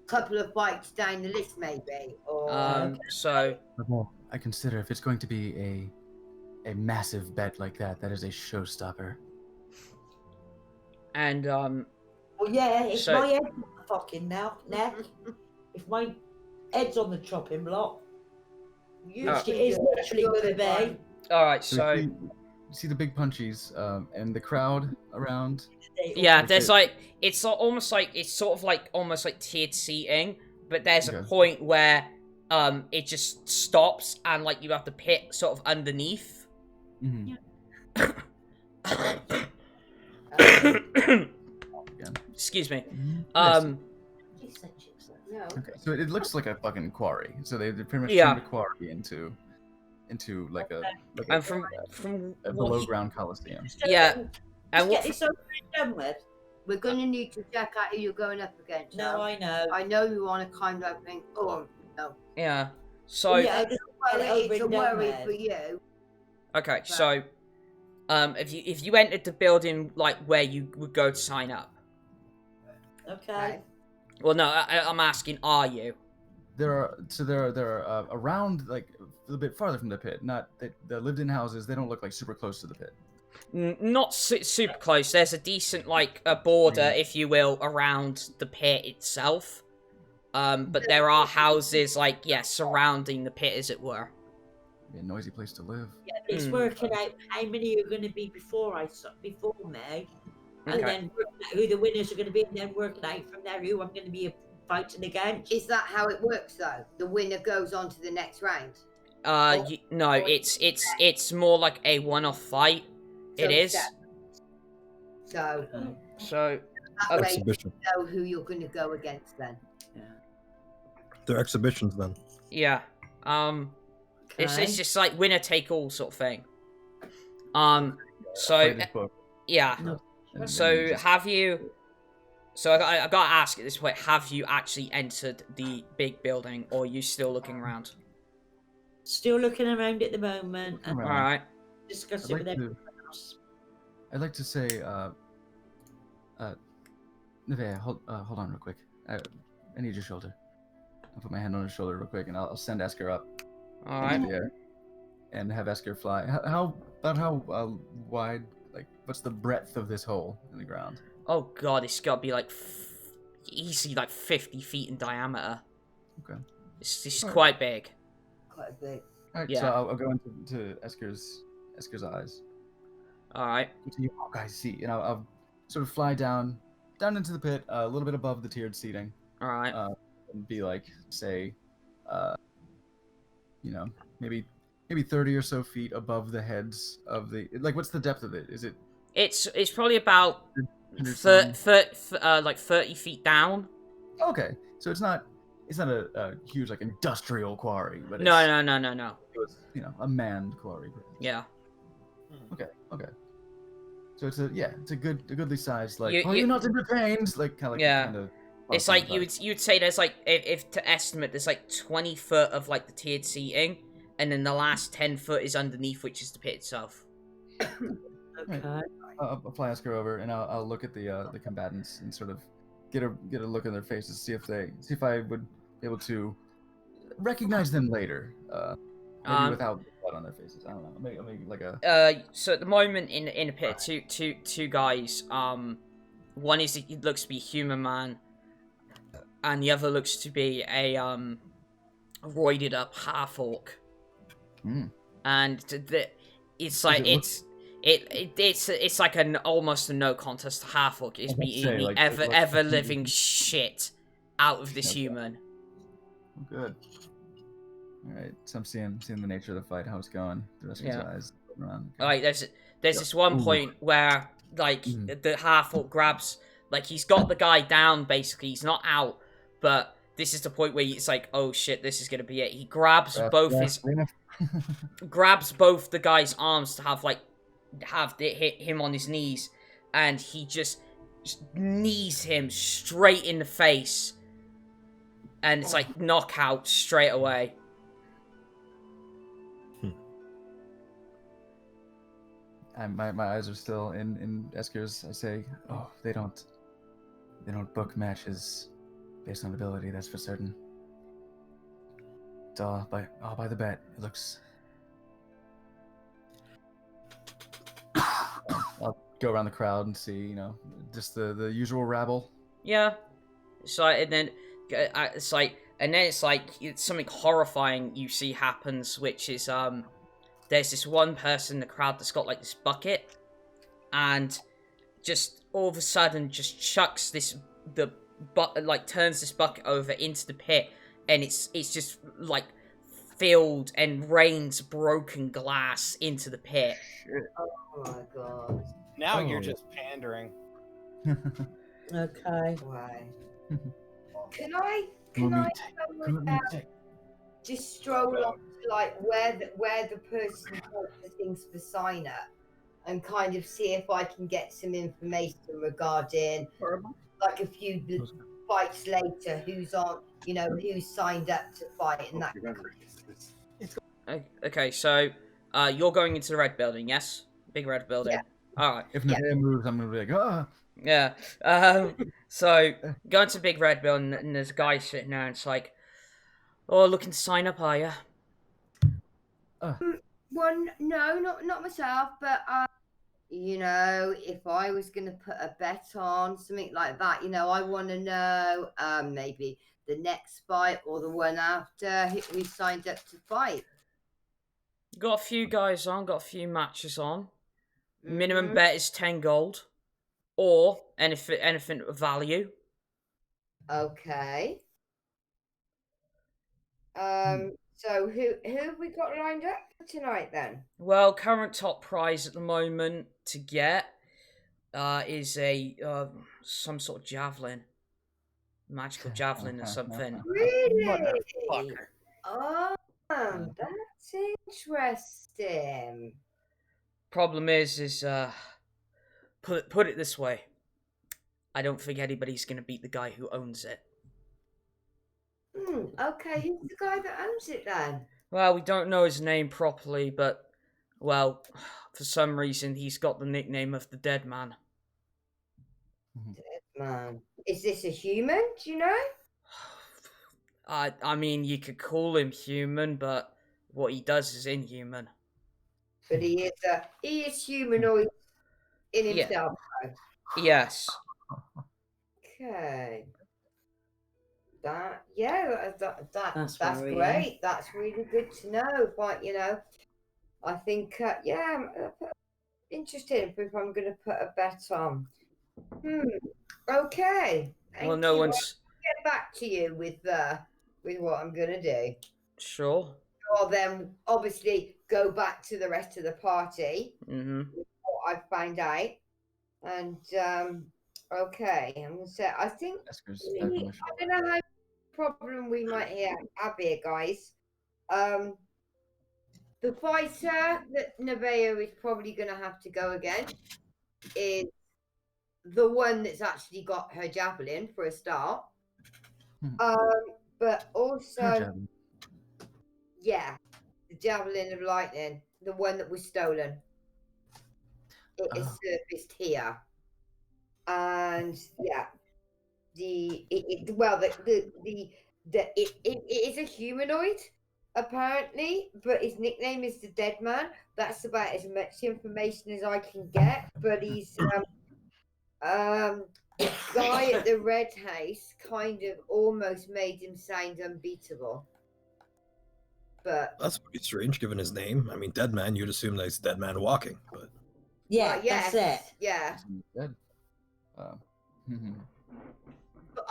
couple of fights down the list, maybe. Or so. Well, I consider if it's going to be a massive bet like that, that is a showstopper. And Well, yeah. If my head's on the fucking neck, if my head's on the chopping block, it is literally going to be. All right, so you see the big punchies and the crowd around. Yeah, there's like it's almost like almost like tiered seating, but there's a point where it just stops and like you have the pit sort of underneath. Mm-hmm. Excuse me. Okay, so it looks like a fucking quarry. So they pretty much turned the quarry into like a from a below ground coliseum. Yeah. And get this over and done with. we're going to need to check out who you're going up against. No, I know. I know you want to kind of think, oh no. Yeah. So yeah, it's a worry for you. Okay, so if you entered the building like where you would go to sign up. Okay. Well, no, I'm asking, are you? There are around like a little bit farther from the pit. Not the lived-in houses. They don't look like super close to the pit. Not super close. There's a decent like a border, if you will, around the pit itself. But there are houses like surrounding the pit, as it were. Be a noisy place to live. Yeah, it's working out how many are going to be before me, and then working out who the winners are going to be, and then working out from there who I'm going to be fighting against. Is that how it works, though? The winner goes on to the next round? No, it's more like a one-off fight. So It is. So So that way Exhibition. you know who you're going to go against then. They're exhibitions then. yeah. It's just like winner take all sort of thing. So Fight is booked. yeah. No. And So then you just- have you? So I gotta ask at this point: have you actually entered the big building, or are you still looking around? Still looking around at the moment and Around. All right. discuss I'd it like with to, everyone else. I'd like to say, Nevaeh, hold on real quick. I need your shoulder. I'll put my hand on his shoulder real quick, and I'll send Esker up All right. into the air, and have Esker fly. How wide? Like, what's the breadth of this hole in the ground? Oh god, it's gotta be like easily like 50 feet in diameter. Okay. It's Alright. quite big. Quite big. All right, Yeah. so I'll go into Esker's eyes. All right. So you guys see, and I'll sort of fly down into the pit, a little bit above the tiered seating, All right. and be like, say, maybe 30 or so feet above the heads of the. Like, what's the depth of it? Is it? It's probably about 100 like 30 feet down. Okay, so it's not a huge like industrial quarry, but it's, No. It's, a manned quarry. Yeah. Okay. So it's a goodly sized like. You- Are you not entertained? Like kind of Yeah. kind of. It's like you'd say there's like if to estimate there's like 20 foot of like the tiered seating, and then the last 10 foot is underneath, which is the pit itself. Okay. I'll fly Esker over, and I'll look at the combatants and sort of get a look in their faces, see if I would be able to recognize them later, maybe without blood on their faces. I don't know. Maybe like a. So at the moment in the pit, two guys. One he looks to be a human man, and the other looks to be a roided up half orc. And it's like it's like an almost a no contest half orc. It's be eating the ever living shit out of this human. Good. All right, so I'm seeing the nature of the fight, how it's going. The rest of his eyes around. Like there's this one point where like the half orc grabs, like he's got the guy down basically. He's not out, but this is the point where it's like, oh shit, this is gonna be it. He grabs grabs both the guy's arms to have it hit him on his knees, and he just knees him straight in the face, and it's like knockout straight away. And my eyes are still in Esker's. I say, oh, they don't book matches based on ability. That's for certain. It's all by the bet. It looks. I'll go around the crowd and see, just the usual rabble. Yeah. So and then it's like it's something horrifying you see happens, which is there's this one person in the crowd that's got like this bucket, and just all of a sudden just chucks turns this bucket over into the pit, and it's just like filled and rains broken glass into the pit. Oh my god. Now you're just pandering. Okay. Why? Can I go with that? Just stroll off to like where the person bought the things for sign up, and kind of see if I can get some information regarding like a few fights later, who's signed up to fight and that. Okay, so you're going into the red building, yes? Big red building. Yeah. Alright. If Nevaeh moves, I'm gonna be like, ah. Yeah. So going to the big red building, and there's a guy sitting there, and it's like, oh, looking to sign up, are you? One, no, not myself, but if I was gonna put a bet on something like that, I want to know maybe the next fight or the one after we signed up to fight. Got a few guys on, got a few matches on. Minimum bet is 10 gold. Or anything of value. Okay. So who have we got lined up for tonight then? Well, current top prize at the moment to get is a some sort of javelin, magical javelin or something. Really? Motherfucker. Oh, that's interesting. Problem is put it this way. I don't think anybody's gonna beat the guy who owns it. Okay, who's the guy that owns it then? Well, we don't know his name properly, but well, for some reason he's got the nickname of the Dead Man. Man, is this a human? Do you know? I mean, you could call him human, but what he does is inhuman. But he is humanoid in Yeah. himself. Yes. Okay. That's That's great. worrying. That's really good to know. But I think interesting if I'm going to put a bet on. Okay. Well, no one's I'll get back to you with what I'm going to do. sure. Or then obviously go back to the rest of the party. Mm-hmm. What I find out, and okay, I'm gonna say I think I don't know how problem we might have here, guys. The fighter that Nevaeh is probably gonna have to go again is the one that's actually got her javelin for a start. But also, yeah, the javelin of lightning, the one that was stolen. It is surfaced here, and yeah, it is a humanoid apparently, but his nickname is the Dead Man. That's about as much information as I can get. But he's the guy at the Red House kind of almost made him sound unbeatable. But that's pretty strange given his name. I mean, Dead Man, you'd assume that he's Dead Man walking, but Yeah, that's it. Yeah. Dead. But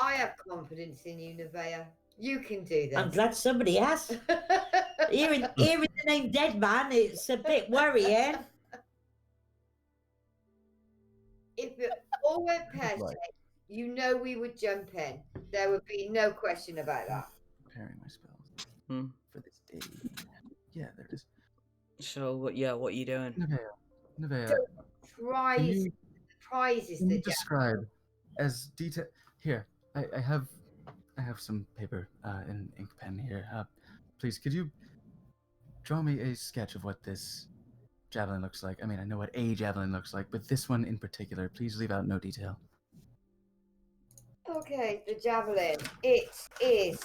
I have confidence in you, Nevaeh. You can do this. I'm glad somebody has. Hearing the name Dead Man, it's a bit worrying. If it all went pear-shaped, you know we would jump in. There would be no question about that. Preparing my spells for this day. Yeah, there it is. So what are you doing? Nevaeh. So, prizes Can the you describe as detail? Here, I have some paper and ink pen here. Please, could you draw me a sketch of what this javelin looks like? I mean, I know what a javelin looks like, but this one in particular, please leave out no detail. Okay, the javelin. It is.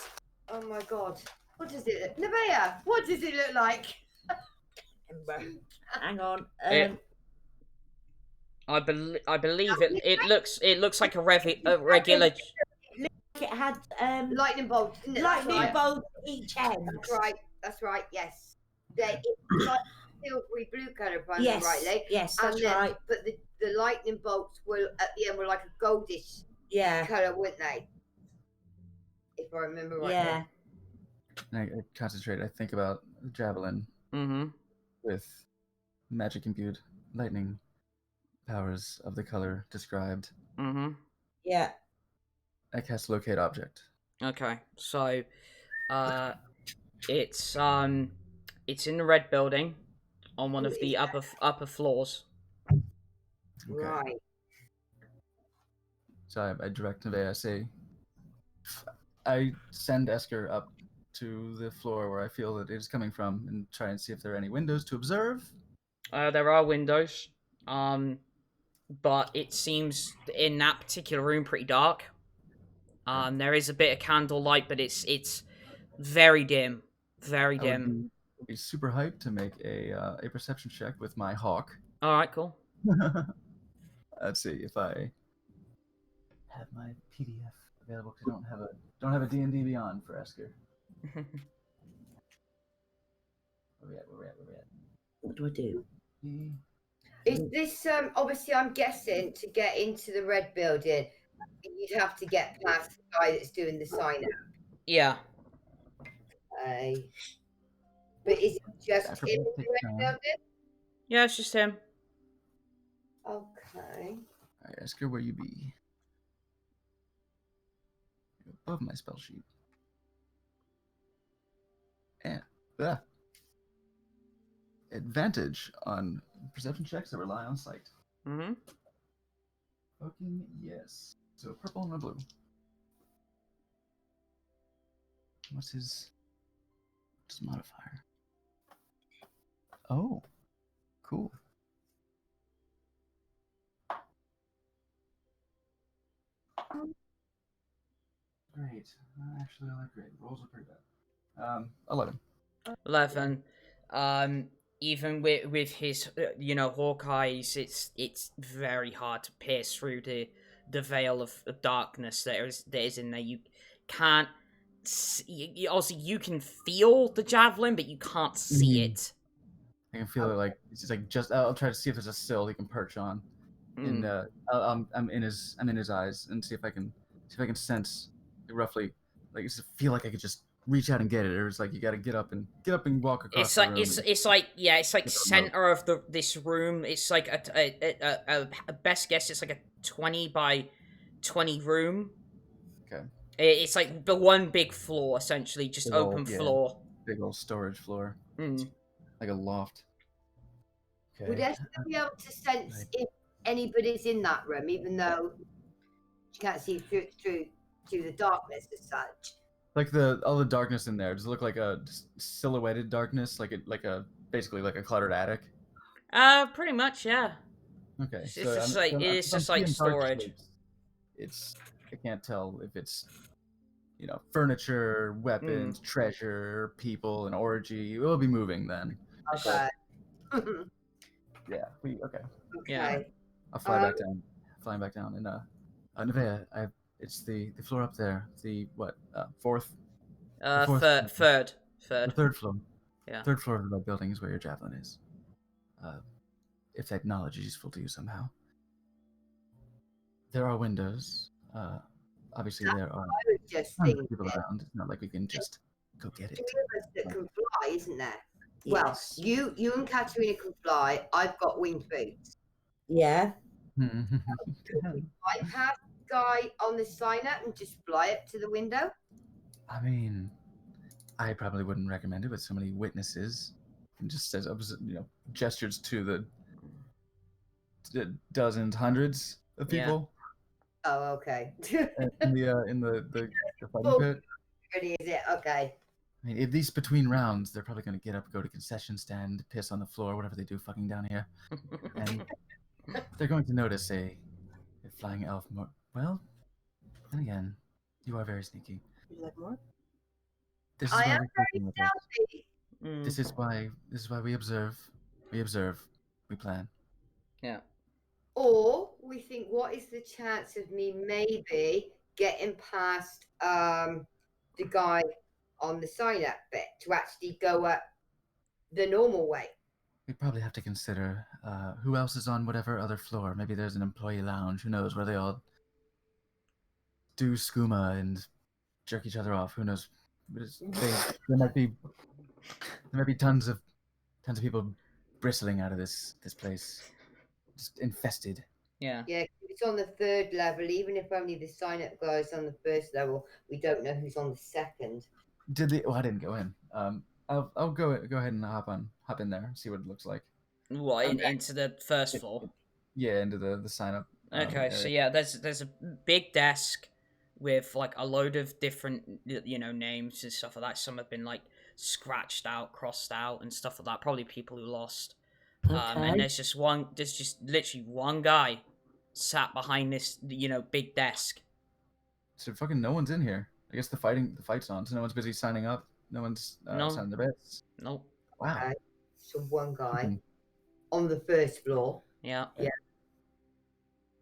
Oh my god. What does it look? Nevaeh, what does it look like? Hang on. I believe it looks like a regular. It had lightning bolts, didn't it? lightning bolts each end. That's right. Yes. It's like silvery blue colour, if I remember Yes, rightly. yes, And that's then, right. But the lightning bolts were at the end were like a goldish colour, weren't they? If I remember rightly. Yeah. I concentrate. I think about the javelin with magic imbued lightning powers of the color described. Yeah. I cast locate object. Okay, so it's in the red building on one of the upper floors. Okay. Right. So I direct Nevaeh. I say, I send Esker up to the floor where I feel that it is coming from and try and see if there are any windows to observe. There are windows, but it seems in that particular room pretty dark. There is a bit of candlelight, but it's very dim, very dim. I would be super hyped to make a perception check with my hawk. All right, cool. Let's see if I have my PDF available because I don't have a D&D Beyond for Esker. Where we at? What do I do? Is this obviously I'm guessing to get into the red building you'd have to get past the guy that's doing the sign out. Yeah. But is it just After him basic in the time. building? Yeah, it's just him. Okay. I ask her where you be. Above my spell sheet. And advantage on perception checks that rely on sight. Mm-hmm. Fucking yes. So purple and a blue. What's his modifier? Oh, cool. Great. Actually, I like great. Rolls are pretty bad. 11. 11. Even with his hawk eyes, it's very hard to pierce through the veil of darkness that is in there. You can't see, also you can feel the javelin, but you can't see it. I can feel it like it's just like I'll try to see if there's a sill he can perch on. And I'm in his eyes and see if I can sense roughly, like it's feel like I could just reach out and get it, or it's like you got to get up and walk across the room. It's like center of this room. It's like a best guess. It's like a 20 by 20 room. Okay. It's like the one big floor, essentially, just Big open old, floor. Big old storage floor. Mm. Like a loft. Okay. Would Esther be able to sense if anybody's in that room, even though she can't see through the darkness as such? Like all the darkness in there, does it look like a silhouetted darkness, basically like a cluttered attic? Pretty much, yeah. Okay. It's just like storage. I can't tell if it's furniture, weapons, treasure, people, an orgy. It will be moving then. Okay. Yeah. Okay. Yeah. I'll fly back down. Flying back down. And Nevaeh, it's the floor up there. The fourth? Third. The third floor. Yeah. Third floor of the building is where your javelin is. If that knowledge is useful to you somehow. There are windows. Obviously there are people around. It's not like we can just go get it. Two of us that can fly, isn't there? Yes. Well, you and Katterina can fly. I've got winged boots. Yeah. I have the guy on the sign up and just fly up to the window. I mean, I probably wouldn't recommend it with so many witnesses. And just says, gestures to the dozens, hundreds of people. Yeah. Oh, okay. in the fighting pit. Is it? Okay. I mean, at least between rounds, they're probably going to get up, go to concession stand, piss on the floor, whatever they do fucking down here. And they're going to notice a flying elf more. Well, then again, you are very sneaky. You like more? This is why we're stealthy. This is why we observe. We observe. We plan. Yeah. Or we think, what is the chance of me maybe getting past the guy on the sign-up bit to actually go up the normal way? We probably have to consider who else is on whatever other floor. Maybe there's an employee lounge. Who knows, where they all do skooma and jerk each other off. Who knows? There might be tons of people bristling out of this place, just infested. Yeah. Yeah, it's on the third level. Even if only the sign-up guy's on the first level, we don't know who's on the second. I didn't go in. I'll go ahead and hop in there, see what it looks like. What, into the first floor? Yeah, into the sign up. Okay, so yeah, there's a big desk with like a load of different names and stuff like that. Some have been like scratched out, crossed out, and stuff like that. Probably people who lost. And there's just literally one guy sat behind this big desk. So fucking no one's in here. I guess the fight's on, so no one's busy signing up. No one's signing their bets. Nope. Wow. Okay. So one guy on the first floor. Yeah. Yeah.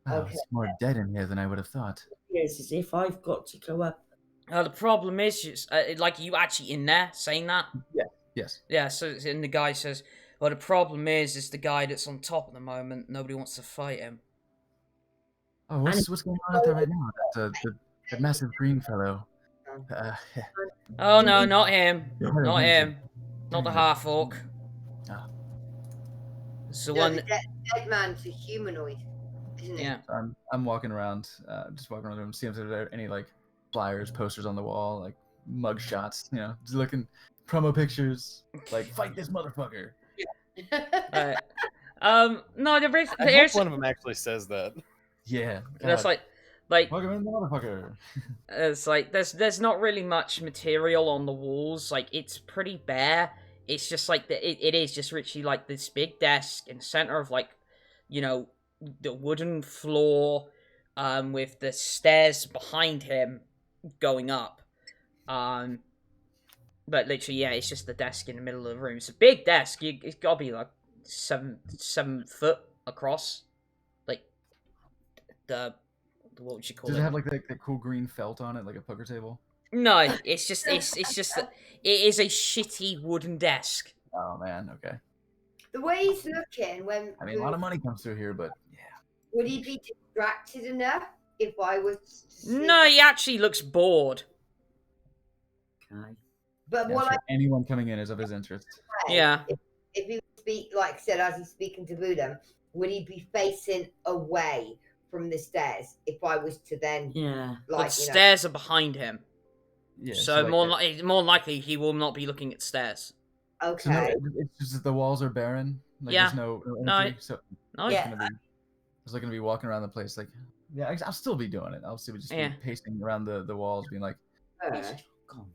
Wow, it's more dead in here than I would have thought. It's as if I've got to go up. The problem is, like, you actually in there saying that? Yeah. Yes. Yeah. So, and the guy says, "Well, the problem is the guy that's on top at the moment. Nobody wants to fight him." Oh, what's going on out there right now? That massive green fellow. Oh no, not him. Not him. Not the half orc. Ah. It's the No, one. the dead man's a humanoid, isn't it? Yeah. I'm walking around, just walking around the room, seeing if there are any like flyers, posters on the wall, like mug shots, just looking promo pictures, like fight this motherfucker. No, there is. I hope one of them actually says that. Yeah. That's God. like Welcome in, motherfucker. it's like there's not really much material on the walls. Like it's pretty bare. It's just like it is just literally like this big desk in the center of like, the wooden floor, with the stairs behind him going up. But literally, yeah, it's just the desk in the middle of the room. It's a big desk. It's gotta be like 7 foot across. Like what would you call it? Does it have like that cool green felt on it, like a poker table? No, it's just that it is a shitty wooden desk. Oh man, okay. The way he's looking, I mean, a lot of money comes through here, but yeah. would he be distracted enough if I was to see No, he actually looks bored. Okay. But Yeah, what sure. Anyone coming in is of his interest. I say, Yeah. if he speak, like I said, as he's speaking to Vulen, would he be facing away from the stairs if I was to then, Yeah. But stairs are behind him. Yeah. So like, more likely he will not be looking at stairs. okay. So no, it's just that the walls are barren. Like, Yeah. There's no No. energy. So No, I'm Yeah. just gonna be walking around the place like, yeah, I'll still be doing it. I'll still just Yeah. be pacing around the walls, being like, Come.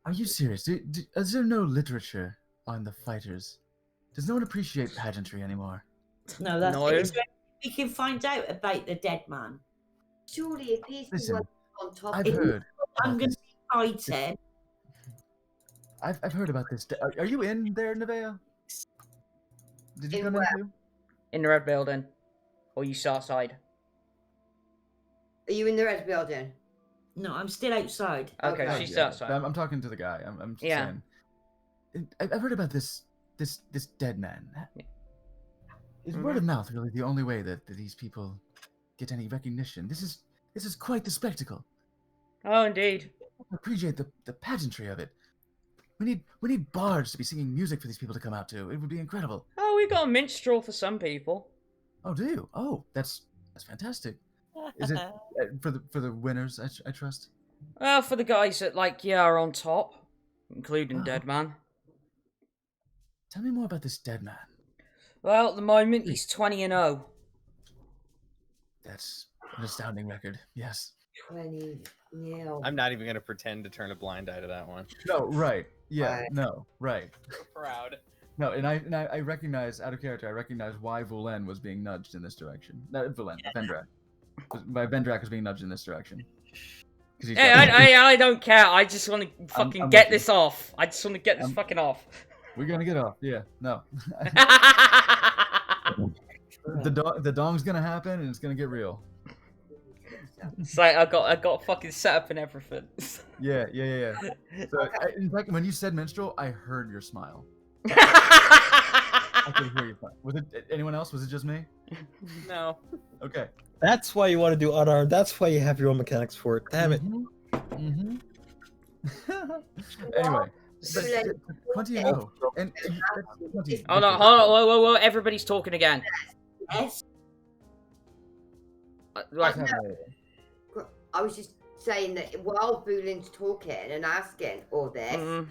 "Are you serious? Is there no literature on the fighters? Does no one appreciate pageantry anymore?" No, that's No. it. We can find out about the dead man. Surely if he's the Listen, one on top, I've of heard. I'm about going this. to fight him. I've heard about this. Are you in there, Nevaeh? Did you In come where? in too? in the red building, or you start outside. Are you in the red building? No, I'm still outside. Okay, Okay. she's Yeah, outside. I'm talking to the guy. I'm just Yeah. saying. I've heard about this dead man. Is word Mhm. of mouth really the only way that these people get any recognition? This is quite the spectacle. Oh, indeed. I appreciate the pageantry of it. We need bards to be singing music for these people to come out to. It would be incredible. Oh, we got a minstrel for some people. Oh, do you? Oh, that's fantastic. Is it for the winners? I trust. Well, for the guys that are on top, including Oh. Dead Man. Tell me more about this dead man. Well, at the moment he's 20-0. That's an astounding record. Yes. 20 nil. I'm not even gonna pretend to turn a blind eye to that one. No, right. Yeah. Right. No, right. So proud. No, and I recognize, out of character, I recognize why Vulen was being nudged in this direction. Not Vulen, Vendrak. Why Vendrak was being nudged in this direction. 'Cause he's Hey, got- I don't care. I just want to fucking I'm get with you. this off. I just want to get this I'm- fucking off. We're gonna get off. Yeah, no. the dong's gonna happen, and it's gonna get real. It's like I got fucking set up and everything. Yeah. So, in fact, when you said minstrel, I heard your smile. I could hear your smile. Was it anyone else? Was it just me? No. Okay. That's why you want to do unarmed. That's why you have your own mechanics for it. Damn it. Mm-hmm. Anyway, but 20-0. And that's 20. Hold on, whoa, everybody's talking again. Yes. Like, I was just saying that while Vulen's talking and asking all this,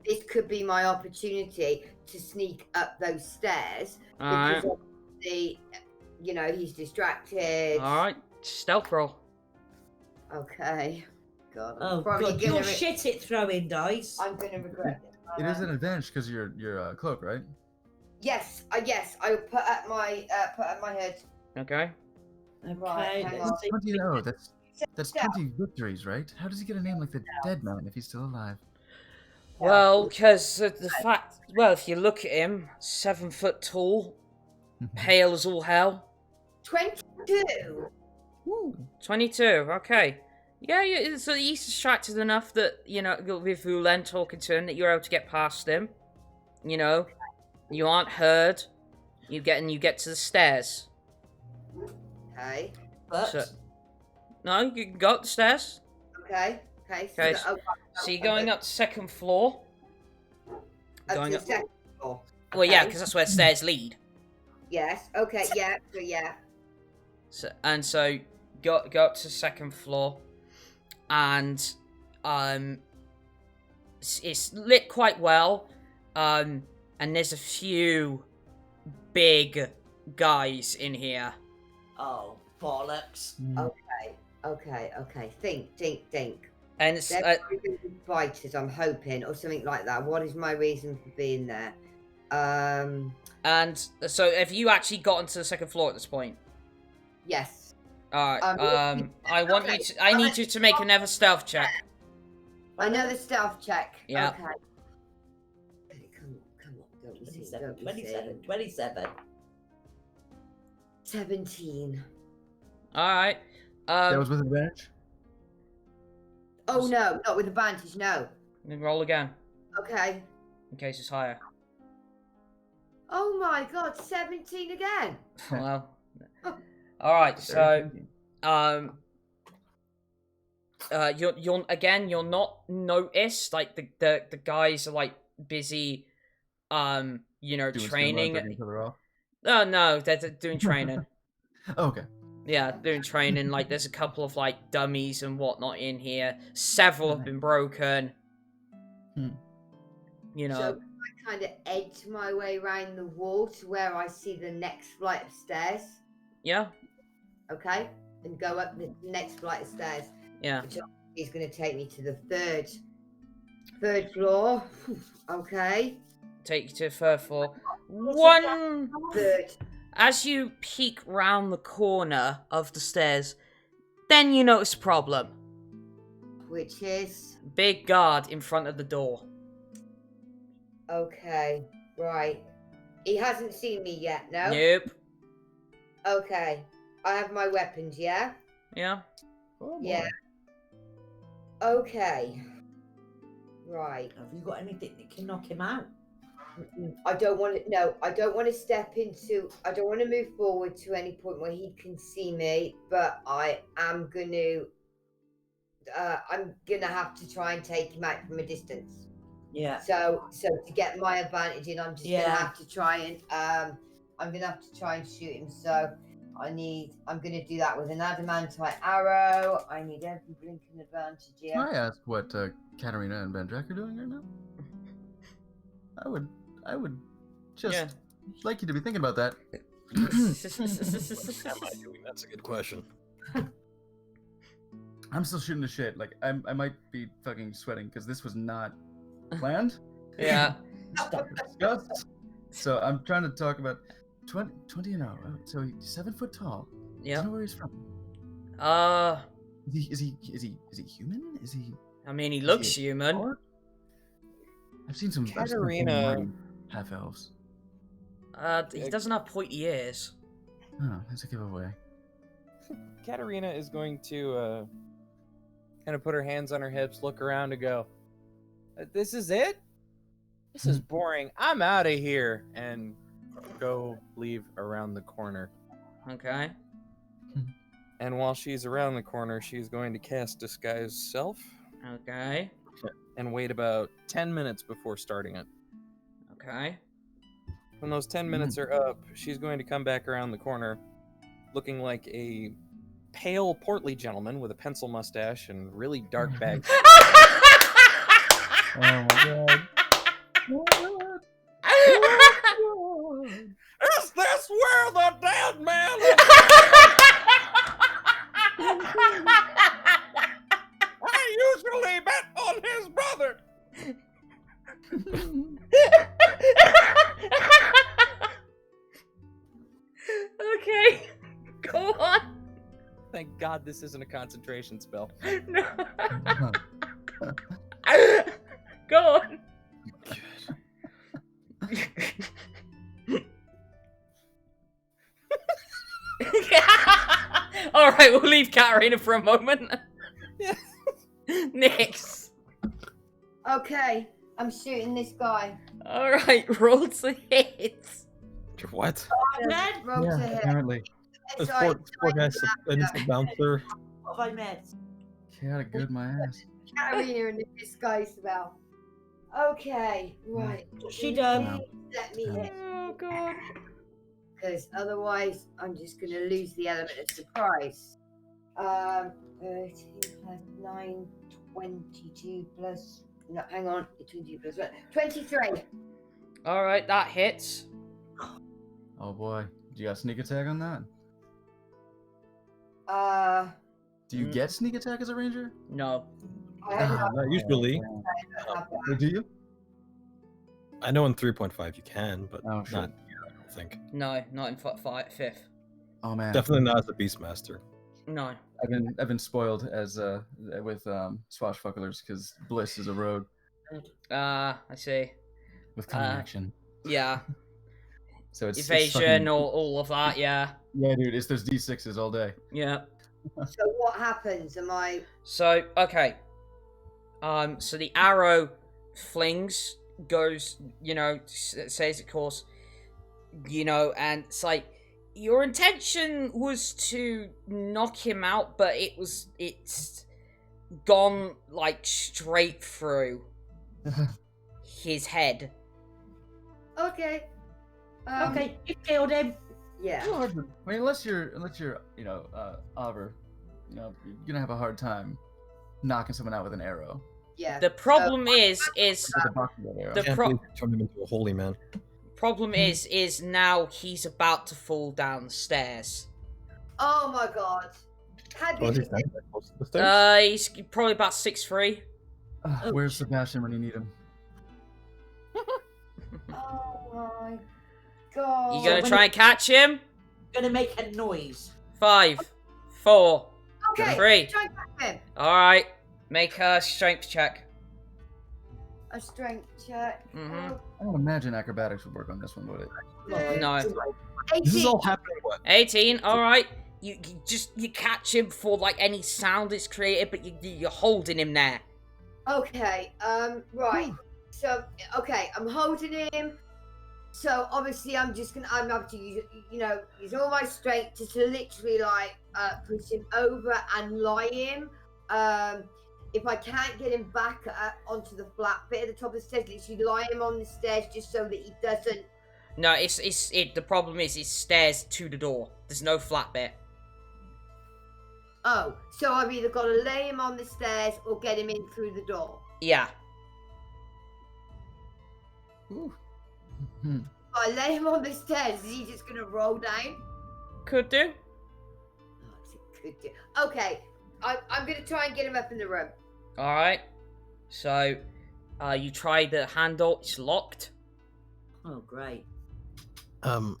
this could be my opportunity to sneak up those stairs alright, because obviously, he's distracted. alright, stealth roll. Okay. God, I'm Oh, probably God. gonna You're shit at throwing dice. I'm gonna regret it. It is an advantage because your cloak, right? Yes, I put up my head. Okay. Okay, Right, hang let's on. see. 20-0. That's 20 victories, right? How does he get a name like the Dead Man if he's still alive? Well, because the fact, if you look at him, 7 foot tall, pale as all hell. 22. 22, okay. Yeah, so he's distracted enough that, with Vulen talking to him, that you're able to get past him. You aren't heard. You get to the stairs. Okay. But So, no, you can go up the stairs. Okay. Okay, so you're going up to second floor. Up Going to the up. second floor. Well, yeah, Okay. because that's where stairs lead. Yes. Okay. Yeah. So yeah. So go up to the second floor, and it's lit quite well, and there's a few big guys in here. Oh, bollocks. Okay. Think. And it's, They're probably gonna be fighters, I'm hoping, or something like that. What is my reason for being there? and so have you actually gotten to the second floor at this point? Yes. Alright, I okay. need you to make another stealth check. Another stealth check. Yeah. Okay. Come on. Don't be silly. 27. 17. Alright. That was with advantage? Oh no, not with advantage, no. Then roll again, Okay. in case it's higher. Oh my god, 17 again. Well. Alright, so you'll not notice, like, the guys are like busy Doing training. steam runs, each other off? Oh no, they're doing training. Oh, okay. Yeah, doing training. Like, there's a couple of like dummies and whatnot in here. Several have been broken. You know. So I kind of edge my way around the wall to where I see the next flight of stairs. Yeah. Okay, and go up the next flight of stairs. Yeah. Which is going to take me to the third floor. Okay. Take you to the third floor. Third. As you peek round the corner of the stairs, then you notice a problem. Which is? Big guard in front of the door. Okay, right. He hasn't seen me yet, no? Nope. Okay. I have my weapons, yeah? Yeah. Oh, Yeah. Okay. Right. Have you got anything that can knock him out? I don't want to. No, I don't want to step into. I don't want to move forward to any point where he can see me. But I am going to. I'm gonna have to try and take him out from a distance. Yeah. So to get my advantage in, I'm just gonna have to try and. I'm gonna have to try and shoot him. So I'm gonna do that with an adamantite arrow. I need every blinking advantage. Yeah. Can I ask what Katterina and Vendrak are doing right now? I would just like you to be thinking about that. What am I doing? That's a good question. I'm still shooting the shit. Like, I might be fucking sweating because this was not planned. Yeah. Discussed. So I'm trying to talk about 20 and 0. So he's 7 foot tall. Yeah. Do you know where he's from? Is he human? Is he? I mean, he looks human. Or? I've seen some Katterina. half elves. He doesn't have pointy ears. Oh, that's a giveaway. Katterina is going to kind of put her hands on her hips, look around, and go, "This is it? This is boring. I'm out of here," and go leave around the corner. Okay. And while she's around the corner, she's going to cast Disguise Self. Okay. And wait about 10 minutes before starting it. Okay. When those 10 minutes are up, she's going to come back around the corner looking like a pale, portly gentleman with a pencil mustache and really dark bags. Oh my god. Is this where the dead man is? I usually bet on his brother. Okay. Go on. Thank God this isn't a concentration spell. No. Go on. All right, we'll leave Katterina for a moment. Next. Okay, I'm shooting this guy. All right, roll to hit. What? Roll to hit. Apparently. There's Sorry, four guys, an instant bouncer. What have I made? Chaotic good my ass. Katterina in the disguise spell. Okay, right. What's she done? Let me hit. Oh god. Because otherwise I'm just going to lose the element of surprise. 13 plus 9, 22 plus... No, hang on. 22 plus 1. 23. Alright, that hits. Oh boy. Do you got sneak attack on that? Do you get sneak attack as a ranger? No. I have Not usually. Do you? I know in 3.5 you can, but Oh, sure. not here, I don't think. No, not in 5th. Oh man. Definitely not as a Beastmaster. No. I've been spoiled as with swashbucklers because Bliss is a rogue I see. with cunning action. Yeah. So it's Evasion, fucking, all of that, yeah. Yeah, dude, it's those D6s all day. Yeah. So what happens? Am I... So, okay. So the arrow flings, goes, says of course, and it's like, your intention was to knock him out, but it's gone, like, straight through his head. Okay. Okay, you killed him. Yeah. I mean, unless you're Auber, you're gonna have a hard time knocking someone out with an arrow. Yeah. The problem is The Can't believe you turned him into a holy man. problem is now he's about to fall down the stairs. Oh my god. How Oh, big is is he it? that close to the stairs? He's probably about 6'3". Where's Sebastian when you need him? Oh my god. You gonna try and catch him? Gonna make a noise. 5, 4, Okay. 3. Try and catch him. Alright, make a strength check. A strength check. Mhm. I don't imagine acrobatics would work on this one, would it? No. 18. This is all happening what? 18, alright. You catch him before like any sound is created, but you're holding him there. Okay. Right. So, okay, I'm holding him. So obviously, I'm have to use all my strength to literally like push him over and lie him. If I can't get him back onto the flat bit at the top of the stairs, literally lie him on the stairs just so that he doesn't. No, the problem is it's stairs to the door. There's no flat bit. Oh, so I've either got to lay him on the stairs or get him in through the door. Yeah. Ooh. If I lay him on the stairs, is he just gonna roll down? Could do. Okay, I'm gonna try and get him up in the room. Alright. So, you try the handle, it's locked. Oh, great. Um,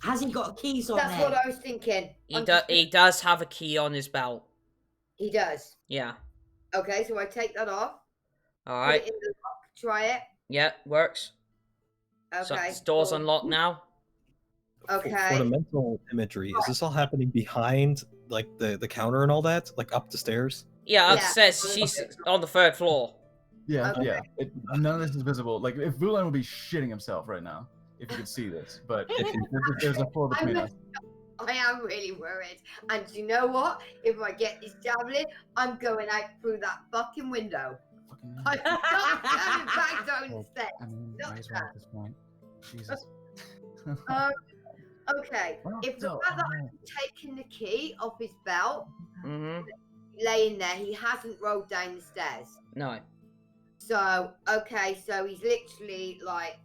Has he got keys on That's there? what I was thinking. He does have a key on his belt. He does. Yeah. Okay, so I take that off. Alright. Put it in the lock. Try it. Yeah, works. Okay. So this door's cool. unlocked now. Okay. For the mental imagery, is this all happening behind like the counter and all that, like up the stairs? Yeah, Yeah. upstairs. She's on the 3rd floor. Yeah, Okay. yeah. None of this is visible. Like, if Vulen would be shitting himself right now, if you could see this. But there's a floor between us. I am really worried. And you know what? If I get this javelin, I'm going out through that fucking window. I'm not coming back down the stairs. I mean, Not might as well that. at this point. Jesus. Okay. Well, If the so, fact that I've taken the key off his belt, Mm-hmm. laying there, he hasn't rolled down the stairs. No. So okay, so he's literally like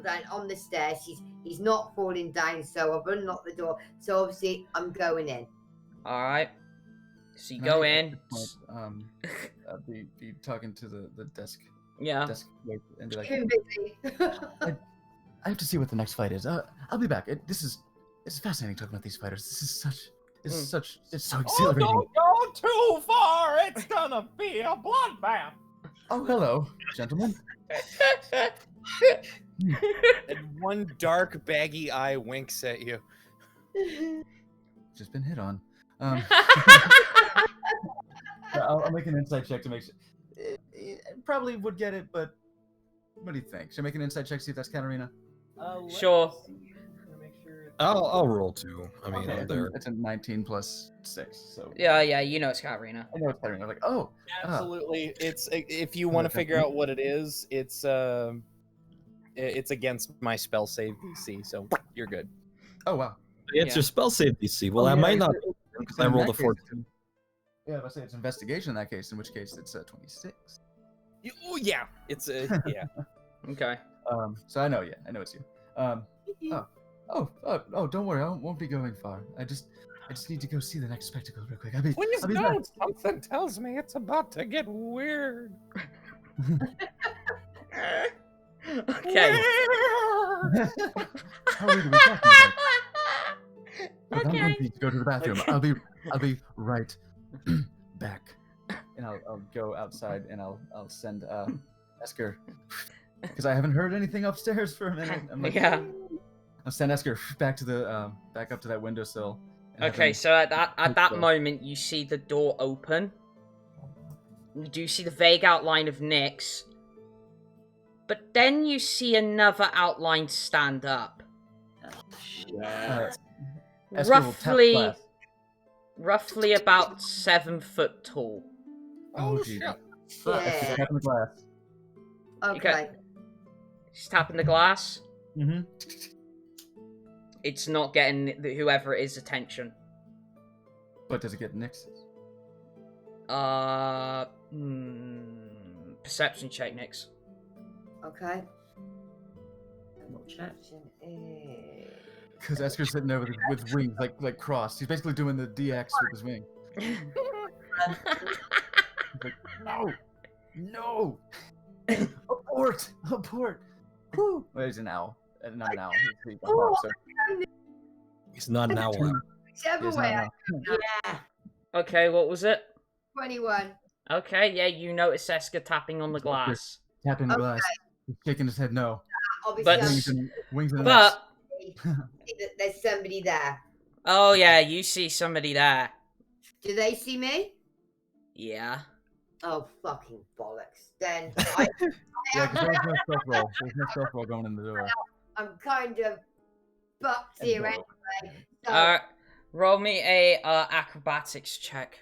down on the stairs. He's not falling down. So I've unlocked the door. So obviously I'm going in. Alright. So you Can I go at in. this point, be talking to the desk. Yeah. Desk clerk and be like, Too busy. I have to see what the next fight is. I'll be back. It's fascinating talking about these fighters. It's so exhilarating. Oh, don't go too far! It's gonna be a bloodbath! Oh, hello, gentlemen. And one dark, baggy eye winks at you. Just been hit on. I'll make an insight check to make sure. It probably would get it, but what do you think? Should I make an insight check, see if that's Katterina? Sure. I'll roll 2. I mean, Okay, I'm there. it's a 19 plus 6, so... Yeah, you know it's Katterina. I know it's Katterina. I was like, oh! Absolutely. It's if you want to figure out what it is, it's against my spell save DC, so you're good. Oh, wow. It's your spell save DC. Well, Oh, I yeah, might it's- not, it's- because in I rolled that a case, 14. Yeah, I say it's investigation in that case, in which case it's 26. Oh yeah, it's yeah. Okay. So I know it's you. Don't worry, I won't be going far. I just need to go see the next spectacle real quick. I'll be back. Something tells me it's about to get weird. Okay. How weird are we talking about? Look, I'm Okay. going to go to the bathroom. I'll be right back. And I'll go outside and I'll send Esker, because I haven't heard anything upstairs for a minute. I'm like, Yeah. I'll send Esker back to the back up to that windowsill. and have Okay, him- so at that so- moment, you see the door open. You do see the vague outline of Nyx. But then you see another outline stand up. Esker will tap glass. Roughly about 7 foot tall. Oh, geez. Yeah. Esker, tap in the glass. Okay. She's tapping the glass. Mm-hmm. It's not getting whoever it is attention. But does it get Nyx's? Perception check, Nyx. Okay. Because Esker's sitting there with wings like crossed. He's basically doing the DX with his wing. He's like, no, abort. Whew. Well, he's an owl, not an owl. He's a hawk, so. He's not an owl. Whichever He's not way. an owl. Yeah. Okay, what was it? 21. Okay, yeah, you notice Esker tapping on the glass. Tapping the glass. He's shaking his head no. Obviously, But- Wings in the But, see that there's somebody there. oh yeah, you see somebody there. Do they see me? Yeah. Oh, fucking bollocks. Then Yeah, because there's no stealth roll. There's no stealth roll going in the door. I'm kind of bucked here And anyway. So, Roll me a acrobatics check.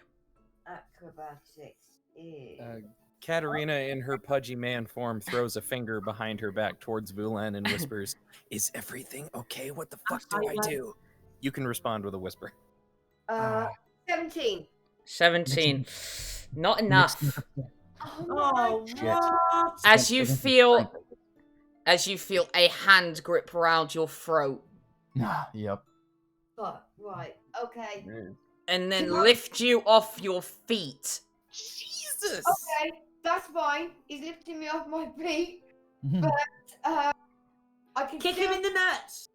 acrobatics is... Katterina, in her pudgy man form, throws a finger behind her back towards Vulen and whispers, "Is everything okay? What the fuck do I do?" You can respond with a whisper. 17. 17. Not enough. Oh, what? As you feel a hand grip around your throat Yep. Fuck, right. Okay. and then lift you off your feet. Jesus! Okay, that's fine. He's lifting me off my feet. I can Kick him in the nuts.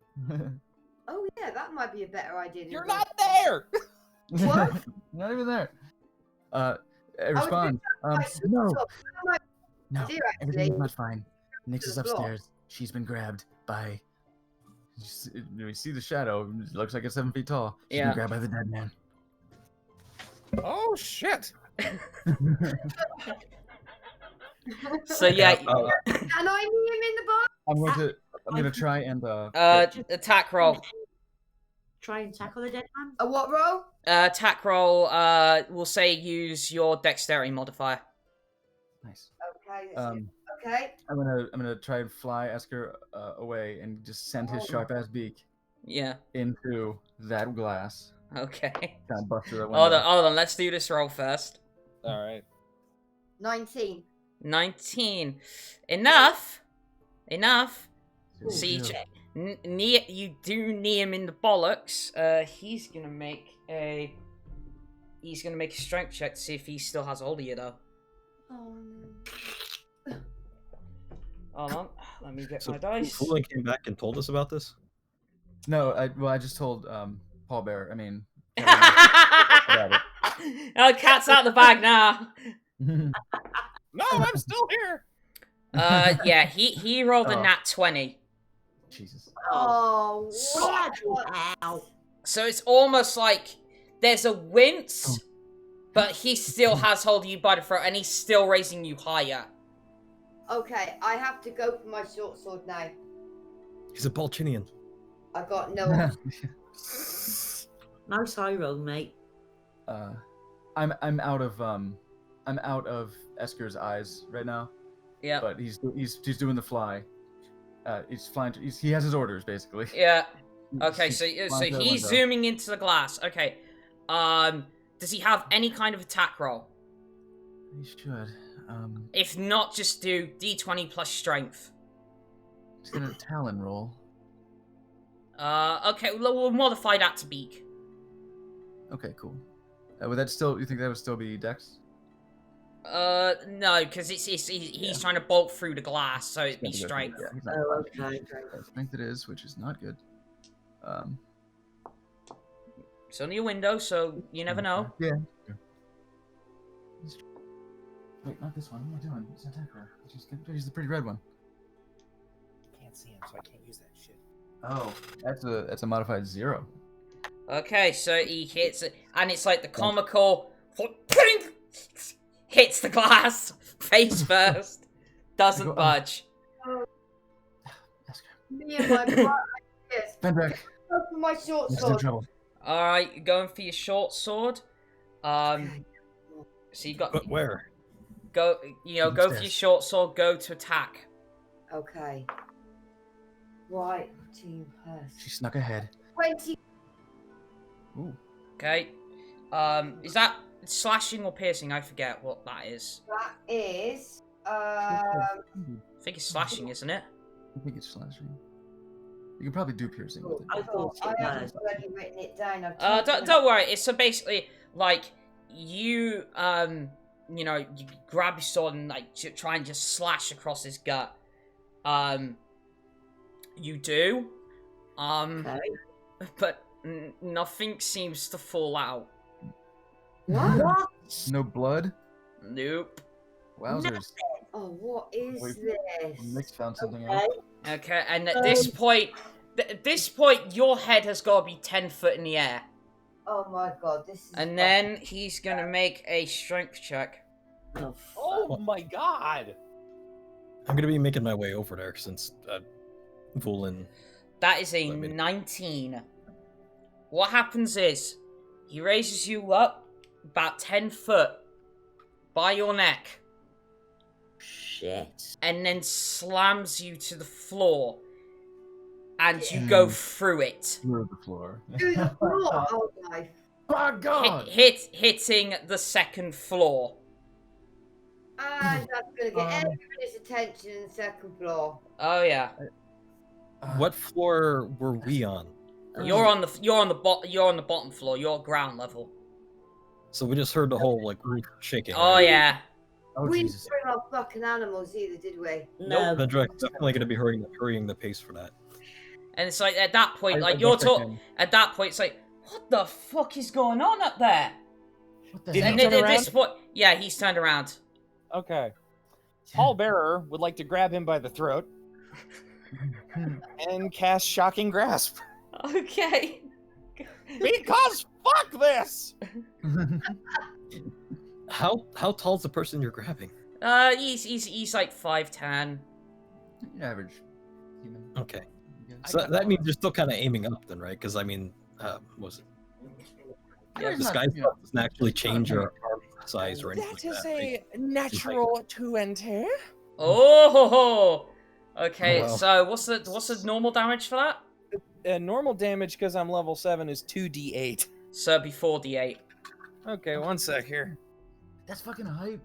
Oh yeah, that might be a better idea. than You're that. not there. What? Not even there. I respond. No, no. Do Everything's actually. not fine. Nyx To is the floor. upstairs. She's been grabbed by. We see the shadow. It looks like it's 7 feet tall. She's Yeah. been grabbed by the dead man. Oh shit! So yeah, Can I knee him in the butt? I'm going to try and attack roll. Try and tackle the dead man. A what roll? Attack roll. We'll say use your dexterity modifier. nice. Okay. Okay. I'm gonna try and fly Esker away and just send his sharp ass beak Yeah. into that glass. Okay. Kind of bust through that Hold window. on. Let's do this roll first. All right. 19. 19. Enough. See, Yeah. you do knee him in the bollocks. He's gonna make a strength check to see if he still has hold of you though. Hold on, let me get So my dice. Vulen came back and told us about this? No, I just told Paul Bear. I mean. Oh, cat's out the bag now. No, I'm still here. Yeah, he rolled a Oh. nat 20. Jesus. Oh, Bloody what? hell. So it's almost like there's a wince, but he still has hold of you by the throat, and he's still raising you higher. Okay, I have to go for my short sword now. He's a Balchinian. I got no. Nice eye roll, mate. I'm out of Esker's eyes right now. Yeah. But he's doing the fly. He's flying. He has his orders basically. Yeah. Okay, He's so flying through the he's window. zooming into the glass. Okay. Does he have any kind of attack roll? He should. If not, just do D20 plus strength. He's gonna talon roll. Okay, we'll modify that to beak. Okay, cool. Would that still? You think that would still be Dex? No, because he's trying to bolt through the glass, so it'd be Strength. strength. Yeah, he's not Oh, fine. okay. Strength it is, which is not good. It's only a window, so you never know. Yeah. Wait, not this one. What am I doing? It's an attack roll. Use the pretty red one. Can't see him, so I can't use that shit. Oh, that's a modified 0. Okay, so he hits it, and it's like the comical hits the glass face first, doesn't budge. Me and my brother. Yes. Vendrak. Go for my short He's in sword. trouble. All right, you're going for your short sword. So you got But where? go for your short sword. Go to attack. Okay. Right, team person. She snuck ahead. 20. Ooh. Okay. Is that slashing or piercing? I forget what that is. That is. I think it's slashing, isn't it? I think it's slashing. You can probably do piercing with it. I thought I it haven't was. already written it down. I've Don't worry. It's so basically like you you grab your sword and like try and just slash across his gut. You do. Okay. But nothing seems to fall out. What? No blood? Nope. Wowzers. Oh, what is Wait, this? Mix found something Okay. else. Okay, and at this point, your head has got to be 10 foot in the air. Oh my god, this is. And then he's gonna make a strength check. Oh my god! I'm gonna be making my way over there since Vulen. That is a Let me- 19. What happens is, he raises you up about 10 foot by your neck, Shit. and then slams you to the floor, and you go through it. Through the floor. Through the floor. Oh my. By God! Hitting the second floor. And that's gonna get everybody's attention in the second floor. Oh yeah. What floor were we on? You're on the bottom floor. You're ground level. So we just heard the whole like roof shaking. Oh yeah. Oh, We didn't Jesus. bring our fucking animals either, did we? No. Vendrak's definitely gonna be hurrying the pace for that. And it's like at that point, I like you're guess I talking. can- At that point, it's like, what the fuck is going on up there? What the Did he hell? And turn at this around? point, yeah, he's turned around. Okay. Pallbearer would like to grab him by the throat and cast Shocking Grasp. Okay. Because fuck this! How tall's the person you're grabbing? He's like 5'10". Average human. Okay. I guess. So that means you're still kind of aiming up then, right? Because I mean, was it? Yeah, The he's not, sky you know, doesn't actually change your arm size or anything That like is that. right? a natural 20. Oh. Okay. Wow. So what's the normal damage for that? Normal damage because I'm level 7 is 2d8. So it'd be 4d8. Okay, one sec here. That's fucking hype.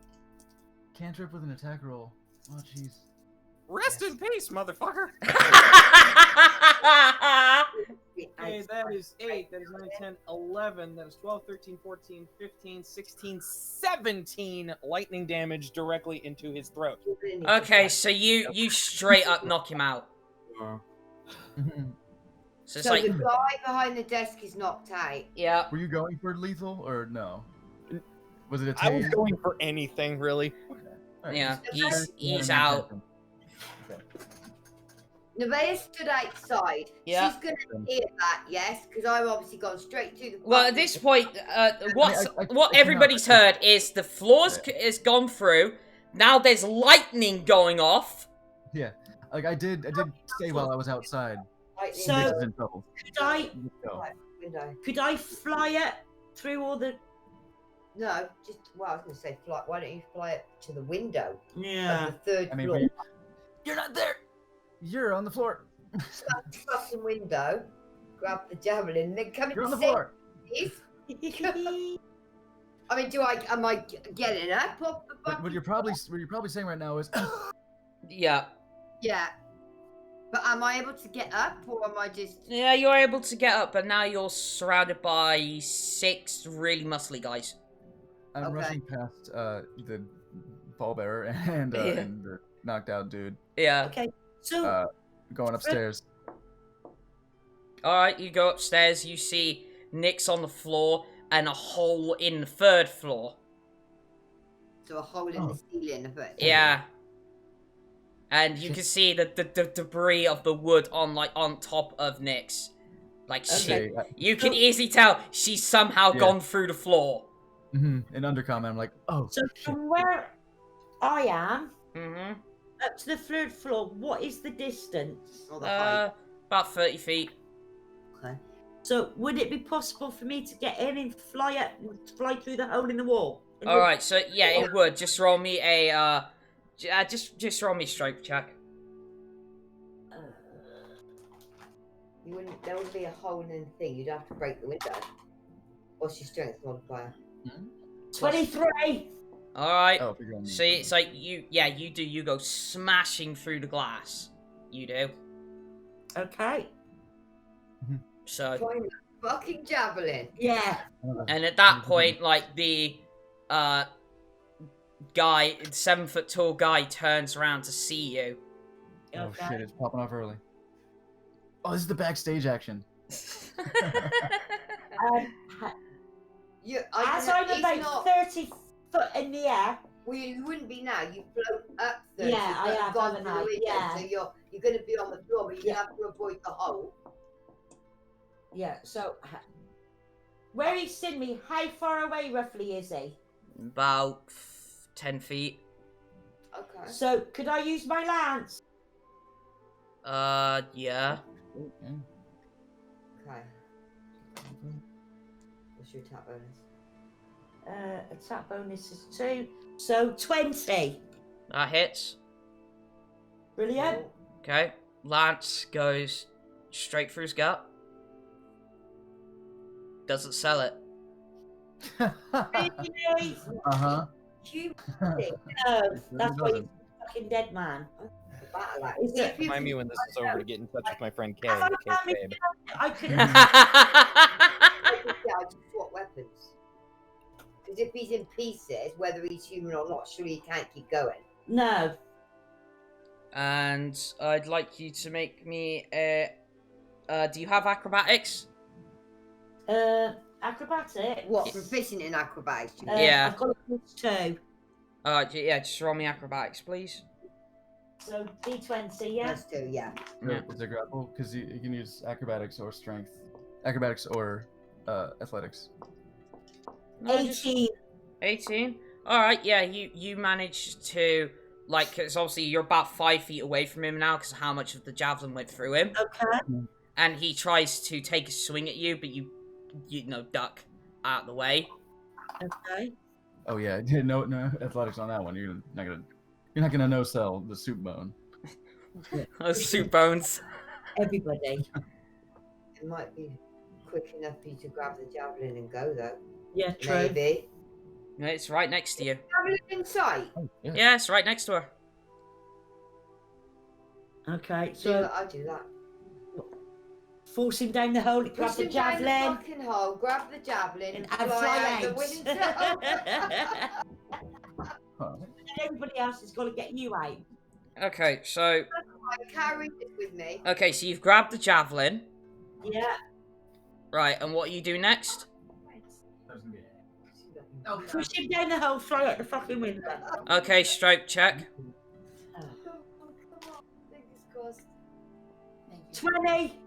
Cantrip with an attack roll. Oh, jeez. Rest in peace, motherfucker! Okay, that is 8, that is 9, 10, 11, that is 12, 13, 14, 15, 16, 17 lightning damage directly into his throat. Okay, so you straight up knock him out. So it's So like, the guy behind the desk is knocked out. yeah. Were you going for lethal or no? Was it a I was tase? going for anything, really. Alright, Yeah, just- he's Yeah, out. Okay. Nevaeh stood outside. Yeah. She's gonna hear that, yes, because I've obviously gone straight to the. Well, at this point, what I everybody's cannot- heard is the floor's is gone through. Now there's lightning going off. Yeah, like I did say while I was outside. lightning. So- Nix is in trouble. Let's go. Window. could I fly it through all the? No, just well, I was going to say fly. Why don't you fly it to the window Yeah. of the third I mean, floor? you're not there. You're on the floor. Start the fucking window, grab the javelin, and then come You're on and the save floor. Steve. I mean, am I getting up off the But what you're probably saying right now is, Yeah. Yeah. But am I able to get up, or am I just? Yeah, you're able to get up, but now you're surrounded by 6 really muscly guys. I'm Okay. rushing past the pallbearer and the knocked out dude. Yeah. Okay. So Going upstairs. Alright, you go upstairs, you see Nyx on the floor and a hole in the 3rd floor. So a hole in the ceiling of it. Yeah. And you can see the debris of the wood on top of Nyx. Like shit. You can easily tell she's somehow gone through the floor. In undercom, I'm like, oh. So from where I am Mm-hmm. up to the 3rd floor, what is the distance? Or the height. About 30 feet. Okay. So would it be possible for me to get in and fly through the hole in the wall? Alright, so yeah, it would. Just roll me a just roll me a strength check. You wouldn't. There would be a hole in the thing. You'd have to break the window. What's your strength modifier? 23. Alright. Oh, figure on me. So it's like you go smashing through the glass. You do. Okay. So Find the fucking javelin. Yeah. and at that point, like the guy, 7-foot tall guy turns around to see you. Oh Okay. shit! It's popping off early. Oh, this is the backstage action. You, As I I'm he's about not, 30 foot in the air. well, you wouldn't be now. You float up 30. Yeah, I but have, gone haven't through I? the window, Yeah. So you're going to be on the floor, but you Yeah. have to avoid the hole. Yeah. So where he's seen me, how far away roughly is he? About 10 feet. Okay. So could I use my lance? Yeah. Okay. What's your attack bonus? Attack bonus is 2. So 20. That hits. Brilliant. Okay. Lance goes straight through his gut. Doesn't sell it. Really? Uh-huh. Cube. No, that's why he's a fucking dead man. Battle axe. Is it- Remind me when this is over to get in touch with my friend Kay. Have I Kay found me- babe. I could. Yeah, I just swap weapons. Because if he's in pieces, whether he's human or not, surely he can't keep going. No. And I'd like you to make me a. Do you have acrobatics? Acrobatic. What, proficient in acrobatics? Yeah. I've got a +2. Yeah, just roll me acrobatics, please. So D20, yeah. Plus 2, yeah. Yeah. Is there grapple? Because you can use acrobatics or strength. Acrobatics or athletics. No, just- 18. 18? Alright, yeah, you managed to, like, because obviously you're about 5 feet away from him now because of how much of the javelin went through him. Okay. And he tries to take a swing at you, but you duck out of the way. Okay. Oh yeah, no athletics on that one. You're not gonna no sell the soup bone. Those soup bones. Everybody. It might be quick enough for you to grab the javelin and go, though. Yeah, true. Maybe. No, it's right next to you. Javelin in sight. Oh, yeah. Yeah, it's right next to her. Okay, So so I'll do that. force him down the hole, grab Push the him down the javelin, fucking hole, grab the javelin, and fly fly out the out. window. Huh. Everybody else has got to get you out. Okay, so I carried it with me. so you've grabbed the javelin. Yeah. Right, and what you do next? Push him down the hole, fly out the fucking window. Okay, stroke check. Oh, come on. Fingers crossed. 20.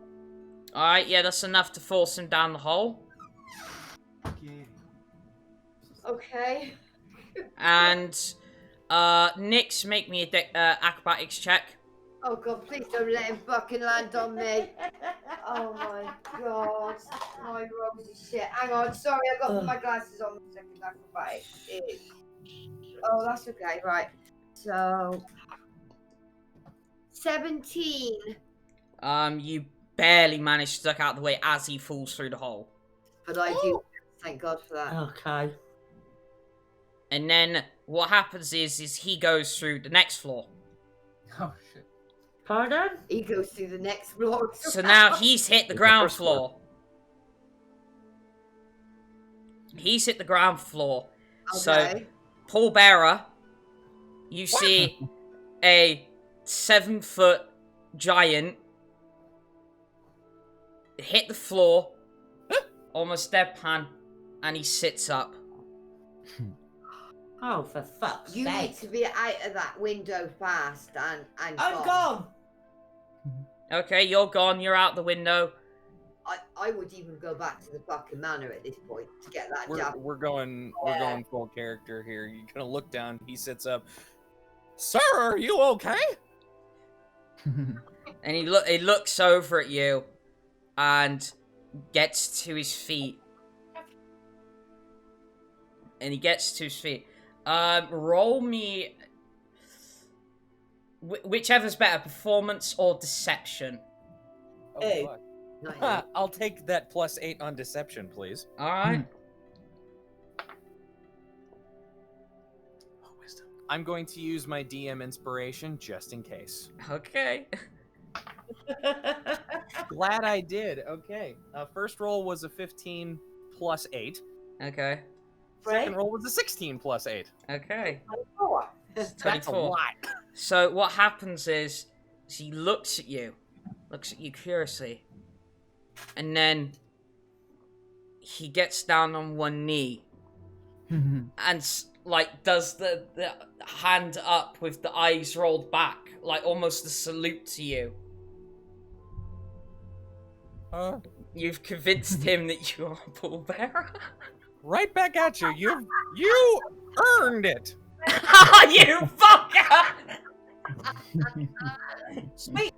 Alright, yeah, that's enough to force him down the hole. Okay. And Nyx, make me a acrobatics check. Oh God, please don't let him fucking land on me. Oh my God. My robes is shit. Hang on, sorry, I got my glasses on. A second, I forgot it. Oh, that's okay, right. So 17. You barely manage to duck out of the way as he falls through the hole. But I do, thank God for that. Okay. And then what happens is he goes through the next floor. Oh shit. Pardon? He goes through the next floor. So now he's hit the ground floor. He's hit the ground floor. So, Okay. Paul Bearer, you see a 7-foot giant hit the floor, almost deadpan, and he sits up. Oh, for fuck's You need sake. to be out of that window fast and I'm gone. Okay, you're gone. You're out the window. I would even go back to the fucking manor at this point to get that job. We're going full character here. You're gonna look down. He sits up. Sir, are you okay? And he looks over at you and gets to his feet. Roll me whichever's better, performance or deception. Oh, Hey. fuck. I'll take that +8 on deception, please. All right. Wisdom. I'm going to use my DM inspiration just in case. Okay. Glad I did. Okay. First roll was a 15 +8. Okay. Second roll was a 16 +8. Okay. 24. That's a 24. lot. So what happens is he looks at you curiously, and then he gets down on one knee and like does the hand up with the eyes rolled back, like almost a salute to you. You've convinced him that you are a pallbearer. Right back at you. You earned it. You fucker! Sweet.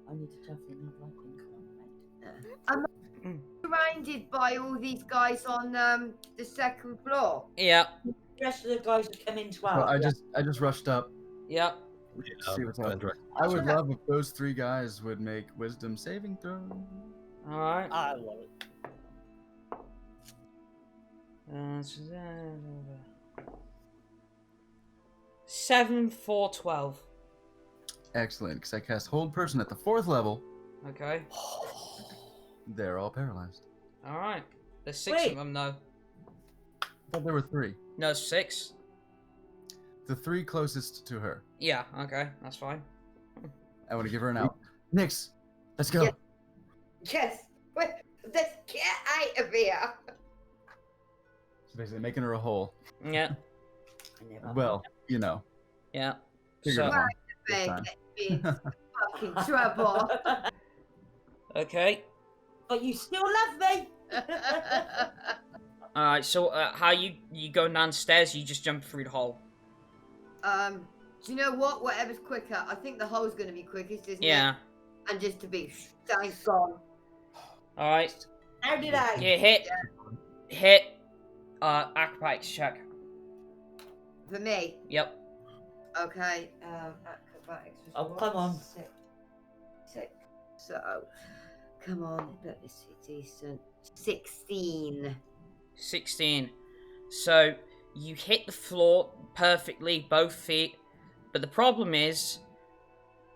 I need to definitely not like I'm surrounded by all these guys on the second floor. Yep. The rest of the guys have come in as well. Well, I just rushed up. Yep. See what's up. Vendrak. I would love if those 3 guys would make wisdom saving throws. All right. I love it. 7, 4, 12. Excellent, because I cast hold person at the 4th level. Okay. They're all paralyzed. All right. There's 6 Wait. of them, though. I thought there were 3. No, 6. The 3 closest to her. Yeah. Okay, that's fine. I want to give her an out. Nix, let's go. Yeah. Yes. Let's get out of here. So basically making her a hole. Yeah. Well, you know. Yeah. Figure it So, out. Beg, time. get me in fucking trouble. okay. But you still love me. All right. So, how you going downstairs? You just jump through the hole. Do you know what? Whatever's quicker. I think the hole's going to be quickest, isn't it? Yeah. And just to be thank God. All right. How did I? You hit. Acrobatics check. For me. Yep. Okay. Acrobatics. was Oh, what? come on. 6. So, come on. Let me see. Decent. 16. 16. So you hit the floor perfectly, both feet. But the problem is,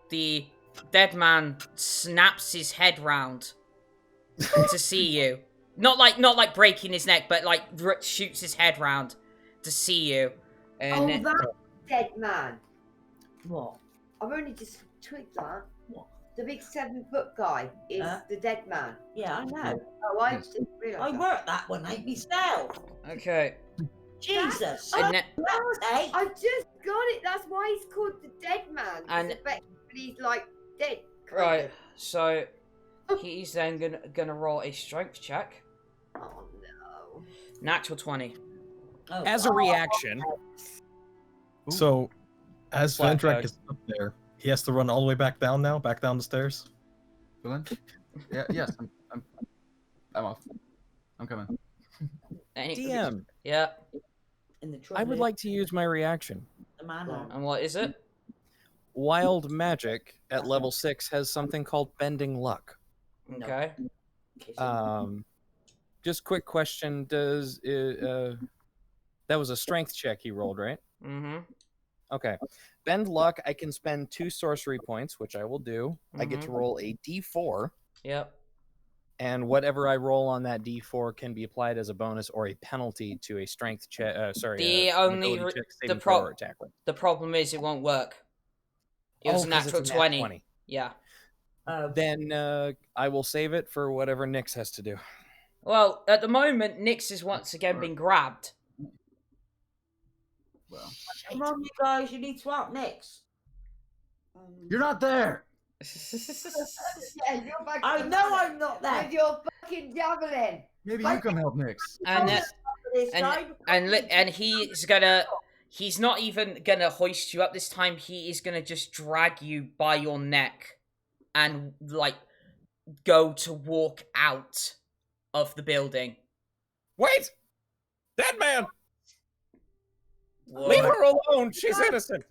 the dead man snaps his head round to see you. Not like breaking his neck, but like shoots his head round to see you. And Oh, that's dead man. What? I've only just twigged that. What? The big 7-foot guy is the dead man. Yeah, I know. Oh, I Yes. didn't realise I that. worked that one out myself. okay. Jesus. And then, Hey. I just got it. That's why he's called the dead man. And- And effectively he's like dead. kind right. of. So he's then gonna roll a strength check. Oh no. Natural 20. As a reaction, So, as Flat Vendrak out. is up there, he has to run all the way back down now, back down the stairs. Vulen? Yeah, yes, I'm off. I'm coming. DM, Yeah. In the I would like to use my reaction. the man. And what is it? Wild magic at level 6 has something called bending luck. Okay. Just quick question: Does that was a strength check he rolled, right? Mm-hmm. Okay. Bend luck. I can spend 2 sorcery points, which I will do. I get to roll a d4, Yep. and whatever I roll on that d4 can be applied as a bonus or a penalty to a strength check. The an only ability check, the saving throw, or pro attack roll. the problem is it won't work. It was a 'Cause it's natural a nat 20. Yeah. Then I will save it for whatever Nyx has to do. Well, at the moment, Nyx has once again been grabbed. Well, Come on, you guys, you need to help next. you're not there. Yeah, you're back I know I'm not there. with your fucking javelin. Maybe you come help Nyx. and This time. and he's not even gonna hoist you up this time. He is gonna just drag you by your neck and like go to walk out of the building. Wait! Dead man! Leave her alone! She's innocent!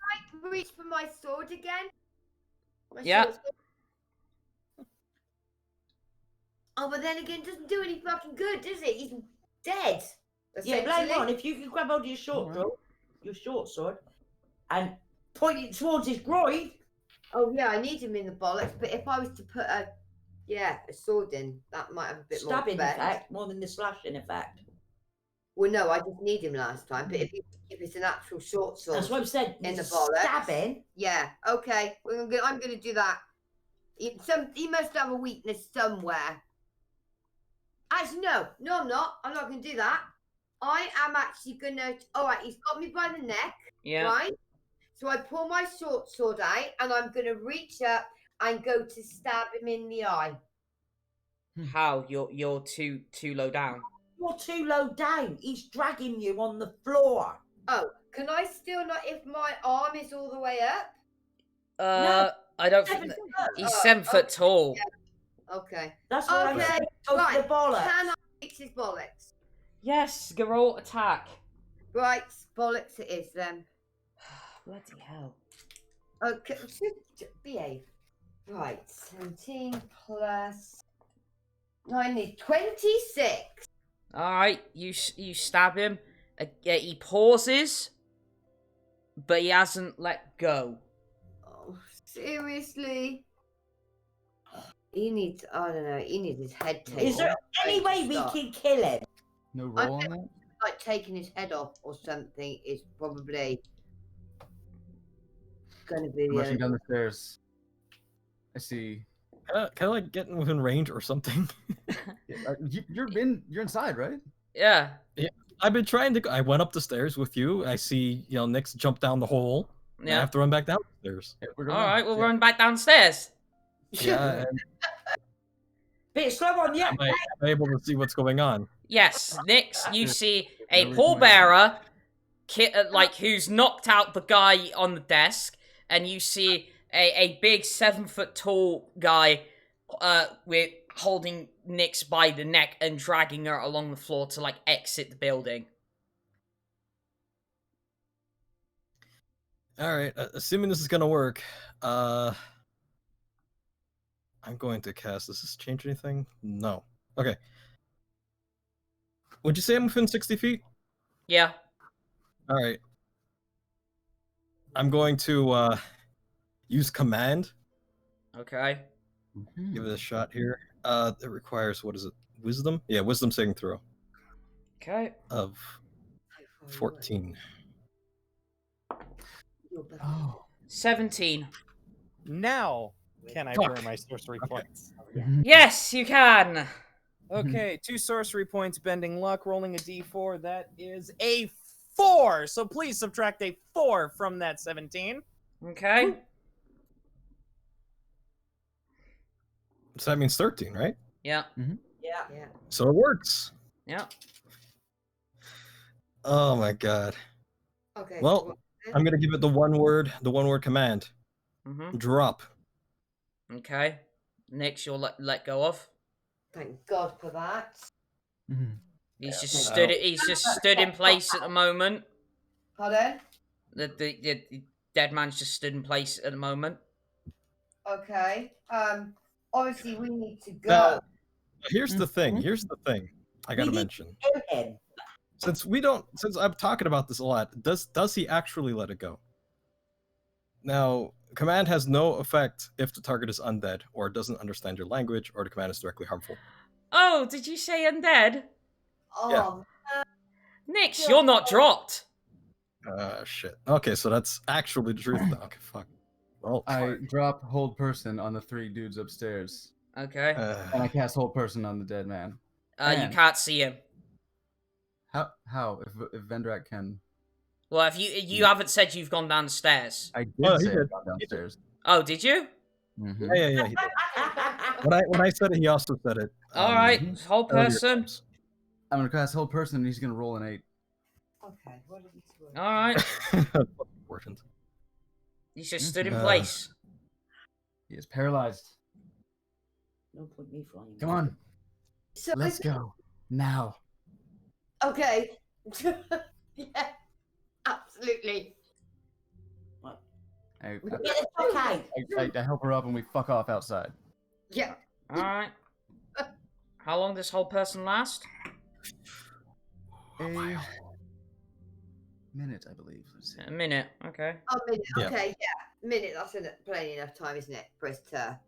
I reach for my sword again. My Yeah. sword. Oh, but then again, it doesn't do any fucking good, does it? He's dead. Yeah, essentially. later on, if you can grab hold of your short sword, and point it towards his groin. Oh yeah, I need him in the bollocks. But if I was to put a sword in, that might have a bit Stabbing more effect. effect more than the slashing effect. Well, no, I just need him last time. But if it's an actual short sword, That's what I've said. in the it's bollocks. Stabbing. Yeah, okay. I'm gonna do that. He must have a weakness somewhere. Actually, no, I'm not. I'm not gonna do that. I am actually gonna. All right, he's got me by the neck. Yeah. Right. So I pull my short sword out, and I'm gonna reach up and go to stab him in the eye. How? You're too low down. You're too low down. He's dragging you on the floor. Oh, can I still not if my arm is all the way up? No, I don't think 7 that, foot. he's 7 foot tall. Yeah. Okay. That's what I'm Okay. saying. Go for the bollocks. Can I reach his bollocks? Yes, Garol attack. Right, bollocks it is then. Bloody hell. Okay, behave. Right, 17 plus 9 is 26. All right, you stab him. He pauses, but he hasn't let go. Oh, seriously? He needs, I don't know, he needs his head taken Is there off. any way we can kill him? No roll on that? Like taking his head off or something is probably going to be I'm the rushing down the stairs. I see. Can I like get within range or something? You're inside, right? Yeah. I've been trying to. I went up the stairs with you. I see, Nyx jump down the hole. I Yeah. have to run back down the stairs. Yeah, we're All going right, we'll run back downstairs. Yeah, and Bit slow on you. am I able to see what's going on? Yes, Nyx, you see a Where is pallbearer, who's knocked out the guy on the desk, and you see a big 7 foot tall guy, with holding Nyx by the neck and dragging her along the floor to like exit the building. All right, assuming this is gonna work, I'm going to cast. Does this change anything? No. Okay. Would you say I'm within 60 feet? Yeah. All right. I'm going to use command. Okay. Give it a shot here. It requires, what is it? Wisdom? Yeah, wisdom saving throw Okay. of 14. Oh. 17. Now, can I burn my sorcery points? Yes, you can. Okay, 2 sorcery points, bending luck, rolling a d4. That is a 4. So please subtract a 4 from that 17. Okay. So that means 13, right? Yeah. Yeah. Yeah. So it works. Yeah. Oh my god. Okay. Well, what then? I'm gonna give it the one word command. Mm-hmm. Drop. Okay. Next, you'll let go of. Thank God for that. Mhm. He's just Yeah, stood. He's just stood in place at the moment. Pardon? The dead man's just stood in place at the moment. Okay. Obviously we need to go. Now, here's the thing. Mhm. Here's the thing. I gotta We need mention. to kill him. Since I'm talking about this a lot, does he actually let it go? Now, command has no effect if the target is undead, or doesn't understand your language, or the command is directly harmful. Oh, did you say undead? Oh, Nix, you're not dropped. Shit. Okay, so that's actually the truth now. Okay, fuck. Well, I drop hold person on the 3 dudes upstairs, Okay. and I cast hold person on the dead man. You and- can't see him. How if Vendrak can? Well, if you haven't said you've gone down the stairs. I did Oh, he say I did. got downstairs. Oh, did you? Mhm. yeah, he did. When I said it, he also said it. All right, mhm. whole earlier person. times. I'm gonna cast hold person, and he's gonna roll an 8. okay. What did we do? All right, That's important. he's just stood in Uh, place. He is paralyzed. No point me flying. Come on, So let's go now. Okay. Yeah. Absolutely. I, Get the fuck out. I help her up, and we fuck off outside. Yeah. All right. How long does whole person last? A minute, I believe. Let's see. A minute. Okay. Oh, minute. Yeah. Okay. Yeah. Minute. That's plenty enough time, isn't it, for us to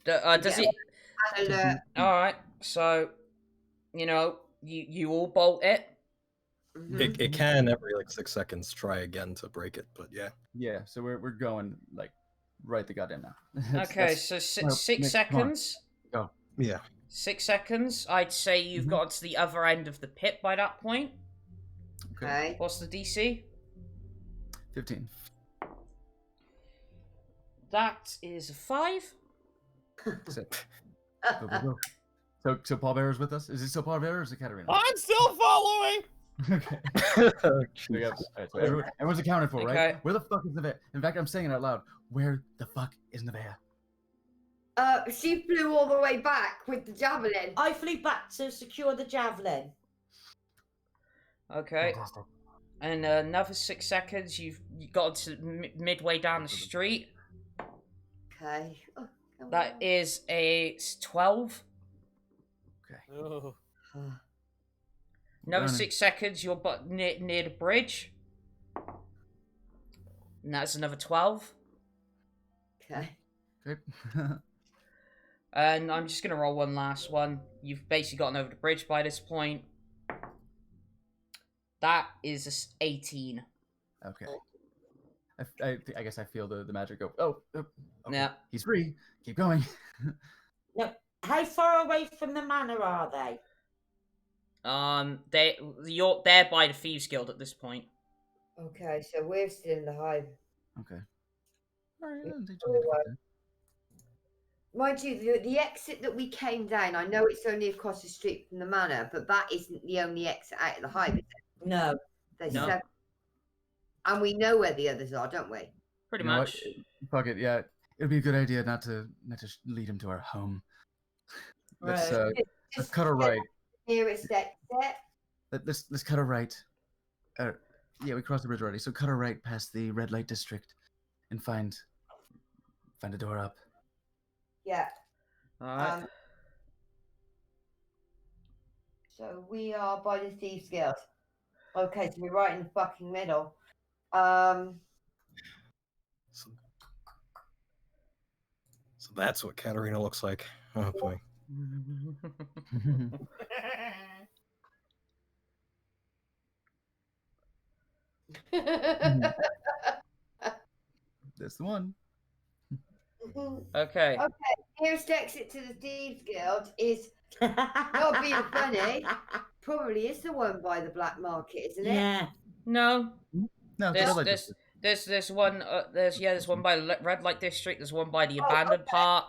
Does Yeah. it? alert? All right. So, you all bolt it. Mhm. It can every like 6 seconds try again to break it, but yeah. Yeah, so we're going like right the goddamn now. That's- Okay. that's- So well, six Nick, come on. seconds. Yeah. 6 seconds. I'd say you've Mhm. got to the other end of the pit by that point. Okay. What's the DC? 15. That is a 5. So, go. So pallbearer's with us? Is it still pallbearer or is it Katterina? I'm still following. Okay. We got- alright, so everyone's accounted for, right? Okay. Where the fuck is Nevaeh? In fact, I'm saying it out loud. Where the fuck is Nevaeh? She flew all the way back with the javelin. I flew back to secure the javelin. Okay. Fantastic. And another 6 seconds. You got to midway down the street. Okay. Oh, come That on. is a 12. Oh. Another Running. 6 seconds. You're but near the bridge. And that's another 12. Okay. Okay. And I'm just gonna roll one last one. You've basically gotten over the bridge by this point. That is a 18. Okay. I guess I feel the magic go. Oh, okay. Yeah. He's free. Keep going. How far away from the manor are they? You're there by the Thieves Guild at this point. Okay, so we're still in the hive. Okay. All right. Mind you, the exit that we came down, I know it's only across the street from the manor, but that isn't the only exit out of the hive, is it? No. There's No. 7. And we know where the others are, don't we? Pretty You know what? much. Fuck it. Yeah, it'd be a good idea not to lead him to our home. Let's Right. let's cut a right. Nearest exit. Let's cut a right. Yeah, we crossed the bridge already. So cut a right past the red light district, and find a door up. Yeah. Alright. So we are by the Thieves Guild. Okay, so we're right in the fucking middle. So that's what Katterina looks like. Oh boy. That's the one. Okay. Nearest exit to the Thieves Guild is, not being funny, probably is the one by the black market, isn't it? Yeah. No. No, it's the red light district. There's one. There's one by the red light district. There's one by the abandoned part.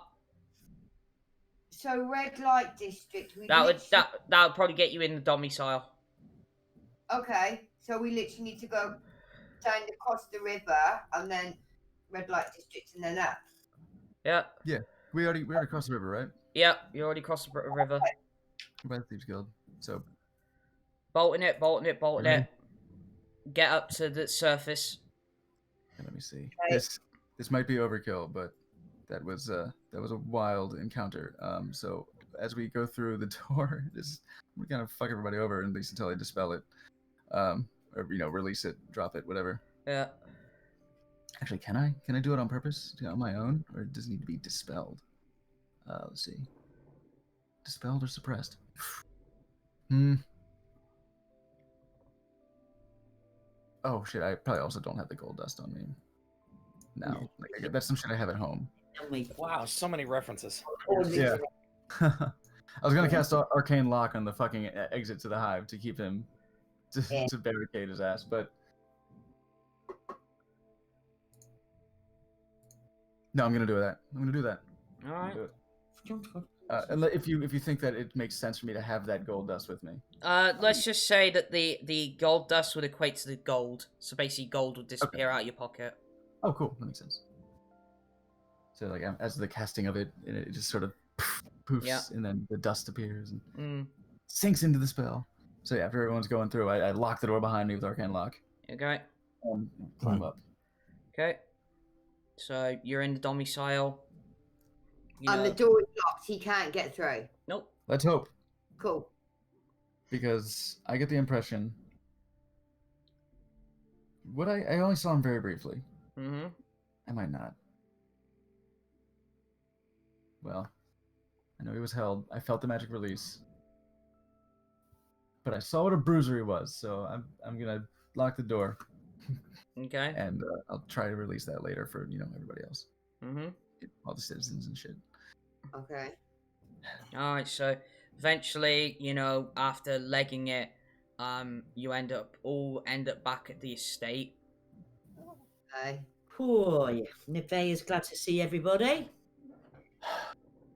So red light district. That would probably get you in the domicile. Okay, So we literally need to go down across the river and then red light district and then up. Yeah. Yeah, we already crossed the river, right? Yep, you already crossed the river. We're by the Thieves Guild. So Bolting it. Get up to the surface. let me see. Okay. This might be overkill, but that was a wild encounter. So as we go through the door, we're gonna fuck everybody over at least until I dispel it, or release it, drop it, whatever. Yeah. Actually, can I do it on purpose on my own, or does it need to be dispelled? Let's see. Dispelled or suppressed? Oh shit! I probably also don't have the gold dust on me now. Like, that's some shit I have at home. Wow, so many references. Yeah. I was gonna cast Arcane Lock on the fucking exit to the hive to keep him to barricade his ass, but no, I'm gonna do that. All right. And if you think that it makes sense for me to have that gold dust with me. Let's just say that the gold dust would equate to the gold. So basically, gold would disappear out of your pocket. Oh, cool. That makes sense. So like as the casting of it, it just sort of poofs, and then the dust appears and sinks into the spell. So yeah, after everyone's going through, I lock the door behind me with Arcane Lock. Okay. Climb up. Okay. So you're in the domicile. And the door is locked. He can't get through. Nope. Let's hope. Cool. Because I get the impression. I only saw him very briefly. Mm-hmm. I might not. Well, I know he was held. I felt the magic release. But I saw what a bruiser he was, so I'm gonna lock the door. Okay. And I'll try to release that later for everybody else. Mm-hmm. All the citizens and shit. Okay. All right. So eventually, after legging it, you all end up back at the estate. Okay. Poor Nevaeh is glad to see everybody.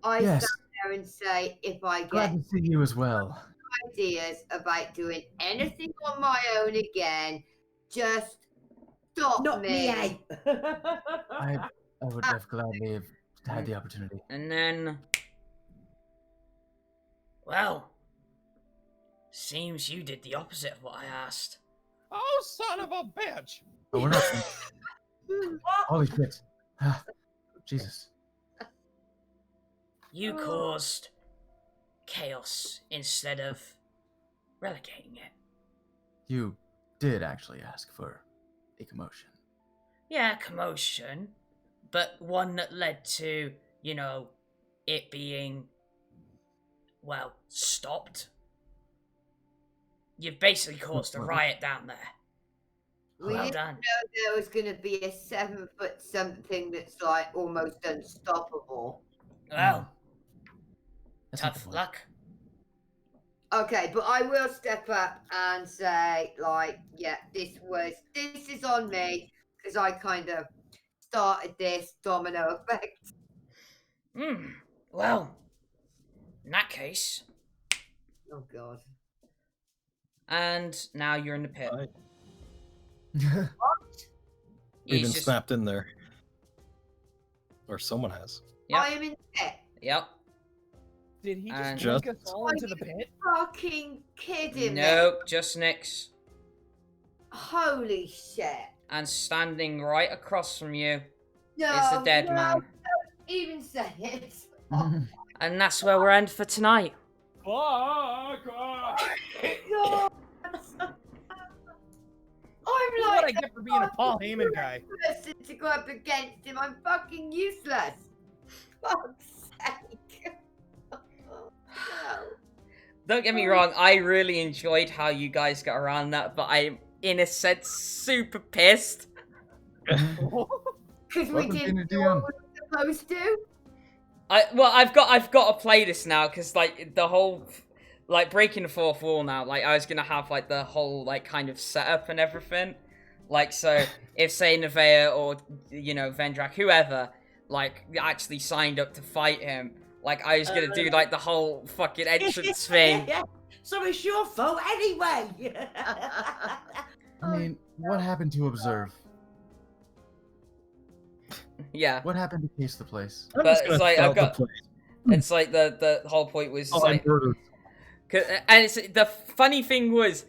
I Yes. stand there and say, if I Glad get to see you as well. ideas about doing anything on my own again, just stop Not me, eh? I would have gladly have had the opportunity. And then, well, seems you did the opposite of what I asked. Oh, son of a bitch! Oh, we're not. Holy shit! Jesus. You caused chaos instead of relegating it. You did actually ask for a commotion. Yeah, commotion, but one that led to, it being, well, stopped. You've basically caused a riot down there. We Well didn't done. know there was going to be a 7-foot something that's like almost unstoppable. Well, That's not the tough point. luck. Okay, but I will step up and say, like, yeah, this is on me because I kind of started this domino effect. Well, in that case, Oh God. and now you're in the pit. Right. He's Even just- snapped in there. Or someone has. Yep. I am in pit. Yep. Did he And- just drink us all into the pit? Fucking kidding me. Nope, just Nyx. Holy shit. And standing right across from you No, is the dead no, man. don't even say it. And that's where we're end for tonight. Fuck off! God. I'm This is what I like get for being a Paul Heyman guy. person to go up against him. I'm fucking useless. Fuck's sake. No. Don't get me wrong, I really enjoyed how you guys got around that, but I'm, in a sense, super pissed. Because we Welcome to didn't the do what DM. we were supposed to. I've got to play this now, because, like, the whole, like, breaking the fourth wall now, like, I was gonna have, like, the whole, like, kind of setup and everything. Like, so, if, say, Nevaeh or, Vendrak, whoever, like, actually signed up to fight him, like, I was gonna do, like, the whole fucking entrance thing. So it's your fault anyway. I mean, what happened to observe? Yeah. What happened to case the place? I'm But just it's gonna like, sell I've the got- place. It's like the whole point was Oh, I like, murdered. and it's the funny thing was,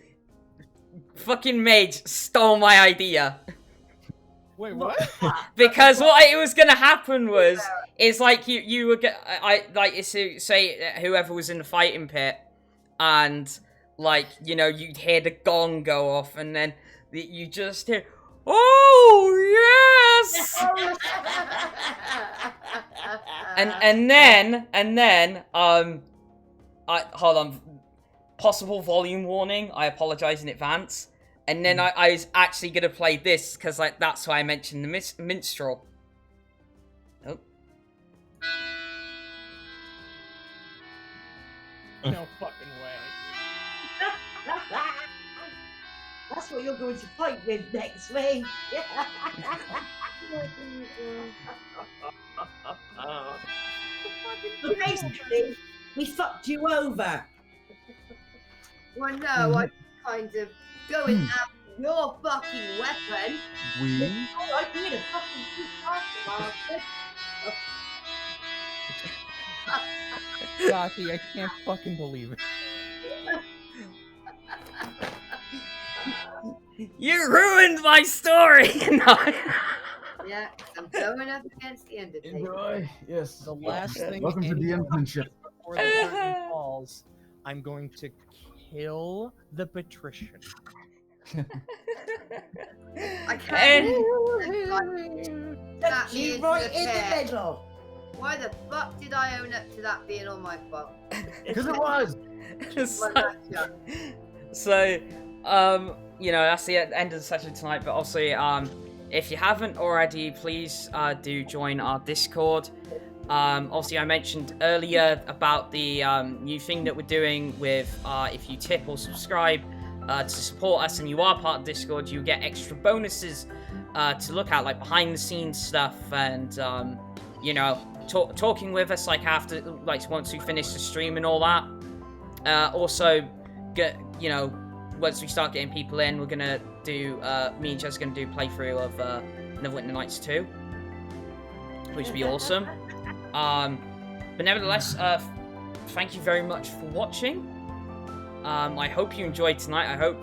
fucking Mage stole my idea. Wait, what? Because what it was gonna happen was, it's like you were it's say whoever was in the fighting pit, and like you'd hear the gong go off, and then you just hear, oh yes, and then hold on, possible volume warning. I apologize in advance. And then I was actually gonna play this because like that's why I mentioned the minstrel. Oh. No fucking way. That's what you're going to fight with next week. Basically, we fucked you over. Well, no, I'm kind of going after your fucking weapon. We? Oh, I did a fucking good Gothy, I can't fucking believe it. You ruined my story! No. Yeah, I'm going up against the Undertaker. Enjoy. Yes. The last thing Welcome to anyone DMmanship. before the curtain falls, I'm going to kill the patrician. I can't. Touch you right in the middle. Why the fuck did I own up to that being all my fault? Because it was. So, that's the end of the session tonight. But also, if you haven't already, please do join our Discord. Obviously, I mentioned earlier about the new thing that we're doing with if you tip or subscribe to support us and you are part of Discord, you get extra bonuses to look at, like behind the scenes stuff and, talking with us like after, like once we finish the stream and all that. Also, once we start getting people in, we're gonna do, me and Jess are gonna do a playthrough of Neverwinter Nights 2, which would be awesome. But nevertheless, thank you very much for watching. I hope you enjoyed tonight. I hope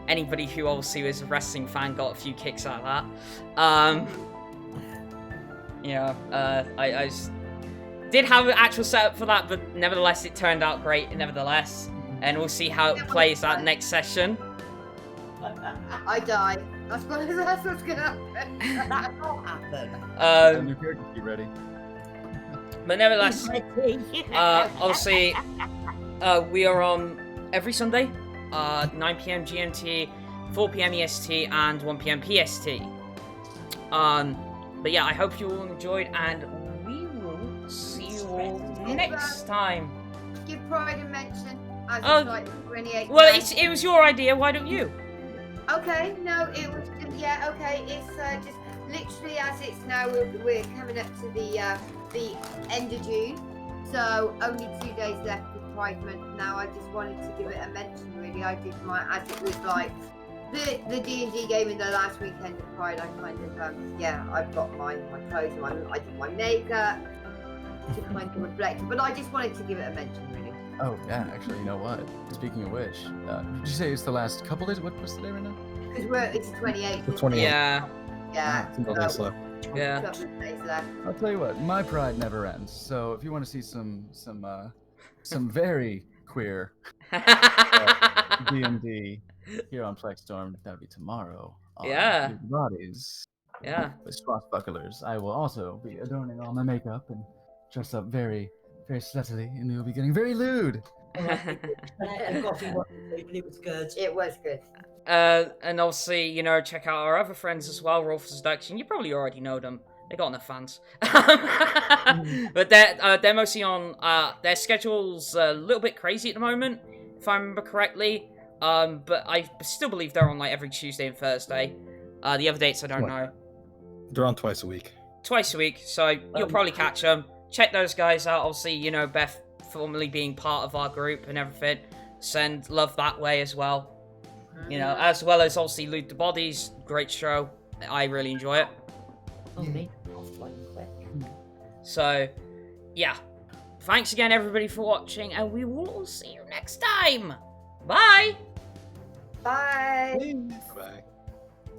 anybody who obviously was a wrestling fan got a few kicks out of that. I just did have an actual setup for that, but nevertheless, it turned out great. Nevertheless, and we'll see how it plays out next session. I die. That's what's gonna happen. That will happen. New character, be ready. But nevertheless, obviously, we are on every Sunday, 9 PM GMT, 4 PM EST, and 1 PM PST. But yeah, I hope you all enjoyed, and we will see you all next time. Give Pride a mention. As Oh, it's like 28. Well, it was your idea. Why don't you? Okay, no, it was just, yeah, okay, it's just literally as it's now, we're coming up to the end of June, so only 2 days left for Pride Month now. I just wanted to give it a mention, really. I did my, as it was like the D&D game in the last weekend of Pride, I kind of, I've got my clothes, I did my makeup to kind of reflect, but I just wanted to give it a mention, really. Oh, yeah, actually, you know what? Speaking of which, did you say it's the last couple days? What's the day right now? Because it's the 28th. The 28th. Yeah. Yeah. Single days left. Yeah. Couple of days left. I'll tell you what, my pride never ends. So if you want to see some very queer D&D here on Plexstorm, that'll be tomorrow. On Yeah. Big Bodies. Yeah. With swashbucklers. I will also be adorning all my makeup and dress up very, very sluttily, and we'll be getting very lewd. Gothy wasn't, but it was good. It was good. And obviously, check out our other friends as well, Rolf Seduction. You probably already know them. They got enough fans. But they're mostly on, their schedule's a little bit crazy at the moment, if I remember correctly. But I still believe they're on like every Tuesday and Thursday. The other dates I don't know. They're on twice a week. Twice a week, so you'll probably catch them. Check those guys out. Obviously, Beth formerly being part of our group and everything. Send love that way as well. You know, as well as obviously Loot the Bodies. Great show. I really enjoy it. Oh, me. Offline quick. So, yeah. Thanks again, everybody, for watching, and we will all see you next time. Bye. Bye. Bye.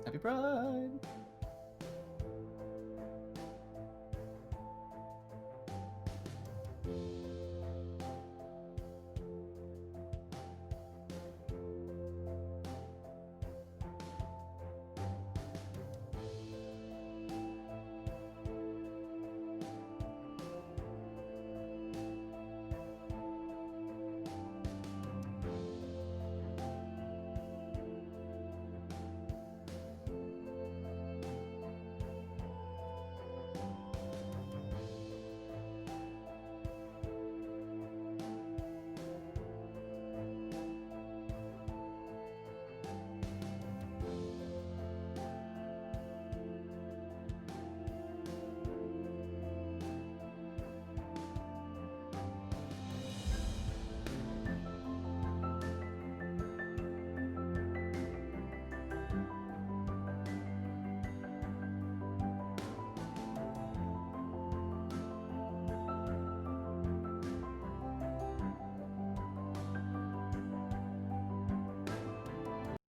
Happy Pride.